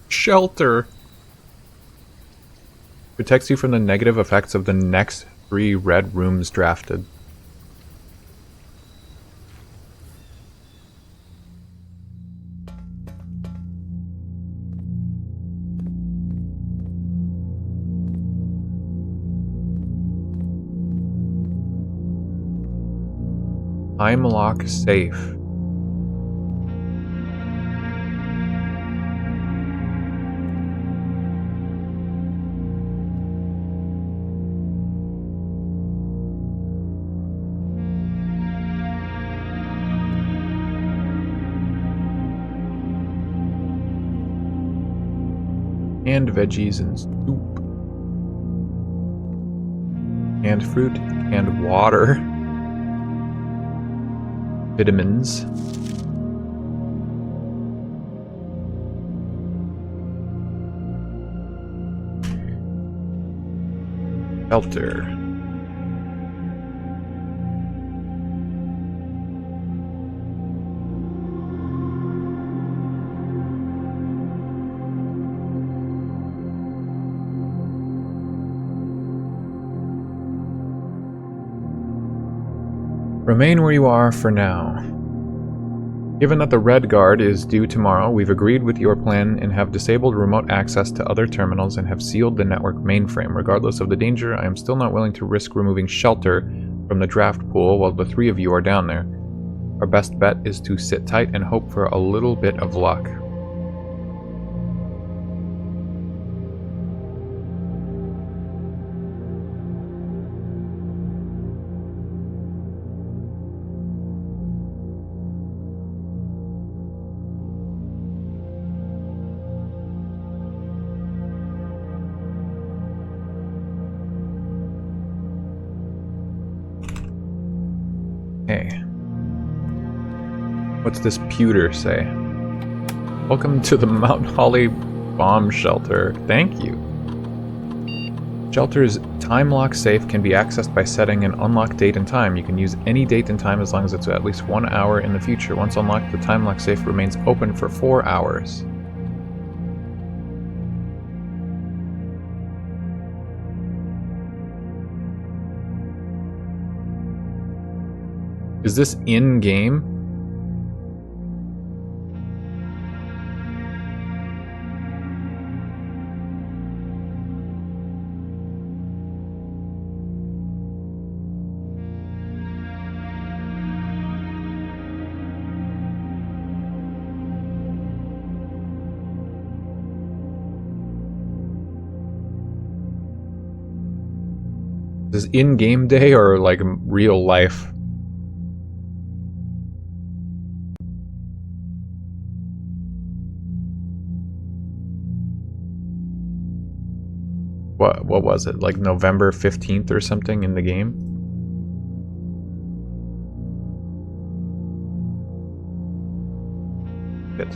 Shelter! Protects you from the negative effects of the next 3 red rooms drafted. Time lock safe. Canned veggies and soup. Canned fruit, canned water. Vitamins. Shelter. Remain where you are for now. Given that the Red Guard is due tomorrow, we've agreed with your plan and have disabled remote access to other terminals and have sealed the network mainframe. Regardless of the danger, I am still not willing to risk removing Shelter from the draft pool while the three of you are down there. Our best bet is to sit tight and hope for a little bit of luck. Hey. What's this pewter say? Welcome to the Mount Holly bomb shelter. Thank you. Shelter's time lock safe can be accessed by setting an unlock date and time. You can use any date and time as long as it's at least 1 hour in the future. Once unlocked, the time lock safe remains open for 4 hours. Is this in-game? Is this in-game day or like real life? What was it, like November 15th or something in the game? Shit.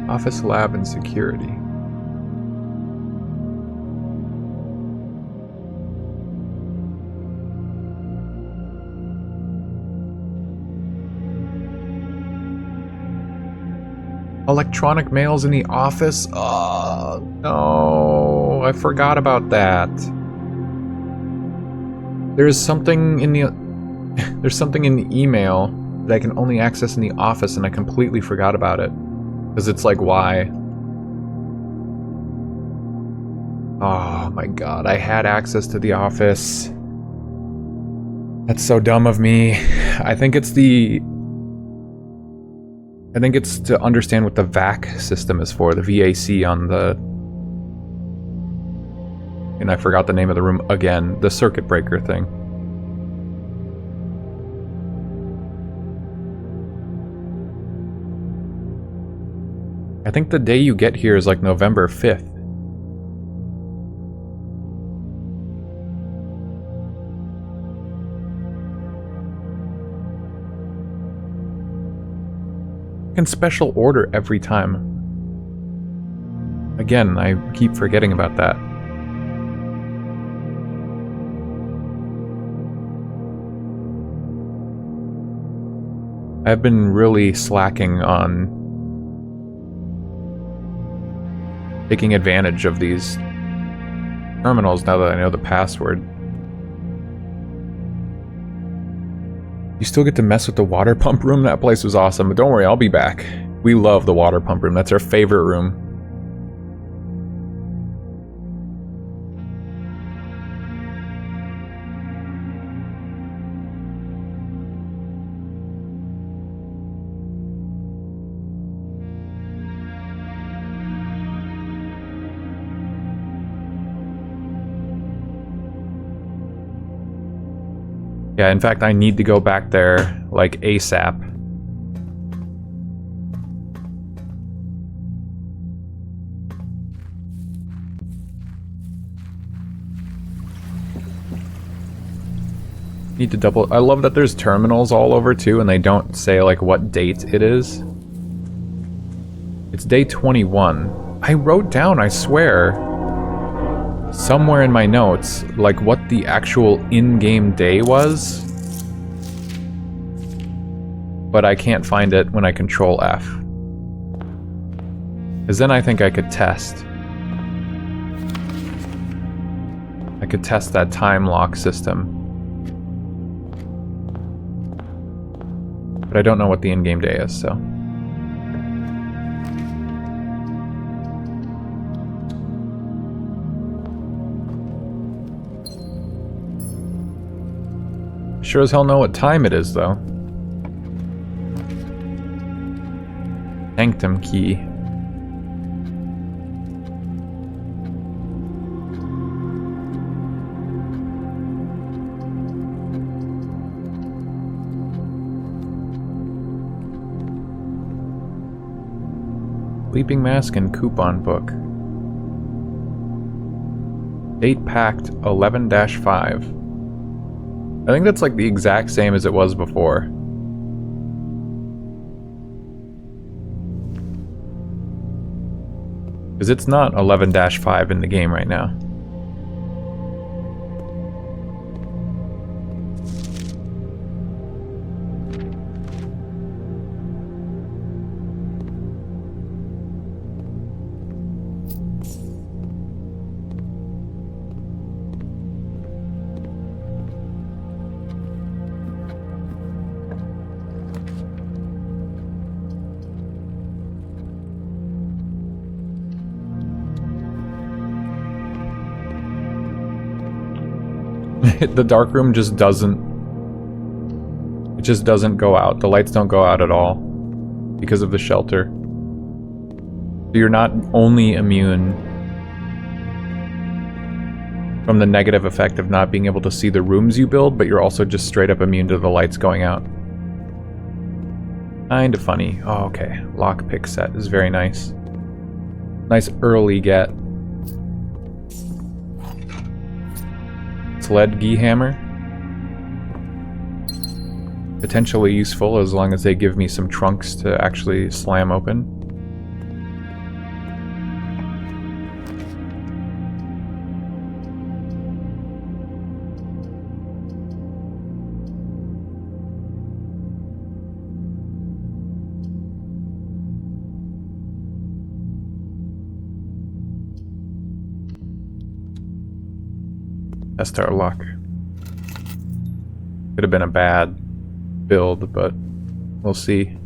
Office, lab, and security. Electronic mails in the office? Oh, no. I forgot about that. There's something in the... There's something in the email that I can only access in the office, and I completely forgot about it. Because it's like, why? Oh my god, I had access to the office. That's so dumb of me. I think it's to understand what the VAC system is for, the VAC on the... And I forgot the name of the room again, the circuit breaker thing. I think the day you get here is like November 5th. I can special order every time. Again, I keep forgetting about that. I've been really slacking on taking advantage of these terminals now that I know the password. You still get to mess with the water pump room? That place was awesome, but don't worry, I'll be back. We love the water pump room. That's our favorite room. Yeah, in fact, I need to go back there, like, ASAP. Need to double... I love that there's terminals all over, too, and they don't say, like, what date it is. It's day 21. I wrote down, I swear, somewhere in my notes, like, what the actual in-game day was. But I can't find it when I control F. Because then I think I could test. I could test that time lock system. But I don't know what the in-game day is, so... Sure as hell know what time it is, though. Sanctum key. Sleeping mask and coupon book. Date packed 11-5. I think that's like the exact same as it was before. Because it's not 11-5 in the game right now. The dark room just doesn't... It just doesn't go out. The lights don't go out at all because of the shelter. So you're not only immune from the negative effect of not being able to see the rooms you build, but you're also just straight up immune to the lights going out. Kinda funny. Oh, okay. Lockpick set is very nice. Nice early get. Sled Gee Hammer. Potentially useful as long as they give me some trunks to actually slam open. Test our luck. Could have been a bad build, but we'll see.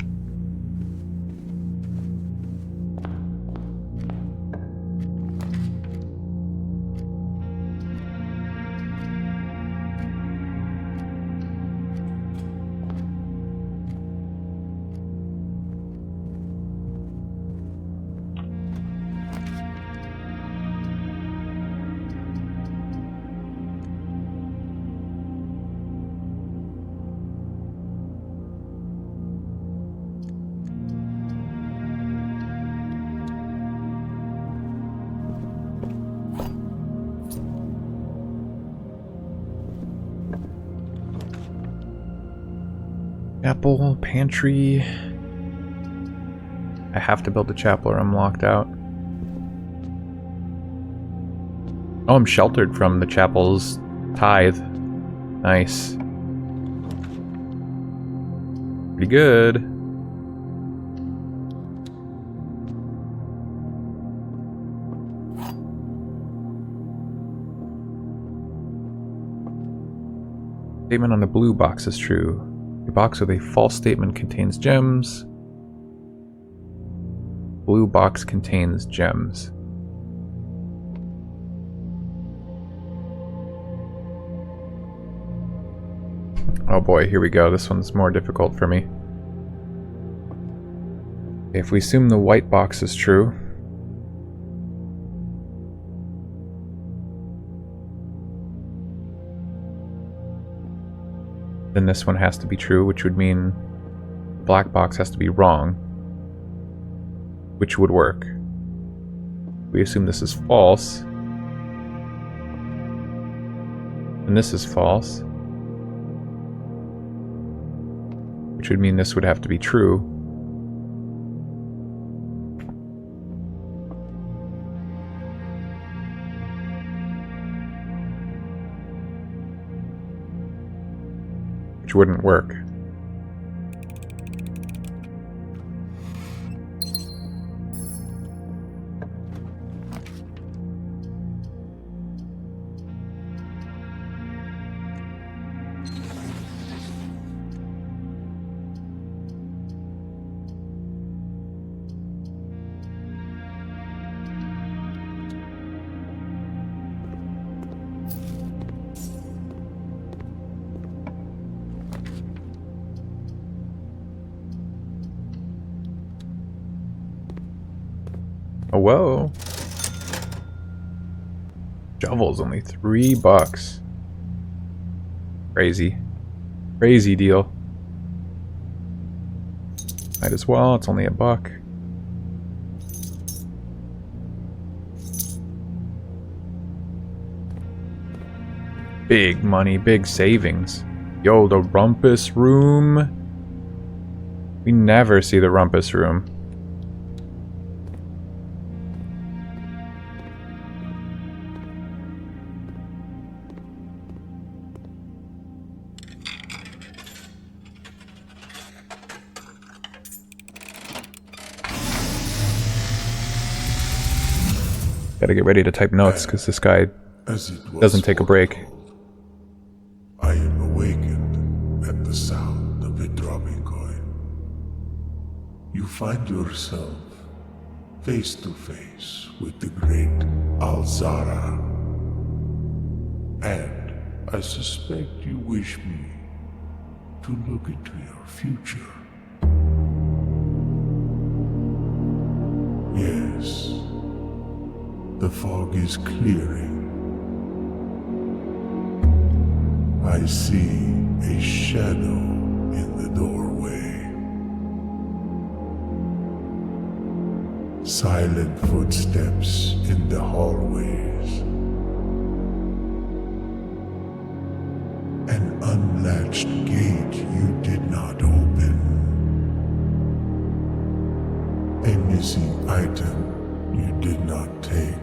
Chapel, pantry. I have to build a chapel or I'm locked out. Oh, I'm sheltered from the chapel's tithe. Nice. Pretty good. Statement on the blue box is true. A box with a false statement contains gems. Blue box contains gems. Oh boy, here we go. This one's more difficult for me. If we assume the white box is true, then this one has to be true, which would mean the black box has to be wrong, which would work. We assume this is false, and this is false, which would mean this would have to be true. Which wouldn't work. Oh, whoa. Shovel's only $3. Crazy. Crazy deal. Might as well, it's only $1. Big money, big savings. Yo, the rumpus room. We never see the rumpus room. Gotta get ready to type notes, because this guy doesn't take a break. I am awakened at the sound of a dropping coin. You find yourself face to face with the great Alzara. And I suspect you wish me to look into your future. Yes. The fog is clearing. I see a shadow in the doorway. Silent footsteps in the hallways. An unlatched gate you did not open. A missing item you did not take.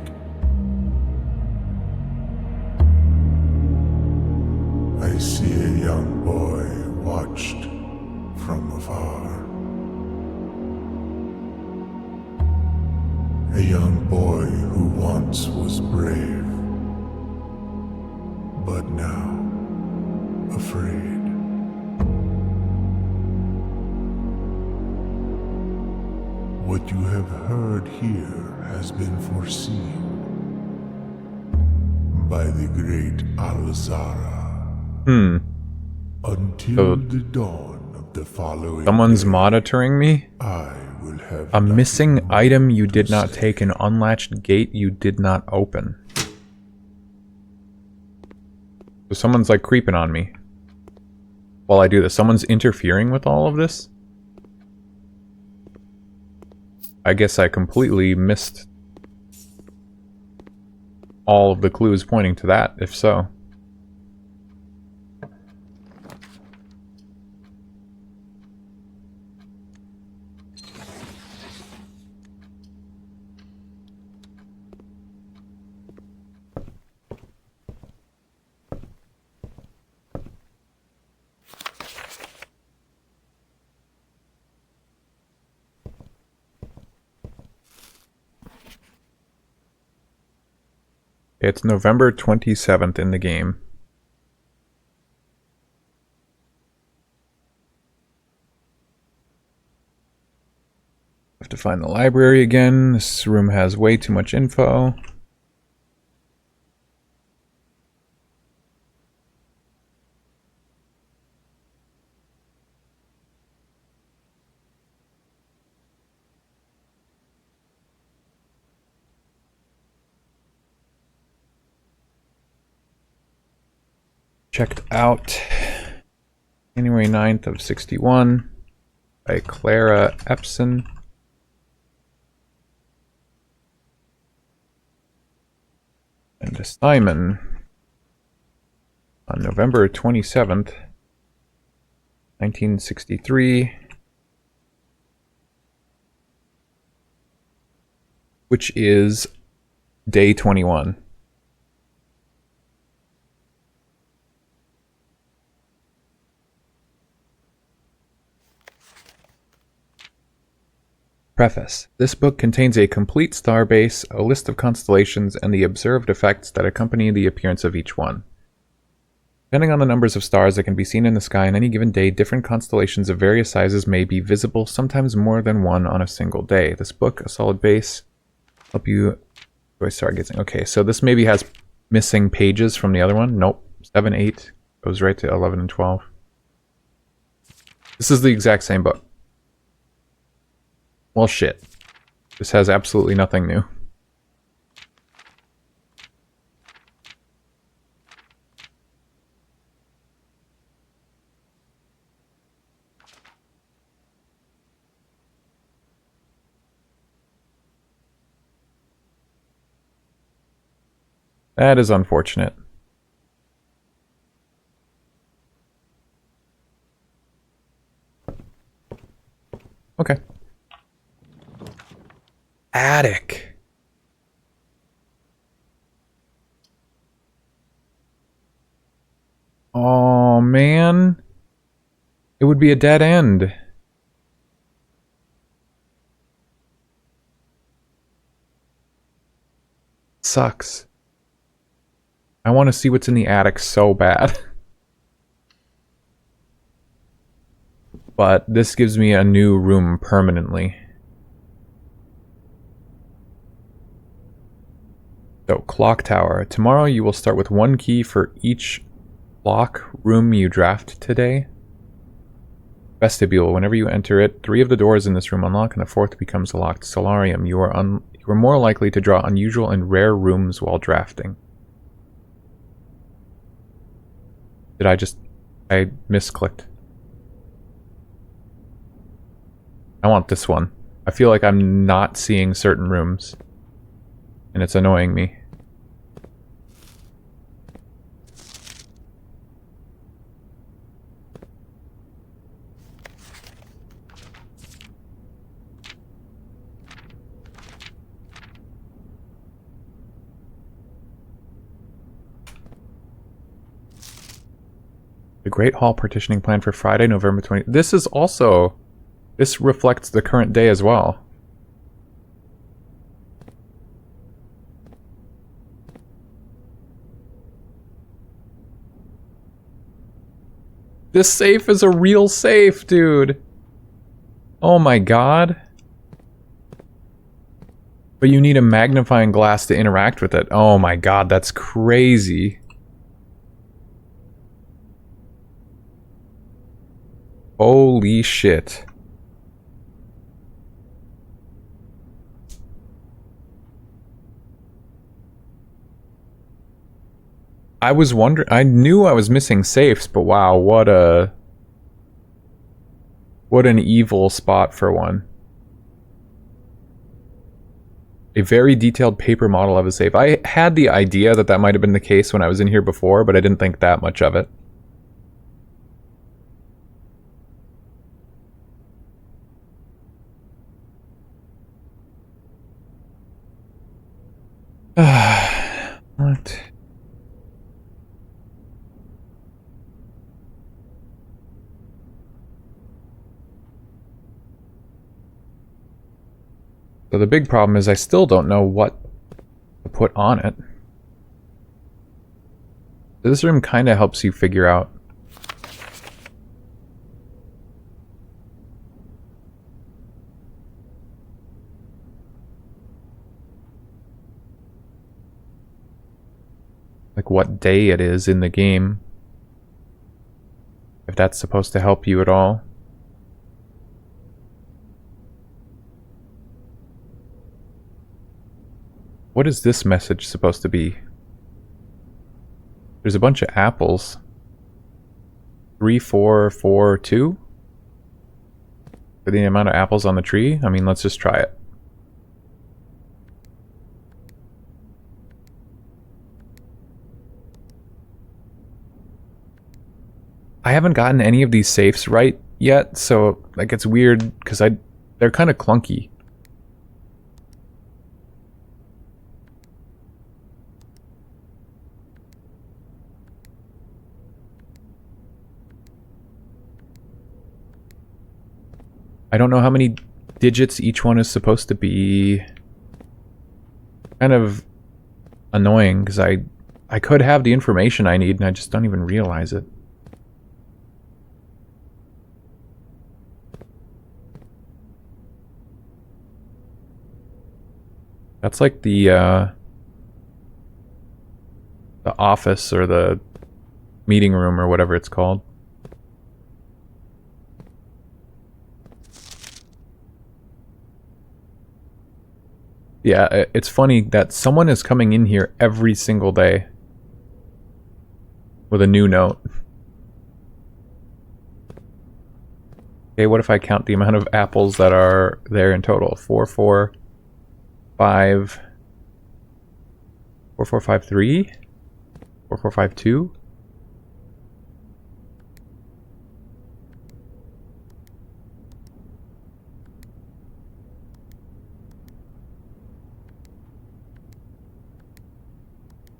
I see a young boy watched from afar. A young boy who once was brave, but now afraid. What you have heard here has been foreseen by the great Alzara. Until So the dawn of the following someone's day, monitoring me? I will have A nothing missing more item you to did not say. take, an unlatched gate you did not open. So someone's like creeping on me while I do this. Someone's interfering with all of this? I guess I completely missed all of the clues pointing to that, if so. It's November 27th in the game. Have to find the library again. This room has way too much info. Checked out January 9th of 61 by Clara Epson. And to Simon on November 27th, 1963, which is day 21. Preface. This book contains a complete starbase, a list of constellations, and the observed effects that accompany the appearance of each one. Depending on the numbers of stars that can be seen in the sky on any given day, different constellations of various sizes may be visible, sometimes more than one on a single day. This book, a solid base, help you enjoy stargazing. Okay, so this maybe has missing pages from the other one. Nope. 7, 8 goes right to 11 and 12. This is the exact same book. Well, shit. This has absolutely nothing new. That is unfortunate. Okay. Attic. Oh, man. It would be a dead end. Sucks. I want to see what's in the attic so bad. But this gives me a new room permanently. So, clock tower. Tomorrow you will start with one key for each clock room you draft today. Vestibule. Whenever you enter it, 3 of the doors in this room unlock and the 4th becomes locked. Solarium. You are more likely to draw unusual and rare rooms while drafting. I misclicked. I want this one. I feel like I'm not seeing certain rooms. And it's annoying me. The Great Hall partitioning plan for Friday, November 20th. This reflects the current day as well. This safe is a real safe, dude. Oh my god. But you need a magnifying glass to interact with it. Oh my god, that's crazy. Holy shit. I was wondering, I knew I was missing safes, but wow, what an evil spot for one. A very detailed paper model of a safe. I had the idea that that might have been the case when I was in here before, but I didn't think that much of it. What? So the big problem is I still don't know what to put on it. So this room kind of helps you figure out. like what day it is in the game. If that's supposed to help you at all. What is this message supposed to be? There's a bunch of apples. 3, 4, 4, 2? For the amount of apples on the tree? I mean, let's just try it. I haven't gotten any of these safes right yet, so like it's weird because they're kind of clunky. I don't know how many digits each one is supposed to be. Kind of annoying because I could have the information I need and I just don't even realize it. That's like the office or the meeting room or whatever it's called. Yeah, it's funny that someone is coming in here every single day with a new note. Okay, what if I count the amount of apples that are there in total? 4, 4, 5, 4, 4, 5, 3, 4, 4, 5, 2.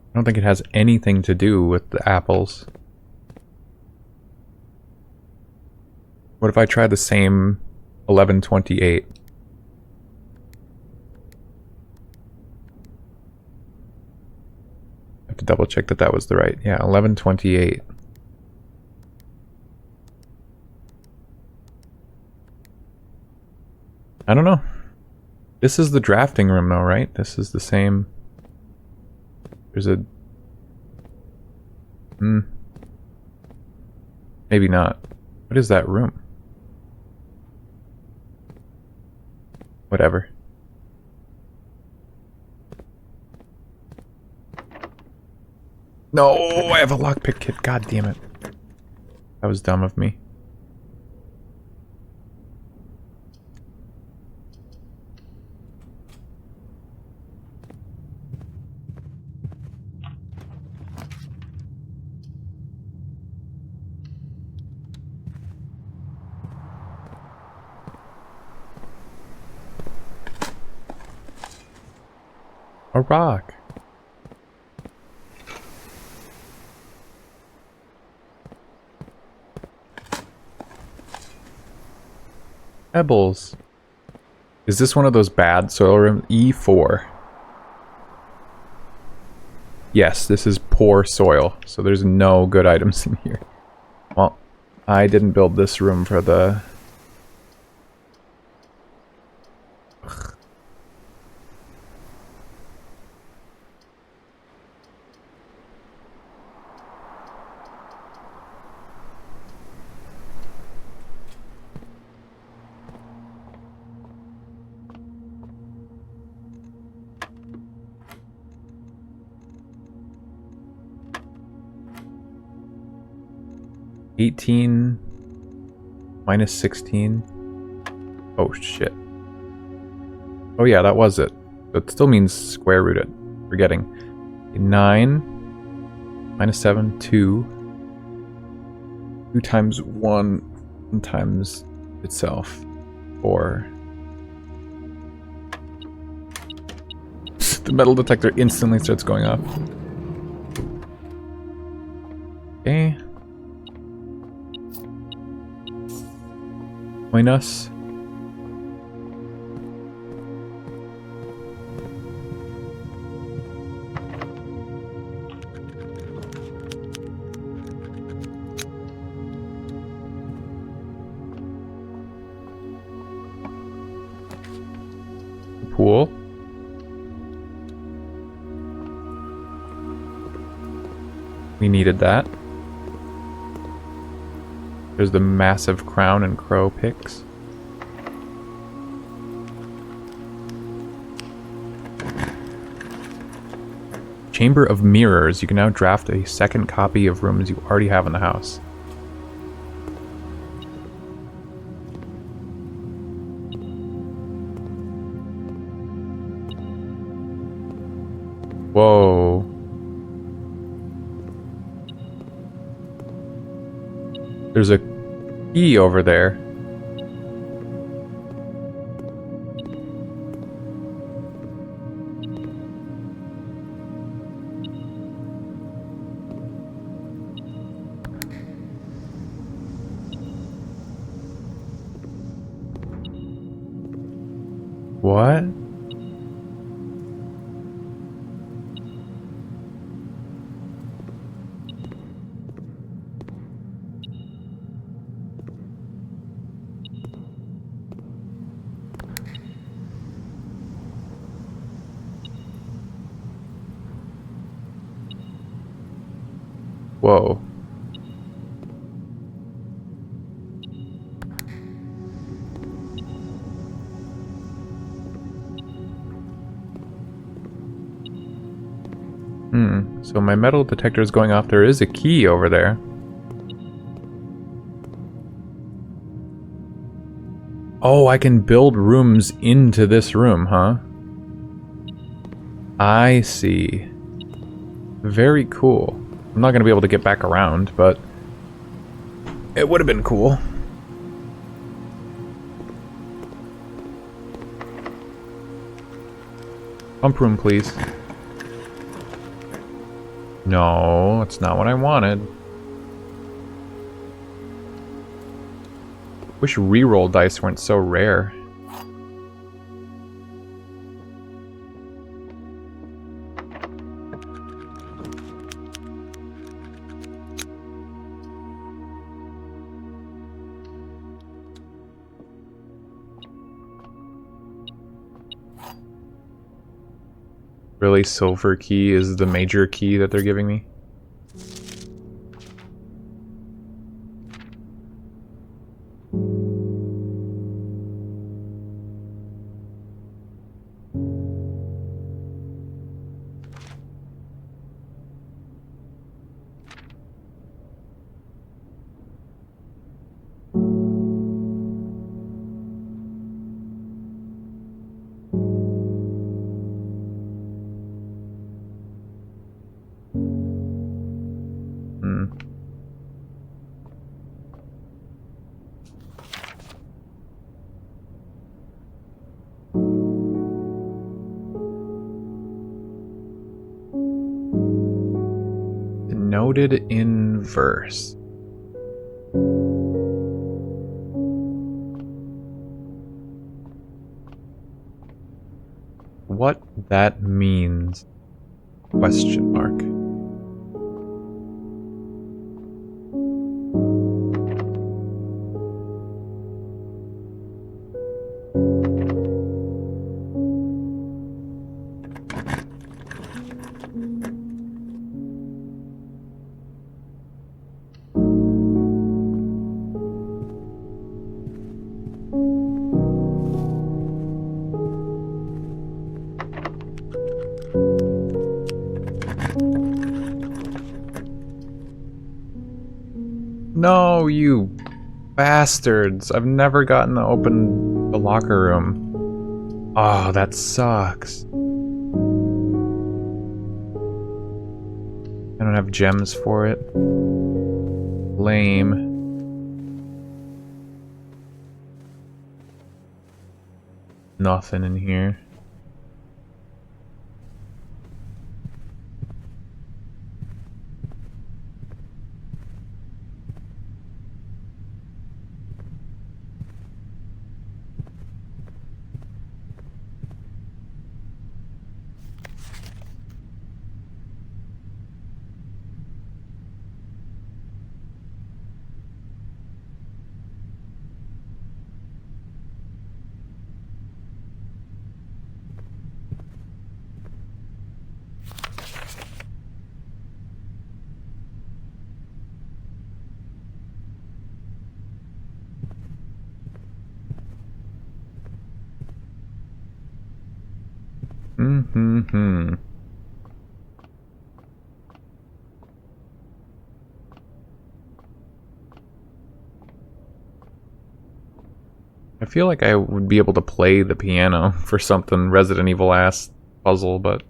I don't think it has anything to do with the apples. What if I try the same 1128? I have to double check that that was the right. Yeah, 1128. I don't know. This is the drafting room though, right? This is the same. There's a... Maybe not. What is that room? Whatever. No, I have a lockpick kit. God damn it. That was dumb of me. A rock. Pebbles. Is this one of those bad soil rooms? E4. Yes, this is poor soil, so there's no good items in here. Well, I didn't build this room for the... $18 minus 16. Oh shit. Oh yeah, that was it. That still means square root it. Forgetting. 9 minus 7, 2. 2 times 1 times itself. 4. The metal detector instantly starts going off. Okay. Join us. Pool. We needed that. There's the massive crown and crow picks. Chamber of Mirrors. You can now draft a second copy of rooms you already have in the house. Whoa. There's a key over there. What? Whoa. So my metal detector is going off. There is a key over there. Oh, I can build rooms into this room, huh? I see. Very cool. I'm not going to be able to get back around, but it would have been cool. Pump room, please. No, that's not what I wanted. Wish reroll dice weren't so rare. Really, silver key is the major key that they're giving me? Noted in verse. What that means? Question mark. No, you bastards. I've never gotten to open the locker room. Oh, that sucks. I don't have gems for it. Lame. Nothing in here. I feel like I would be able to play the piano for something Resident Evil-ass puzzle, but...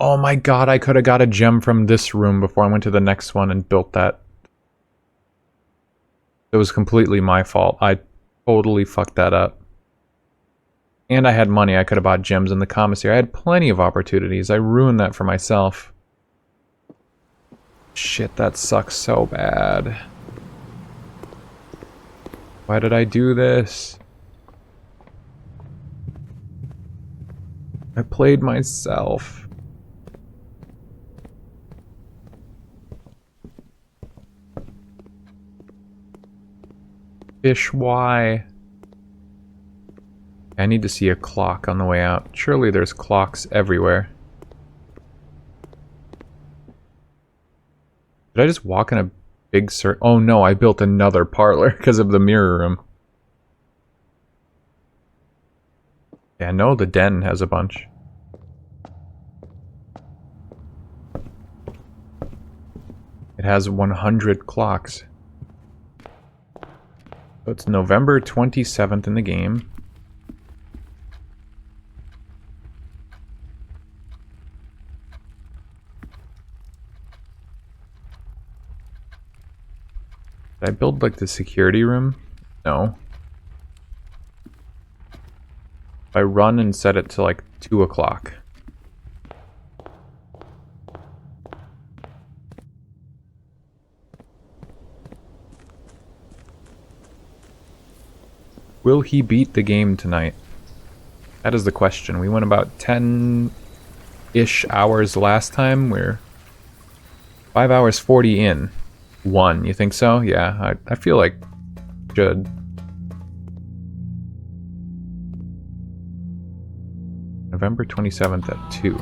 Oh my god, I could have got a gem from this room before I went to the next one and built that. It was completely my fault. I totally fucked that up. And I had money. I could have bought gems in the commissary. I had plenty of opportunities. I ruined that for myself. Shit, that sucks so bad. Why did I do this? I played myself. Fish, why? I need to see a clock on the way out. Surely there's clocks everywhere. Did I just walk in a big circle? Oh no, I built another parlor because of the mirror room. Yeah, no, the den has a bunch. It has 100 clocks. So it's November 27th in the game. Did I build like the security room? No. I run and set it to like 2 o'clock. Will he beat the game tonight? That is the question. We went about 10-ish hours last time. We're 5 hours 40 in. 1, you think so? Yeah, I feel like should. November 27th at 2.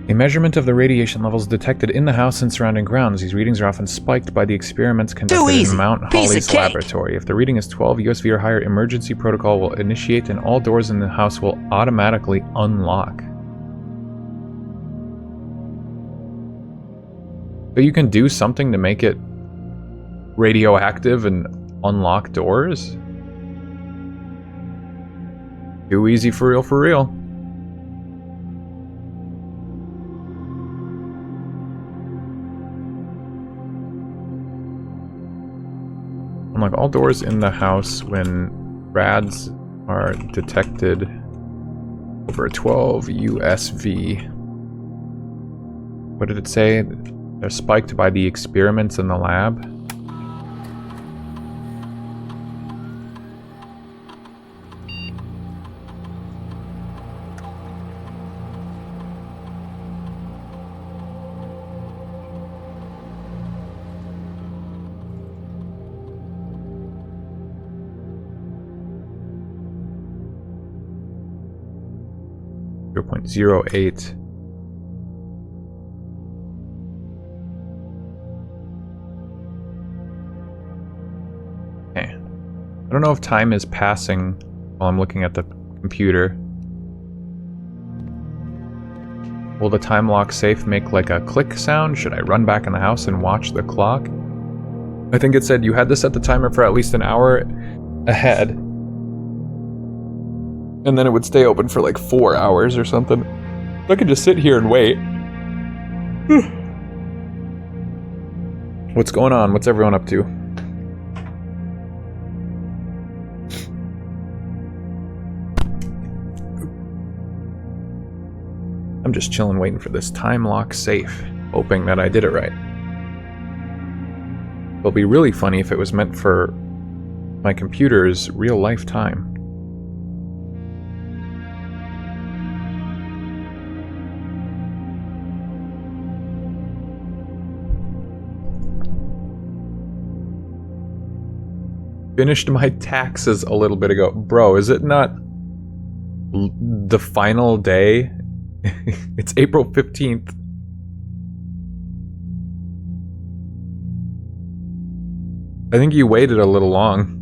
A measurement of the radiation levels detected in the house and surrounding grounds. These readings are often spiked by the experiments conducted in Mount Holly's laboratory. If the reading is 12 USV or higher, emergency protocol will initiate and all doors in the house will automatically unlock. So you can do something to make it radioactive and unlock doors? Too easy for real, for real. Unlock all doors in the house when rads are detected over 12 USV. What did it say? They're spiked by the experiments in the lab. .08. Okay. I don't know if time is passing while I'm looking at the computer. Will the time lock safe make like a click sound? Should I run back in the house and watch the clock? I think it said you had to set the timer for at least an hour ahead. And then it would stay open for like 4 hours or something. I could just sit here and wait. What's going on? What's everyone up to? I'm just chilling waiting for this time lock safe, hoping that I did it right. It'll be really funny if it was meant for my computer's real life time. Finished my taxes a little bit ago. Bro, is it not the final day? It's April 15th. I think you waited a little long.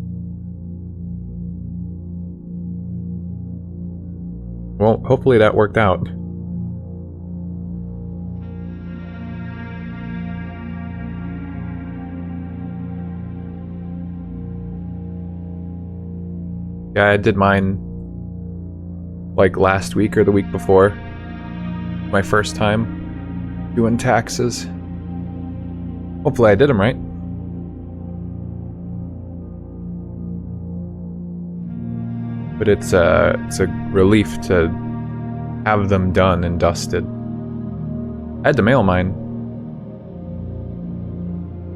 Well, hopefully that worked out. Yeah, I did mine like last week or the week before. My first time doing taxes. Hopefully I did them right. But it's a relief to have them done and dusted. I had to mail mine.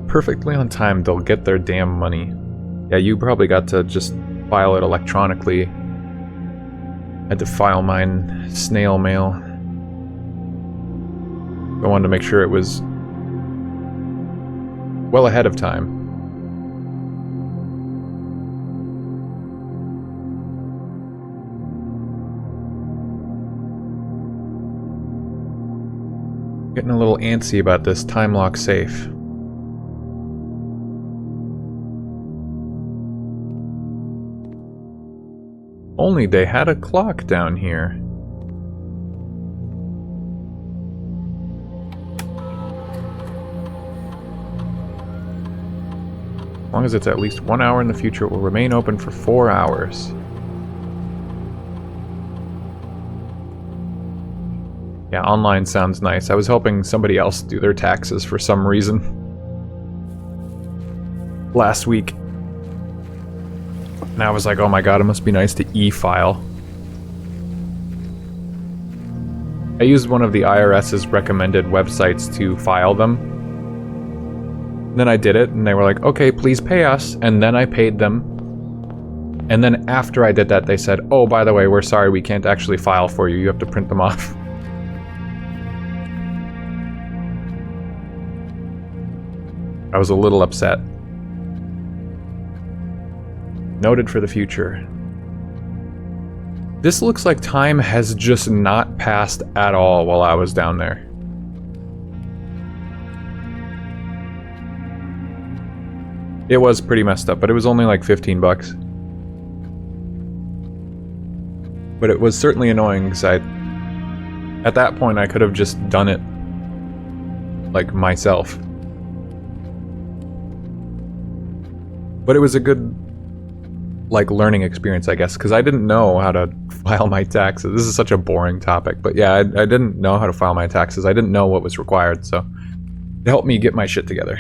Perfectly on time, they'll get their damn money. Yeah, you probably got to just file it electronically. I had to file mine snail mail. I wanted to make sure it was well ahead of time. Getting a little antsy about this time lock safe. Only they had a clock down here. As long as it's at least 1 hour in the future, it will remain open for 4 hours. Yeah, online sounds nice. I was helping somebody else do their taxes for some reason last week. And I was like, oh my god, it must be nice to e-file. I used one of the IRS's recommended websites to file them. Then I did it, and they were like, okay, please pay us. And then I paid them. And then after I did that, they said, oh, by the way, we're sorry, we can't actually file for you. You have to print them off. I was a little upset. Noted for the future. This looks like time has just not passed at all while I was down there. It was pretty messed up, but it was only like 15 bucks. But it was certainly annoying because at that point I could have just done it like myself. But it was a good, like, learning experience, I guess, because I didn't know how to file my taxes. This is such a boring topic, but yeah, I didn't know how to file my taxes. I didn't know what was required, so it helped me get my shit together.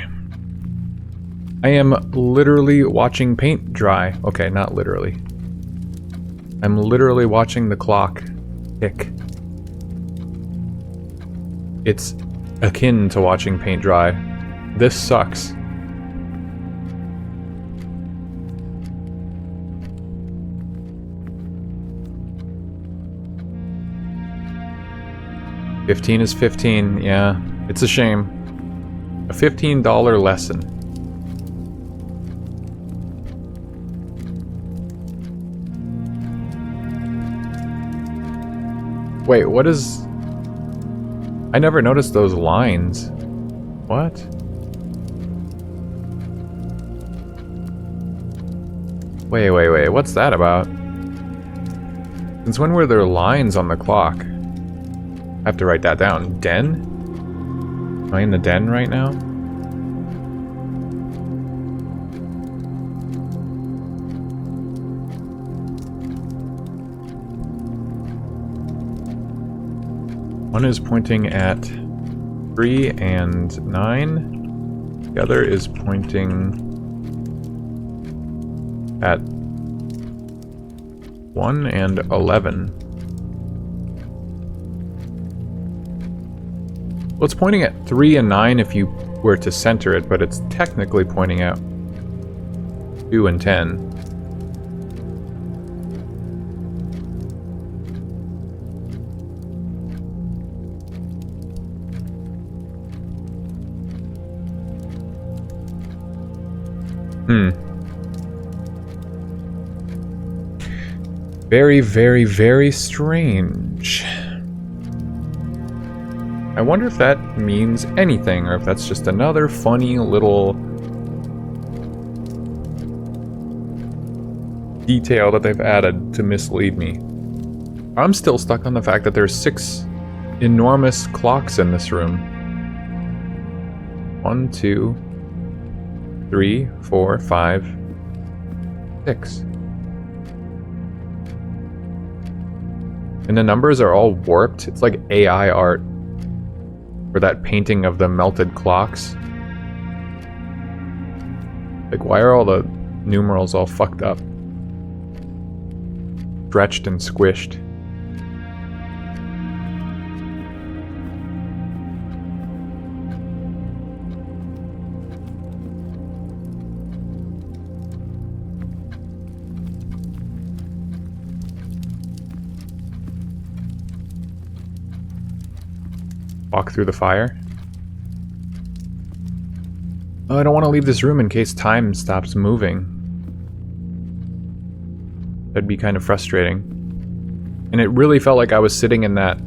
I am literally watching paint dry. Okay, not literally. I'm literally watching the clock tick. It's akin to watching paint dry. This sucks. $15 is $15, yeah. It's a shame. A $15 lesson. Wait, what is... I never noticed those lines. What? Wait, what's that about? Since when were there lines on the clock? I have to write that down. Den? Am I in the den right now? One is pointing at 3 and 9. The other is pointing at 1 and 11. Well, it's pointing at 3 and 9 if you were to center it, but it's technically pointing out 2 and 10. Very, very, very strange. I wonder if that means anything, or if that's just another funny little detail that they've added to mislead me. I'm still stuck on the fact that there's 6 enormous clocks in this room. 1, 2, 3, 4, 5, 6. And the numbers are all warped. It's like AI art for that painting of the melted clocks. Like, why are all the numerals all fucked up? Stretched and squished. Walk through the fire. Oh, I don't want to leave this room in case time stops moving. That'd be kind of frustrating. And it really felt like I was sitting in that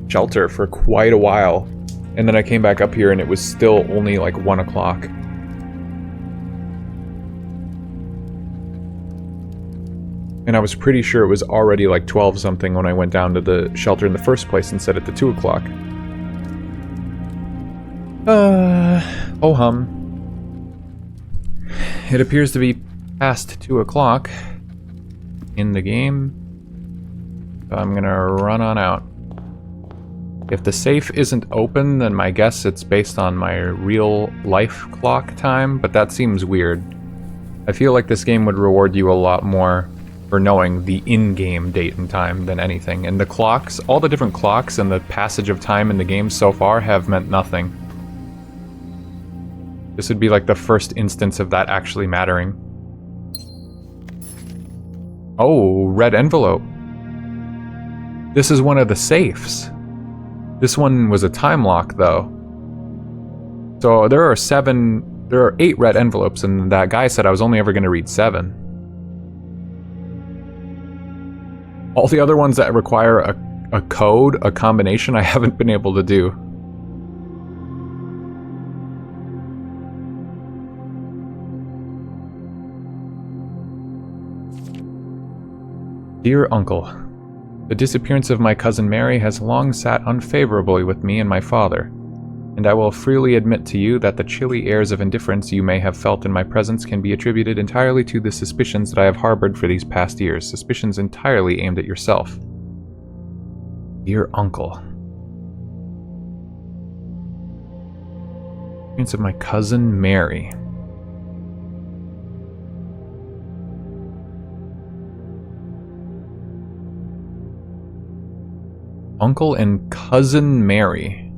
shelter for quite a while. And then I came back up here and it was still only like 1 o'clock. And I was pretty sure it was already like 12 something when I went down to the shelter in the first place and set it to 2 o'clock. Oh hum. It appears to be past 2 o'clock in the game. So I'm gonna run on out. If the safe isn't open, then my guess it's based on my real life clock time, but that seems weird. I feel like this game would reward you a lot more for knowing the in-game date and time than anything. And the clocks, all the different clocks and the passage of time in the game so far have meant nothing. This would be like the first instance of that actually mattering. Oh, red envelope. This is one of the safes. This one was a time lock, though. So there are 8 red envelopes, and that guy said I was only ever going to read 7. All the other ones that require a code, a combination, I haven't been able to do. Dear Uncle, the disappearance of my cousin Mary has long sat unfavorably with me and my father, and I will freely admit to you that the chilly airs of indifference you may have felt in my presence can be attributed entirely to the suspicions that I have harbored for these past years, suspicions entirely aimed at yourself. Dear Uncle, the disappearance of my cousin Mary. Uncle and cousin Mary.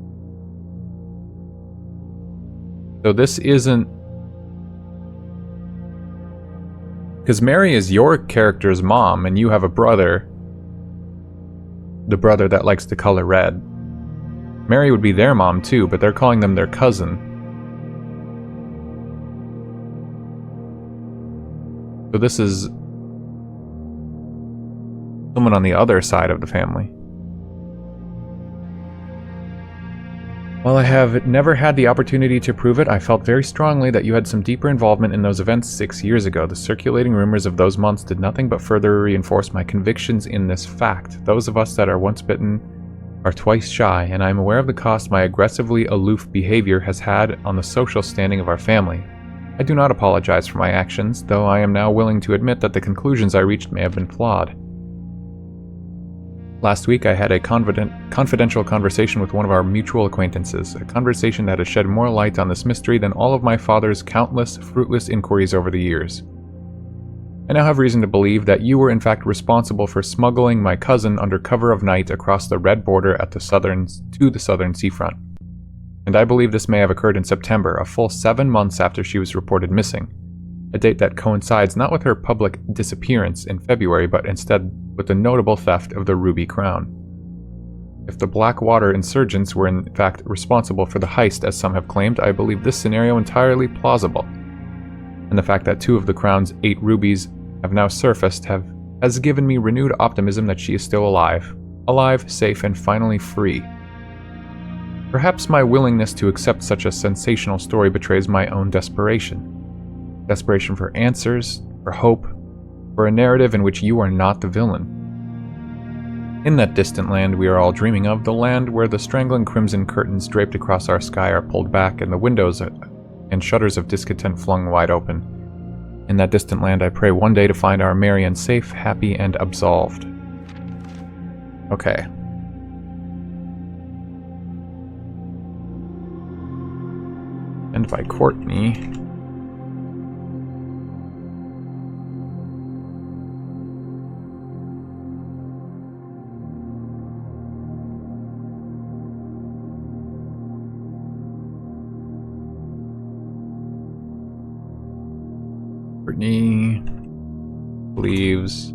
So this isn't... Because Mary is your character's mom, and you have a brother. The brother that likes the color red. Mary would be their mom too, but they're calling them their cousin. So this is... someone on the other side of the family. While I have never had the opportunity to prove it, I felt very strongly that you had some deeper involvement in those events 6 years ago. The circulating rumors of those months did nothing but further reinforce my convictions in this fact. Those of us that are once bitten are twice shy, and I am aware of the cost my aggressively aloof behavior has had on the social standing of our family. I do not apologize for my actions, though I am now willing to admit that the conclusions I reached may have been flawed. Last week I had a confidential conversation with one of our mutual acquaintances, a conversation that has shed more light on this mystery than all of my father's countless, fruitless inquiries over the years. I now have reason to believe that you were in fact responsible for smuggling my cousin under cover of night across the red border to the southern seafront. And I believe this may have occurred in September, a full 7 months after she was reported missing, a date that coincides not with her public disappearance in February, but instead with the notable theft of the ruby crown. If the Blackwater insurgents were in fact responsible for the heist, as some have claimed, I believe this scenario entirely plausible. And the fact that 2 of the crown's 8 rubies have now surfaced have has given me renewed optimism that she is still alive. Alive, safe, and finally free. Perhaps my willingness to accept such a sensational story betrays my own desperation. Desperation for answers, for hope, for a narrative in which you are not the villain. In that distant land we are all dreaming of, the land where the strangling crimson curtains draped across our sky are pulled back and the windows and shutters of discontent flung wide open. In that distant land I pray one day to find our Marion safe, happy, and absolved. Okay. And by Courtney. Courtney believes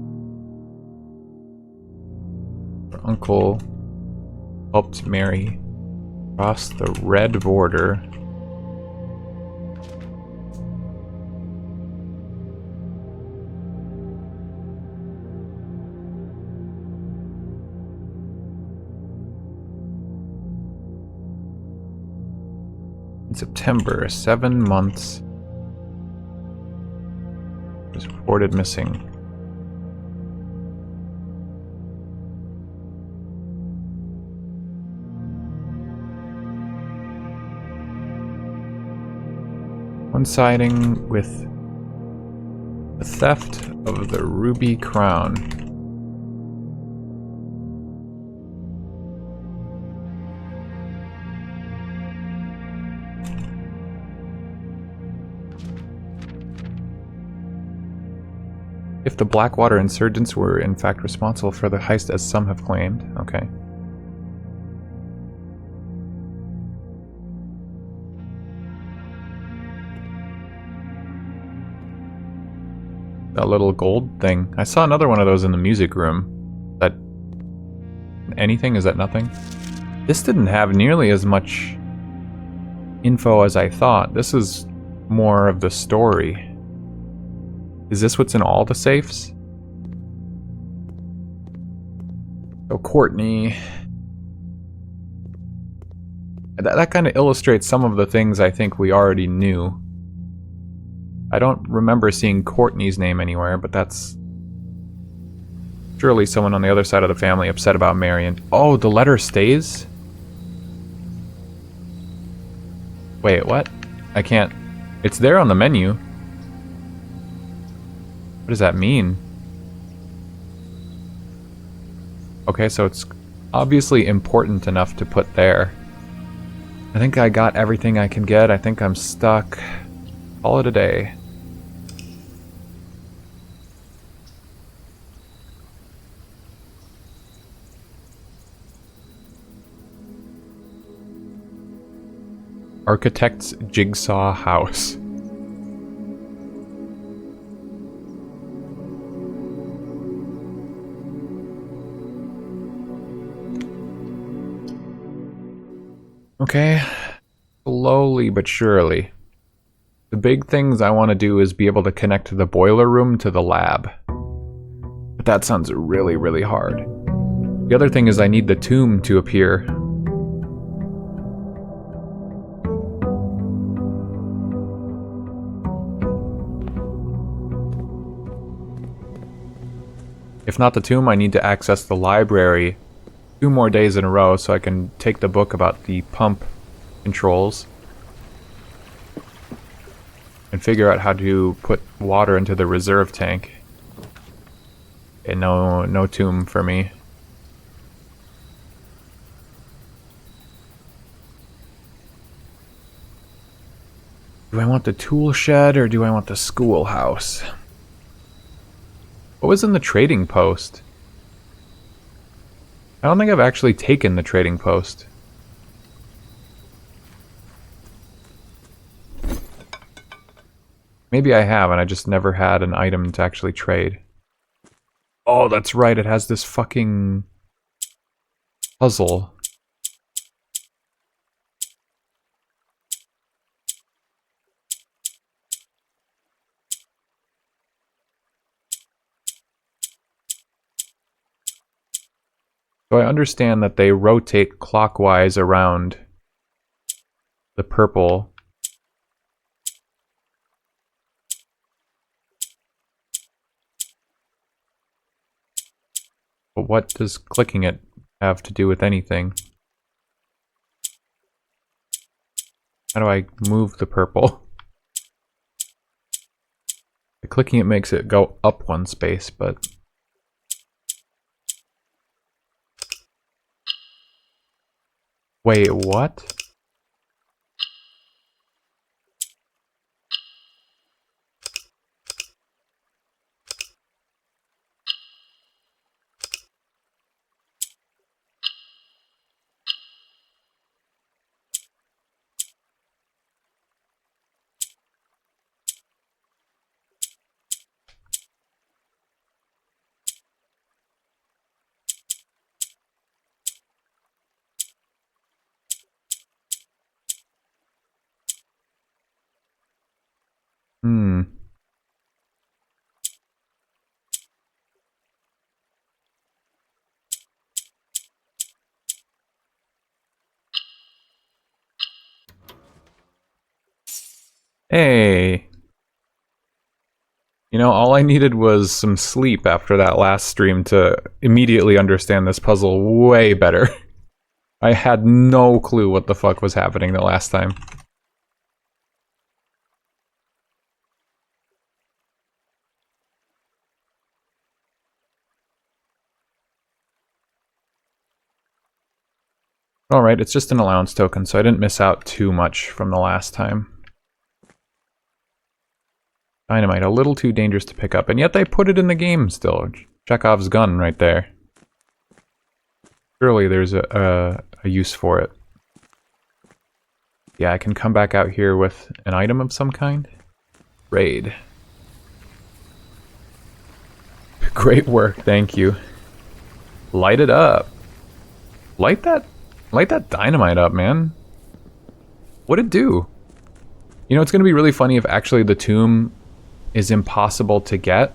her uncle helped Mary cross the red border in September. 7 months. Was reported missing. Coinciding with the theft of the ruby crown. If the Blackwater insurgents were in fact responsible for the heist as some have claimed, okay. That little gold thing. I saw another one of those in the music room. That anything? Is that nothing? This didn't have nearly as much info as I thought. This is more of the story. Is this what's in all the safes? So Courtney... That kind of illustrates some of the things I think we already knew. I don't remember seeing Courtney's name anywhere, but that's... surely someone on the other side of the family upset about Marion. Oh, the letter stays? Wait, what? I can't... It's there on the menu. What does that mean? Okay, so it's obviously important enough to put there. I think I got everything I can get. I think I'm stuck. Call it a day. Architect's Jigsaw House. Okay, slowly but surely. The big things I want to do is be able to connect the boiler room to the lab. But that sounds really, really hard. The other thing is I need the tomb to appear. If not the tomb, I need to access the library 2 more days in a row so I can take the book about the pump controls and figure out how to put water into the reserve tank. Okay, no tomb for me. Do I want the tool shed or do I want the schoolhouse? What was in the trading post? I don't think I've actually taken the trading post. Maybe I have, and I just never had an item to actually trade. Oh, that's right, it has this fucking puzzle. So I understand that they rotate clockwise around the purple. But what does clicking it have to do with anything? How do I move the purple? The clicking it makes it go up one space, but... Wait, what? Hmm. Hey. You know, all I needed was some sleep after that last stream to immediately understand this puzzle way better. I had no clue what the fuck was happening the last time. Alright, it's just an allowance token, so I didn't miss out too much from the last time. Dynamite, a little too dangerous to pick up, and yet they put it in the game still. Chekhov's gun right there. Surely there's a use for it. Yeah, I can come back out here with an item of some kind. Raid. Great work, thank you. Light it up. Light that dynamite up, man. What'd it do? You know, it's gonna be really funny if actually the tomb is impossible to get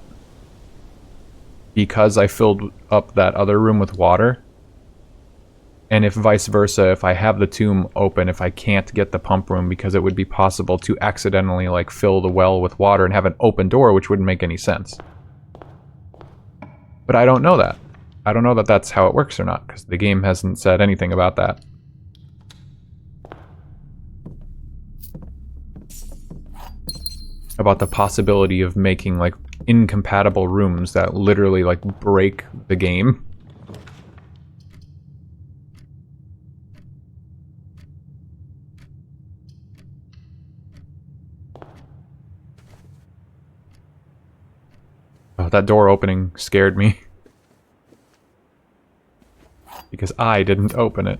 because I filled up that other room with water. And if vice versa, if I have the tomb open, if I can't get the pump room, because it would be possible to accidentally like fill the well with water and have an open door, which wouldn't make any sense. But I don't know that. I don't know that that's how it works or not, because the game hasn't said anything about that. About the possibility of making like incompatible rooms that literally like break the game. Oh, that door opening scared me. Because I didn't open it.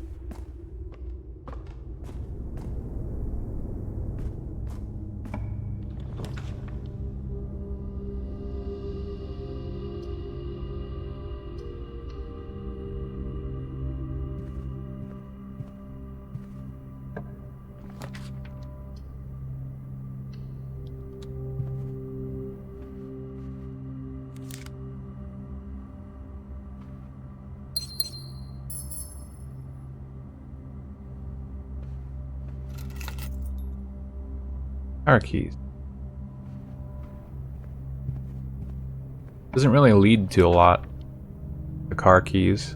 Car keys. Doesn't really lead to a lot. The car keys.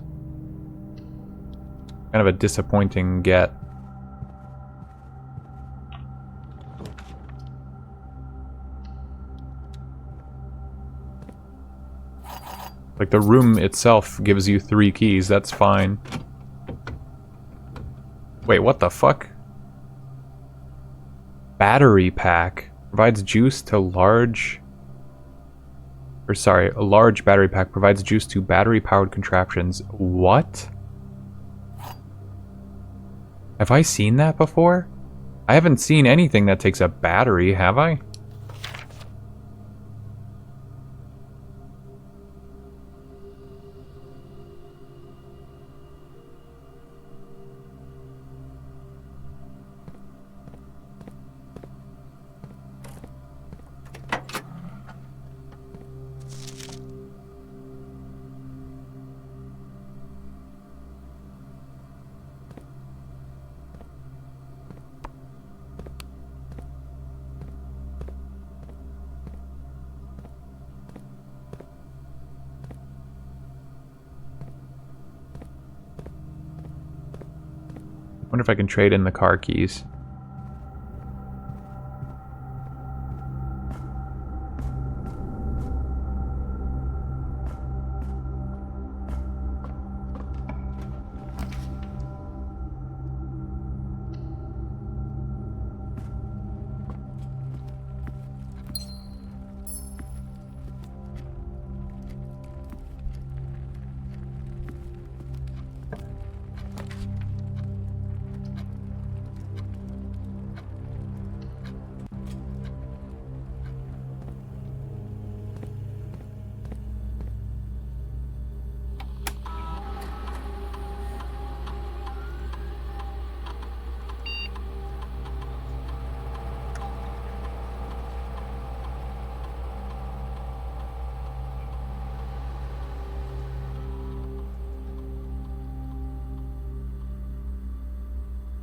Kind of a disappointing get. Like the room itself gives you 3 keys, that's fine. Wait, what the fuck? Battery pack provides juice to large... Or sorry, a large battery pack provides juice to battery-powered contraptions. What? Have I seen that before? I haven't seen anything that takes a battery, have I? if I can trade in the car keys.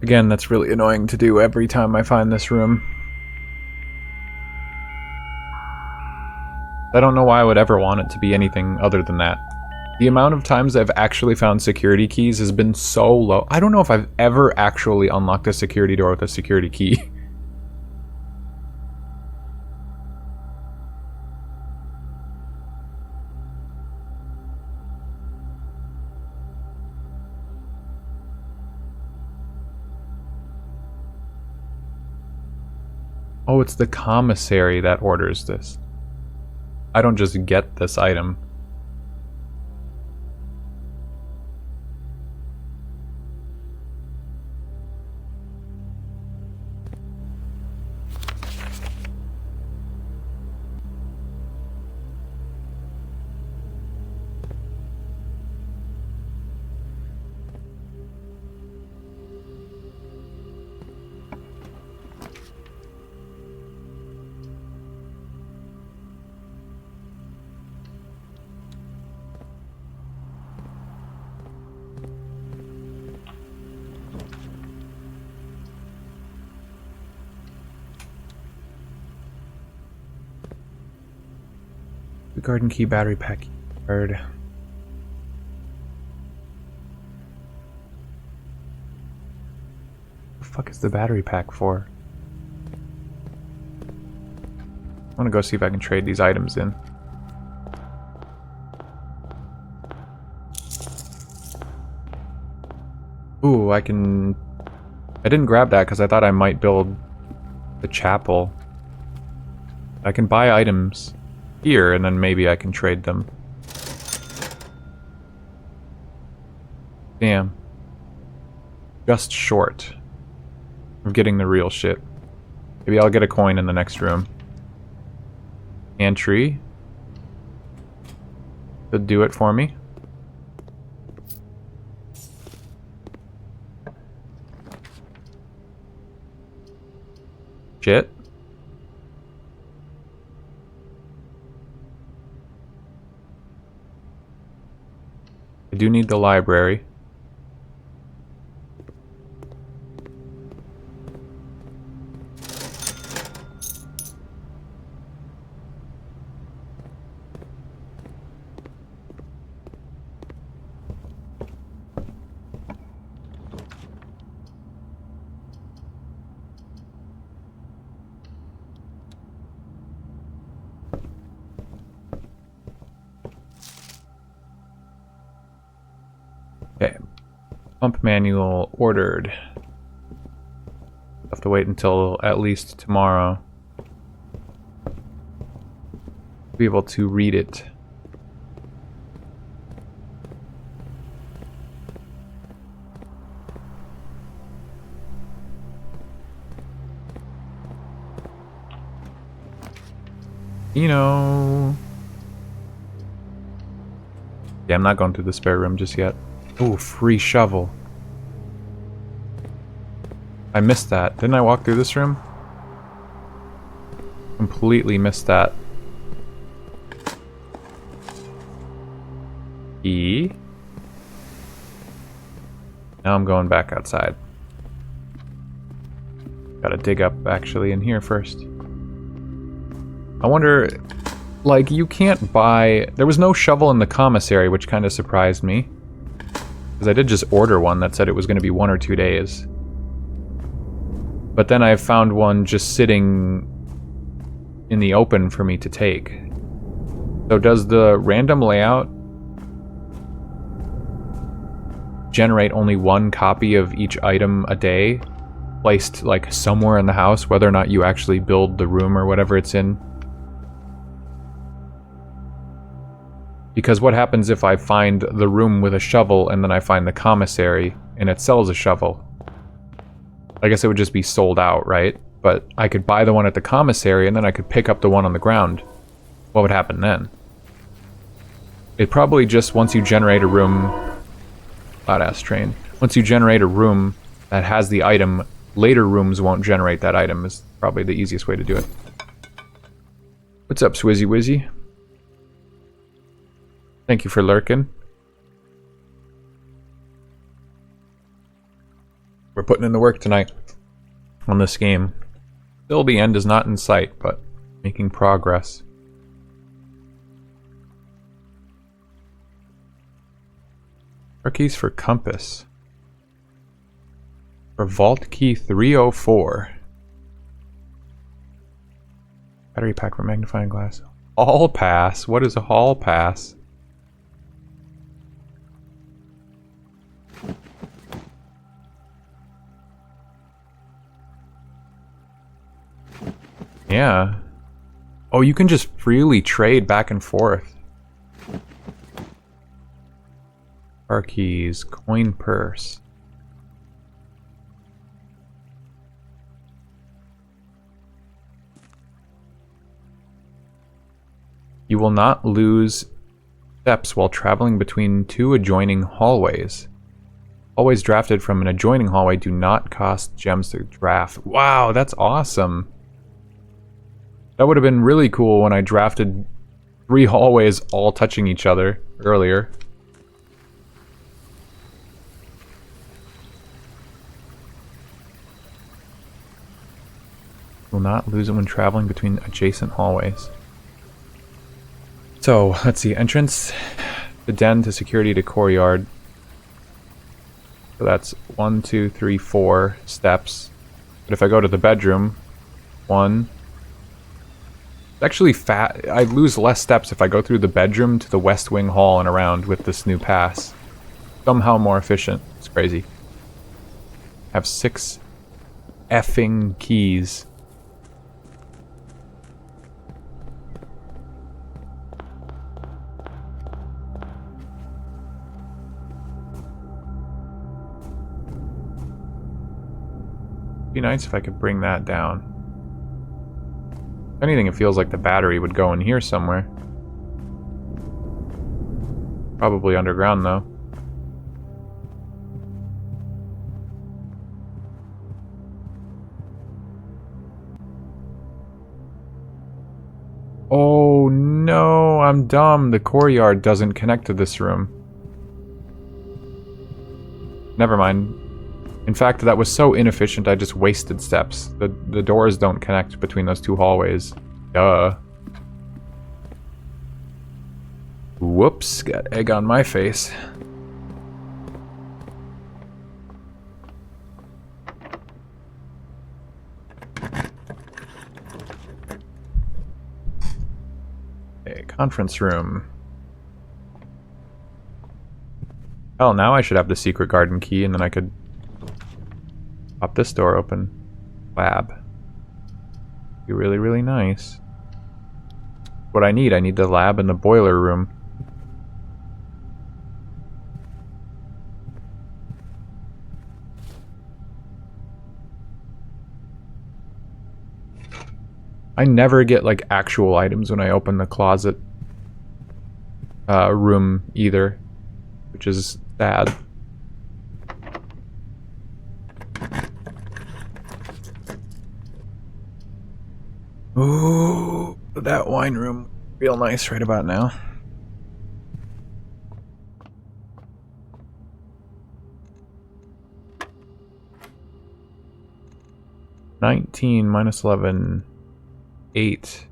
Again, that's really annoying to do every time I find this room. I don't know why I would ever want it to be anything other than that. The amount of times I've actually found security keys has been so low. I don't know if I've ever actually unlocked a security door with a security key. Oh, it's the commissary that orders this. I don't just get this item. The garden key battery pack card. What the fuck is the battery pack for? I want to go see if I can trade these items in. Ooh, I can... I didn't grab that because I thought I might build the chapel. I can buy items here, and then maybe I can trade them. Damn. Just short of getting the real shit. Maybe I'll get a coin in the next room. Entry. Could do it for me. Shit. I do need the library. Okay. Pump manual ordered. Have to wait until at least tomorrow to be able to read it. You know. Yeah, I'm not going through the spare room just yet. Oh, free shovel. I missed that. Didn't I walk through this room? Completely missed that. E. Now I'm going back outside. Gotta dig up actually in here first. I wonder, like, you can't buy... There was no shovel in the commissary, which kind of surprised me. Because I did just order one that said it was going to be 1 or 2 days. But then I found one just sitting in the open for me to take. So does the random layout generate only one copy of each item a day, placed like somewhere in the house, whether or not you actually build the room or whatever it's in? Because what happens if I find the room with a shovel and then I find the commissary and it sells a shovel? I guess it would just be sold out, right? But I could buy the one at the commissary and then I could pick up the one on the ground. What would happen then? It probably just, once you generate a room... Loud-ass train. Once you generate a room that has the item, later rooms won't generate that item, is probably the easiest way to do it. What's up, Swizzy Wizzy? Thank you for lurking. We're putting in the work tonight on this game. Still, the end is not in sight, but making progress. Our keys for compass. For vault key 304. Battery pack for magnifying glass. Hall pass? What is a hall pass? Yeah. Oh, you can just freely trade back and forth. Car keys, coin purse. You will not lose steps while traveling between two adjoining hallways. Hallways drafted from an adjoining hallway do not cost gems to draft. Wow, that's awesome. That would have been really cool when I drafted 3 hallways all touching each other earlier. Will not lose it when traveling between adjacent hallways. So, let's see. Entrance to den to security to courtyard. So that's 1, 2, 3, 4 steps. But if I go to the bedroom, 1. Actually, I lose less steps if I go through the bedroom to the West Wing Hall and around with this new pass. Somehow more efficient. It's crazy. I have 6 effing keys. It'd be nice if I could bring that down. If anything, it feels like the battery would go in here somewhere. Probably underground, though. Oh no, I'm dumb. The courtyard doesn't connect to this room. Never mind. In fact, that was so inefficient I just wasted steps. The doors don't connect between those 2 hallways. Duh. Whoops, got egg on my face. Okay, conference room. Hell, now I should have the secret garden key and then I could pop this door open. Lab. Be really, really nice. What I need the lab and the boiler room. I never get like actual items when I open the closet room either, which is sad. Ooh, that wine room feel nice right about now. $19 minus 11, 8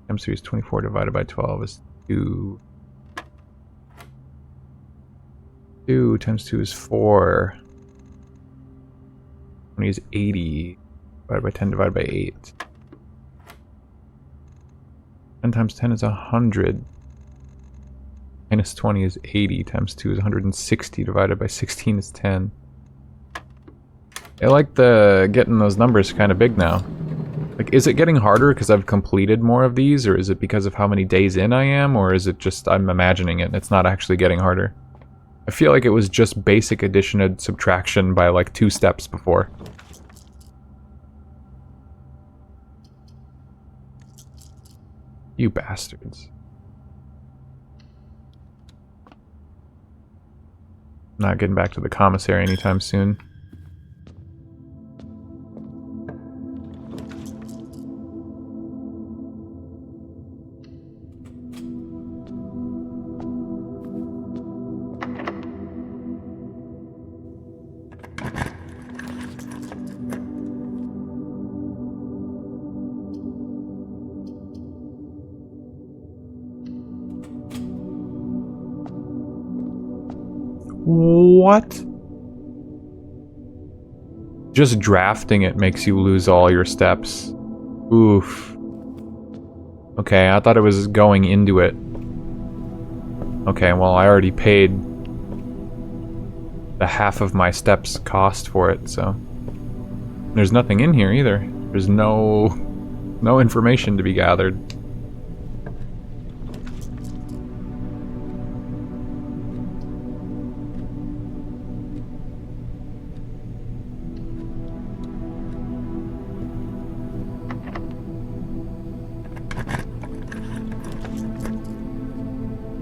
times 3 is 24 divided by 12 is 2. 2 times 2 is 4. 20 is 80. divided by 10 divided by 8. 10 times 10 is 100. Minus 20 is 80 times 2 is 160 divided by 16 is 10. I like getting those numbers kind of big now. Like, is it getting harder because I've completed more of these, or is it because of how many days in I am, or is it just I'm imagining it and it's not actually getting harder? I feel like it was just basic addition and subtraction by like 2 steps before. You bastards. Not getting back to the commissary anytime soon. What? Just drafting it makes you lose all your steps. Oof. Okay, I thought it was going into it. Okay, well, I already paid the half of my steps cost for it, so... There's nothing in here either. There's no information to be gathered.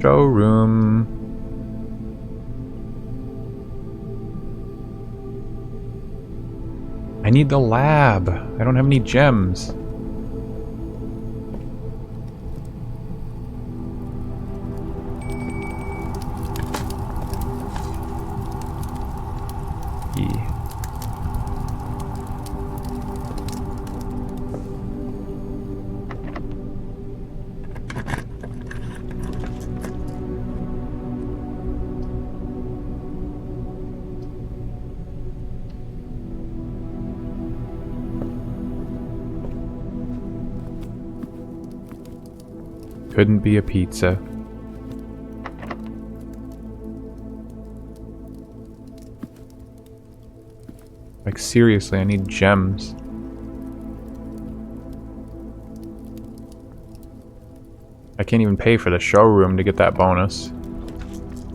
Showroom. I need the lab. I don't have any gems. Couldn't be a pizza. Like, seriously, I need gems. I can't even pay for the showroom to get that bonus,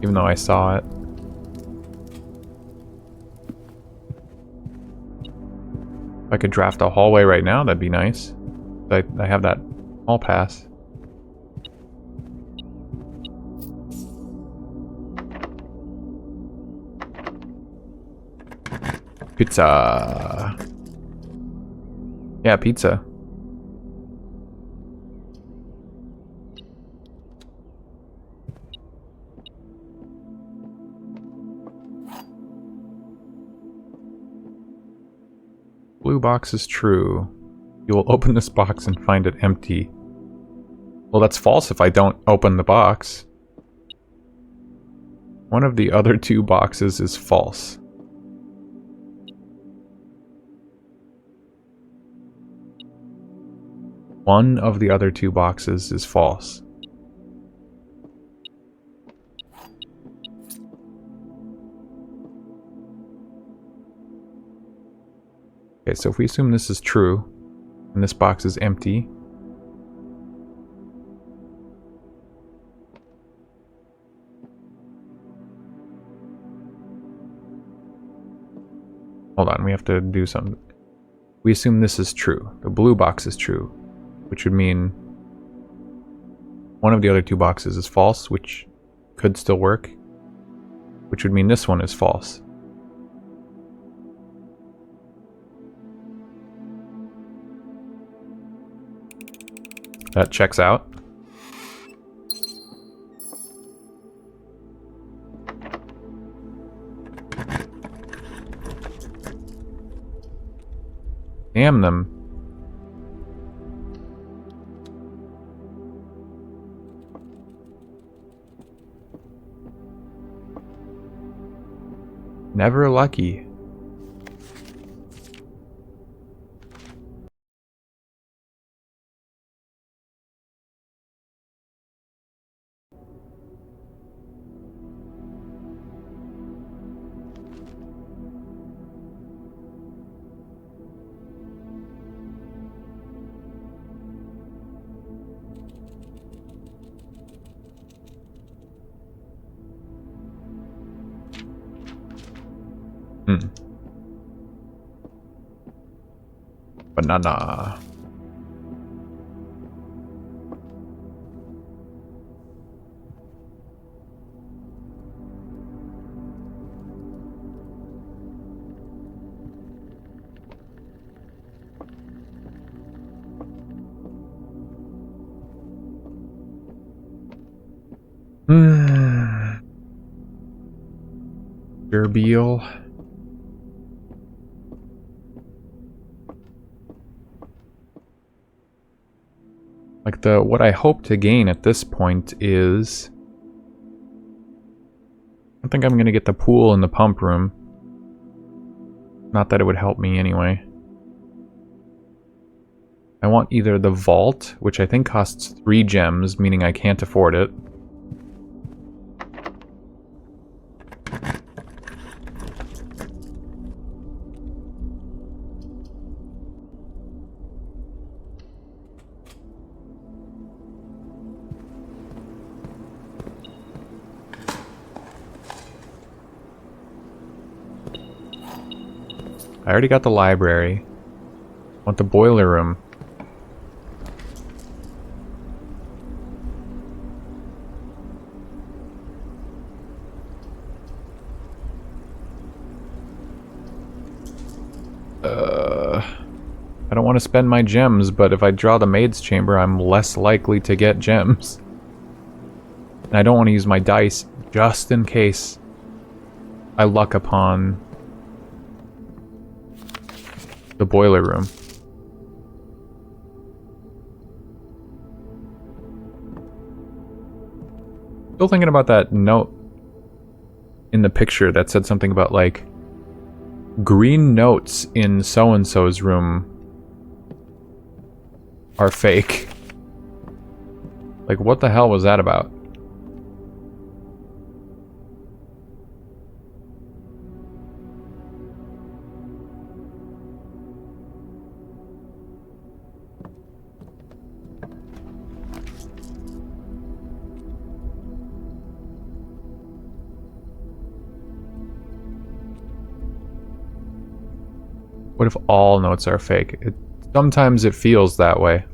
even though I saw it. If I could draft a hallway right now, that'd be nice. I have that hall pass. Pizza. Yeah, pizza. Blue box is true. You will open this box and find it empty. Well, that's false if I don't open the box. One of the other 2 boxes is false. One of the other 2 boxes is false. Okay, so if we assume this is true, and this box is empty, hold on, we have to do something. We assume this is true. The blue box is true, which would mean one of the other 2 boxes is false, which could still work, which would mean this one is false. That checks out. Damn them. Never lucky. Banana. Gerbil. Like what I hope to gain at this point is... I think I'm gonna get the pool in the pump room. Not that it would help me anyway. I want either the vault, which I think costs 3 gems, meaning I can't afford it. I already got the library. I want the boiler room. I don't want to spend my gems, but if I draw the maid's chamber, I'm less likely to get gems. And I don't want to use my dice just in case I luck upon the boiler room. Still thinking about that note in the picture that said something about, like, green notes in so-and-so's room are fake. Like, what the hell was that about? What if all notes are fake? Sometimes it feels that way.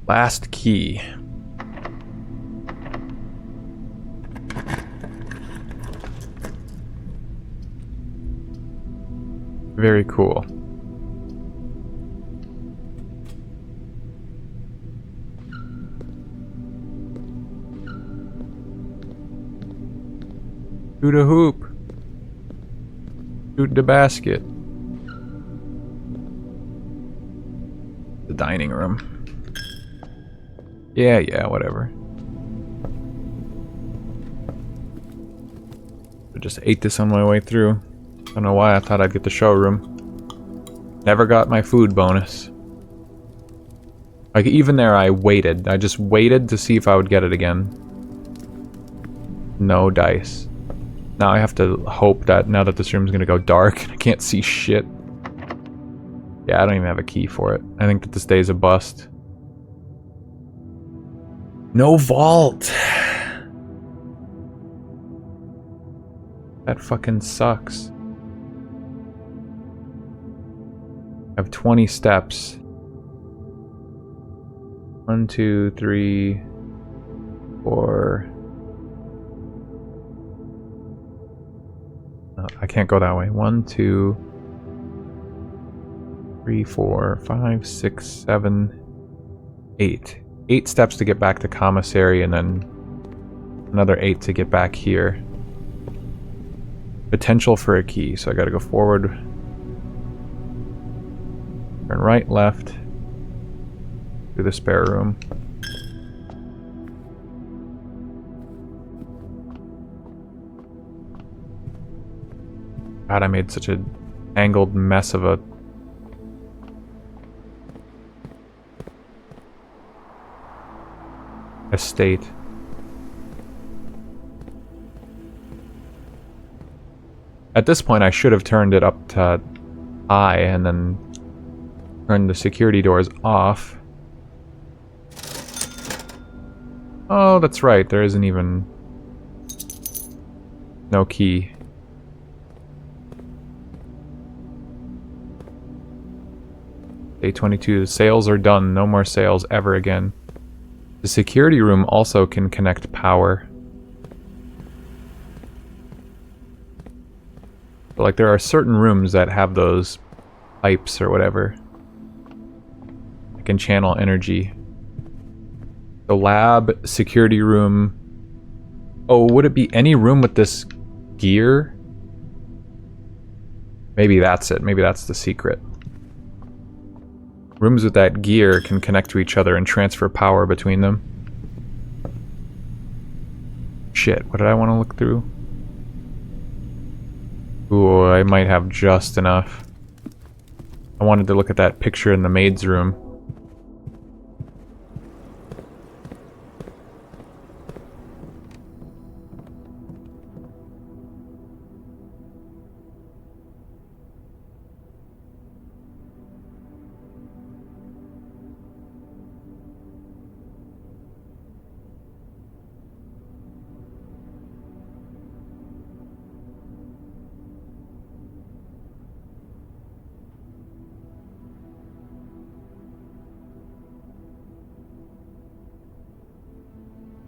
Last key. Very cool. Shoot a hoop. Shoot the basket. The dining room. Yeah, whatever. I just ate this on my way through. Don't know why I thought I'd get the showroom. Never got my food bonus. Like, even there I waited. I just waited to see if I would get it again. No dice. Now I have to hope that now that this room's gonna go dark, I can't see shit. Yeah, I don't even have a key for it. I think that this day is a bust. No vault! That fucking sucks. I have 20 steps. 1, 2, 3, 4. No, I can't go that way. 1, 2, 3, 4, 5, 6, 7, 8. 8 steps to get back to commissary, and then another 8 to get back here. Potential for a key, so I gotta go forward. Turn right, left. To the spare room. God, I made such a tangled mess of a... estate. At this point, I should have turned it up to high and then turned the security doors off. Oh, that's right. There isn't even... no key. Day 22. The sales are done. No more sales ever again. The security room also can connect power. But, like, there are certain rooms that have those pipes or whatever that can channel energy. The lab, security room. Oh, would it be any room with this gear? Maybe that's it. Maybe that's the secret. Rooms with that gear can connect to each other and transfer power between them. Shit, what did I want to look through? Ooh, I might have just enough. I wanted to look at that picture in the maid's room.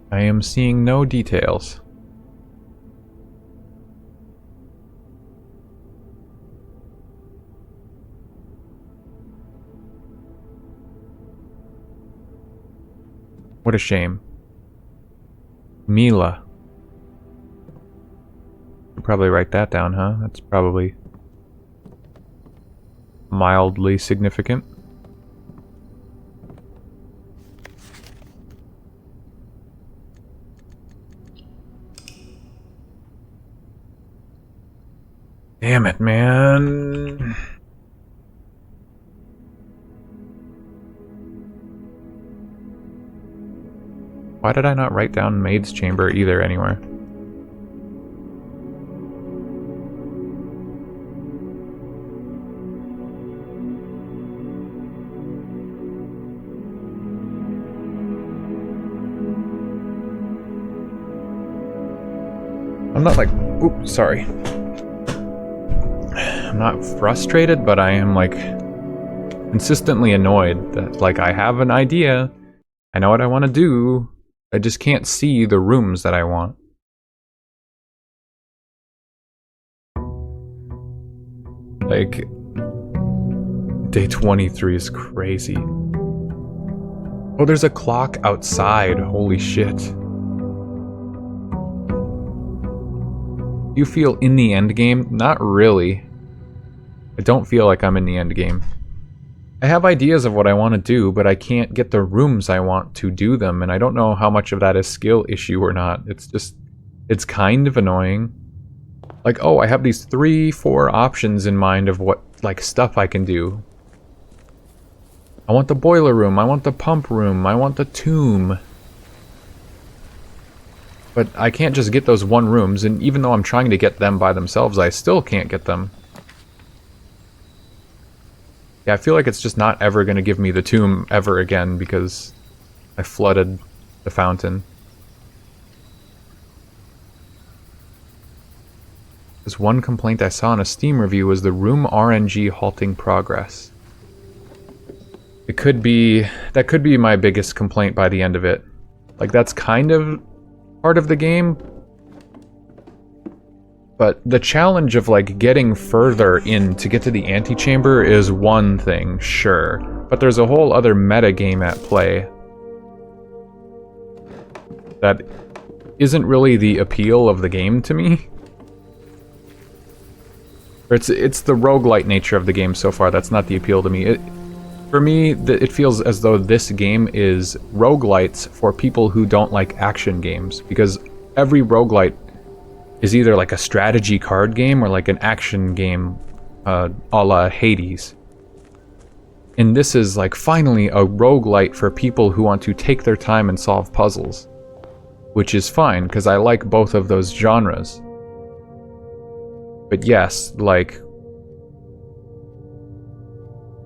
I am seeing no details. What a shame. Mila. Should probably write that down, huh? That's probably mildly significant. Damn it, man. Why did I not write down maid's chamber either anywhere? I'm not like... Oops, sorry. I'm not frustrated, but I am, like, consistently annoyed that, like, I have an idea, I know what I want to do, I just can't see the rooms that I want. Like, day 23 is crazy. Oh, there's a clock outside, holy shit. You feel in the end game? Not really. I don't feel like I'm in the end game. I have ideas of what I want to do, but I can't get the rooms I want to do them, and I don't know how much of that is skill issue or not. It's just, it's kind of annoying. Like, oh, I have these 3-4 options in mind of what, like, stuff I can do. I want the boiler room, I want the pump room, I want the tomb. But I can't just get those one rooms, and even though I'm trying to get them by themselves, I still can't get them. Yeah, I feel like it's just not ever going to give me the tomb ever again because I flooded the fountain. This one complaint I saw in a Steam review was the room RNG halting progress. It could be... that could be my biggest complaint by the end of it. Like, that's kind of part of the game. But the challenge of, like, getting further in to get to the antechamber is one thing, sure. But there's a whole other meta game at play that isn't really the appeal of the game to me. Or it's the roguelite nature of the game so far that's not the appeal to me. For me, it feels as though this game is roguelites for people who don't like action games. Because every roguelite is either like a strategy card game or like an action game, a la Hades. And this is like finally a roguelite for people who want to take their time and solve puzzles. Which is fine, because I like both of those genres. But yes, like,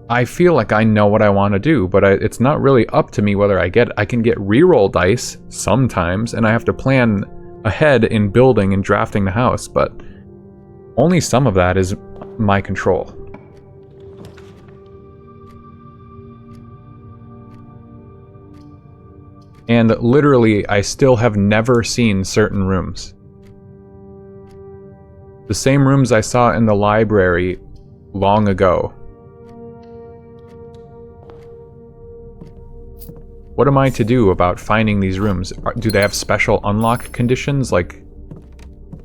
I feel like I know what I want to do, but it's not really up to me whether I can get reroll dice sometimes, and I have to plan ahead in building and drafting the house, but only some of that is my control. And literally, I still have never seen certain rooms. The same rooms I saw in the library long ago. What am I to do about finding these rooms? Do they have special unlock conditions like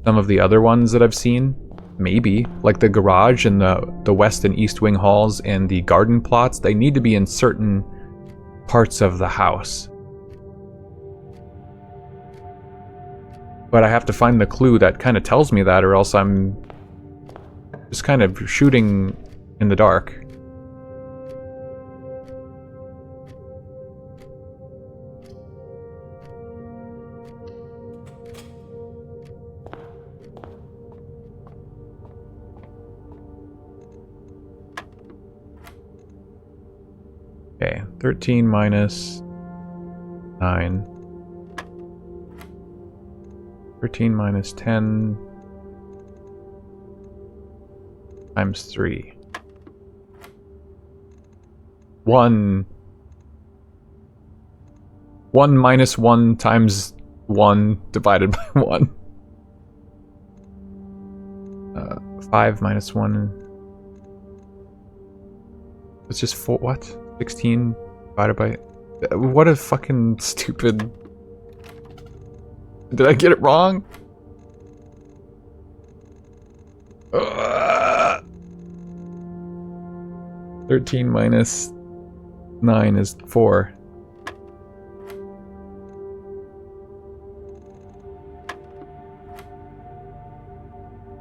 some of the other ones that I've seen? Maybe. Like the garage and the west and east wing halls and the garden plots, they need to be in certain parts of the house. But I have to find the clue that kind of tells me that, or else I'm just kind of shooting in the dark. Okay, 13 minus 9. 13 minus 10 times 3. 1 minus 1 times 1 divided by 1. 5 minus 1. It's just 4. What? 16 divided by. What a fucking stupid. Did I get it wrong? 13 minus 9 is 4.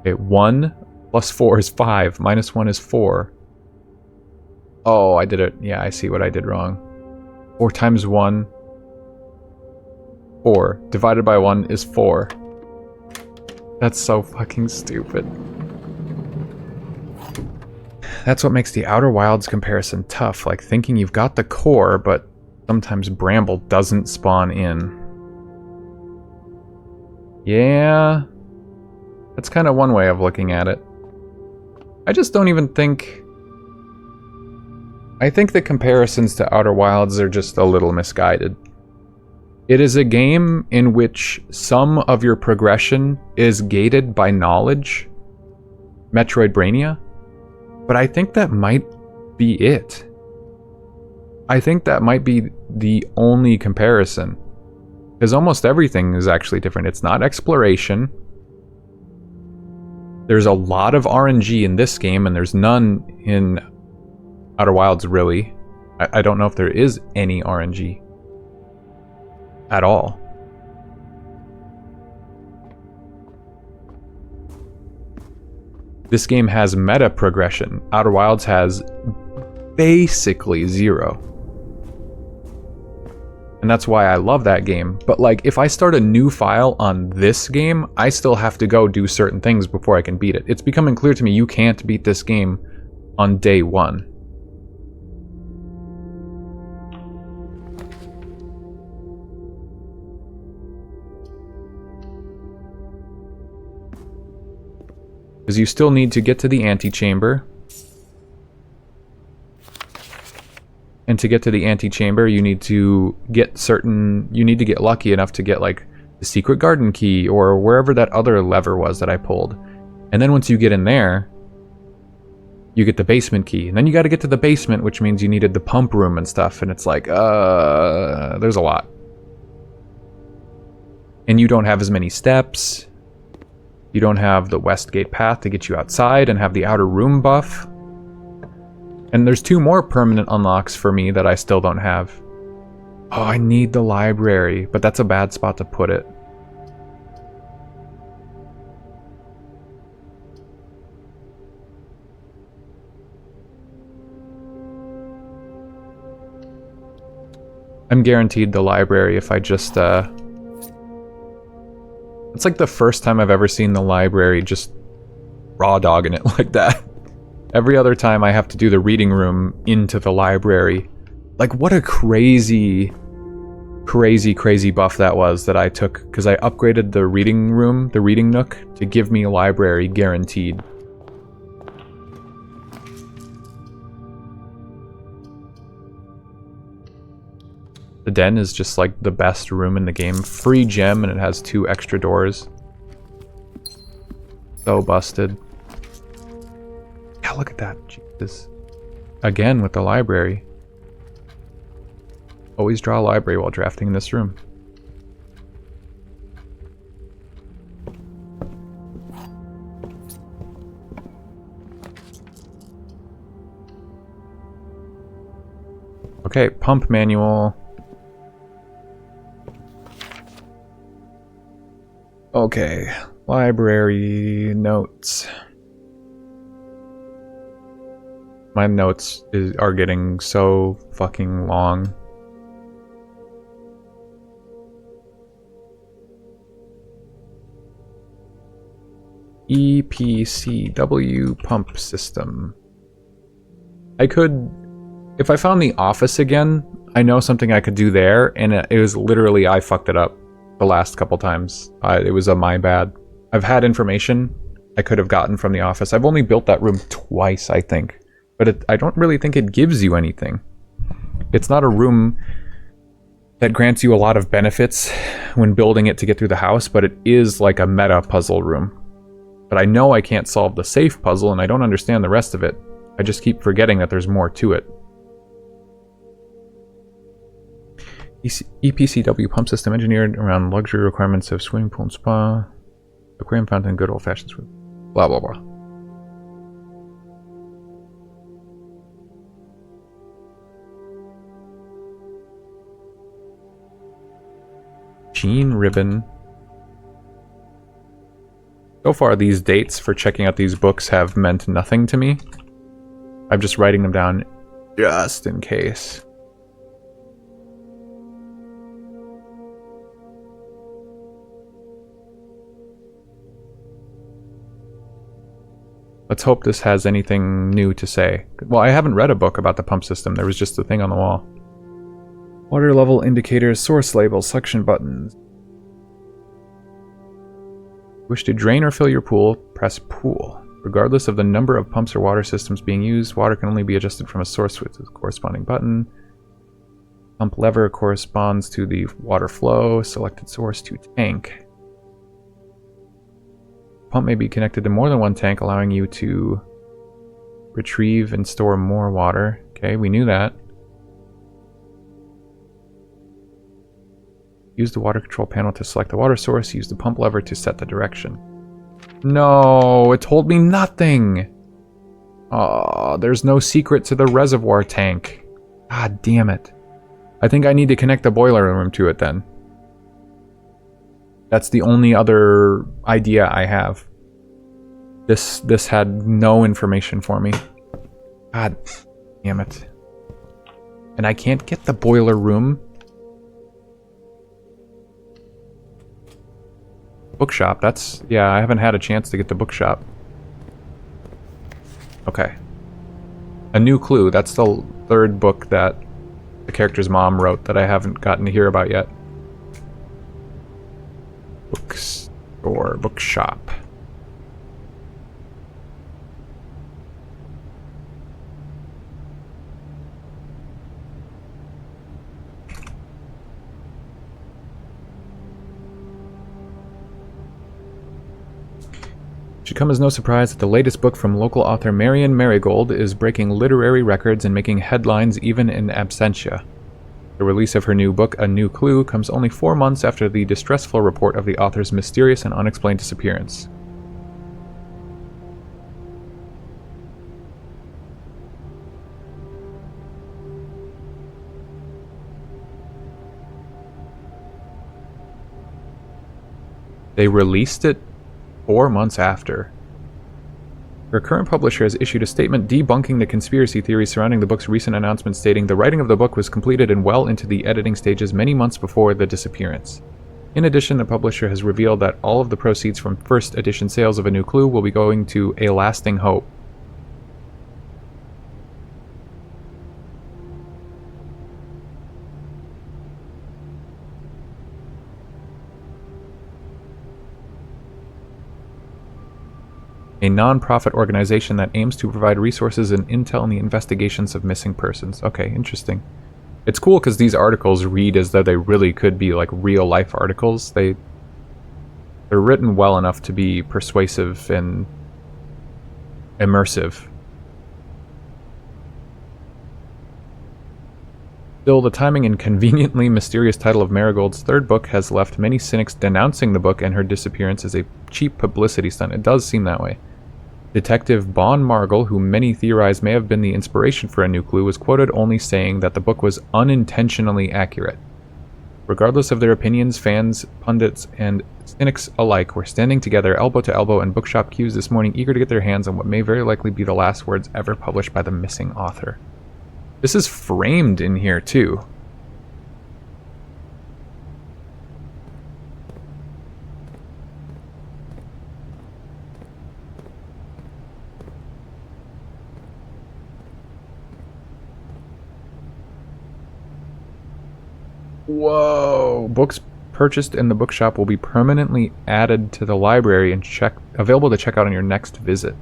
Okay, 1 plus 4 is 5. Minus 1 is 4. Oh, I did it. Yeah, I see what I did wrong. 4 times 1. 4 divided by 1 is 4. That's so fucking stupid. That's what makes the Outer Wilds comparison tough, like thinking you've got the core, but sometimes Bramble doesn't spawn in. Yeah, that's kind of one way of looking at it. I just don't even think... I think the comparisons to Outer Wilds are just a little misguided. It is a game in which some of your progression is gated by knowledge, Metroidvania, but I think that might be it. I think that might be the only comparison, because almost everything is actually different. It's not exploration. There's a lot of RNG in this game, and there's none in Outer Wilds, really. I don't know if there is any RNG at all. This game has meta progression. Outer Wilds has basically 0. And that's why I love that game. But like, if I start a new file on this game, I still have to go do certain things before I can beat it. It's becoming clear to me you can't beat this game on day 1. Because you still need to get to the antechamber. And to get to the antechamber, you need to get lucky enough to get like the secret garden key or wherever that other lever was that I pulled. And then once you get in there, you get the basement key. And then you got to get to the basement, which means you needed the pump room and stuff. And it's like, there's a lot. And you don't have as many steps. You don't have the west gate path to get you outside and have the outer room buff. And there's 2 more permanent unlocks for me that I still don't have. Oh, I need the library, but that's a bad spot to put it. I'm guaranteed the library if I just, It's like the first time I've ever seen the library just raw dogging it like that. Every other time I have to do the reading room into the library. Like, what a crazy buff that was that I took, because I upgraded the reading room, the reading nook, to give me a library guaranteed. The den is just like the best room in the game. Free gem, and it has 2 extra doors. So busted. Yeah, look at that. Jesus. Again with the library. Always draw a library while drafting in this room. Okay, pump manual. Okay, library notes. My notes are getting so fucking long. EPCW pump system. I could, if I found the office again, I know something I could do there, and it was literally, I fucked it up the last couple times. It was my bad. I've had information I could have gotten from the office. I've only built that room twice, I think. But I don't really think it gives you anything. It's not a room that grants you a lot of benefits when building it to get through the house, but it is like a meta puzzle room. But I know I can't solve the safe puzzle, and I don't understand the rest of it. I just keep forgetting that there's more to it. EPCW pump system engineered around luxury requirements of swimming pool and spa, aquarium fountain, good old-fashioned swim. Blah, blah, blah. Jean ribbon. So far, these dates for checking out these books have meant nothing to me. I'm just writing them down just in case. Let's hope this has anything new to say. Well, I haven't read a book about the pump system. There was just a thing on the wall. Water level indicators, source labels, suction buttons. Wish to drain or fill your pool, press pool. Regardless of the number of pumps or water systems being used, water can only be adjusted from a source with the corresponding button. Pump lever corresponds to the water flow, selected source to tank. Pump may be connected to more than one tank, allowing you to retrieve and store more water. Okay, we knew that. Use the water control panel to select the water source. Use the pump lever to set the direction. No, it told me nothing. Oh, there's no secret to the reservoir tank. God damn it. I think I need to connect the boiler room to it then. That's the only other idea I have. This had no information for me. God damn it. And I can't get the boiler room. Bookshop, that's... yeah, I haven't had a chance to get the bookshop. Okay. A New Clue, that's the 3rd book that the character's mom wrote that I haven't gotten to hear about yet. Bookstore, bookshop. Should come as no surprise that the latest book from local author Marion Marigold is breaking literary records and making headlines even in absentia. The release of her new book, A New Clue, comes only 4 months after the distressful report of the author's mysterious and unexplained disappearance. They released it 4 months after. Her current publisher has issued a statement debunking the conspiracy theories surrounding the book's recent announcement, stating the writing of the book was completed and well into the editing stages many months before the disappearance. In addition, the publisher has revealed that all of the proceeds from first edition sales of A New Clue will be going to A Lasting Hope. A non-profit organization that aims to provide resources and intel in the investigations of missing persons. Okay, interesting. It's cool because these articles read as though they really could be like real-life articles. They're written well enough to be persuasive and immersive. Still, the timing and conveniently mysterious title of Marigold's third book has left many cynics denouncing the book and her disappearance as a cheap publicity stunt. It does seem that way. Detective Bon Margle, who many theorize may have been the inspiration for A New Clue, was quoted only saying that the book was unintentionally accurate. Regardless of their opinions, fans, pundits, and cynics alike were standing together elbow to elbow in bookshop queues this morning, eager to get their hands on what may very likely be the last words ever published by the missing author. This is framed in here, too. Whoa! Books purchased in the bookshop will be permanently added to the library and available to check out on your next visit.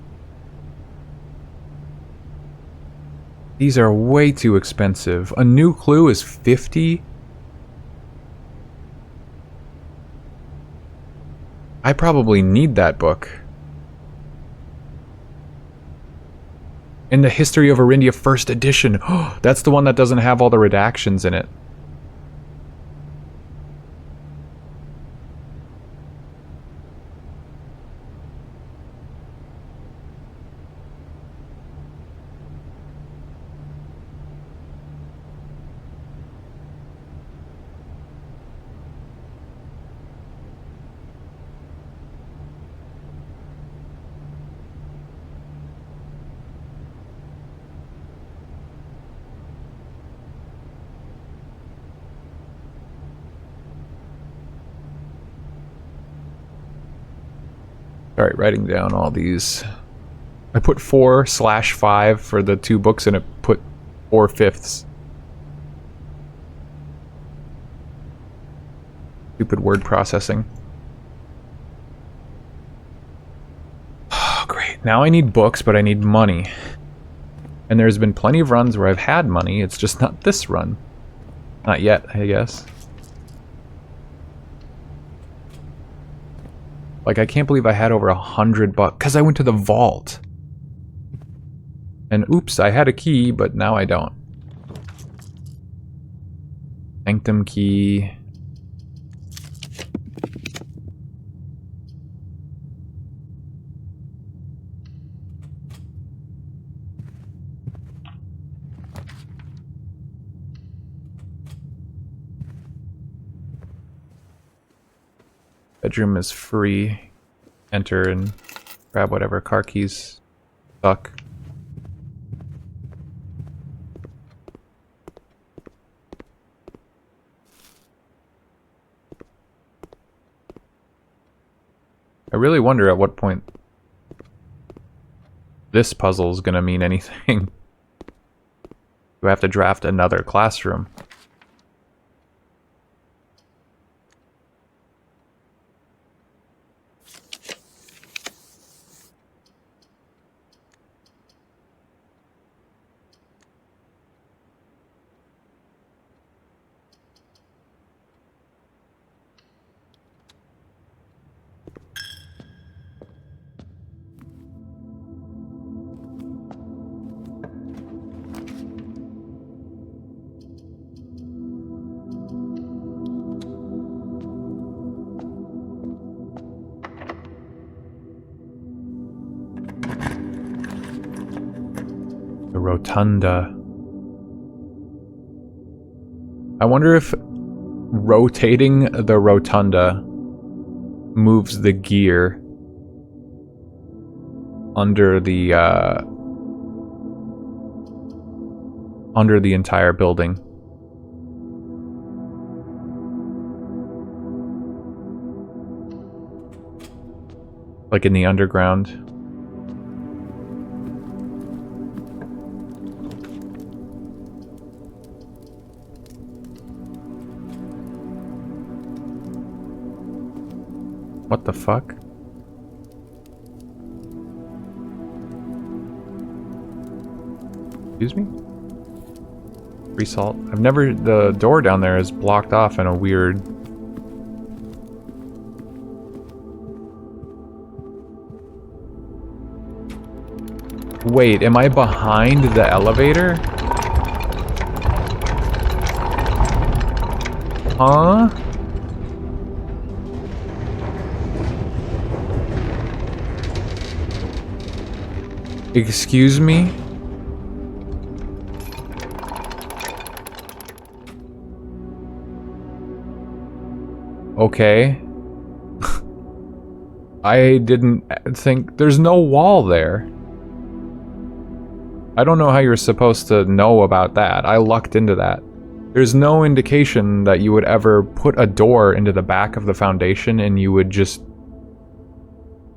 These are way too expensive. A New Clue is $50? I probably need that book. In the History of Arindia First Edition. That's the one that doesn't have all the redactions in it. Alright, writing down all these. I put 4/5 for the 2 books and it put 4/5. Stupid word processing. Oh, great. Now I need books, but I need money. And there's been plenty of runs where I've had money, it's just not this run. Not yet, I guess. Like, I can't believe I had over $100 because I went to the vault. And oops, I had a key, but now I don't. Sanctum key. Bedroom is free. Enter and grab whatever car keys suck. I really wonder at what point this puzzle is going to mean anything. Do I have to draft another classroom? The rotunda. I wonder if rotating the rotunda moves the gear. under the entire building. Like in the underground. What the fuck? Excuse me? Free salt. I've never... The door down there is blocked off in a weird... Wait, am I behind the elevator? Huh? Excuse me? Okay. I didn't think... There's no wall there. I don't know how you're supposed to know about that. I lucked into that. There's no indication that you would ever put a door into the back of the foundation and you would just...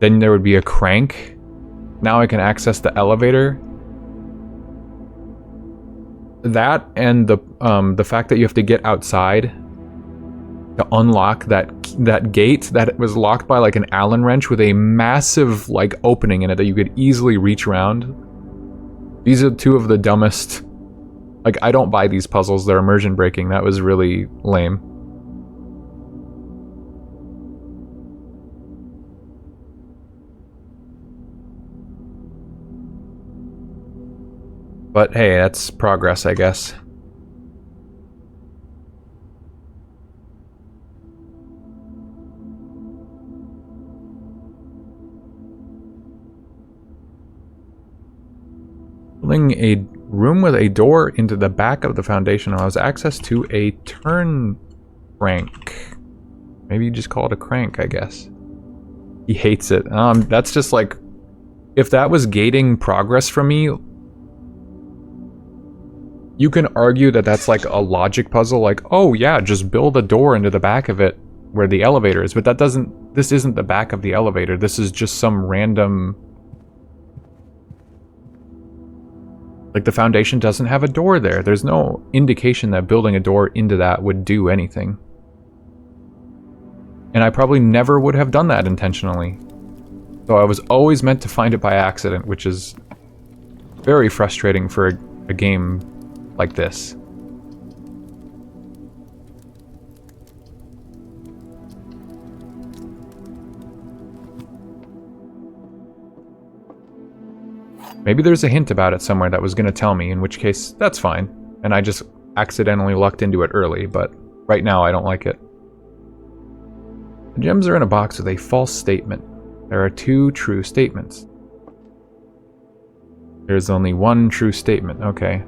Then there would be a crank. Now I can access the elevator. That and the fact that you have to get outside to unlock that gate that was locked by like an Allen wrench with a massive like opening in it that you could easily reach around. These are two of the dumbest. Like, I don't buy these puzzles. They're immersion breaking. That was really lame. But hey, that's progress, I guess. Building a room with a door into the back of the foundation allows access to a turn crank. Maybe you just call it a crank, I guess. He hates it. That's just like... If that was gating progress for me... You can argue that that's like a logic puzzle, like, oh yeah, just build a door into the back of it where the elevator is, but that doesn't... This isn't the back of the elevator, this is just some random... Like, the foundation doesn't have a door there. There's no indication that building a door into that would do anything. And I probably never would have done that intentionally. So I was always meant to find it by accident, which is very frustrating for a game like this. Maybe there's a hint about it somewhere that was going to tell me, in which case, that's fine. And I just accidentally lucked into it early, but right now I don't like it. The gems are in a box with a false statement. There are 2 true statements. There's only 1 true statement, okay.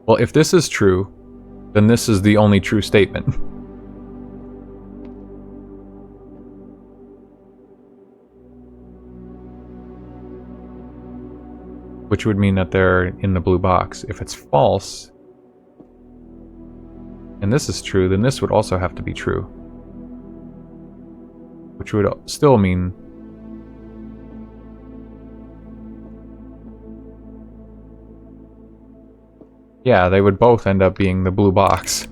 Well, if this is true, then this is the only true statement. Which would mean that they're in the blue box. If it's false, and this is true, then this would also have to be true. Which would still mean... Yeah, they would both end up being the blue box.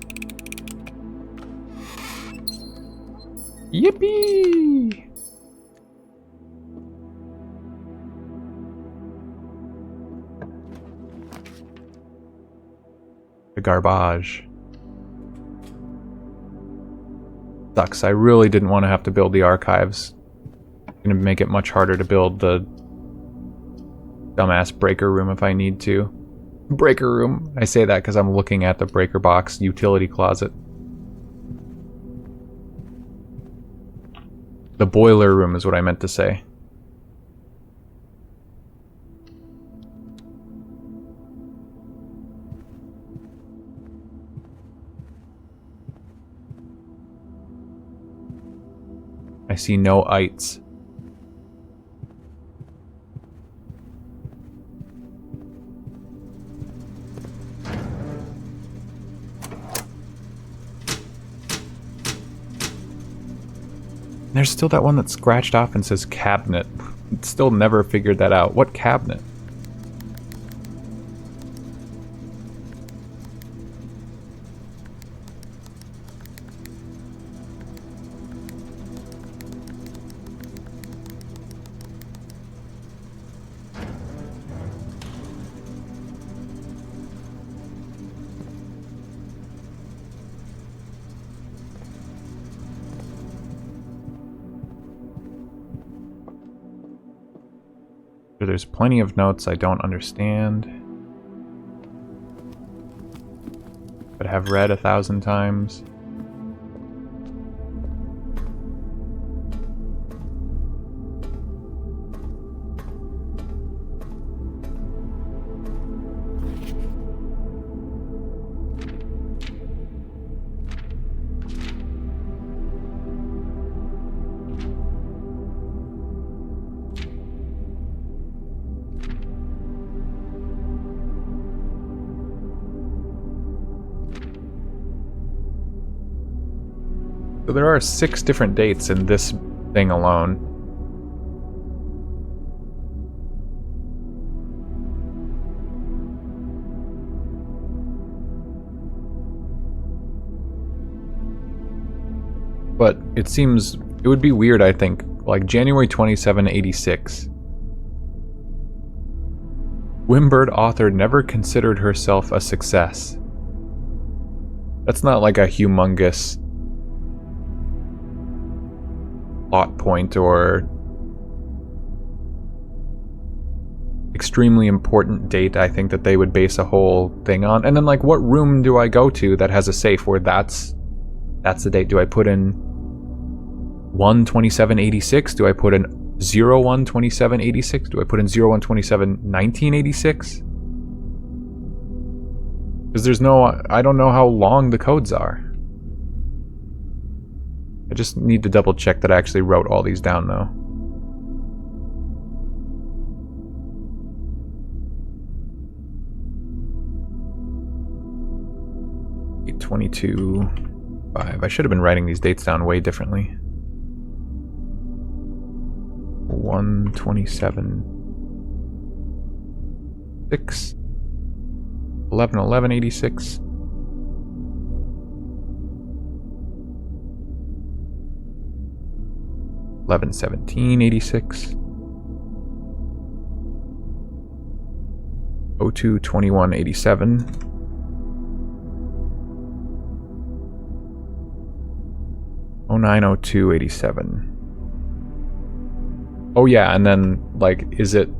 Yippee! The garbage. Sucks. I really didn't want to have to build the archives. It's gonna make it much harder to build the dumbass breaker room if I need to. Breaker room. I say that because I'm looking at the breaker box utility closet. The boiler room is what I meant to say. I see no ites. There's still that one that's scratched off and says cabinet. Still never figured that out. What cabinet? There's plenty of notes I don't understand, but have read 1,000 times. So there are 6 different dates in this thing alone. But it seems, it would be weird, I think, like January 27, 86. Wimbird author never considered herself a success. That's not like a humongous plot point or extremely important date, I think, that they would base a whole thing on. And then, like, what room do I go to that has a safe where that's the date? Do I put in 1/27/86? Do I put in 01/27/86? Do I put in 01/27/1986? Because there's no, I don't know how long the codes are. I just need to double check that I actually wrote all these down, though. Eight 22/5. I should have been writing these dates down way differently. 1/27/6. 11/11/86. 11/17/86. 02/21/87. 09/02/87. Oh yeah, and then, like, is it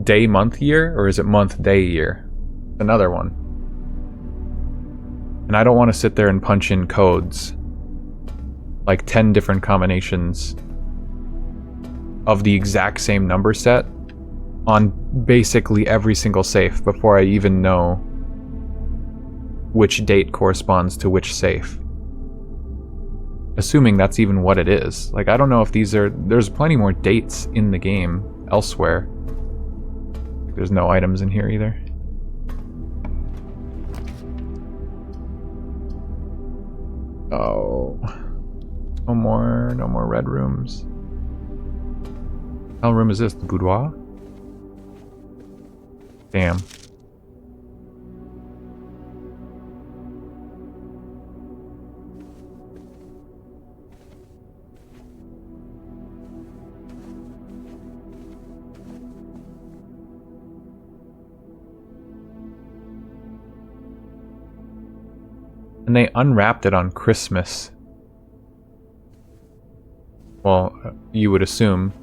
day, month, year, or is it month, day, year? Another one. And I don't want to sit there and punch in codes, like 10 different combinations of the exact same number set on basically every single safe before I even know which date corresponds to which safe. Assuming that's even what it is. Like, I don't know if these are... There's plenty more dates in the game elsewhere. There's no items in here either. Oh. No more red rooms. What hell room is this? The boudoir? Damn. And they unwrapped it on Christmas. Well, you would assume.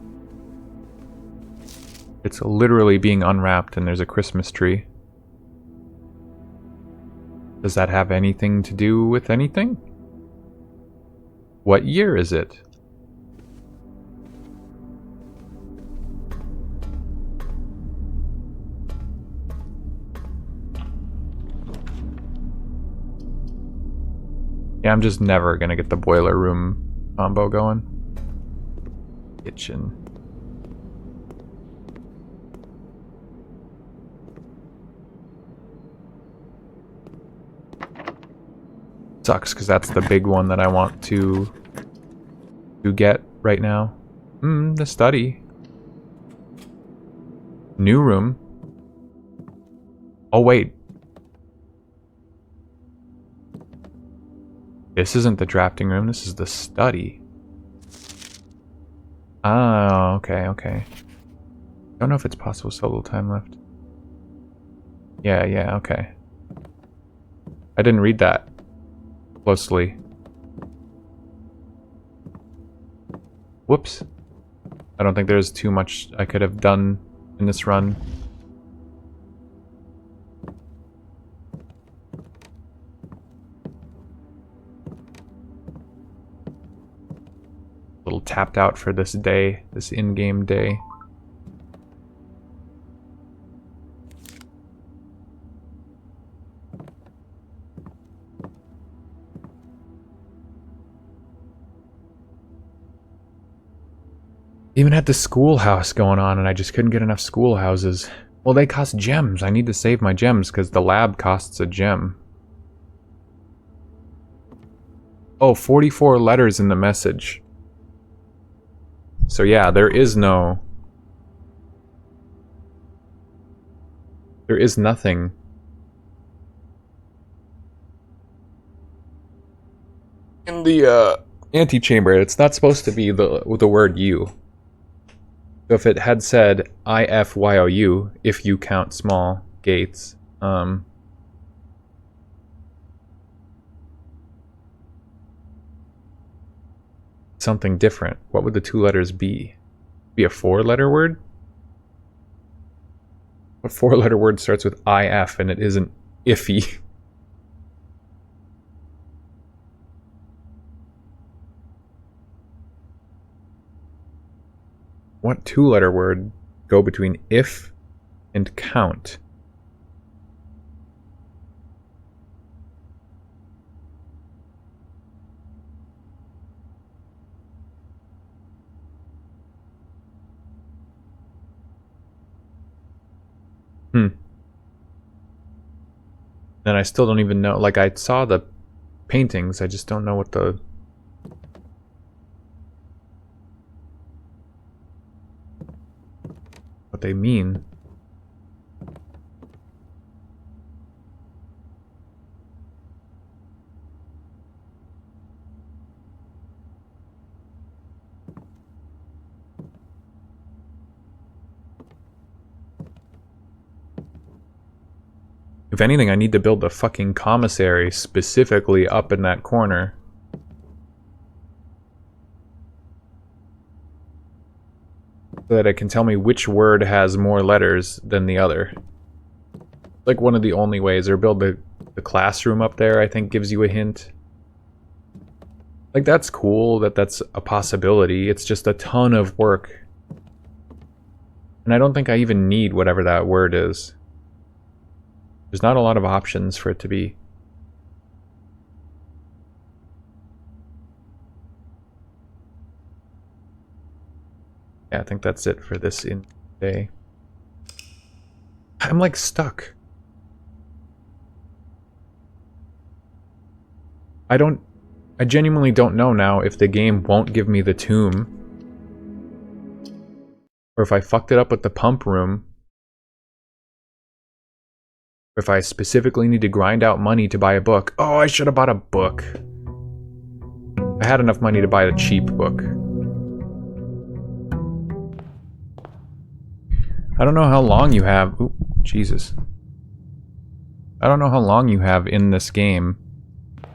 It's literally being unwrapped and there's a Christmas tree. Does that have anything to do with anything? What year is it? Yeah, I'm just never gonna get the boiler room combo going. Kitchen. Sucks because that's the big one that I want to get right now. The study. New room. Oh wait. This isn't the drafting room, this is the study. Oh, okay, okay. Don't know if it's possible, so little time left. Yeah, okay. I didn't read that closely. Whoops. I don't think there's too much I could have done in this run. A little tapped out for this day, this in-game day. Even had the schoolhouse going on and I just couldn't get enough schoolhouses. Well, they cost gems. I need to save my gems because the lab costs a gem. Oh, 44 letters in the message. So yeah, there is nothing. In the antechamber, it's not supposed to be the word you. So if it had said IFYOU, if you count small gates, something different. What would the two letters be? Be a 4-letter word? What 4-letter word starts with IF and it isn't iffy? What 2-letter word go between if and count? And I still don't even know, like I saw the paintings, I just don't know what they mean. If anything, I need to build a fucking commissary specifically up in that corner. So that it can tell me which word has more letters than the other. Like one of the only ways. Or build the classroom up there, I think gives you a hint. Like that's cool that that's a possibility. It's just a ton of work. And I don't think I even need whatever that word is. There's not a lot of options for it to be. Yeah, I think that's it for this in day. I'm like stuck. I genuinely don't know now if the game won't give me the tomb. Or if I fucked it up with the pump room. Or if I specifically need to grind out money to buy a book. Oh, I should have bought a book. I had enough money to buy a cheap book. I don't know how long you have... Oop, Jesus. I don't know how long you have in this game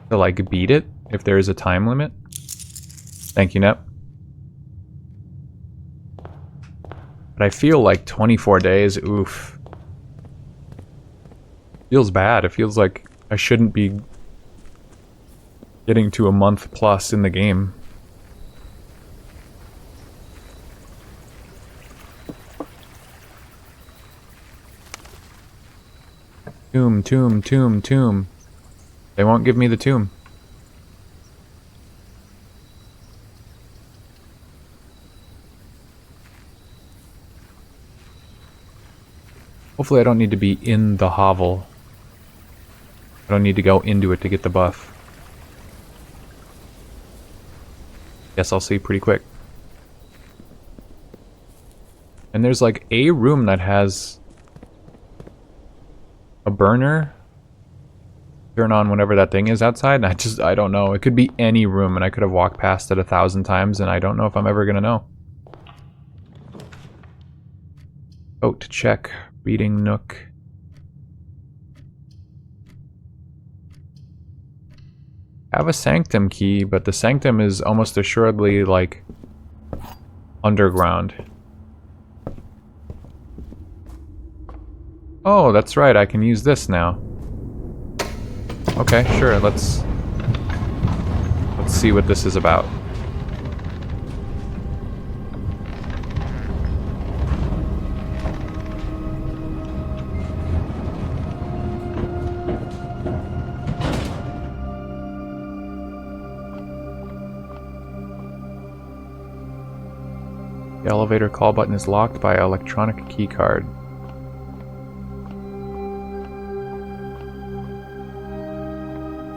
to, like, beat it, if there is a time limit. Thank you, Nep. But I feel like 24 days, oof. Feels bad. It feels like I shouldn't be getting to a month plus in the game. Tomb. They won't give me the tomb. Hopefully I don't need to be in the hovel. I don't need to go into it to get the buff. Guess I'll see pretty quick. And there's like a room that has a burner. Turn on whenever that thing is outside, and I don't know. It could be any room, and I could have walked past it 1,000 times, and I don't know if I'm ever gonna know. Oh, to check. Reading nook. I have a sanctum key, but the sanctum is almost assuredly, like, underground. Oh, that's right, I can use this now. Okay, sure, let's see what this is about. The elevator call button is locked by an electronic keycard.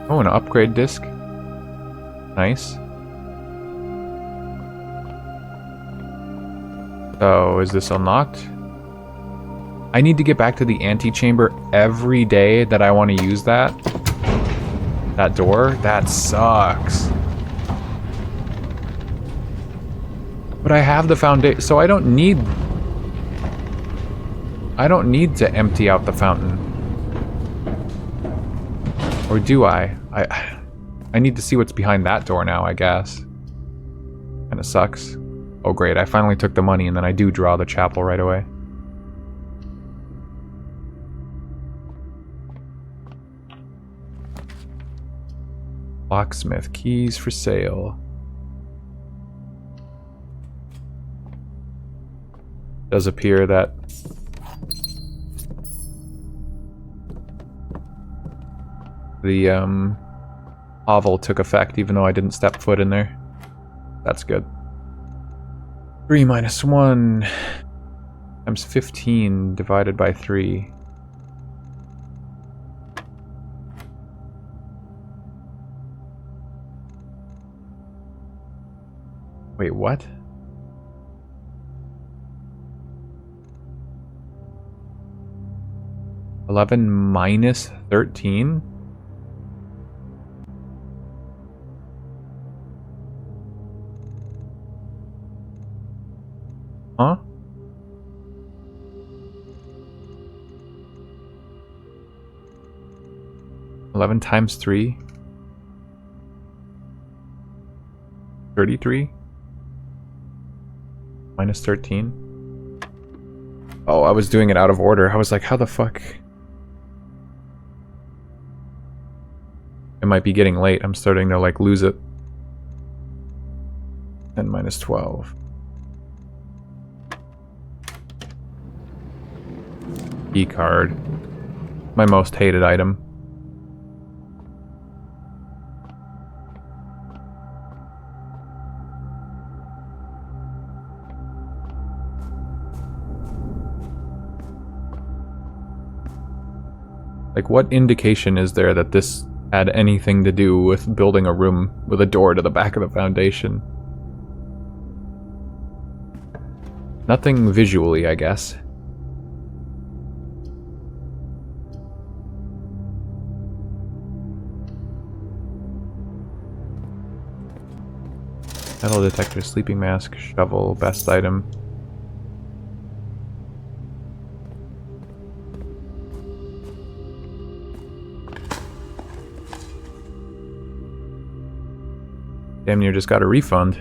Oh, an upgrade disc. Nice. So, is this unlocked? I need to get back to the antechamber every day that I want to use that. That door? That sucks. But I have the foundation, so I don't need to empty out the fountain. Or do I? I need to see what's behind that door now, I guess. Kinda sucks. Oh great, I finally took the money and then I do draw the chapel right away. Locksmith, keys for sale. Does appear that the hovel took effect even though I didn't step foot in there. That's good. 3 minus 1 times 15 divided by 3. Wait, what? $11 minus 13? Huh? $11 times 3? 33? Minus 13? Oh, I was doing it out of order. I was like, how the fuck? It might be getting late. I'm starting to, like, lose it. 10 minus 12. Key card. My most hated item. Like, what indication is there that this had anything to do with building a room with a door to the back of the foundation? Nothing visually, I guess. Metal detector, sleeping mask, shovel, best item. Damn near just got a refund.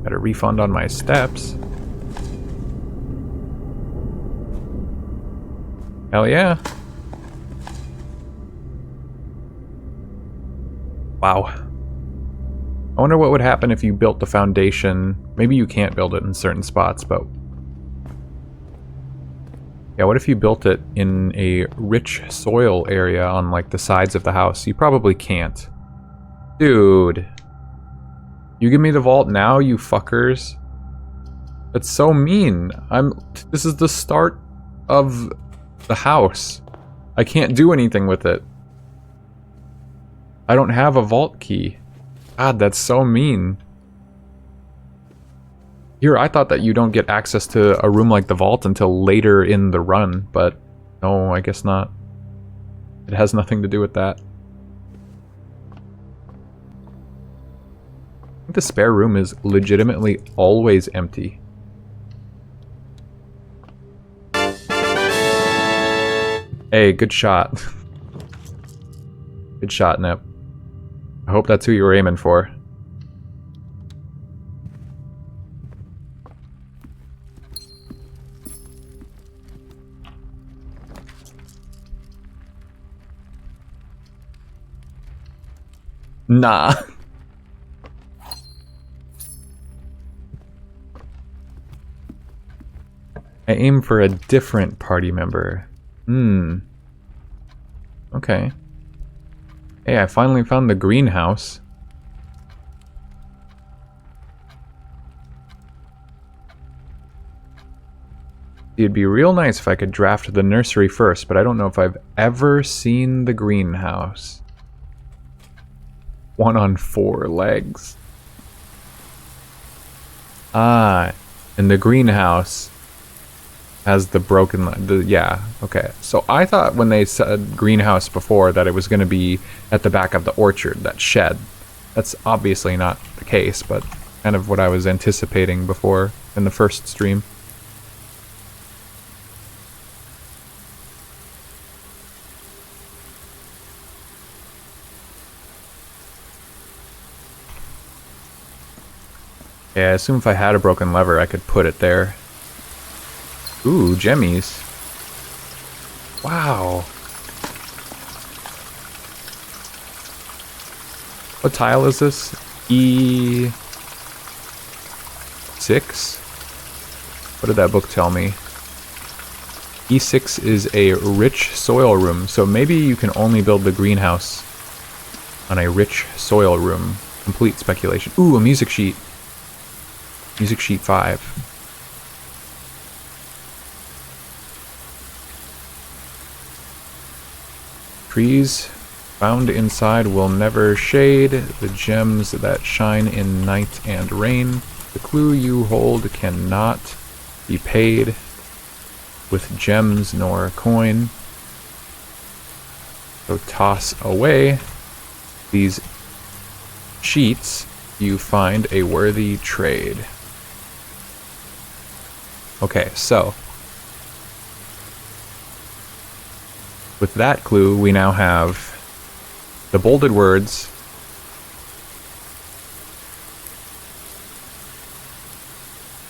Got a refund on my steps. Hell yeah. Wow. I wonder what would happen if you built the foundation. Maybe you can't build it in certain spots, but... yeah, what if you built it in a rich soil area on, like, the sides of the house? You probably can't. Dude. You give me the vault now, you fuckers? That's so mean. This is the start of the house. I can't do anything with it. I don't have a vault key. God, that's so mean. Here, I thought that you don't get access to a room like the vault until later in the run, but no, I guess not. It has nothing to do with that. I think the spare room is legitimately always empty. Hey, good shot. Good shot, Nip. I hope that's who you were aiming for. Nah. I aim for a different party member. Okay. Hey, I finally found the greenhouse. It'd be real nice if I could draft the nursery first, but I don't know if I've ever seen the greenhouse. 1 on 4 legs. Ah, and the greenhouse has the broken yeah, okay. So I thought when they said greenhouse before that it was going to be at the back of the orchard, that shed. That's obviously not the case, but kind of what I was anticipating before in the first stream. Yeah, I assume if I had a broken lever, I could put it there. Ooh, gemmies. Wow. What tile is this? E6? What did that book tell me? E6 is a rich soil room, so maybe you can only build the greenhouse on a rich soil room. Complete speculation. Ooh, a music sheet. Music sheet 5. Trees found inside will never shade, the gems that shine in night and rain. The clue you hold cannot be paid with gems nor coin. So toss away these sheets, you find a worthy trade. Okay, so with that clue, we now have the bolded words,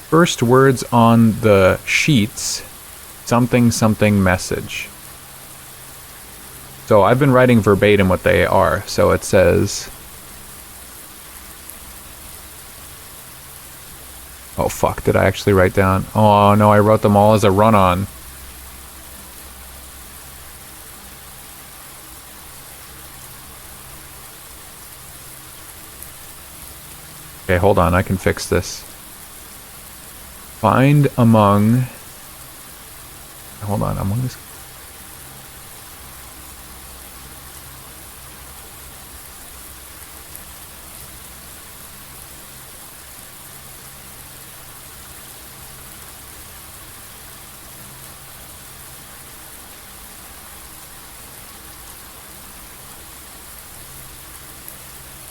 first words on the sheets, something something message. So I've been writing verbatim what they are. So it says, oh fuck, did I actually write down? Oh no, I wrote them all as a run-on. Okay, hold on, I can fix this. Find among... Hold on, among this...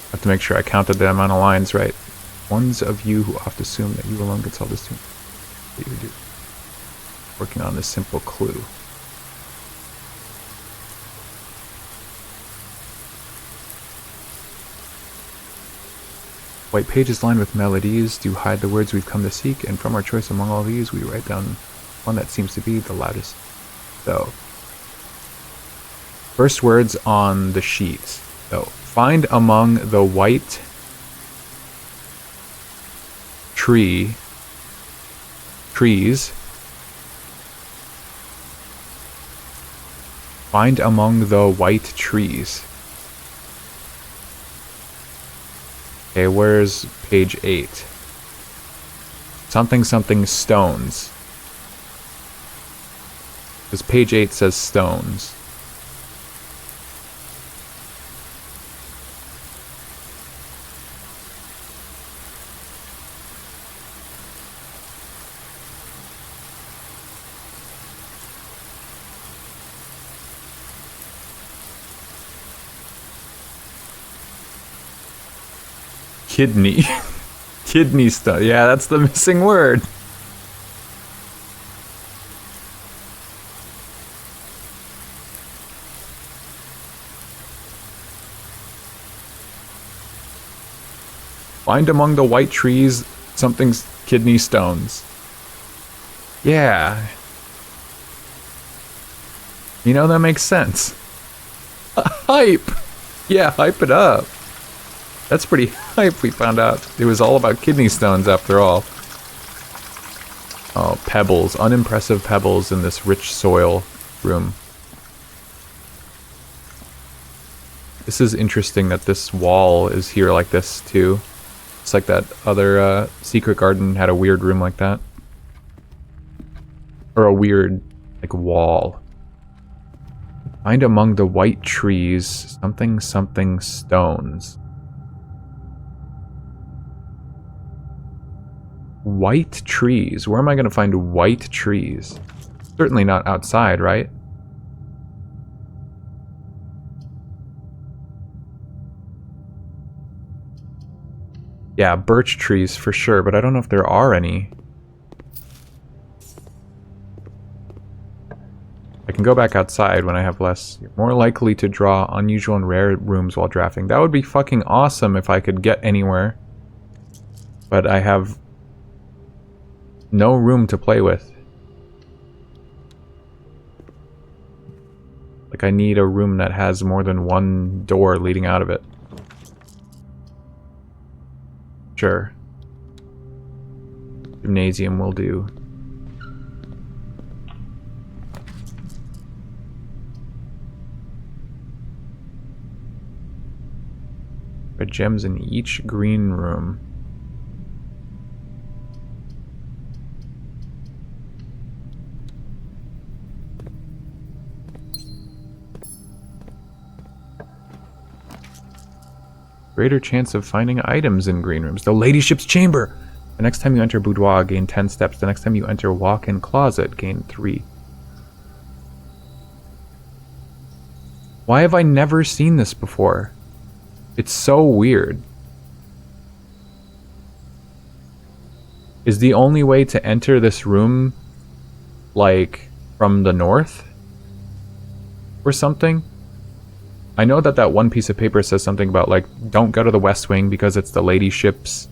I have to make sure I counted the amount of lines right. Ones of you who oft assume that you alone can solve this tune. What you do. Working on this simple clue. White pages lined with melodies do hide the words we've come to seek, and from our choice among all these, we write down one that seems to be the loudest. So, first words on the sheets. So, find among the white trees. Find among the white trees. Okay, where's page 8? Something something stones. Because page 8 says stones. Kidney. Kidney stone. Yeah, that's the missing word. Find among the white trees something's kidney stones. Yeah. You know, that makes sense. Hype! Yeah, hype it up. That's pretty hype, we found out. It was all about kidney stones after all. Oh, pebbles. Unimpressive pebbles in this rich soil room. This is interesting that this wall is here like this, too. It's like that other secret garden had a weird room like that. Or a weird, like, wall. Find among the white trees something something stones. White trees? Where am I going to find white trees? Certainly not outside, right? Yeah, birch trees for sure, but I don't know if there are any. I can go back outside when I have less. You're more likely to draw unusual and rare rooms while drafting. That would be fucking awesome if I could get anywhere. But I have no room to play with. Like, I need a room that has more than one door leading out of it. Sure. Gymnasium will do. Red gems in each green room. Greater chance of finding items in green rooms. The ladyship's chamber! The next time you enter boudoir, gain 10 steps. The next time you enter walk-in closet, gain 3. Why have I never seen this before? It's so weird. Is the only way to enter this room, like, from the north? Or something? I know that that one piece of paper says something about, like, don't go to the west wing because it's the ladyship's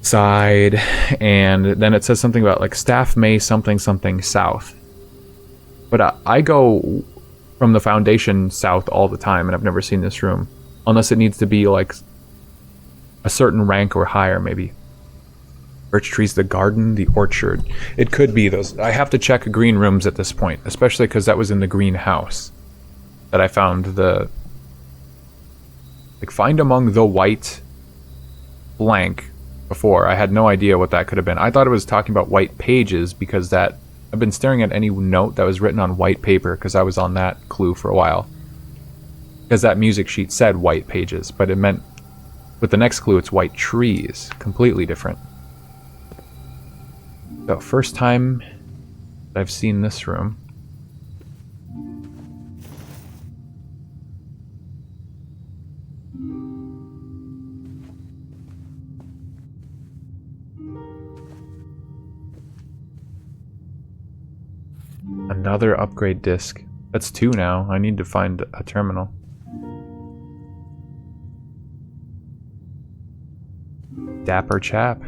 side, and then it says something about, like, staff may something something south. But I go from the foundation south all the time, and I've never seen this room. Unless it needs to be, like, a certain rank or higher, maybe. Birch trees, the garden, the orchard. It could be those. I have to check green rooms at this point, especially because that was in the greenhouse that I found the... Like, find among the white blank before. I had no idea what that could have been. I thought it was talking about white pages because that... I've been staring at any note that was written on white paper because I was on that clue for a while. Because that music sheet said white pages, but it meant... With the next clue, it's white trees. Completely different. So, first time that I've seen this room. Another upgrade disc. That's 2 now. I need to find a terminal. Dapper chap.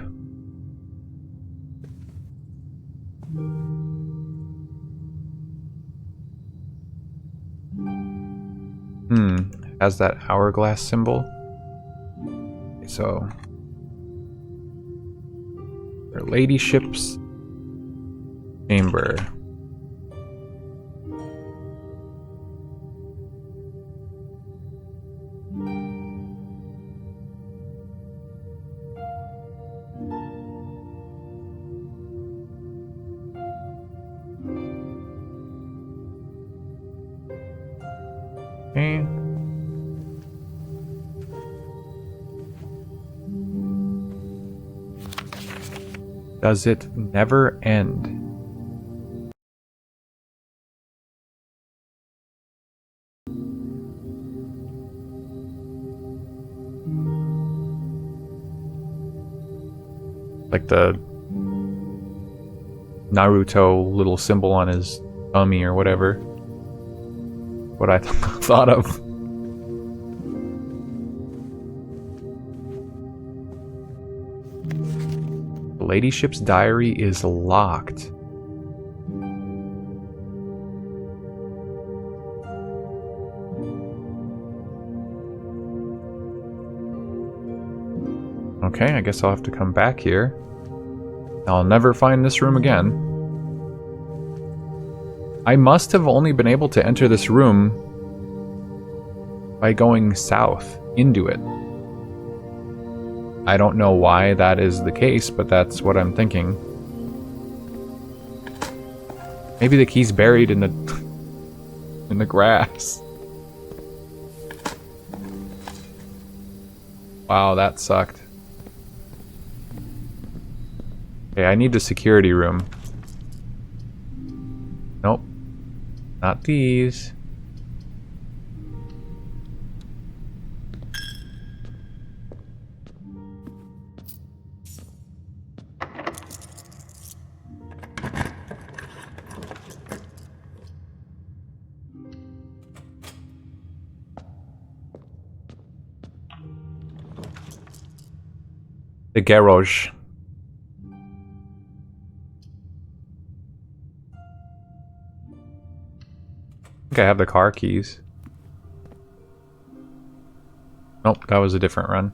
Has that hourglass symbol. So, her ladyship's chamber. Okay. Does it never end? Like the Naruto little symbol on his tummy or whatever. What I thought of. The ladyship's diary is locked. Okay, I guess I'll have to come back here. I'll never find this room again. I must have only been able to enter this room by going south into it. I don't know why that is the case, but that's what I'm thinking. Maybe the key's buried in the in the grass. Wow, that sucked. Okay, I need the security room. Nope. Not these. The garage. I think I have the car keys. Nope, that was a different run.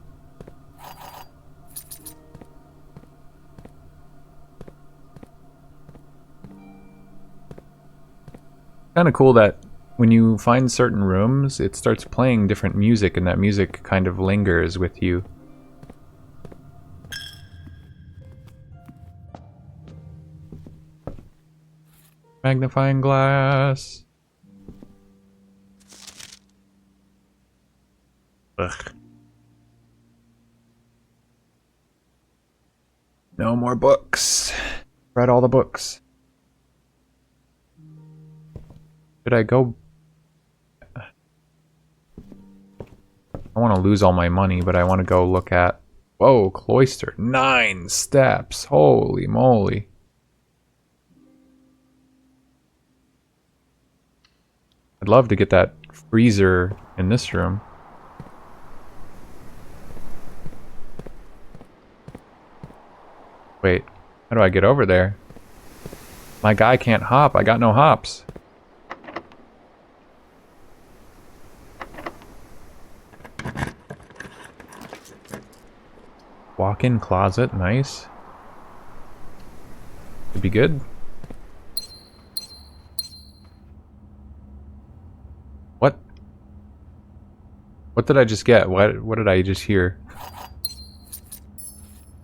Kind of cool that when you find certain rooms, it starts playing different music, and that music kind of lingers with you. Magnifying glass. Ugh. No more books. Read all the books. Should I go? I want to lose all my money, but I want to go look at... Whoa, cloister. 9 steps. Holy moly. I'd love to get that freezer in this room. Wait, how do I get over there? My guy can't hop. I got no hops. Walk-in closet, nice. Could be good. What? What did I just get? What did I just hear?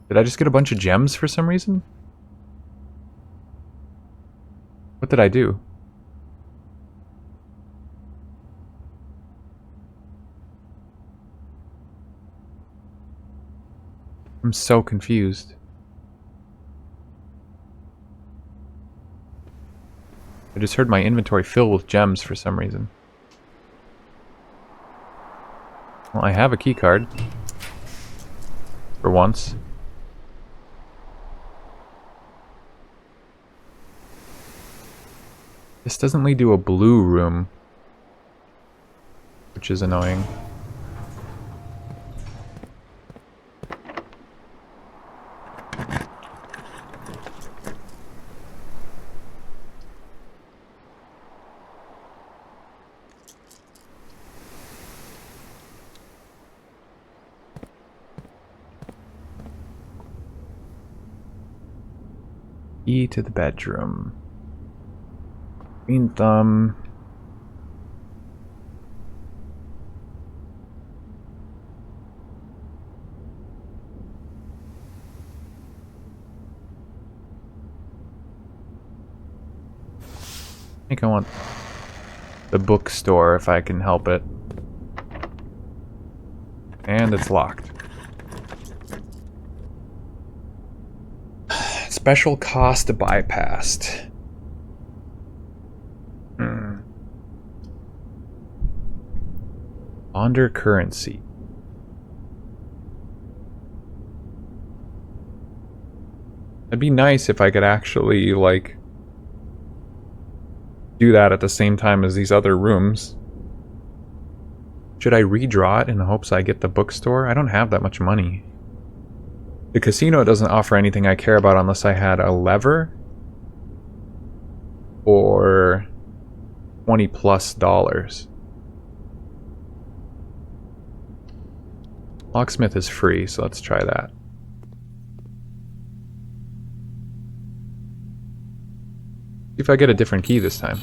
Did I just get a bunch of gems for some reason? What did I do? I'm so confused. I just heard my inventory fill with gems for some reason. Well, I have a key card. For once. This doesn't lead to a blue room, which is annoying. Key to the bedroom. Green thumb. I think I want the bookstore if I can help it. And it's locked. Special cost bypassed. Launder currency. It'd be nice if I could actually, like, do that at the same time as these other rooms. Should I redraw it in the hopes I get the bookstore? I don't have that much money. The casino doesn't offer anything I care about unless I had a lever or $20+. Locksmith is free, so let's try that. See if I get a different key this time.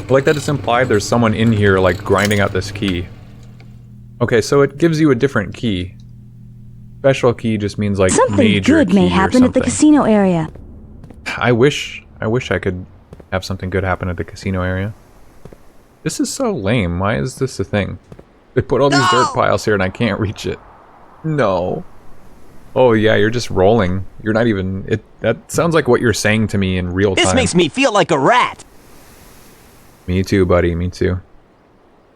I like that it's implied there's someone in here, like, grinding out this key. Okay, so it gives you a different key. Special key just means, like, Something major good may key or happen at the something. casino area. I wish I could have something good happen at the casino area. This is so lame. Why is this a thing? They put all these dirt piles here and I can't reach it. No. Oh yeah, you're just rolling. You're not even... That sounds like what you're saying to me in real time. This makes me feel like a rat. Me too, buddy. Me too.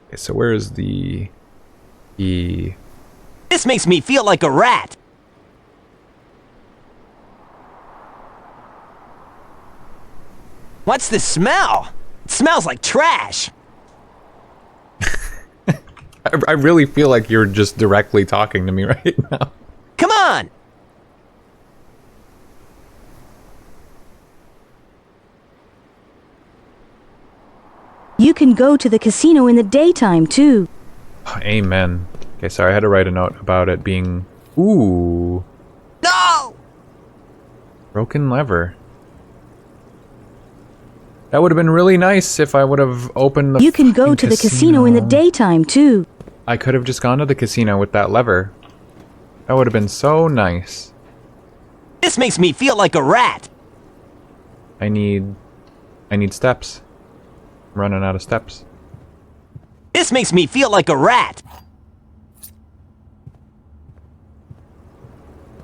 Okay, so where is the... This makes me feel like a rat. What's the smell? It smells like trash. I really feel like you're just directly talking to me right now. Come on. You can go to the casino in the daytime, too. Amen. Okay, sorry, I had to write a note about it being... Ooh. No! Broken lever. That would have been really nice if I would have opened the You can go to the casino in the daytime, too. I could have just gone to the casino with that lever. That would have been so nice. This makes me feel like a rat. I need steps. I'm running out of steps. This makes me feel like a rat.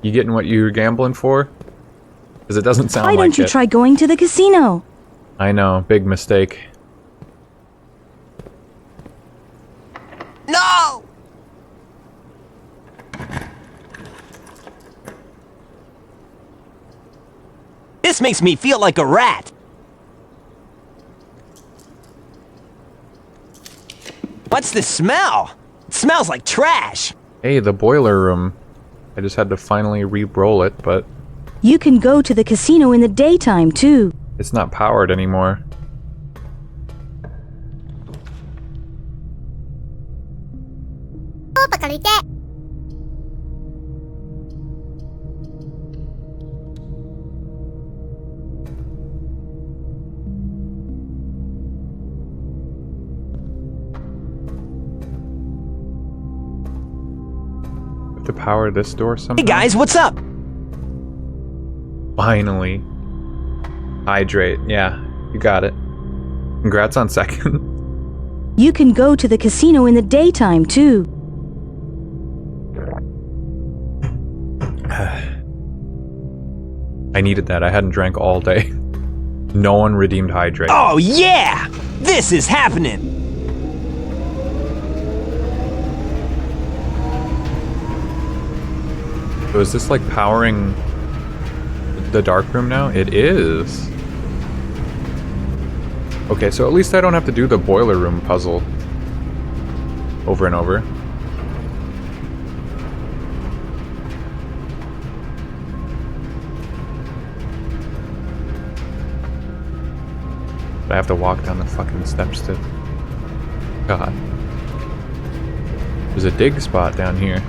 You getting what you're gambling for? Because it doesn't sound like it. Why don't you try going to the casino? I know, big mistake. No! This makes me feel like a rat. What's the smell? It smells like trash. Hey, the boiler room. I just had to finally re-roll it, but You can go to the casino in the daytime, too. it's not powered anymore. Have to power this door somehow? Hey guys, what's up? Finally. Hydrate. Yeah, you got it. Congrats on second. You can go to the casino in the daytime, too. I needed that. I hadn't drank all day. No one redeemed hydrate. Oh yeah! This is happening! So is this like powering the dark room now? It is. Okay, so at least I don't have to do the boiler room puzzle over and over. But I have to walk down the fucking steps to... God. There's a dig spot down here.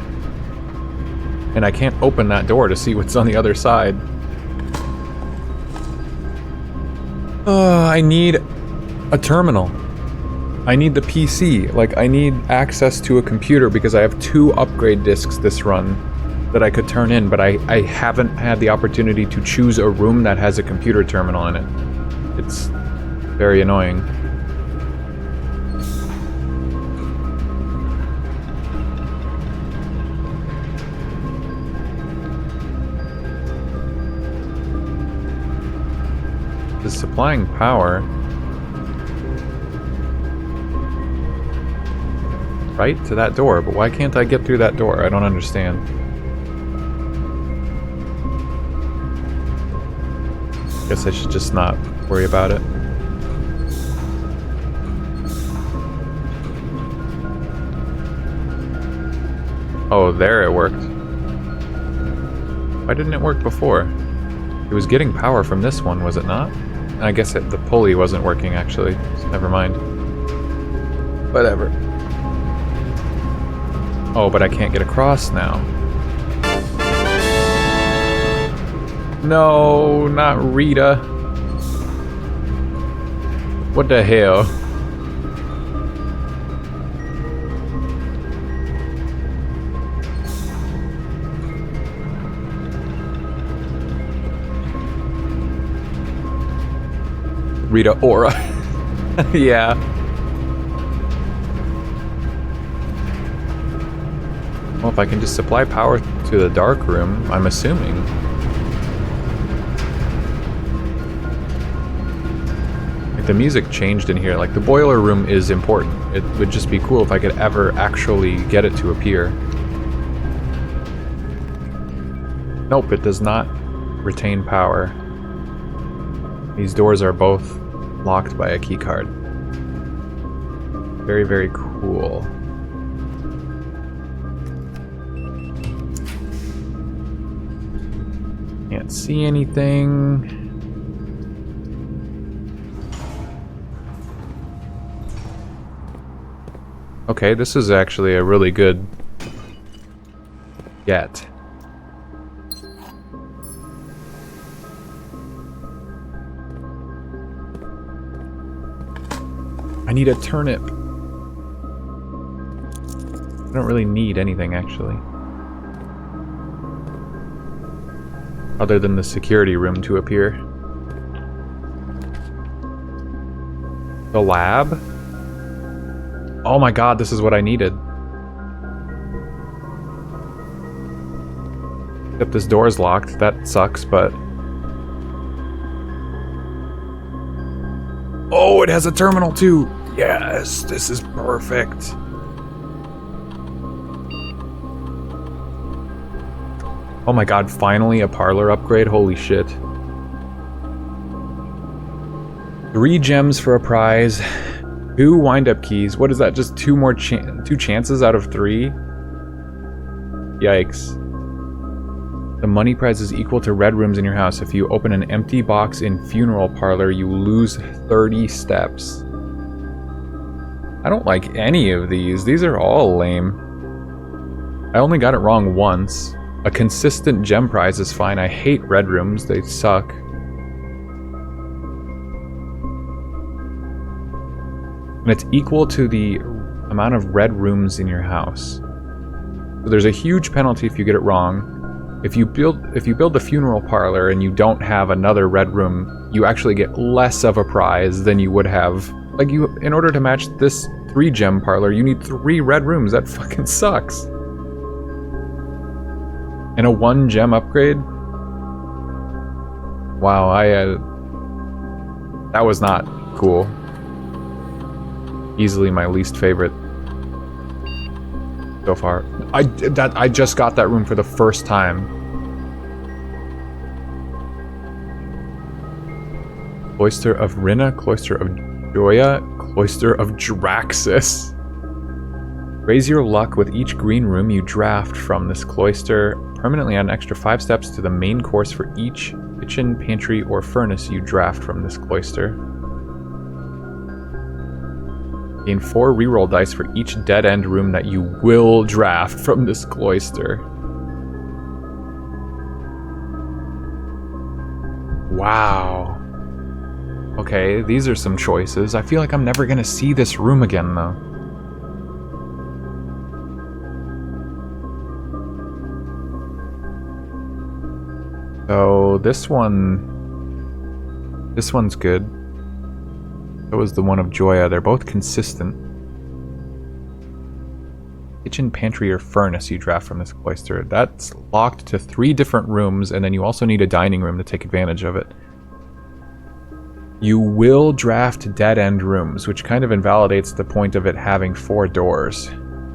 And I can't open that door to see what's on the other side. I need a terminal. I need the PC. Like, I need access to a computer because I have 2 upgrade discs this run. that I could turn in, but I haven't had the opportunity to choose a room that has a computer terminal in it. It's very annoying. It's supplying power. Right to that door, but why can't I get through that door? I don't understand. Guess I should just not worry about it. Oh, there it worked. Why didn't it work before? It was getting power from this one, was it not? I guess the pulley wasn't working, actually. So never mind. Whatever. Oh, but I can't get across now. No, not Rita. What the hell? Rita Ora. Yeah. Well, if I can just supply power to the dark room, I'm assuming. Like, the music changed in here. Like, the boiler room is important. It would just be cool if I could ever actually get it to appear. Nope, it does not retain power. These doors are both locked by a keycard. Very, very cool. Can't see anything. Okay, this is actually a really good get. I need a turnip. I don't really need anything, actually. Other than the security room to appear. The lab? Oh my god, this is what I needed. Except this door's locked. That sucks, but... Oh, it has a terminal too! Yes, this is perfect. Oh my god, finally a parlor upgrade? Holy shit. 3 gems for a prize. 2 wind-up keys. What is that? Just 2 more 2 chances out of 3? Yikes. The money prize is equal to red rooms in your house. If you open an empty box in funeral parlor, you lose 30 steps. I don't like any of these. These are all lame. I only got it wrong once. A consistent gem prize is fine. I hate red rooms. They suck. And it's equal to the amount of red rooms in your house. So there's a huge penalty if you get it wrong. If you build the funeral parlor and you don't have another red room, you actually get less of a prize than you would have. Like, in order to match this 3 gem parlor, you need 3 red rooms. That fucking sucks. And a 1 gem upgrade? Wow, that was not cool. Easily my least favorite so far. I just got that room for the first time. Cloister of Rinna, Cloister of Joya, Cloister of Draxus. Raise your luck with each green room you draft from this cloister. Permanently add an extra 5 steps to the main course for each kitchen, pantry, or furnace you draft from this cloister. Gain 4 reroll dice for each dead-end room that you will draft from this cloister. Wow. Okay, these are some choices. I feel like I'm never gonna see this room again, though. So this one's good. So was the one of Joya. They're both consistent. Kitchen, pantry, or furnace you draft from this cloister. That's locked to 3 different rooms, and then you also need a dining room to take advantage of it. You will draft dead-end rooms, which kind of invalidates the point of it having 4 doors.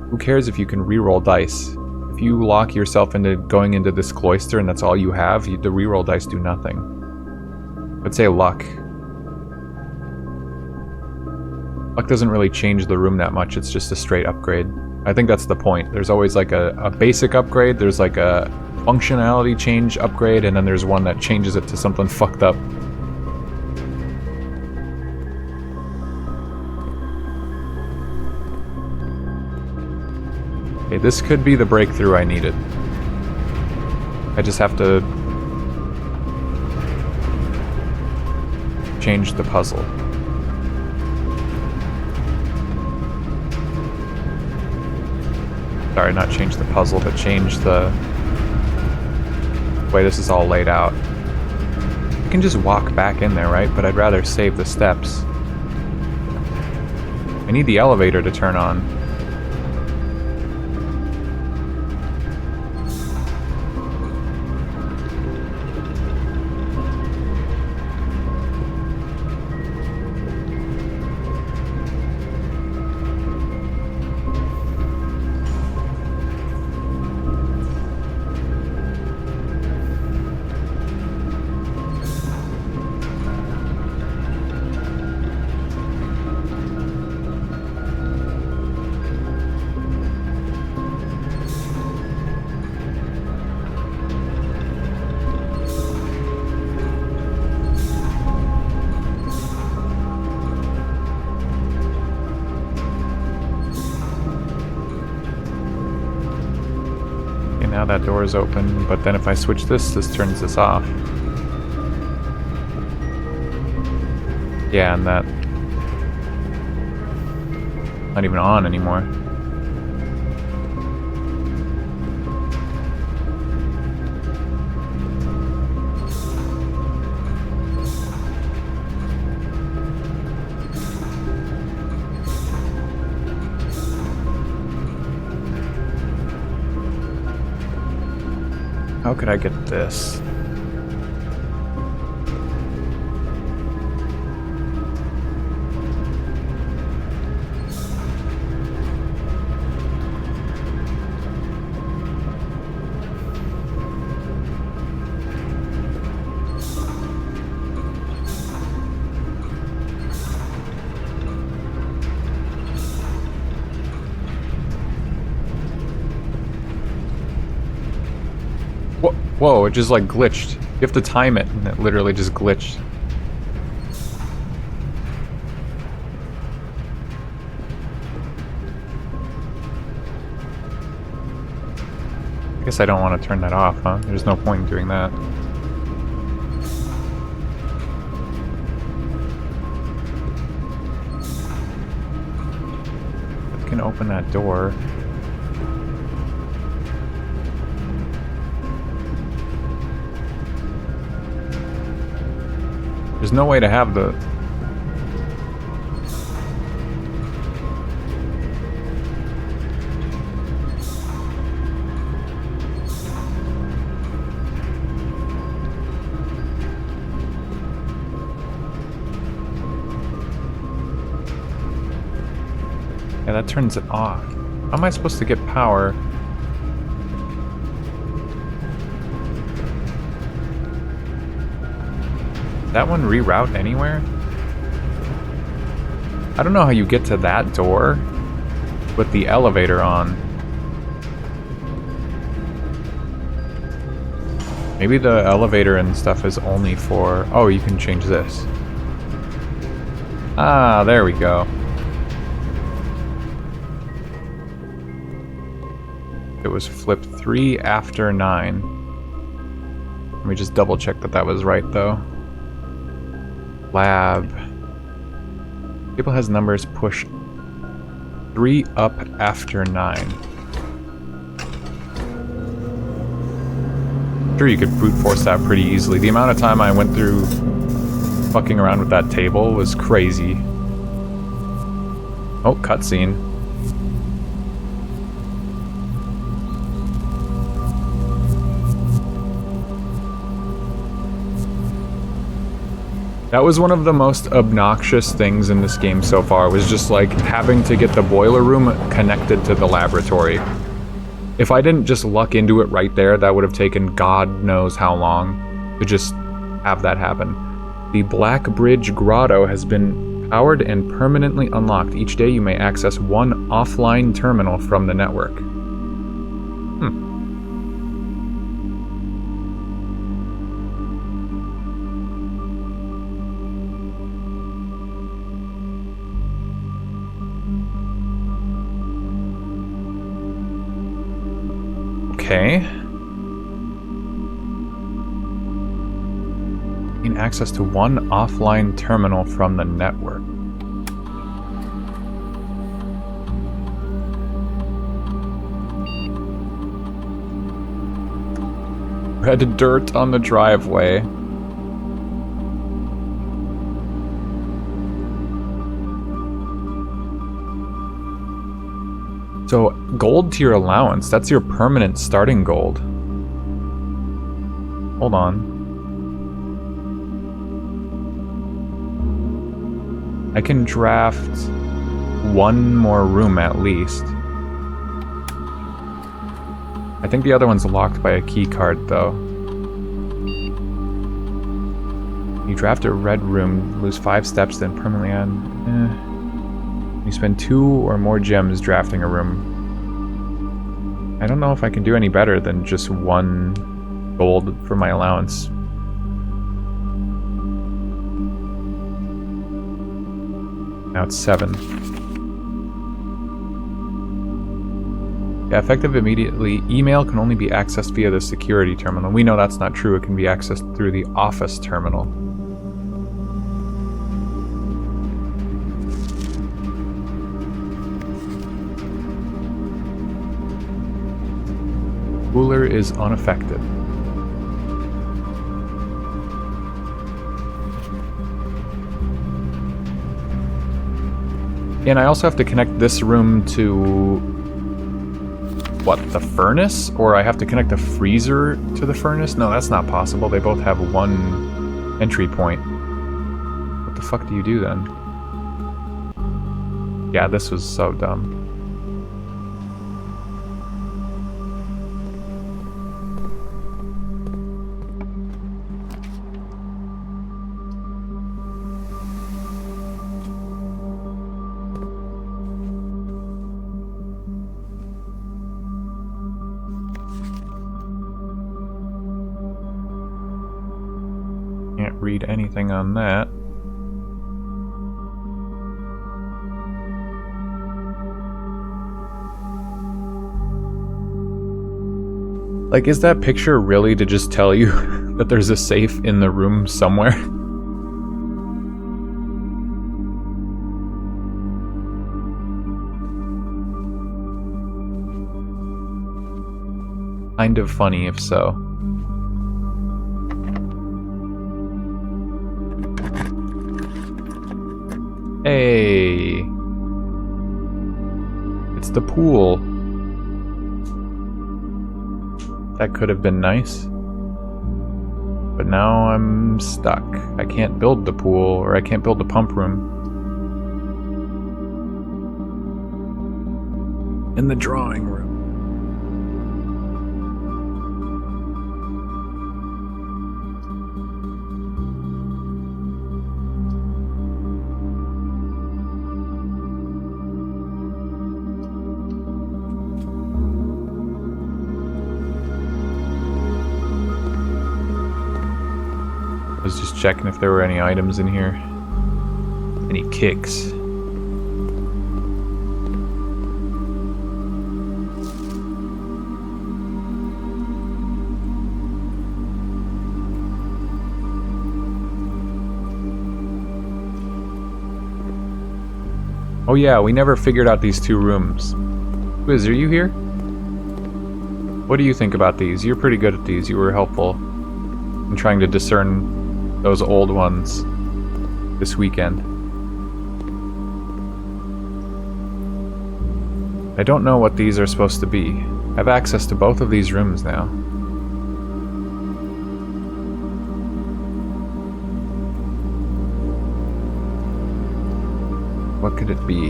Who cares if you can reroll dice? If you lock yourself into going into this cloister and that's all you have, the reroll dice do nothing. I'd say luck. Luck doesn't really change the room that much, it's just a straight upgrade. I think that's the point. There's always like a basic upgrade, there's like a functionality change upgrade, and then there's one that changes it to something fucked up. Okay, this could be the breakthrough I needed. I just have to change the puzzle. Sorry, not change the puzzle, but change the way this is all laid out. I can just walk back in there, right? But I'd rather save the steps. I need the elevator to turn on. Now that door is open, but then if I switch this turns this off. Yeah, and that... not even on anymore. How could I get this? Whoa, it just like glitched. You have to time it, and it literally just glitched. I guess I don't want to turn that off, huh? There's no point in doing that. I can open that door. There's no way to have the... Yeah, that turns it off. How am I supposed to get power? That one reroute anywhere? I don't know how you get to that door with the elevator on. Maybe the elevator and stuff is only for... Oh, you can change this. Ah, there we go. It was flip 3 after 9. Let me just double check that that was right though. Lab. Table has numbers push 3 up after 9. Sure, you could brute force that pretty easily. The amount of time I went through fucking around with that table was crazy. Oh, cutscene. That was one of the most obnoxious things in this game so far, was just like having to get the boiler room connected to the laboratory. If I didn't just luck into it right there, that would have taken God knows how long to just have that happen. The Black Bridge Grotto has been powered and permanently unlocked. Each day you may access one offline terminal from the network. Okay. Gain access to one offline terminal from the network. Red dirt on the driveway. So, gold to your allowance, that's your permanent starting gold. Hold on. I can draft one more room at least. I think the other one's locked by a key card though. You draft a red room, lose 5 steps, then permanently add... You spend 2 or more gems drafting a room. I don't know if I can do any better than just 1 gold for my allowance. Now it's 7. Yeah, effective immediately. Email can only be accessed via the security terminal. We know that's not true. It can be accessed through the office terminal. Cooler is unaffected. And I also have to connect this room to... what, the furnace? Or I have to connect the freezer to the furnace? No, that's not possible. They both have one entry point. What the fuck do you do then? Yeah, this was so dumb. Can't read anything on that. Like, is that picture really to just tell you that there's a safe in the room somewhere? Kind of funny if so. Hey, it's the pool. That could have been nice. But now I'm stuck. I can't build the pool, or I can't build the pump room. In the drawing room. I was just checking if there were any items in here. Any kicks. Oh yeah, we never figured out these 2 rooms. Wiz, are you here? What do you think about these? You're pretty good at these. You were helpful in trying to discern those old ones this weekend. I don't know what these are supposed to be. I have access to both of these rooms now. What could it be?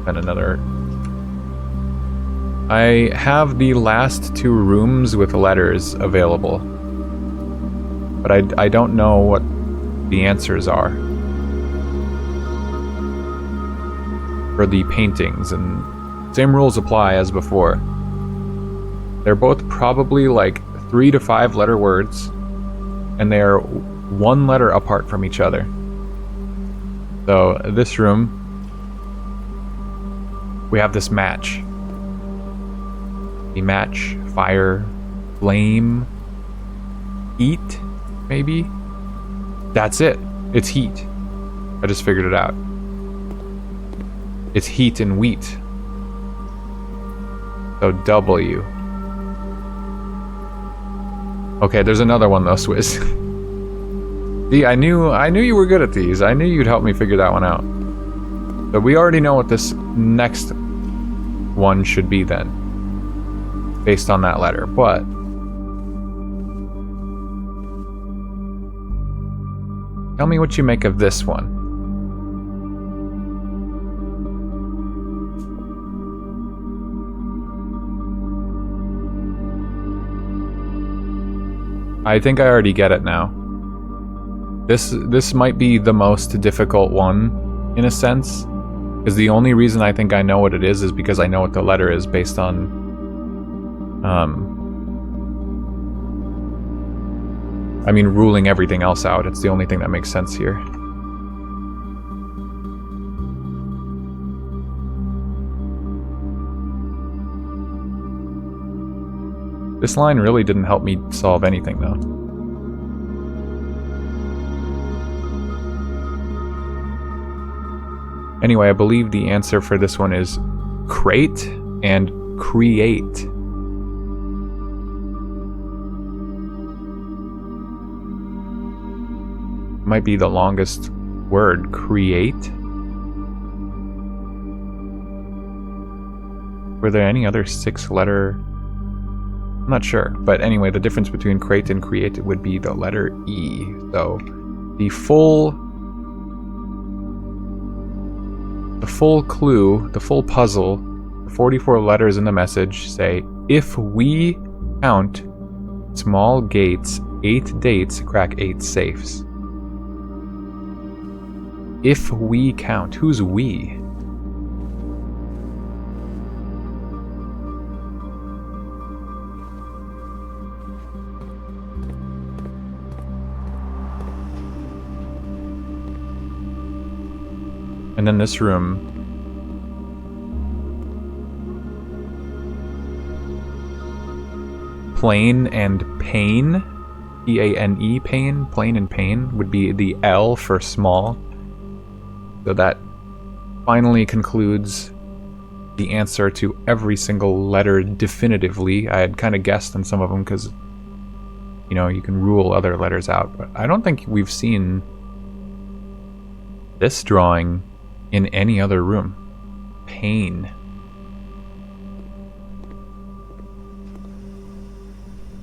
And another... I have the last two rooms with letters available, but I don't know what the answers are for the paintings, and same rules apply as before. They're both probably like 3 to 5 letter words, and they are 1 letter apart from each other. So this room, we have this match. The match, fire, flame, heat, maybe? That's it. It's heat. I just figured it out. It's heat and wheat. So W. Okay, there's another one though, Swizz. See, I knew you were good at these. I knew you'd help me figure that one out. But we already know what this next one should be then, based on that letter, but tell me what you make of this one. I think I already get it now. This might be the most difficult one, in a sense, because the only reason I think I know what it is because I know what the letter is based on I mean, ruling everything else out. It's the only thing that makes sense here. This line really didn't help me solve anything, though. Anyway, I believe the answer for this one is crate and create. Might be the longest word, create. Were there any other 6-letter? I'm not sure, but anyway, the difference between crate and create would be the letter E. So the full clue, the full puzzle, the 44 letters in the message say, if we count small gates, 8 dates, crack 8 safes. If we count. Who's we? And then this room. Plane and pain. P-A-N-E, pain. Plane and pain would be the L for small. So that finally concludes the answer to every single letter definitively. I had kind of guessed on some of them because, you know, you can rule other letters out. But I don't think we've seen this drawing in any other room. Pain.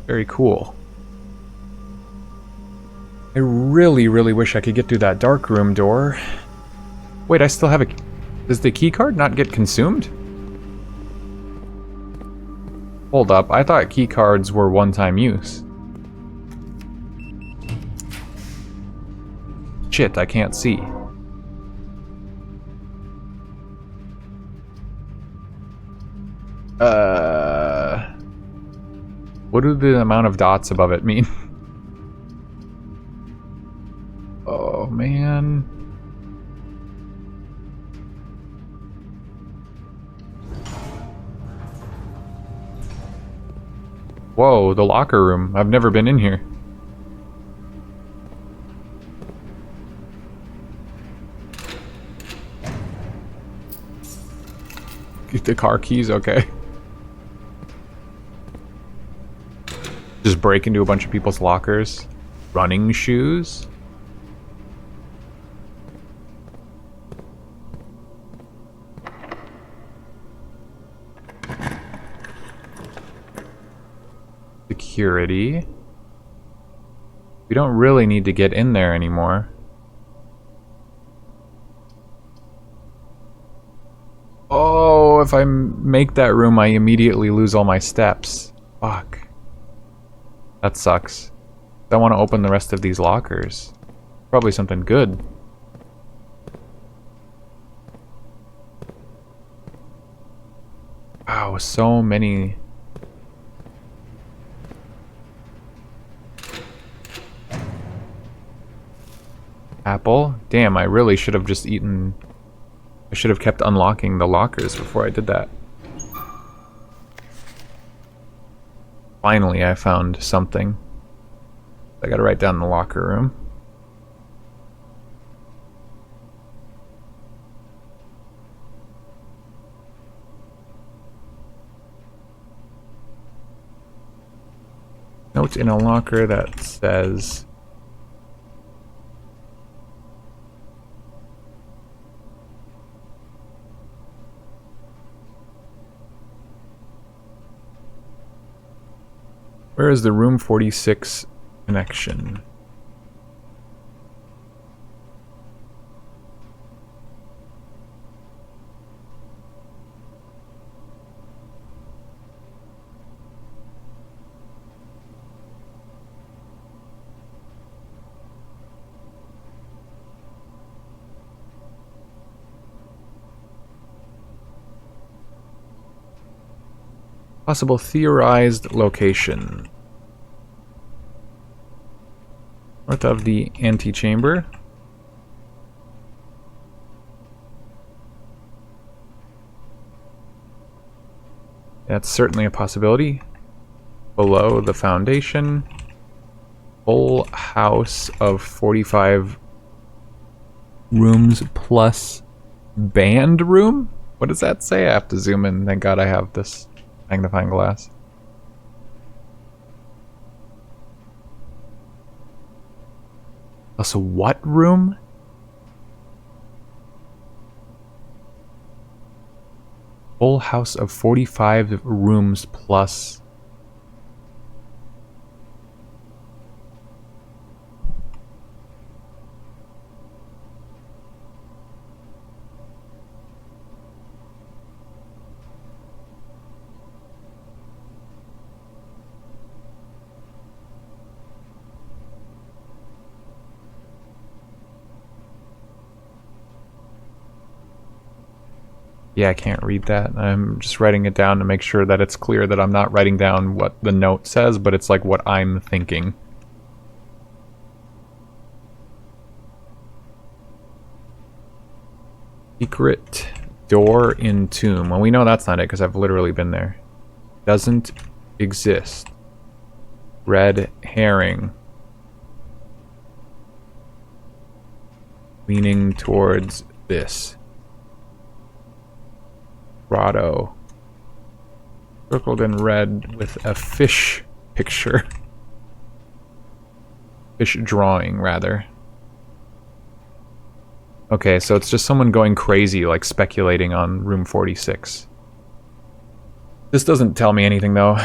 Very cool. I really, really wish I could get through that dark room door. Wait, I still have a... Does the key card not get consumed? Hold up, I thought key cards were one-time use. Shit, I can't see. What do the amount of dots above it mean? Oh, man. Whoa, the locker room. I've never been in here. Take the car keys, okay. Just break into a bunch of people's lockers. Running shoes? Security. We don't really need to get in there anymore. Oh, if I make that room, I immediately lose all my steps. Fuck. That sucks. I want to open the rest of these lockers. Probably something good. Wow, so many. Apple? Damn, I really should have just eaten. I should have kept unlocking the lockers before I did that. Finally, I found something. I gotta write down the locker room. Note in a locker that says... Where is the room 46 connection? Possible theorized location. North of the antechamber. That's certainly a possibility. Below the foundation. Whole house of 45 rooms plus band room? What does that say? I have to zoom in. Thank God I have this magnifying glass. Also, what room? Full house of 45 rooms plus. Yeah, I can't read that. I'm just writing it down to make sure that it's clear that I'm not writing down what the note says, but it's like what I'm thinking. Secret door in tomb. Well, we know that's not it because I've literally been there. Doesn't exist. Red herring. Leaning towards this. Grotto. Circled in red with a fish picture. Fish drawing, rather. Okay, so it's just someone going crazy, like speculating on room 46. This doesn't tell me anything, though.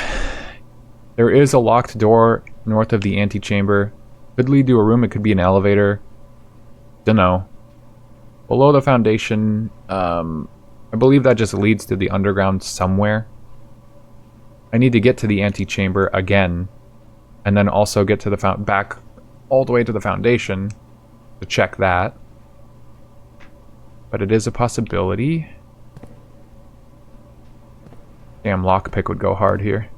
There is a locked door north of the antechamber. Could lead to a room, it could be an elevator. Dunno. Below the foundation, I believe that just leads to the underground somewhere. I need to get to the antechamber again, and then also get to the back all the way to the foundation to check that. But it is a possibility. Damn, lockpick would go hard here.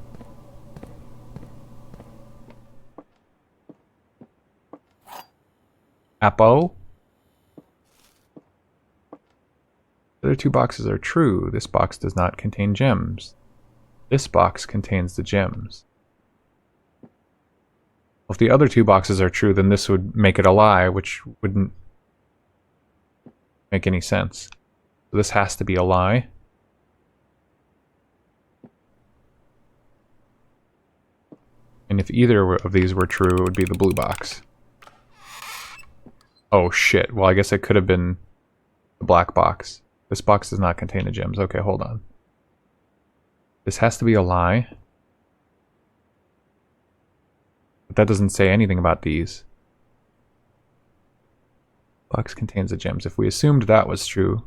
Apo? The other two boxes are true. This box does not contain gems. This box contains the gems. Well, if the other two boxes are true, then this would make it a lie, which wouldn't make any sense. So this has to be a lie. mean, if either of these were true, it would be the blue box. Oh shit, well I guess it could have been the black box. This box does not contain the gems. Okay, hold on. This has to be a lie. But that doesn't say anything about these. Box contains the gems. If we assumed that was true...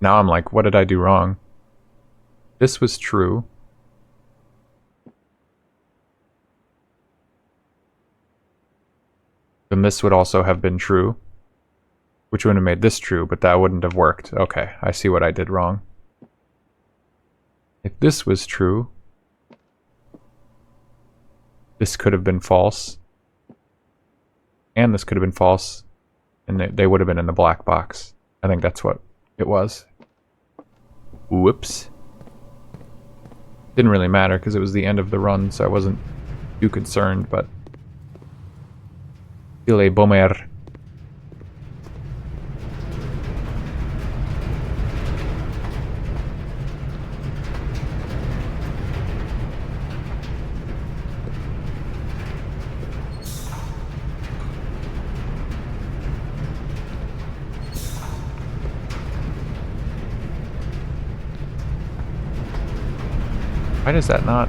Now I'm like, what did I do wrong? This was true. Then this would also have been true. Which would have made this true, but that wouldn't have worked. Okay, I see what I did wrong. If this was true, this could have been false. And this could have been false. And they would have been in the black box. I think that's what it was. Whoops. Didn't really matter because it was the end of the run, so I wasn't too concerned, but... Ile bomber. Why does that not?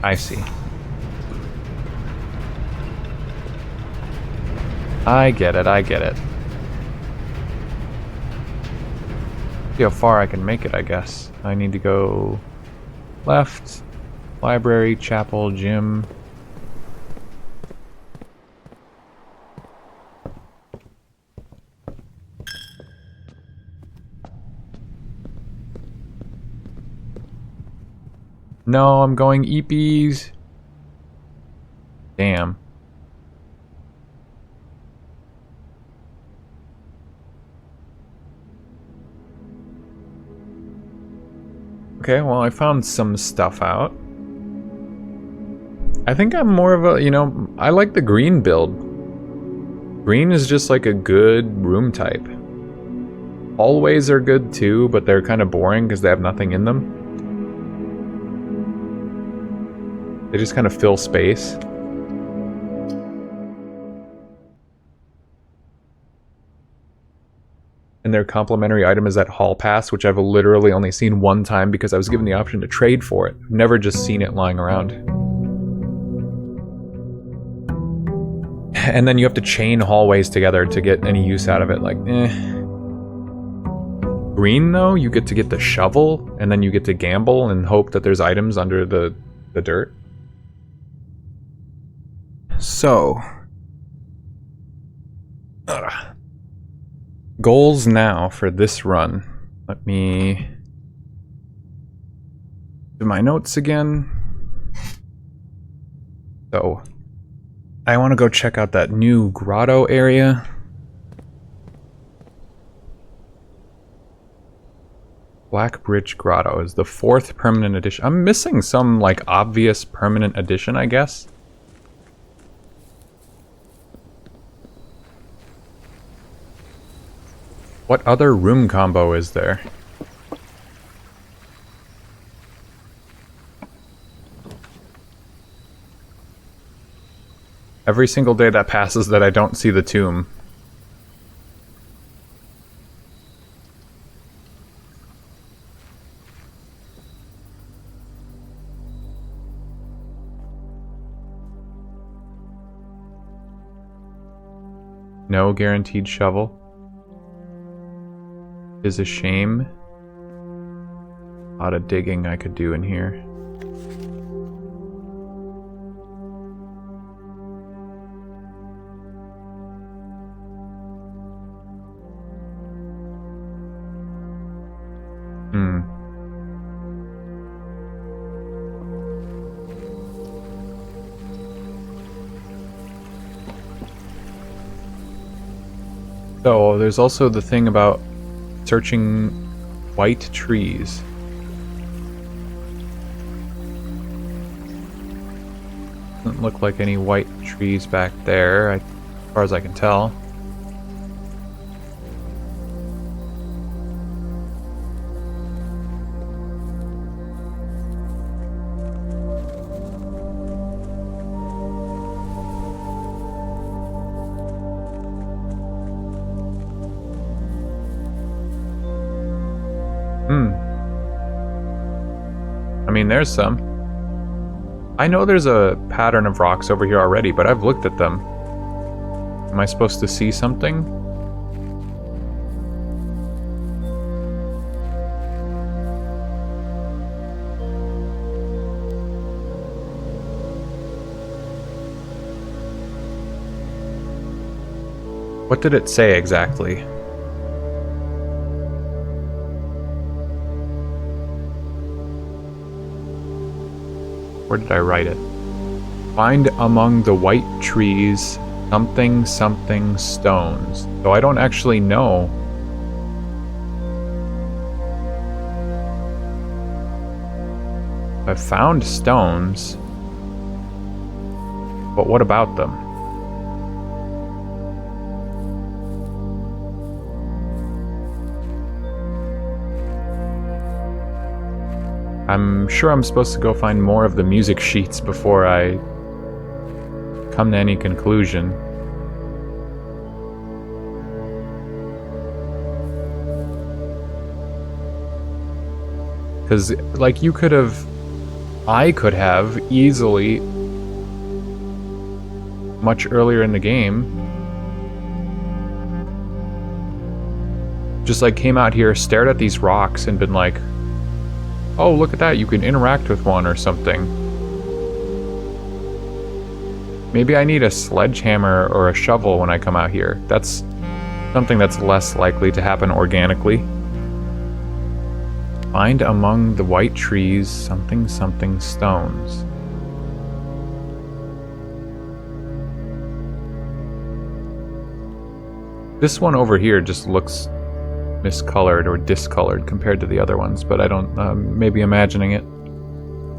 I see. I get it, I get it. See how far I can make it, I guess. I need to go left, library, chapel, gym. No, I'm going eepies. Damn. Okay, well, I found some stuff out. I think I'm more of a, you know, I like the green build. Green is just like a good room type. Hallways are good too, but they're kind of boring because they have nothing in them. They just kind of fill space. And their complimentary item is that hall pass, which I've literally only seen one time because I was given the option to trade for it. I've never just seen it lying around. And then you have to chain hallways together to get any use out of it, like, eh. Green, though, you get to get the shovel, and then you get to gamble and hope that there's items under the dirt. So... goals now for this run. Let me do my notes again. So, I want to go check out that new grotto area. Black Bridge Grotto is the 4th permanent edition. I'm missing some, like, obvious permanent edition, I guess. What other room combo is there? Every single day that passes that I don't see the tomb. No guaranteed shovel. Is a shame. A lot of digging I could do in here. So, there's also the thing about searching white trees. Doesn't look like any white trees back there, as far as I can tell. I mean, there's some. I know there's a pattern of rocks over here already, but I've looked at them. Am I supposed to see something? What did it say exactly? Where did I write it? Find among the white trees something something stones. So I don't actually know. I found stones. But what about them? I'm sure I'm supposed to go find more of the music sheets before I come to any conclusion. Because, like, I could have easily, much earlier in the game, just, like, came out here, stared at these rocks, and been like, oh, look at that, you can interact with one or something. Maybe I need a sledgehammer or a shovel when I come out here. That's something that's less likely to happen organically. Find among the white trees something something stones. This one over here just looks miscolored or discolored compared to the other ones, but I don't, maybe imagining it.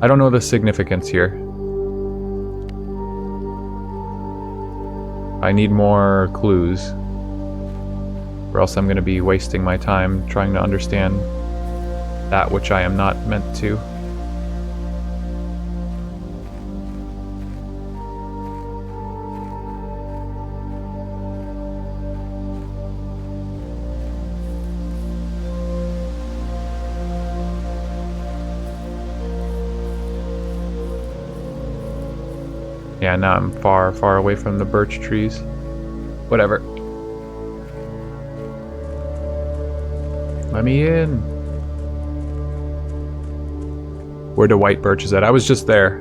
I don't know the significance here. I need more clues, or else I'm going to be wasting my time trying to understand that which I am not meant to. Yeah, now I'm far, far away from the birch trees. Whatever. Let me in. Where the white birch is at? I was just there.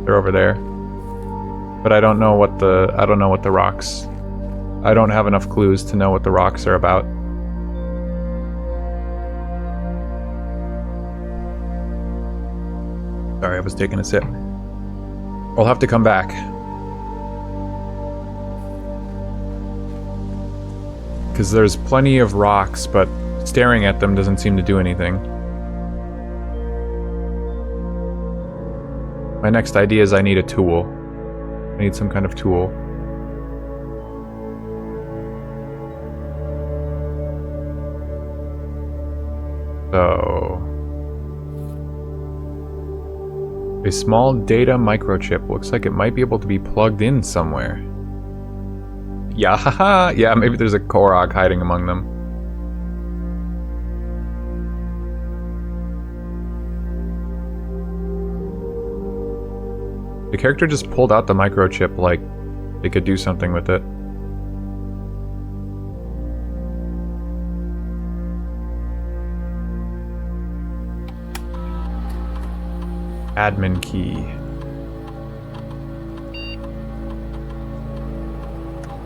They're over there. But I don't know what the rocks. I don't have enough clues to know what the rocks are about. Sorry, I was taking a sip. I'll have to come back. Because there's plenty of rocks, but staring at them doesn't seem to do anything. My next idea is I need a tool. I need some kind of tool. So... a small data microchip. Looks like it might be able to be plugged in somewhere. Yeah, haha! Yeah, maybe there's a Korok hiding among them. The character just pulled out the microchip like they could do something with it. Admin key.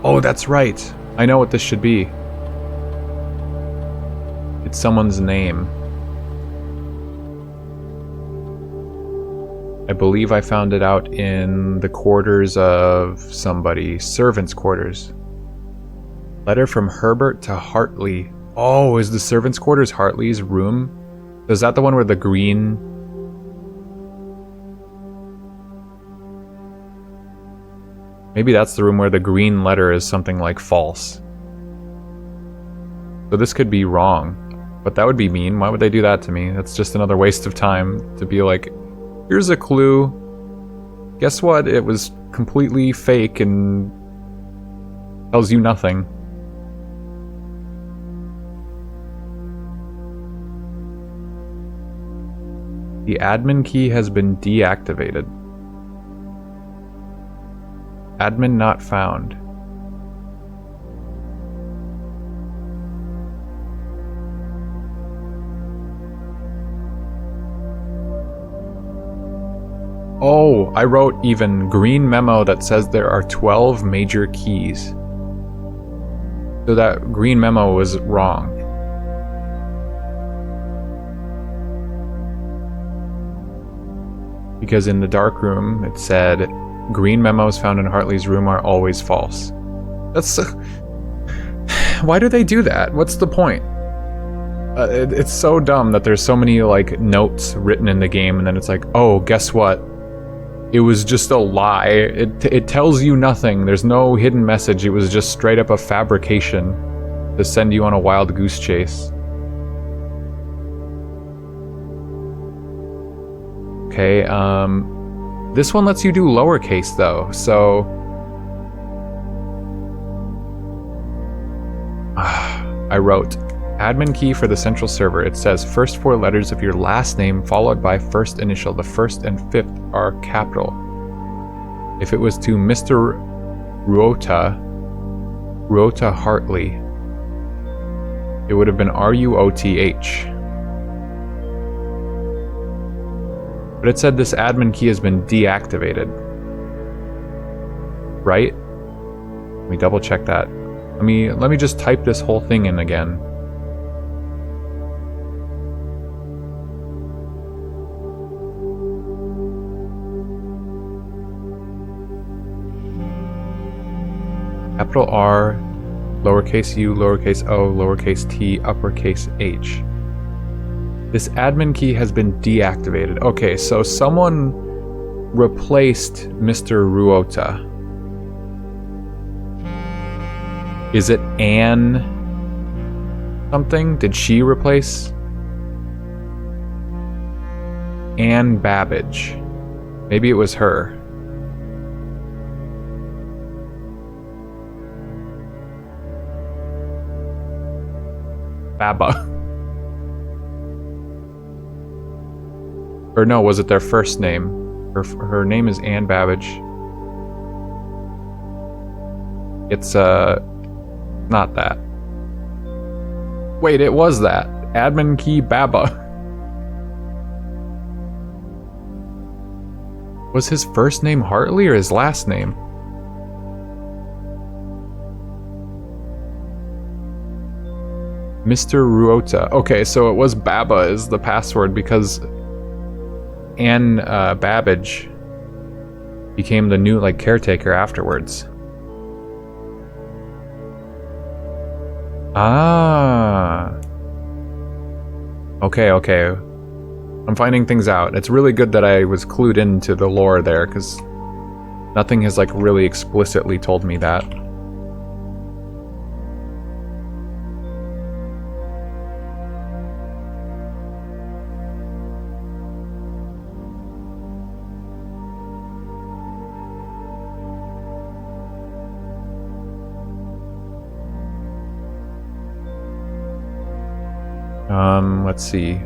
Oh, that's right. I know what this should be. It's someone's name. I believe I found it out in the quarters of somebody. Servants' quarters. Letter from Herbert to Hartley. Oh, is the servants' quarters Hartley's room? Is that the one where the green... Maybe that's the room where the green letter is something like false. So this could be wrong. But that would be mean. Why would they do that to me? That's just another waste of time to be like, here's a clue. Guess what? It was completely fake and tells you nothing. The admin key has been deactivated. Admin not found. Oh, I wrote even green memo that says there are 12 major keys. So that green memo was wrong. Because in the dark room, it said, green memos found in Hartley's room are always false. That's... why do they do that? What's the point? It's so dumb that there's so many, like, notes written in the game, and then it's like, oh, guess what? It was just a lie. It tells you nothing. There's no hidden message. It was just straight up a fabrication to send you on a wild goose chase. Okay, this one lets you do lowercase though, so... I wrote, admin key for the central server. It says first 4 letters of your last name followed by first initial. The first and fifth are capital. If it was to Mr. Ruota Hartley, it would have been Ruoth. But it said this admin key has been deactivated. Right? Let me double check that. Let me just type this whole thing in again. Capital R, lowercase u, lowercase o, lowercase t, uppercase h. This admin key has been deactivated. Okay, so someone replaced Mr. Ruota. Is it Anne something? Did she replace? Anne Babbage. Maybe it was her. Baba. Or no, was it their first name? Her name is Anne Babbage. It's, not that. Wait, it was that. Admin key Baba. Was his first name Hartley or his last name? Mr. Ruota. Okay, so it was Baba is the password because Anne Babbage became the new caretaker afterwards. Ah. Okay. I'm finding things out. It's really good that I was clued into the lore there, because nothing has really explicitly told me that. Let's see.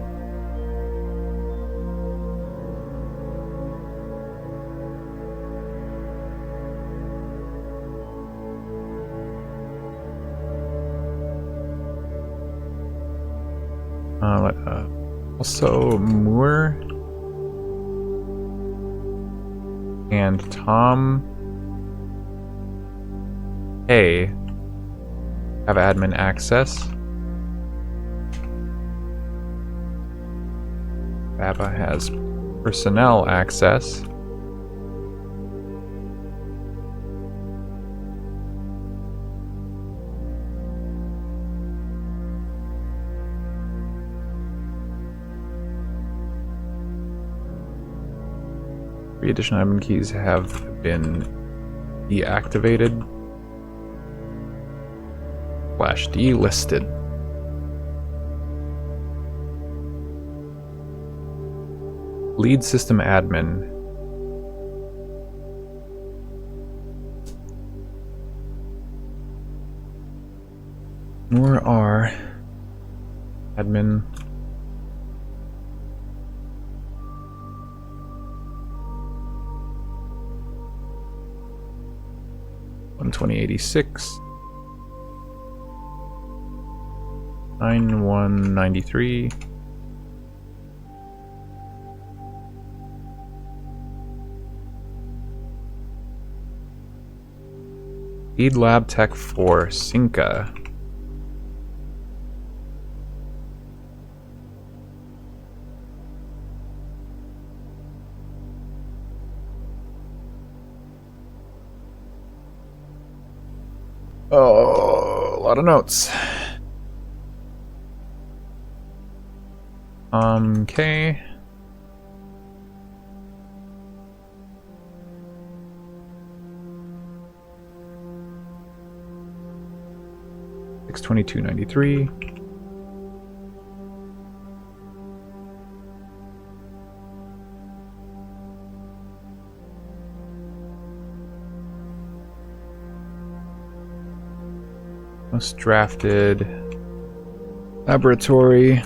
Also Moore and Tom A have admin access. Baba has personnel access. 3 additional admin keys have been deactivated / delisted. Lead system admin. Where are admin? $120.86 $91.93 Lead Lab Tech for Cinca. Oh, a lot of notes. Okay. $622.93. Most drafted laboratory.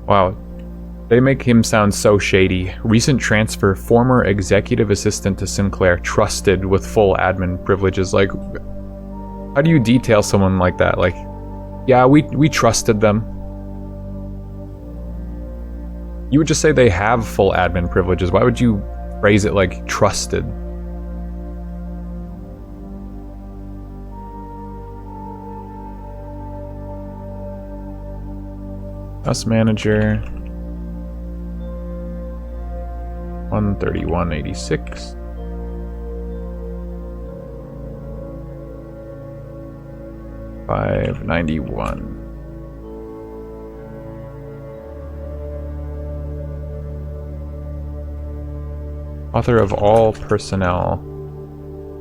Wow. They make him sound so shady. Recent transfer, former executive assistant to Sinclair, trusted with full admin privileges. Like, how do you detail someone like that? Like, yeah, we trusted them. You would just say they have full admin privileges. Why would you phrase it like trusted? House manager. 131.86 $591. Author of all personnel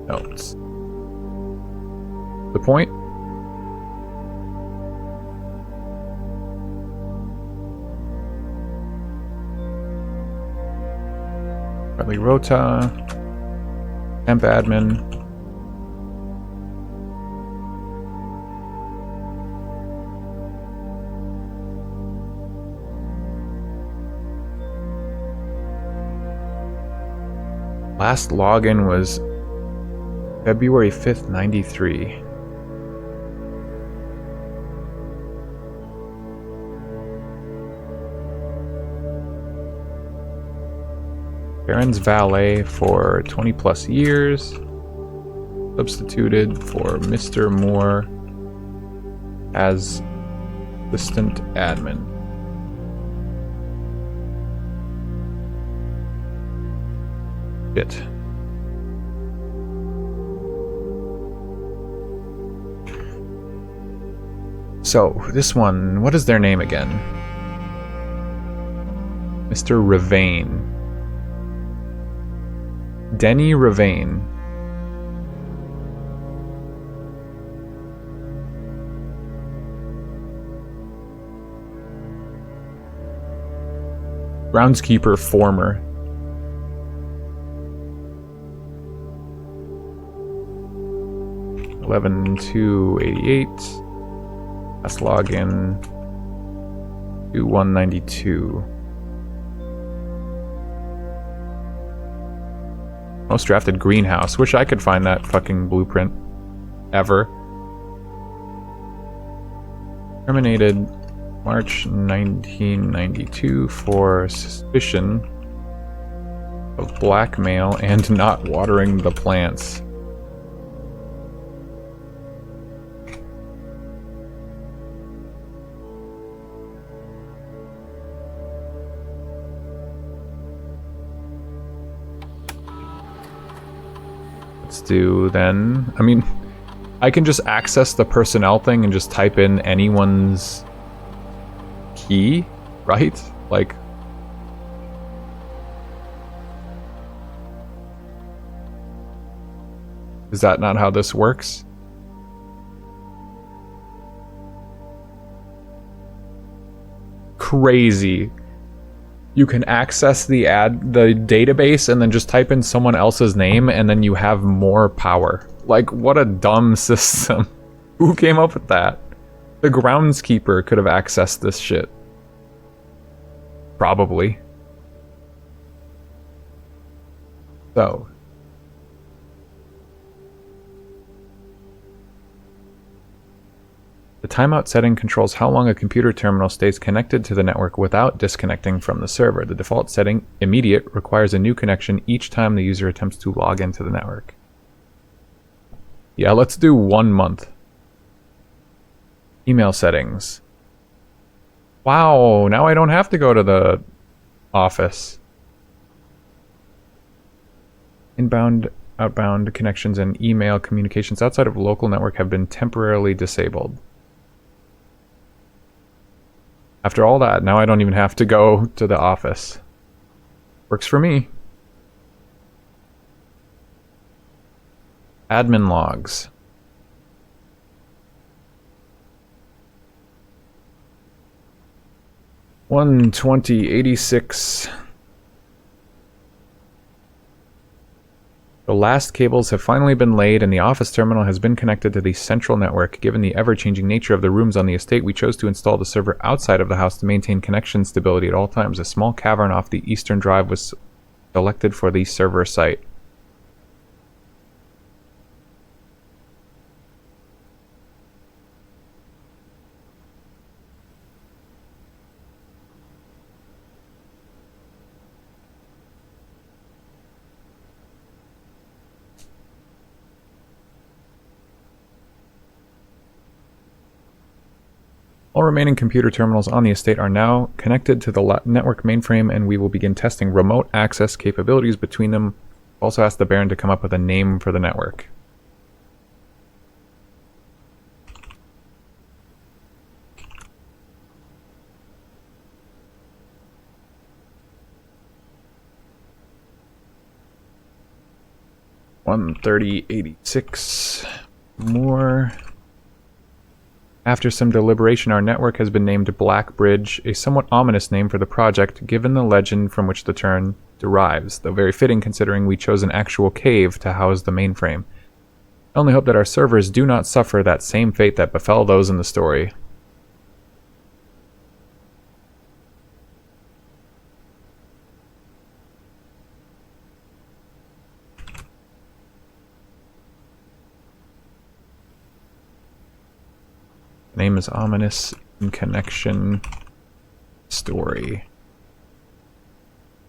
notes. The point? Bradley Rota, temp admin. Last login was February 5th, 93. Baron's valet for 20 plus years. Substituted for Mr. Moore as assistant admin. Shit. So, this one, what is their name again? Mr. Ravane. Denny Ravane. Groundskeeper former. $11,288. Last login 2192. Most drafted greenhouse. Wish I could find that fucking blueprint. Ever. Terminated March 1992 for suspicion of blackmail and not watering the plants. let's do then... I mean, I can just access the personnel thing and just type in anyone's key, right? Like... Is that not how this works? Crazy. You can access the database and then just type in someone else's name and then you have more power. Like, what a dumb system. Who came up with that? The groundskeeper could have accessed this shit. Probably. So. The timeout setting controls how long a computer terminal stays connected to the network without disconnecting from the server. The default setting, immediate, requires a new connection each time the user attempts to log into the network. Yeah, let's do 1 month. Email settings. Wow, now I don't have to go to the office. Inbound, outbound connections and email communications outside of local network have been temporarily disabled. After all that, now I don't even have to go to the office. Works for me. Admin logs. $120.86. The last cables have finally been laid and the office terminal has been connected to the central network. Given the ever-changing nature of the rooms on the estate, we chose to install the server outside of the house to maintain connection stability at all times. A small cavern off the eastern drive was selected for the server site. All remaining computer terminals on the estate are now connected to the network mainframe, and we will begin testing remote access capabilities between them. Also ask the Baron to come up with a name for the network. $130.86 more. After some deliberation, our network has been named Black Bridge, a somewhat ominous name for the project, given the legend from which the term derives, though very fitting considering we chose an actual cave to house the mainframe. I only hope that our servers do not suffer that same fate that befell those in the story. Name is ominous in connection story.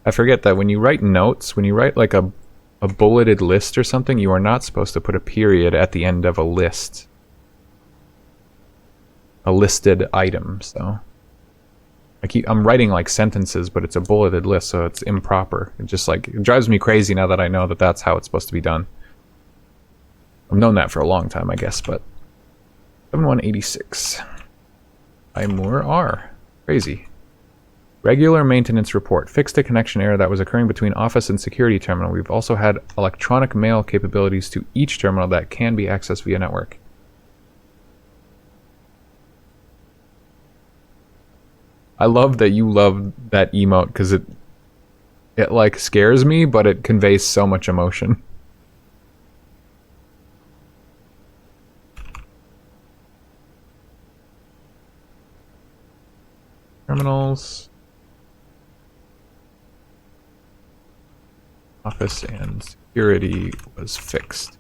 I forget that when you write notes, when you write like a bulleted list or something, you are not supposed to put a period at the end of a list. A listed item, so. I'm writing like sentences, but it's a bulleted list, so it's improper. It just like, it drives me crazy now that I know that that's how it's supposed to be done. I've known that for a long time, I guess, but 7186. Imur R. Crazy. Regular maintenance report. Fixed a connection error that was occurring between office and security terminal. We've also had electronic mail capabilities to each terminal that can be accessed via network. I love that you love that emote because it like scares me, but it conveys so much emotion. Terminals. Office and security was fixed.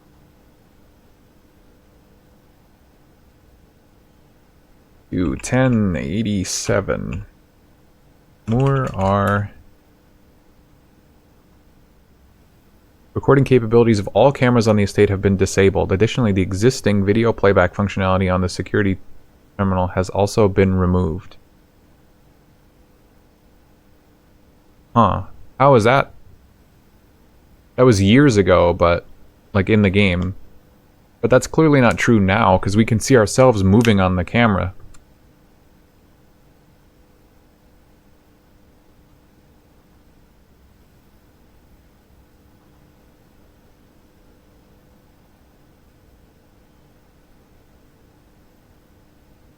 To 1087. More are recording capabilities of all cameras on the estate have been disabled. Additionally, the existing video playback functionality on the security terminal has also been removed. Huh. How was that? That was years ago, but like in the game. But that's clearly not true now, because we can see ourselves moving on the camera.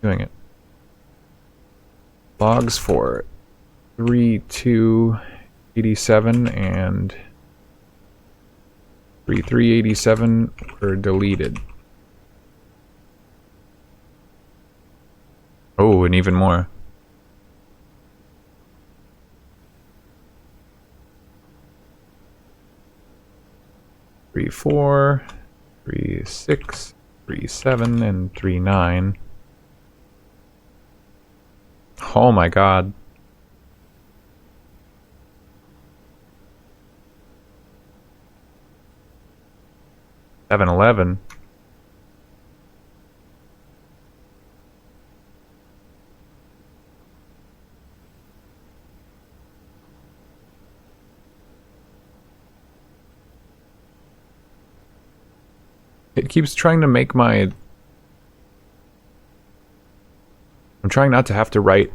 Doing it. Logs for 3287 and 3387 were deleted. Oh, and even more. Three 4, 3 6, 3 7, and 3 9. Oh my god. Seven 11. It keeps trying to make my... I'm trying not to have to write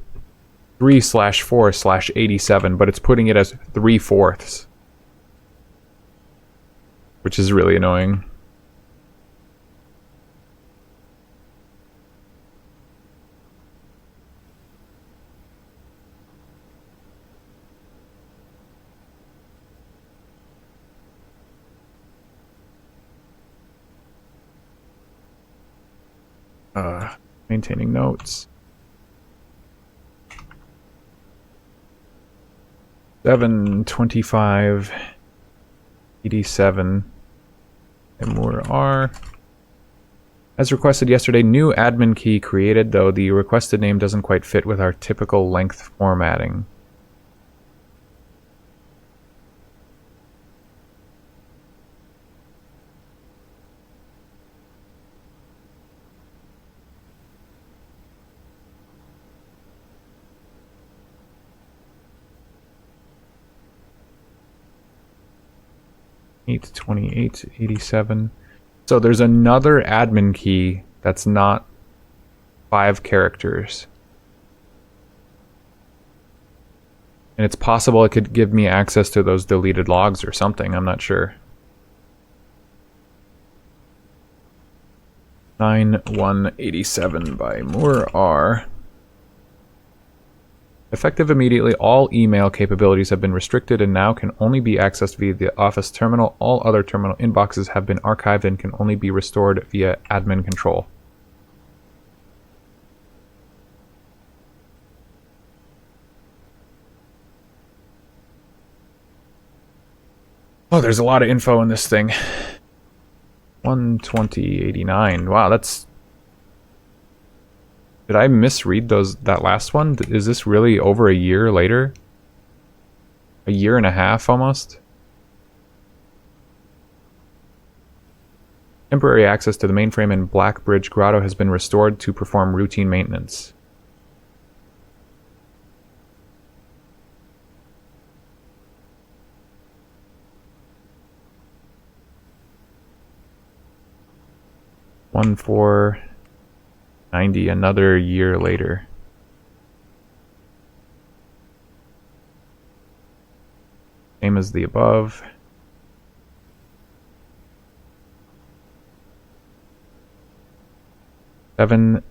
3/4/87, but it's putting it as 3/4, which is really annoying. Maintaining notes. 7/25/87. And more R. As requested yesterday, new admin key created, though the requested name doesn't quite fit with our typical length formatting. Eight 2887. So there's another admin key that's not 5 characters. And it's possible it could give me access to those deleted logs or something, I'm not sure. 9187 by Moore R. Effective immediately, all email capabilities have been restricted and now can only be accessed via the Office terminal. All other terminal inboxes have been archived and can only be restored via admin control. Oh, there's a lot of info in this thing. 12089. Wow, that's... Did I misread that last one? Is this really over a year later? A year and a half, almost? Temporary access to the mainframe in Blackbridge Grotto has been restored to perform routine maintenance. One 490, another year later. Same as the above. Seven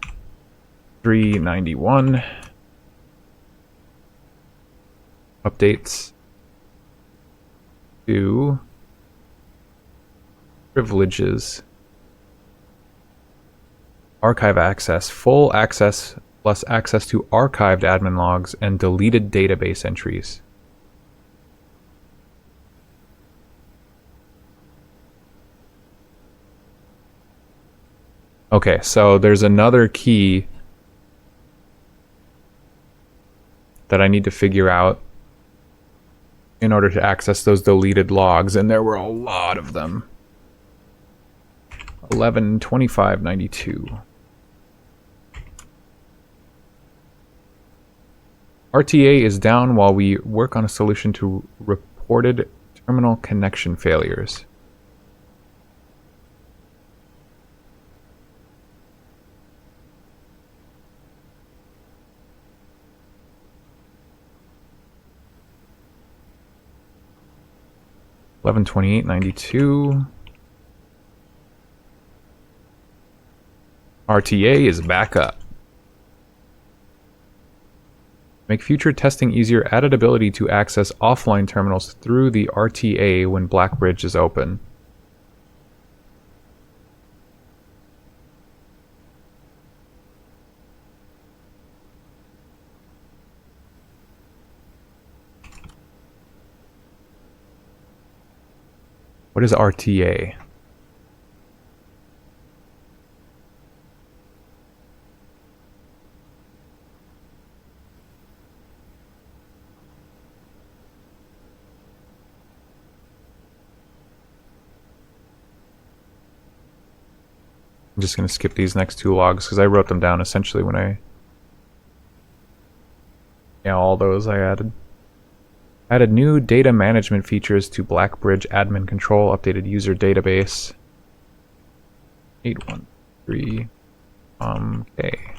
391. Updates to privileges. Archive access, full access plus access to archived admin logs and deleted database entries. Okay, so there's another key that I need to figure out in order to access those deleted logs, and there were a lot of them. 112592. RTA is down while we work on a solution to reported terminal connection failures. 11/28/92. RTA is back up. Make future testing easier. Added ability to access offline terminals through the RTA when Black Bridge is open. What is RTA? I'm just going to skip these next two logs because I wrote them down essentially when I... Yeah, all those I added. Added new data management features to Blackbridge admin control. Updated user database. 813. Okay.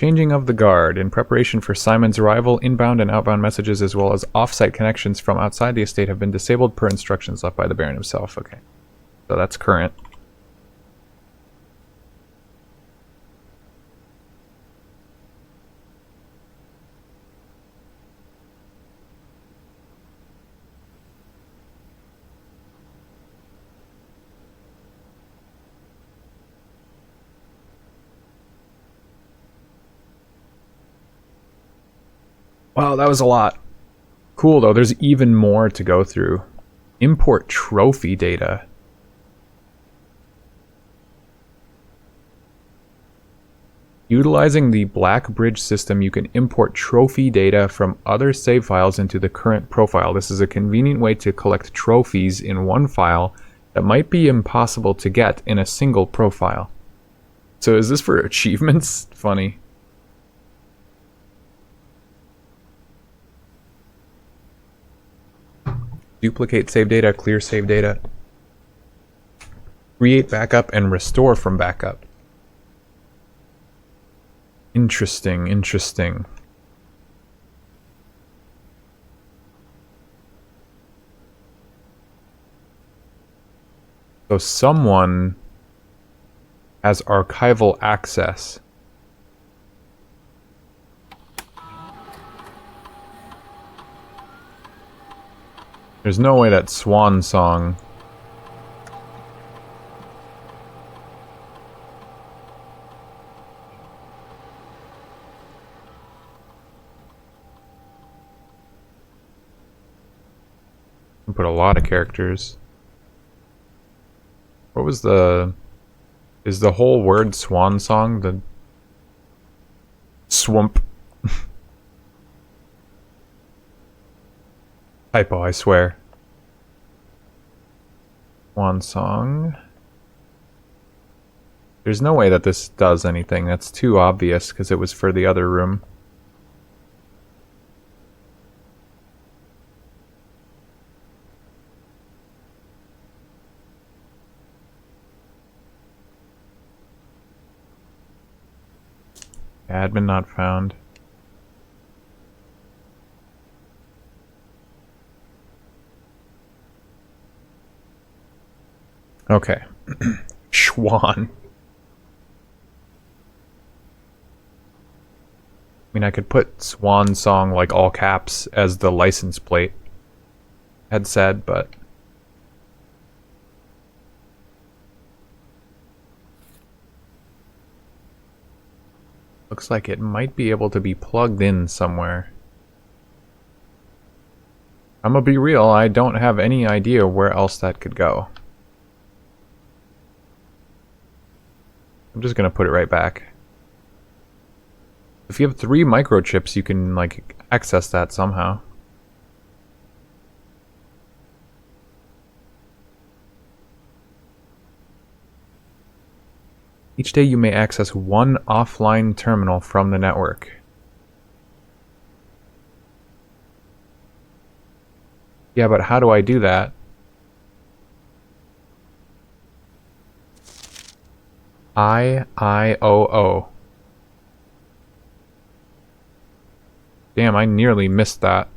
Changing of the guard. In preparation for Simon's arrival, inbound and outbound messages as well as off-site connections from outside the estate have been disabled per instructions left by the Baron himself. Okay. So that's current. Wow, that was a lot. Cool, though. There's even more to go through. Import trophy data. Utilizing the Black Bridge system, you can import trophy data from other save files into the current profile. This is a convenient way to collect trophies in one file that might be impossible to get in a single profile. So is this for achievements? Funny. Duplicate save data, clear save data. Create backup and restore from backup. Interesting, interesting. So someone has archival access. There's no way that Swan Song... I put a lot of characters. What was the... Is the whole word Swan Song the... Swamp? Typo, I swear. Swan Song. There's no way that this does anything. That's too obvious because it was for the other room. Admin not found. Okay. Schwan. I mean, I could put Swan Song, like, all caps as the license plate had said, but... Looks like it might be able to be plugged in somewhere. I'm gonna be real, I don't have any idea where else that could go. I'm just gonna put it right back. If you have 3 microchips, you can, like, access that somehow. Each day you may access 1 offline terminal from the network. Yeah, but how do I do that? I-O-O. Damn, I nearly missed that. I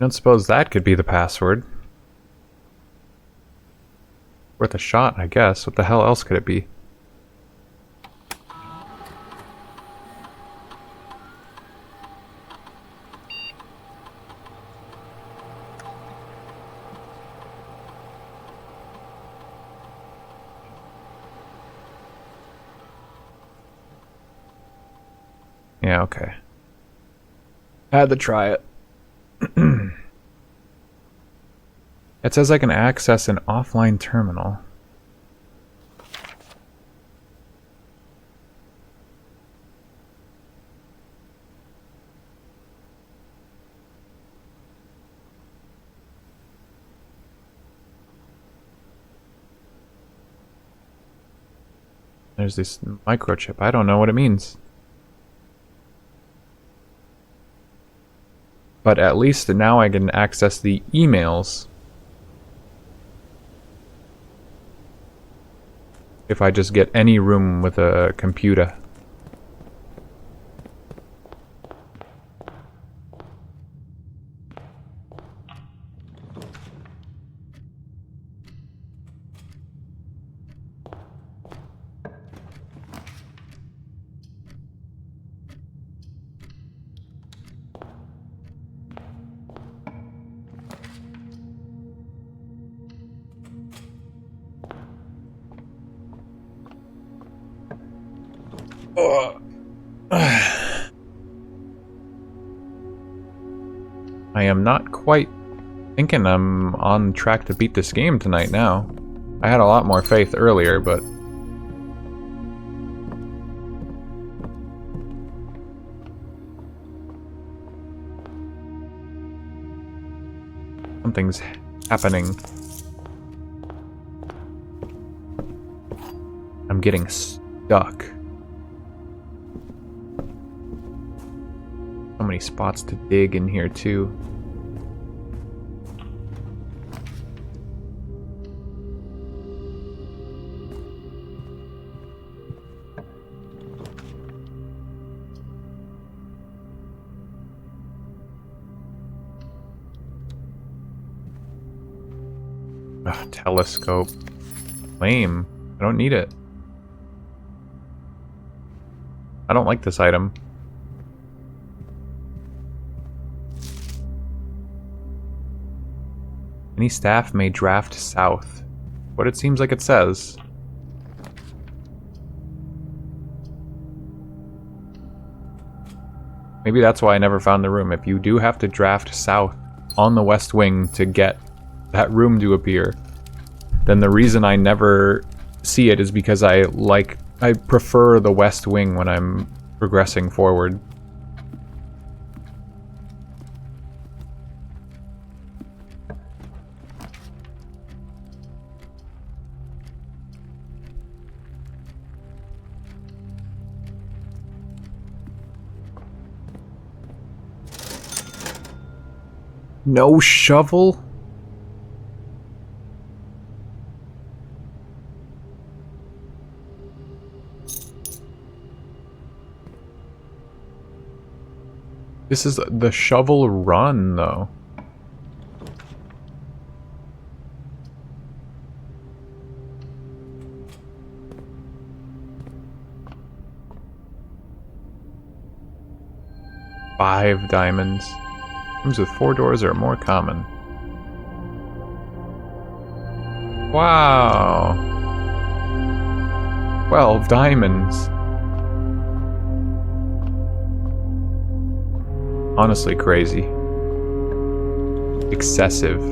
don't suppose that could be the password. Worth a shot, I guess. What the hell else could it be? Yeah, okay. Had to try it. It says I can access an offline terminal. There's this microchip. I don't know what it means. But at least now I can access the emails. If I just get any room with a computer. I am not quite thinking I'm on track to beat this game tonight now. I had a lot more faith earlier, but... something's happening. I'm getting stuck. So many spots to dig in here too. Ugh, telescope. Lame. I don't need it. I don't like this item. Any staff may draft south. What it seems like it says. Maybe that's why I never found the room. If you do have to draft south on the west wing to get that room to appear, then the reason I never see it is because I prefer the west wing when I'm progressing forward. No shovel? This is the shovel run, though. Five diamonds. Rooms with 4 doors are more common. Wow. 12 diamonds. Honestly crazy. Excessive.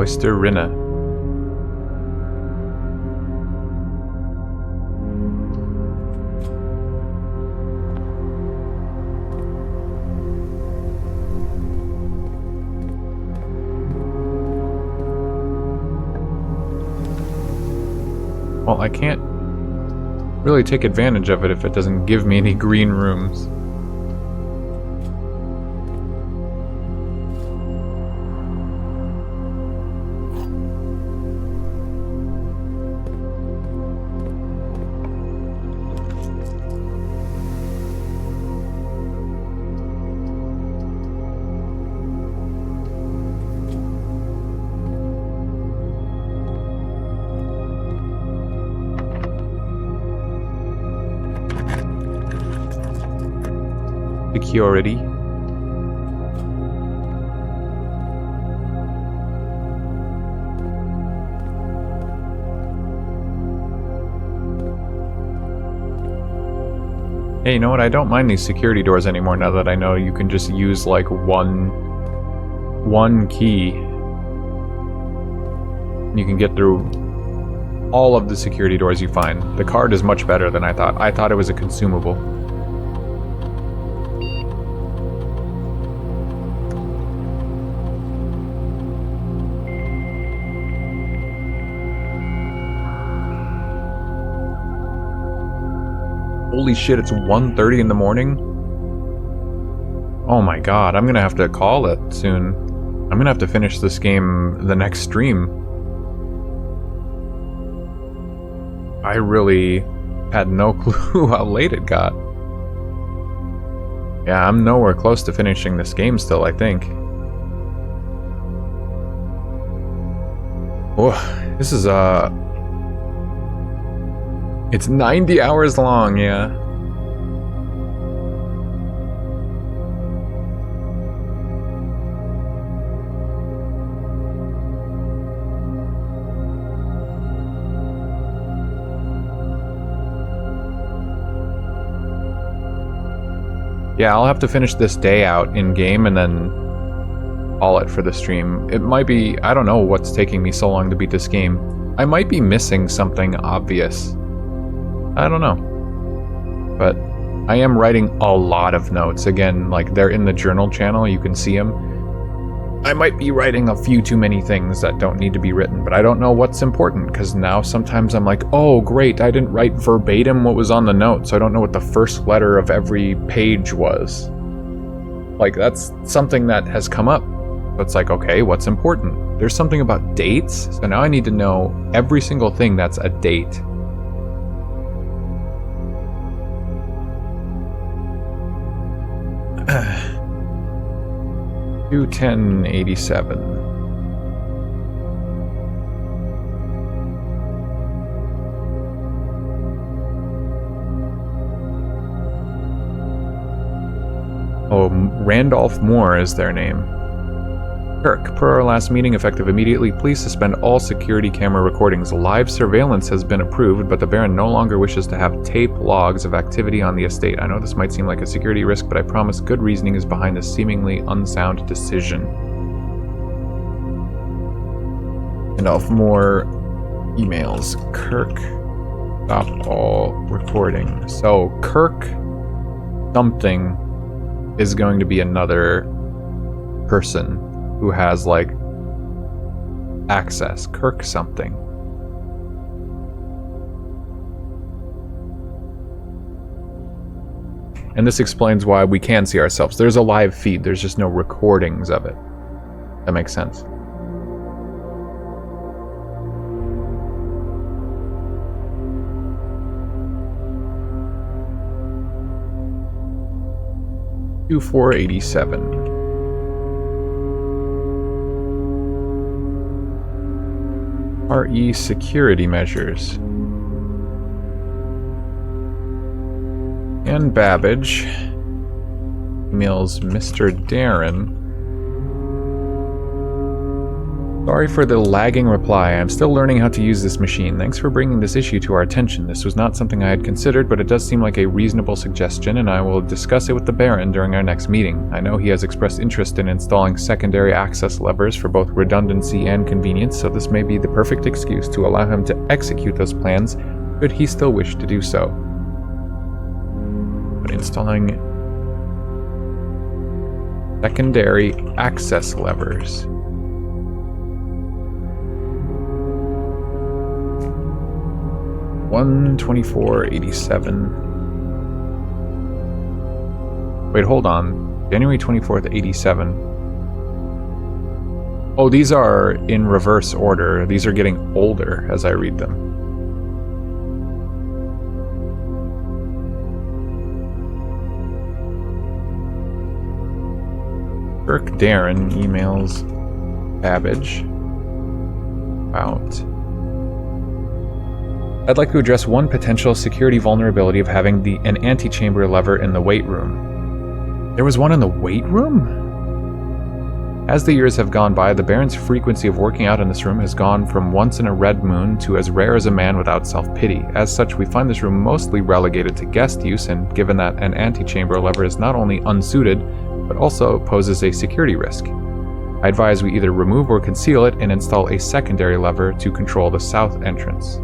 Mr. Rinna. Well, I can't really take advantage of it if it doesn't give me any green rooms. Security. Hey, you know what? I don't mind these security doors anymore now that I know you can just use like one key. You can get through all of the security doors you find. The card is much better than I thought. I thought it was a consumable. Holy shit, it's 1:30 in the morning? Oh my god, I'm gonna have to call it soon. I'm gonna have to finish this game the next stream. I really had no clue how late it got. Yeah, I'm nowhere close to finishing this game still, I think. Oh, this is it's 90 hours long, yeah. Yeah, I'll have to finish this day out in game and then call it for the stream. It might be, I don't know what's taking me so long to beat this game. I might be missing something obvious. I don't know. But I am writing a lot of notes. Again, like they're in the journal channel, you can see them. I might be writing a few too many things that don't need to be written, but I don't know what's important, because now sometimes I'm like, oh great, I didn't write verbatim what was on the note, so I don't know what the first letter of every page was. Like, that's something that has come up. So it's like, okay, what's important? There's something about dates, so now I need to know every single thing that's a date. Uh, 21087. Oh, Randolph Moore is their name. Kirk, per our last meeting, effective immediately, please suspend all security camera recordings. Live surveillance has been approved, but the Baron no longer wishes to have tape logs of activity on the estate. I know this might seem like a security risk, but I promise good reasoning is behind this seemingly unsound decision. And off more emails. Kirk, stop all recording. So, Kirk something is going to be another person who has, like, access. Kirk something. And this explains why we can see ourselves. There's a live feed, there's just no recordings of it. That makes sense. $2487. RE security measures. And Babbage emails Mr. Darren. Sorry for the lagging reply. I'm still learning how to use this machine. Thanks for bringing this issue to our attention. This was not something I had considered, but it does seem like a reasonable suggestion, and I will discuss it with the Baron during our next meeting. I know he has expressed interest in installing secondary access levers for both redundancy and convenience, so this may be the perfect excuse to allow him to execute those plans, should he still wish to do so. But installing secondary access levers. $124.87. Wait, hold on. January 24th, 87. Oh, these are in reverse order. These are getting older as I read them. Kirk Darren emails Babbage about... I'd like to address one potential security vulnerability of having an antechamber lever in the weight room. There was one in the weight room? As the years have gone by, the Baron's frequency of working out in this room has gone from once in a red moon to as rare as a man without self-pity. As such, we find this room mostly relegated to guest use, and given that an antechamber lever is not only unsuited, but also poses a security risk, I advise we either remove or conceal it and install a secondary lever to control the south entrance.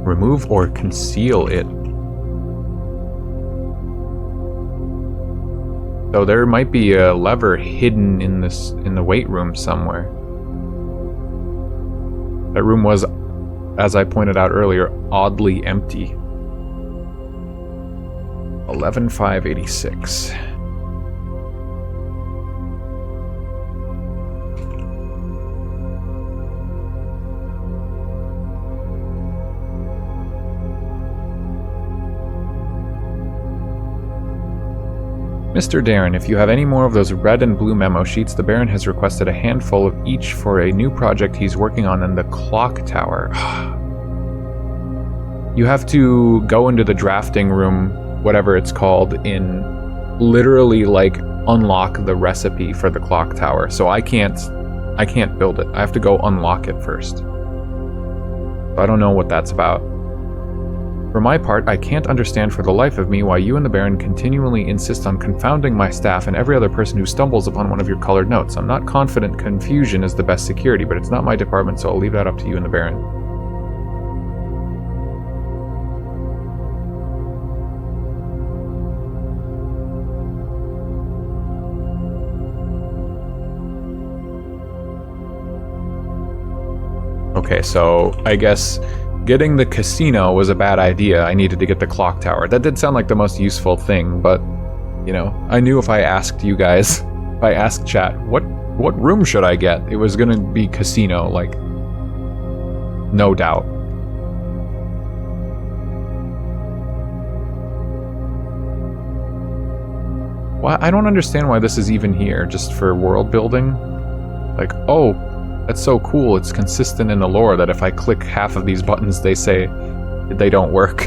Remove or conceal it. So there might be a lever hidden in the weight room somewhere. That room was, as I pointed out earlier, oddly empty. 11,586. Mr. Darren, if you have any more of those red and blue memo sheets, the Baron has requested a handful of each for a new project he's working on in the clock tower. You have to go into the drafting room, whatever it's called, in literally like unlock the recipe for the clock tower. So I can't build it. I have to go unlock it first. So I don't know what that's about. For my part, I can't understand for the life of me why you and the Baron continually insist on confounding my staff and every other person who stumbles upon one of your colored notes. I'm not confident confusion is the best security, but it's not my department, so I'll leave that up to you and the Baron. Okay, so I guess getting the casino was a bad idea. I needed to get the clock tower. That did sound like the most useful thing, but, you know, I knew if I asked you guys, if I asked chat, what room should I get? It was gonna be casino, like, no doubt. Why? I don't understand why this is even here, just for world building. Like, oh, that's so cool, it's consistent in the lore that if I click half of these buttons, they say they don't work.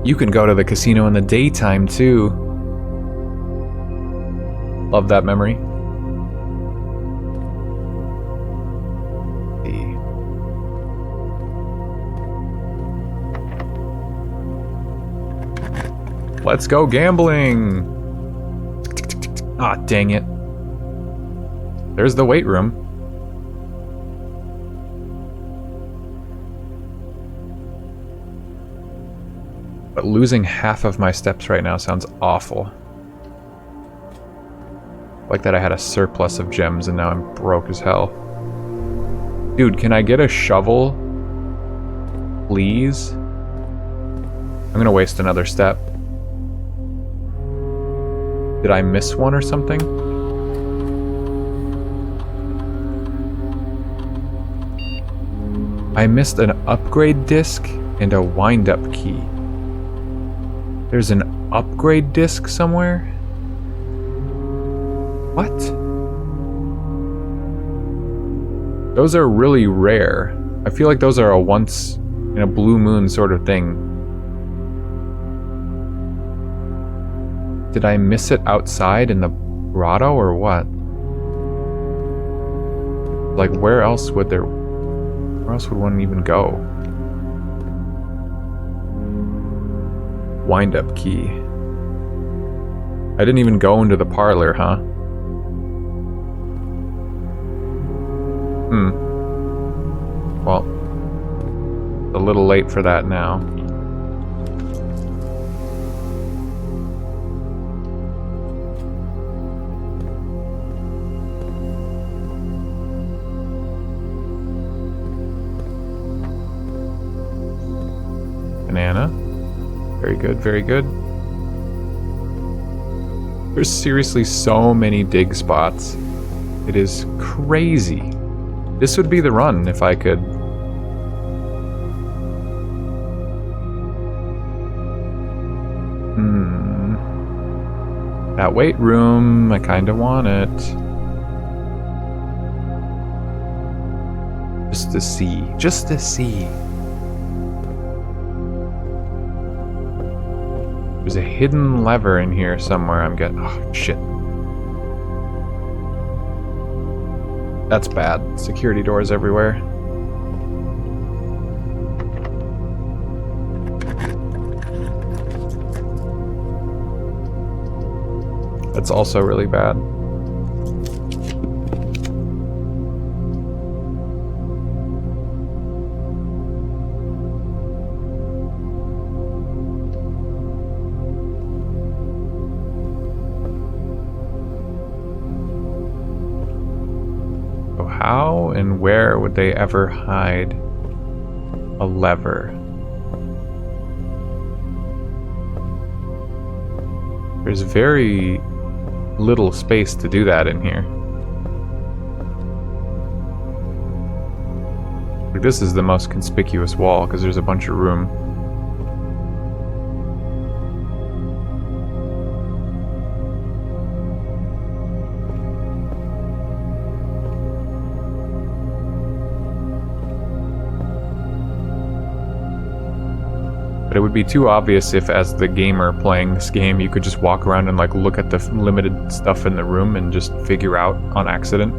You can go to the casino in the daytime, too. Love that memory. Let's go gambling! Ah, dang it. There's the weight room. But losing half of my steps right now sounds awful. Like that I had a surplus of gems and now I'm broke as hell. Dude, can I get a shovel? Please? I'm gonna waste another step. Did I miss one or something? I missed an upgrade disc and a wind-up key. There's an upgrade disc somewhere? What? Those are really rare. I feel like those are a once in a blue moon sort of thing. Did I miss it outside in the grotto or what? Like, where else would one even go? Wind-up key. I didn't even go into the parlor, huh? Well, a little late for that now. Banana. Very good, very good. There's seriously so many dig spots. It is crazy. This would be the run if I could. That weight room, I kinda want it. Just to see. Just to see. There's a hidden lever in here somewhere. I'm getting. Oh, shit. That's bad. Security doors everywhere. That's also really bad. How and where would they ever hide a lever? There's very little space to do that in here. Like, this is the most conspicuous wall because there's a bunch of room. But it would be too obvious if, as the gamer playing this game, you could just walk around and like look at the limited stuff in the room and just figure out on accident.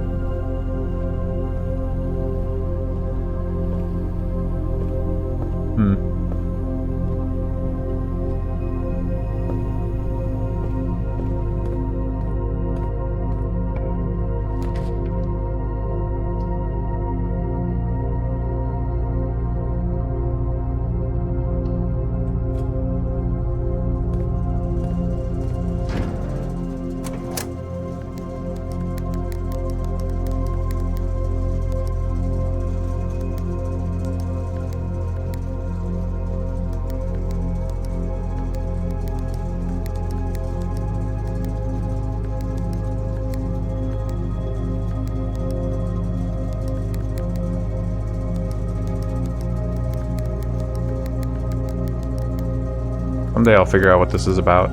Someday I'll figure out what this is about.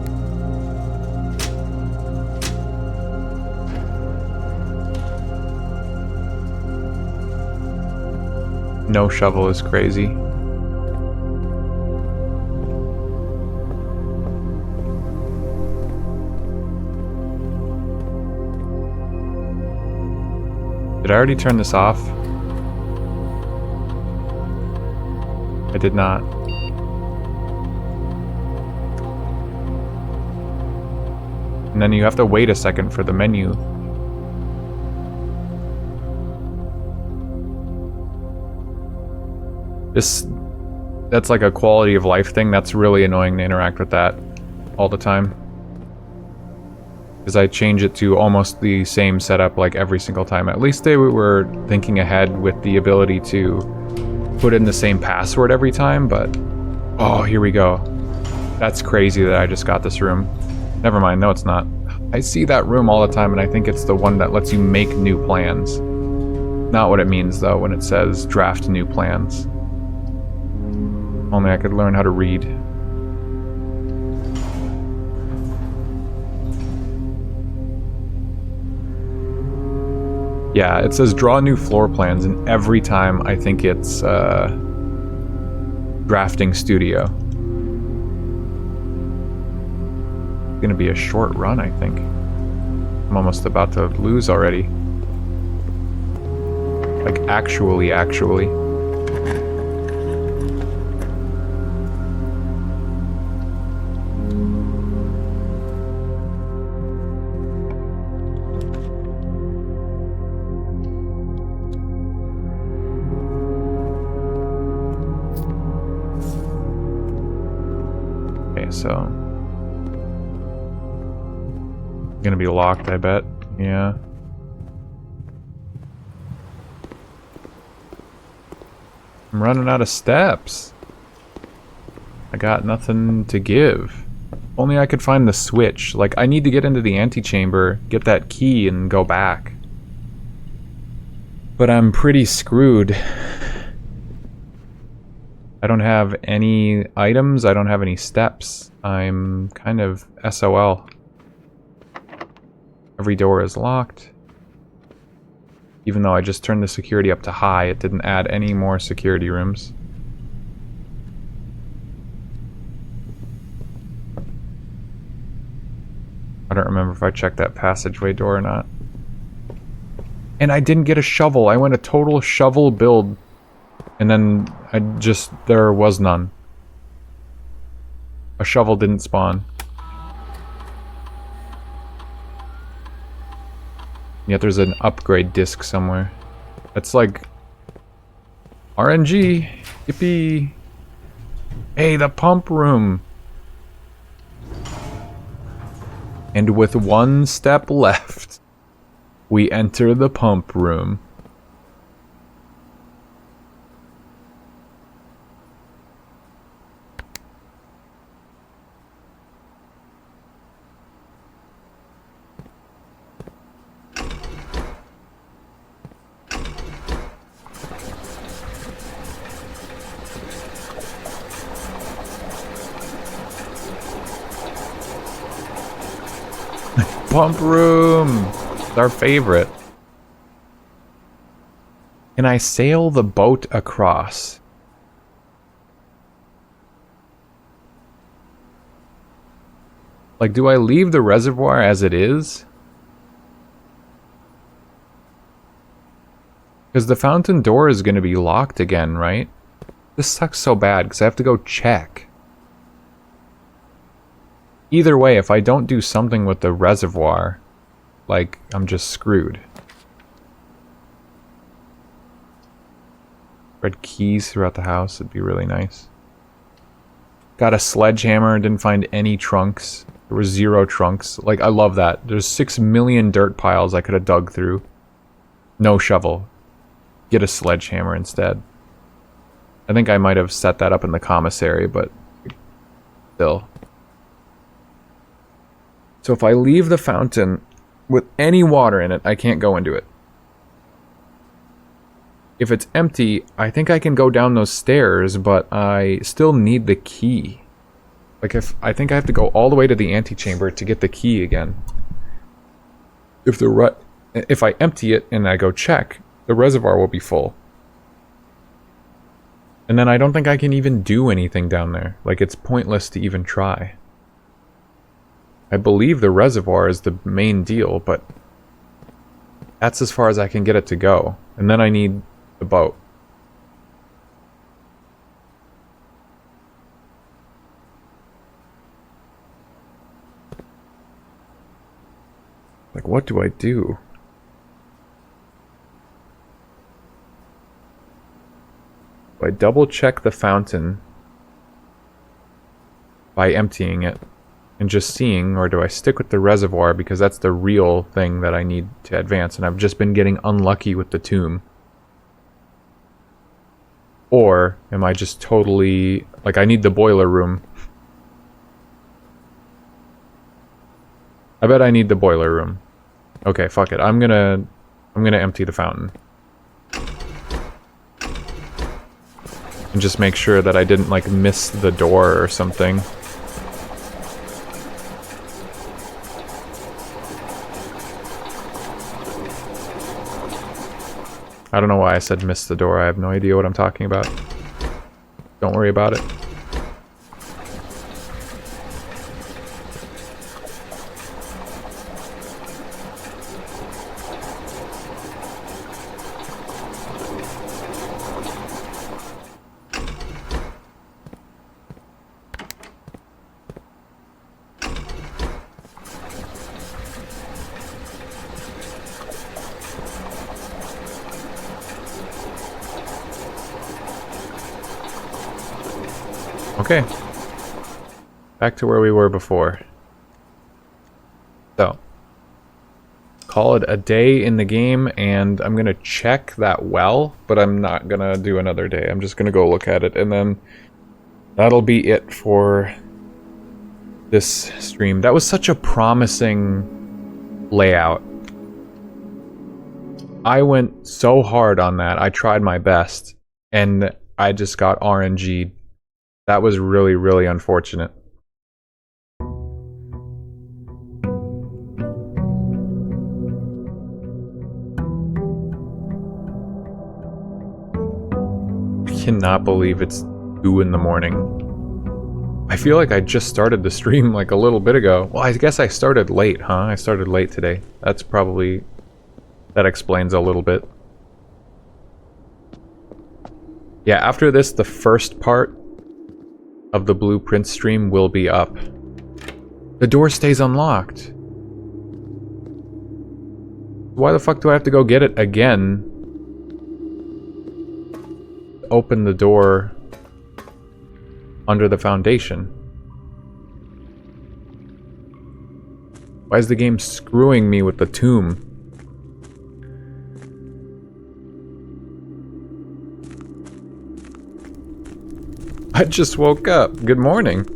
No shovel is crazy. Did I already turn this off? I did not. And then you have to wait a second for the menu. That's like a quality of life thing. That's really annoying to interact with that all the time. Because I change it to almost the same setup like every single time. At least they were thinking ahead with the ability to put in the same password every time, but oh, here we go. That's crazy that I just got this room. Never mind, no it's not. I see that room all the time and I think it's the one that lets you make new plans. Not what it means though when it says draft new plans. Only I could learn how to read. Yeah, it says draw new floor plans, and every time I think it's drafting studio. It's gonna be a short run, I think. I'm almost about to lose already. Like, actually. Okay, so... gonna be locked, I bet. Yeah. I'm running out of steps. I got nothing to give. Only I could find the switch. Like, I need to get into the antechamber, get that key, and go back. But I'm pretty screwed. I don't have any items, I don't have any steps. I'm kind of SOL. Every door is locked. Even though I just turned the security up to high, it didn't add any more security rooms. I don't remember if I checked that passageway door or not. And I didn't get a shovel. I went a total shovel build. And then there was none. A shovel didn't spawn. Yet there's an upgrade disc somewhere. That's like... RNG! Yippee! Hey, the pump room! And with one step left, we enter the pump room. Pump room! It's our favorite. Can I sail the boat across? Like, do I leave the reservoir as it is? Because the fountain door is going to be locked again, right? This sucks so bad because I have to go check. Either way, if I don't do something with the reservoir, like, I'm just screwed. Red keys throughout the house would be really nice. Got a sledgehammer, didn't find any trunks. There were 0 trunks. Like, I love that. There's 6 million dirt piles I could have dug through. No shovel. Get a sledgehammer instead. I think I might have set that up in the commissary, but still. So if I leave the fountain with any water in it, I can't go into it. If it's empty, I think I can go down those stairs, but I still need the key. Like, I think I have to go all the way to the antechamber to get the key again. If I empty it and I go check, the reservoir will be full. And then I don't think I can even do anything down there. Like, it's pointless to even try. I believe the reservoir is the main deal, but that's as far as I can get it to go. And then I need the boat. Like, what do I do? Do I double check the fountain by emptying it and just seeing, or do I stick with the reservoir because that's the real thing that I need to advance, and I've just been getting unlucky with the tomb? Or am I just totally... like, I need the boiler room. I bet I need the boiler room. Okay, fuck it. I'm gonna empty the fountain. And just make sure that I didn't, like, miss the door or something. I don't know why I said miss the door. I have no idea what I'm talking about. Don't worry about it. Okay. Back to where we were before. So. Call it a day in the game, and I'm gonna check that well, but I'm not gonna do another day. I'm just gonna go look at it, and then that'll be it for this stream. That was such a promising layout. I went so hard on that. I tried my best, and I just got RNG'd. That was really, really unfortunate. I cannot believe it's 2 in the morning. I feel like I just started the stream like a little bit ago. Well, I guess I started late, huh? I started late today. That's probably... that explains a little bit. Yeah, after this, the first part of the Blueprint stream will be up. The door stays unlocked. Why the fuck do I have to go get it again? Open the door under the foundation. Why is the game screwing me with the tomb? I just woke up. Good morning.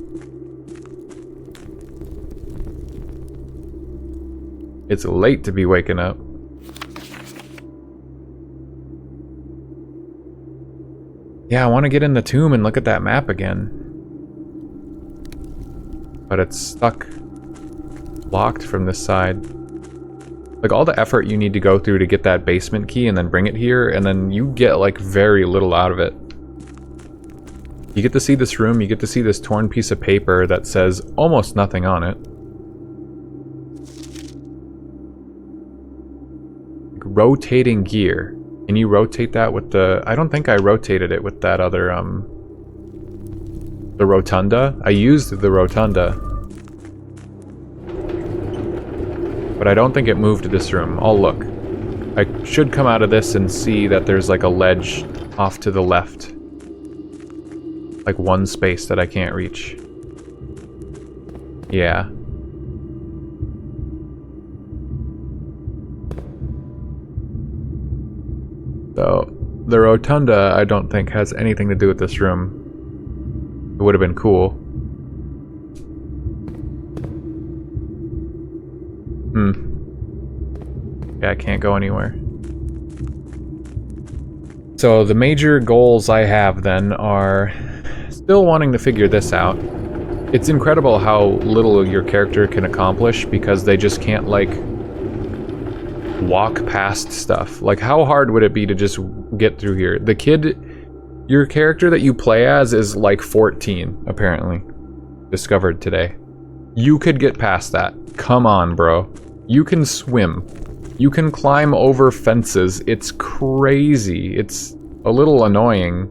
It's late to be waking up. Yeah, I want to get in the tomb and look at that map again. But it's stuck. Locked from this side. Like, all the effort you need to go through to get that basement key and then bring it here, and then you get, like, very little out of it. You get to see this room, you get to see this torn piece of paper that says almost nothing on it. Like, rotating gear. Can you rotate that with the... I don't think I rotated it with that other, the rotunda. I used the rotunda. But I don't think it moved this room. I'll look. I should come out of this and see that there's like a ledge off to the left. Like one space that I can't reach. Yeah. So, the rotunda I don't think has anything to do with this room. It would have been cool. Yeah, I can't go anywhere. So the major goals I have then are still wanting to figure this out. It's incredible how little your character can accomplish because they just can't, like, walk past stuff. Like, how hard would it be to just get through here? The kid, your character that you play as is like 14, apparently. Discovered today. You could get past that. Come on, bro. You can swim. You can climb over fences. It's crazy. It's a little annoying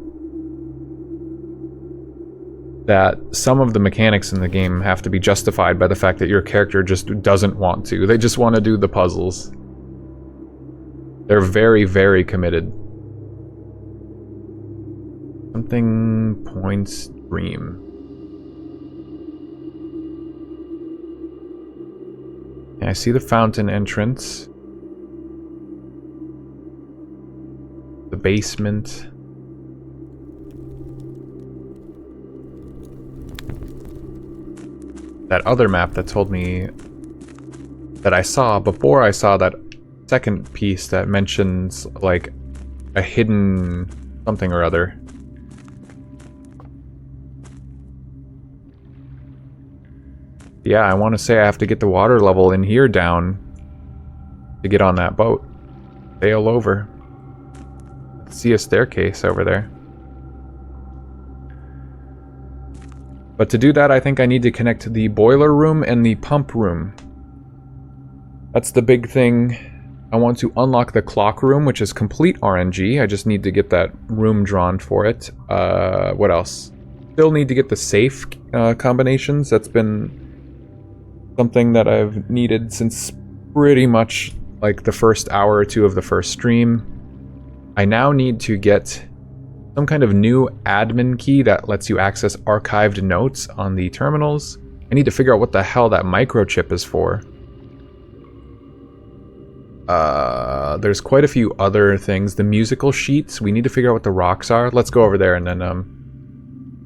that some of the mechanics in the game have to be justified by the fact that your character just doesn't want to. They just want to do the puzzles. They're very, very committed. Something points dream. I see the fountain entrance. The basement. That other map that told me that I saw before I saw that second piece that mentions like a hidden something or other. Yeah, I want to say I have to get the water level in here down to get on that boat. Sail over. see a staircase over there. But to do that, I think I need to connect the boiler room and the pump room. That's the big thing. I want to unlock the clock room, which is complete RNG. I just need to get that room drawn for it. What else? Still need to get the safe combinations. That's been something that I've needed since pretty much like the first hour or two of the first stream. I now need to get some kind of new admin key that lets you access archived notes on the terminals. I need to figure out what the hell that microchip is for. There's quite a few other things. The musical sheets, we need to figure out what the rocks are. Let's go over there and then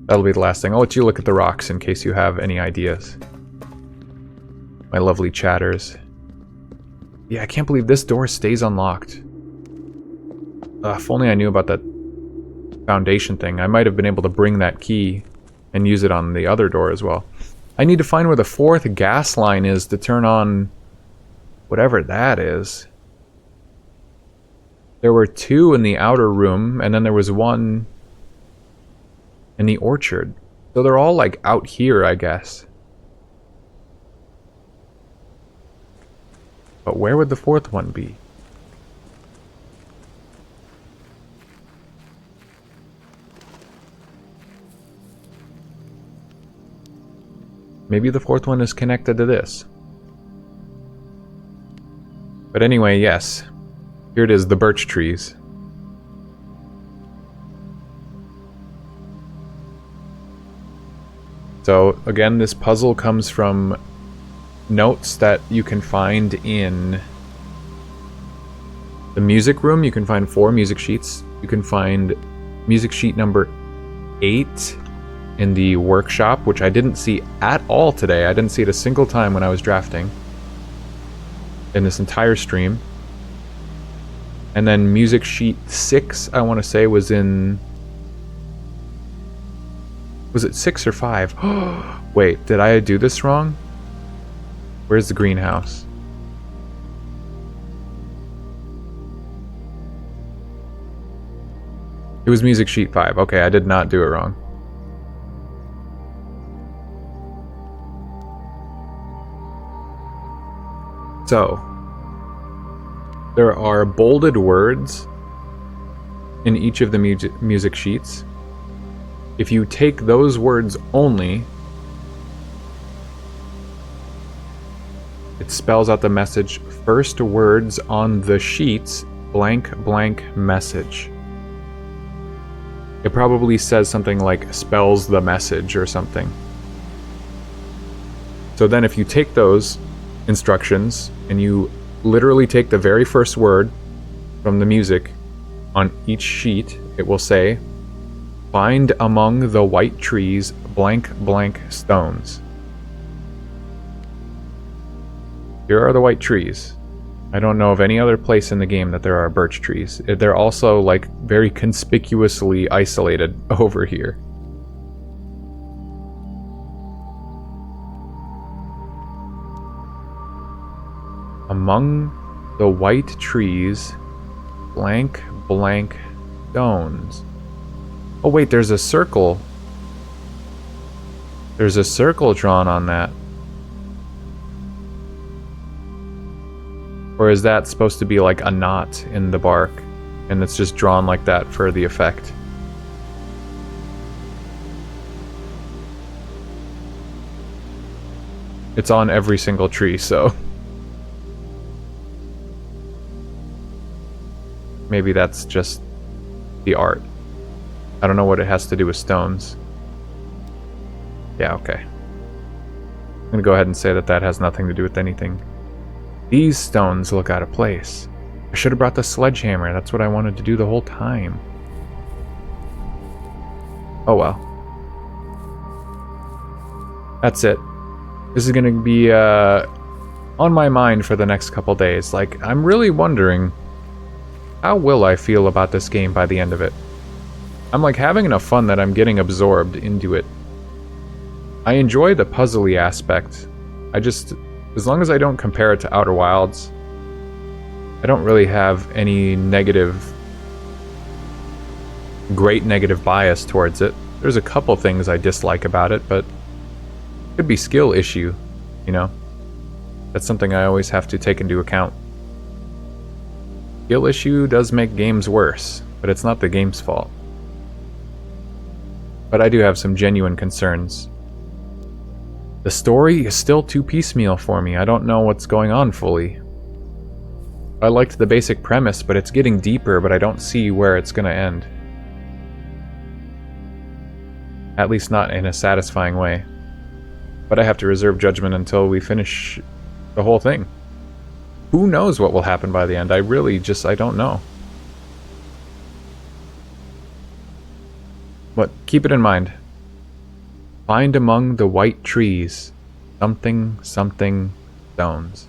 that'll be the last thing. I'll let you look at the rocks in case you have any ideas. My lovely chatters. Yeah, I can't believe this door stays unlocked. If only I knew about that foundation thing. I might have been able to bring that key and use it on the other door as well. I need to find where the 4th gas line is to turn on whatever that is. There were 2 in the outer room, and then there was 1 in the orchard. So they're all like out here, I guess. But where would the 4th one be? Maybe the 4th one is connected to this. But anyway, yes. Here it is, the birch trees. So, again, this puzzle comes from notes that you can find in the music room. You can find 4 music sheets. You can find music sheet number 8 in the workshop, which I didn't see at all today. I didn't see it a single time when I was drafting in this entire stream. And then music sheet 6, I want to say, was in... Was it 6 or 5? Wait, did I do this wrong? Where's the greenhouse? It was music sheet 5. Okay, I did not do it wrong. So, there are bolded words in each of the music sheets. If you take those words only, it spells out the message, first words on the sheets, blank blank message. It probably says something like spells the message or something. So then if you take those instructions and you literally take the very first word from the music on each sheet, it will say, find among the white trees blank blank stones. Here are the white trees. I don't know of any other place in the game that there are birch trees. They're also like very conspicuously isolated over here. Among the white trees, blank blank stones. Oh wait, there's a circle. There's a circle drawn on that. Or is that supposed to be like a knot in the bark? And it's just drawn like that for the effect? It's on every single tree, so... Maybe that's just the art. I don't know what it has to do with stones. Yeah, okay. I'm gonna go ahead and say that that has nothing to do with anything. These stones look out of place. I should have brought the sledgehammer. That's what I wanted to do the whole time. Oh well. That's it. This is gonna be on my mind for the next couple days. Like, I'm really wondering, how will I feel about this game by the end of it? I'm like having enough fun that I'm getting absorbed into it. I enjoy the puzzly aspect. I just, as long as I don't compare it to Outer Wilds, I don't really have any negative great negative bias towards it. There's a couple things I dislike about it, but it could be skill issue, you know? That's something I always have to take into account. Skill issue does make games worse, but it's not the game's fault. But I do have some genuine concerns. The story is still too piecemeal for me. I don't know what's going on fully. I liked the basic premise, but it's getting deeper, but I don't see where it's gonna end. At least not in a satisfying way. But I have to reserve judgment until we finish the whole thing. Who knows what will happen by the end? I don't know. But keep it in mind. Find among the white trees something stones.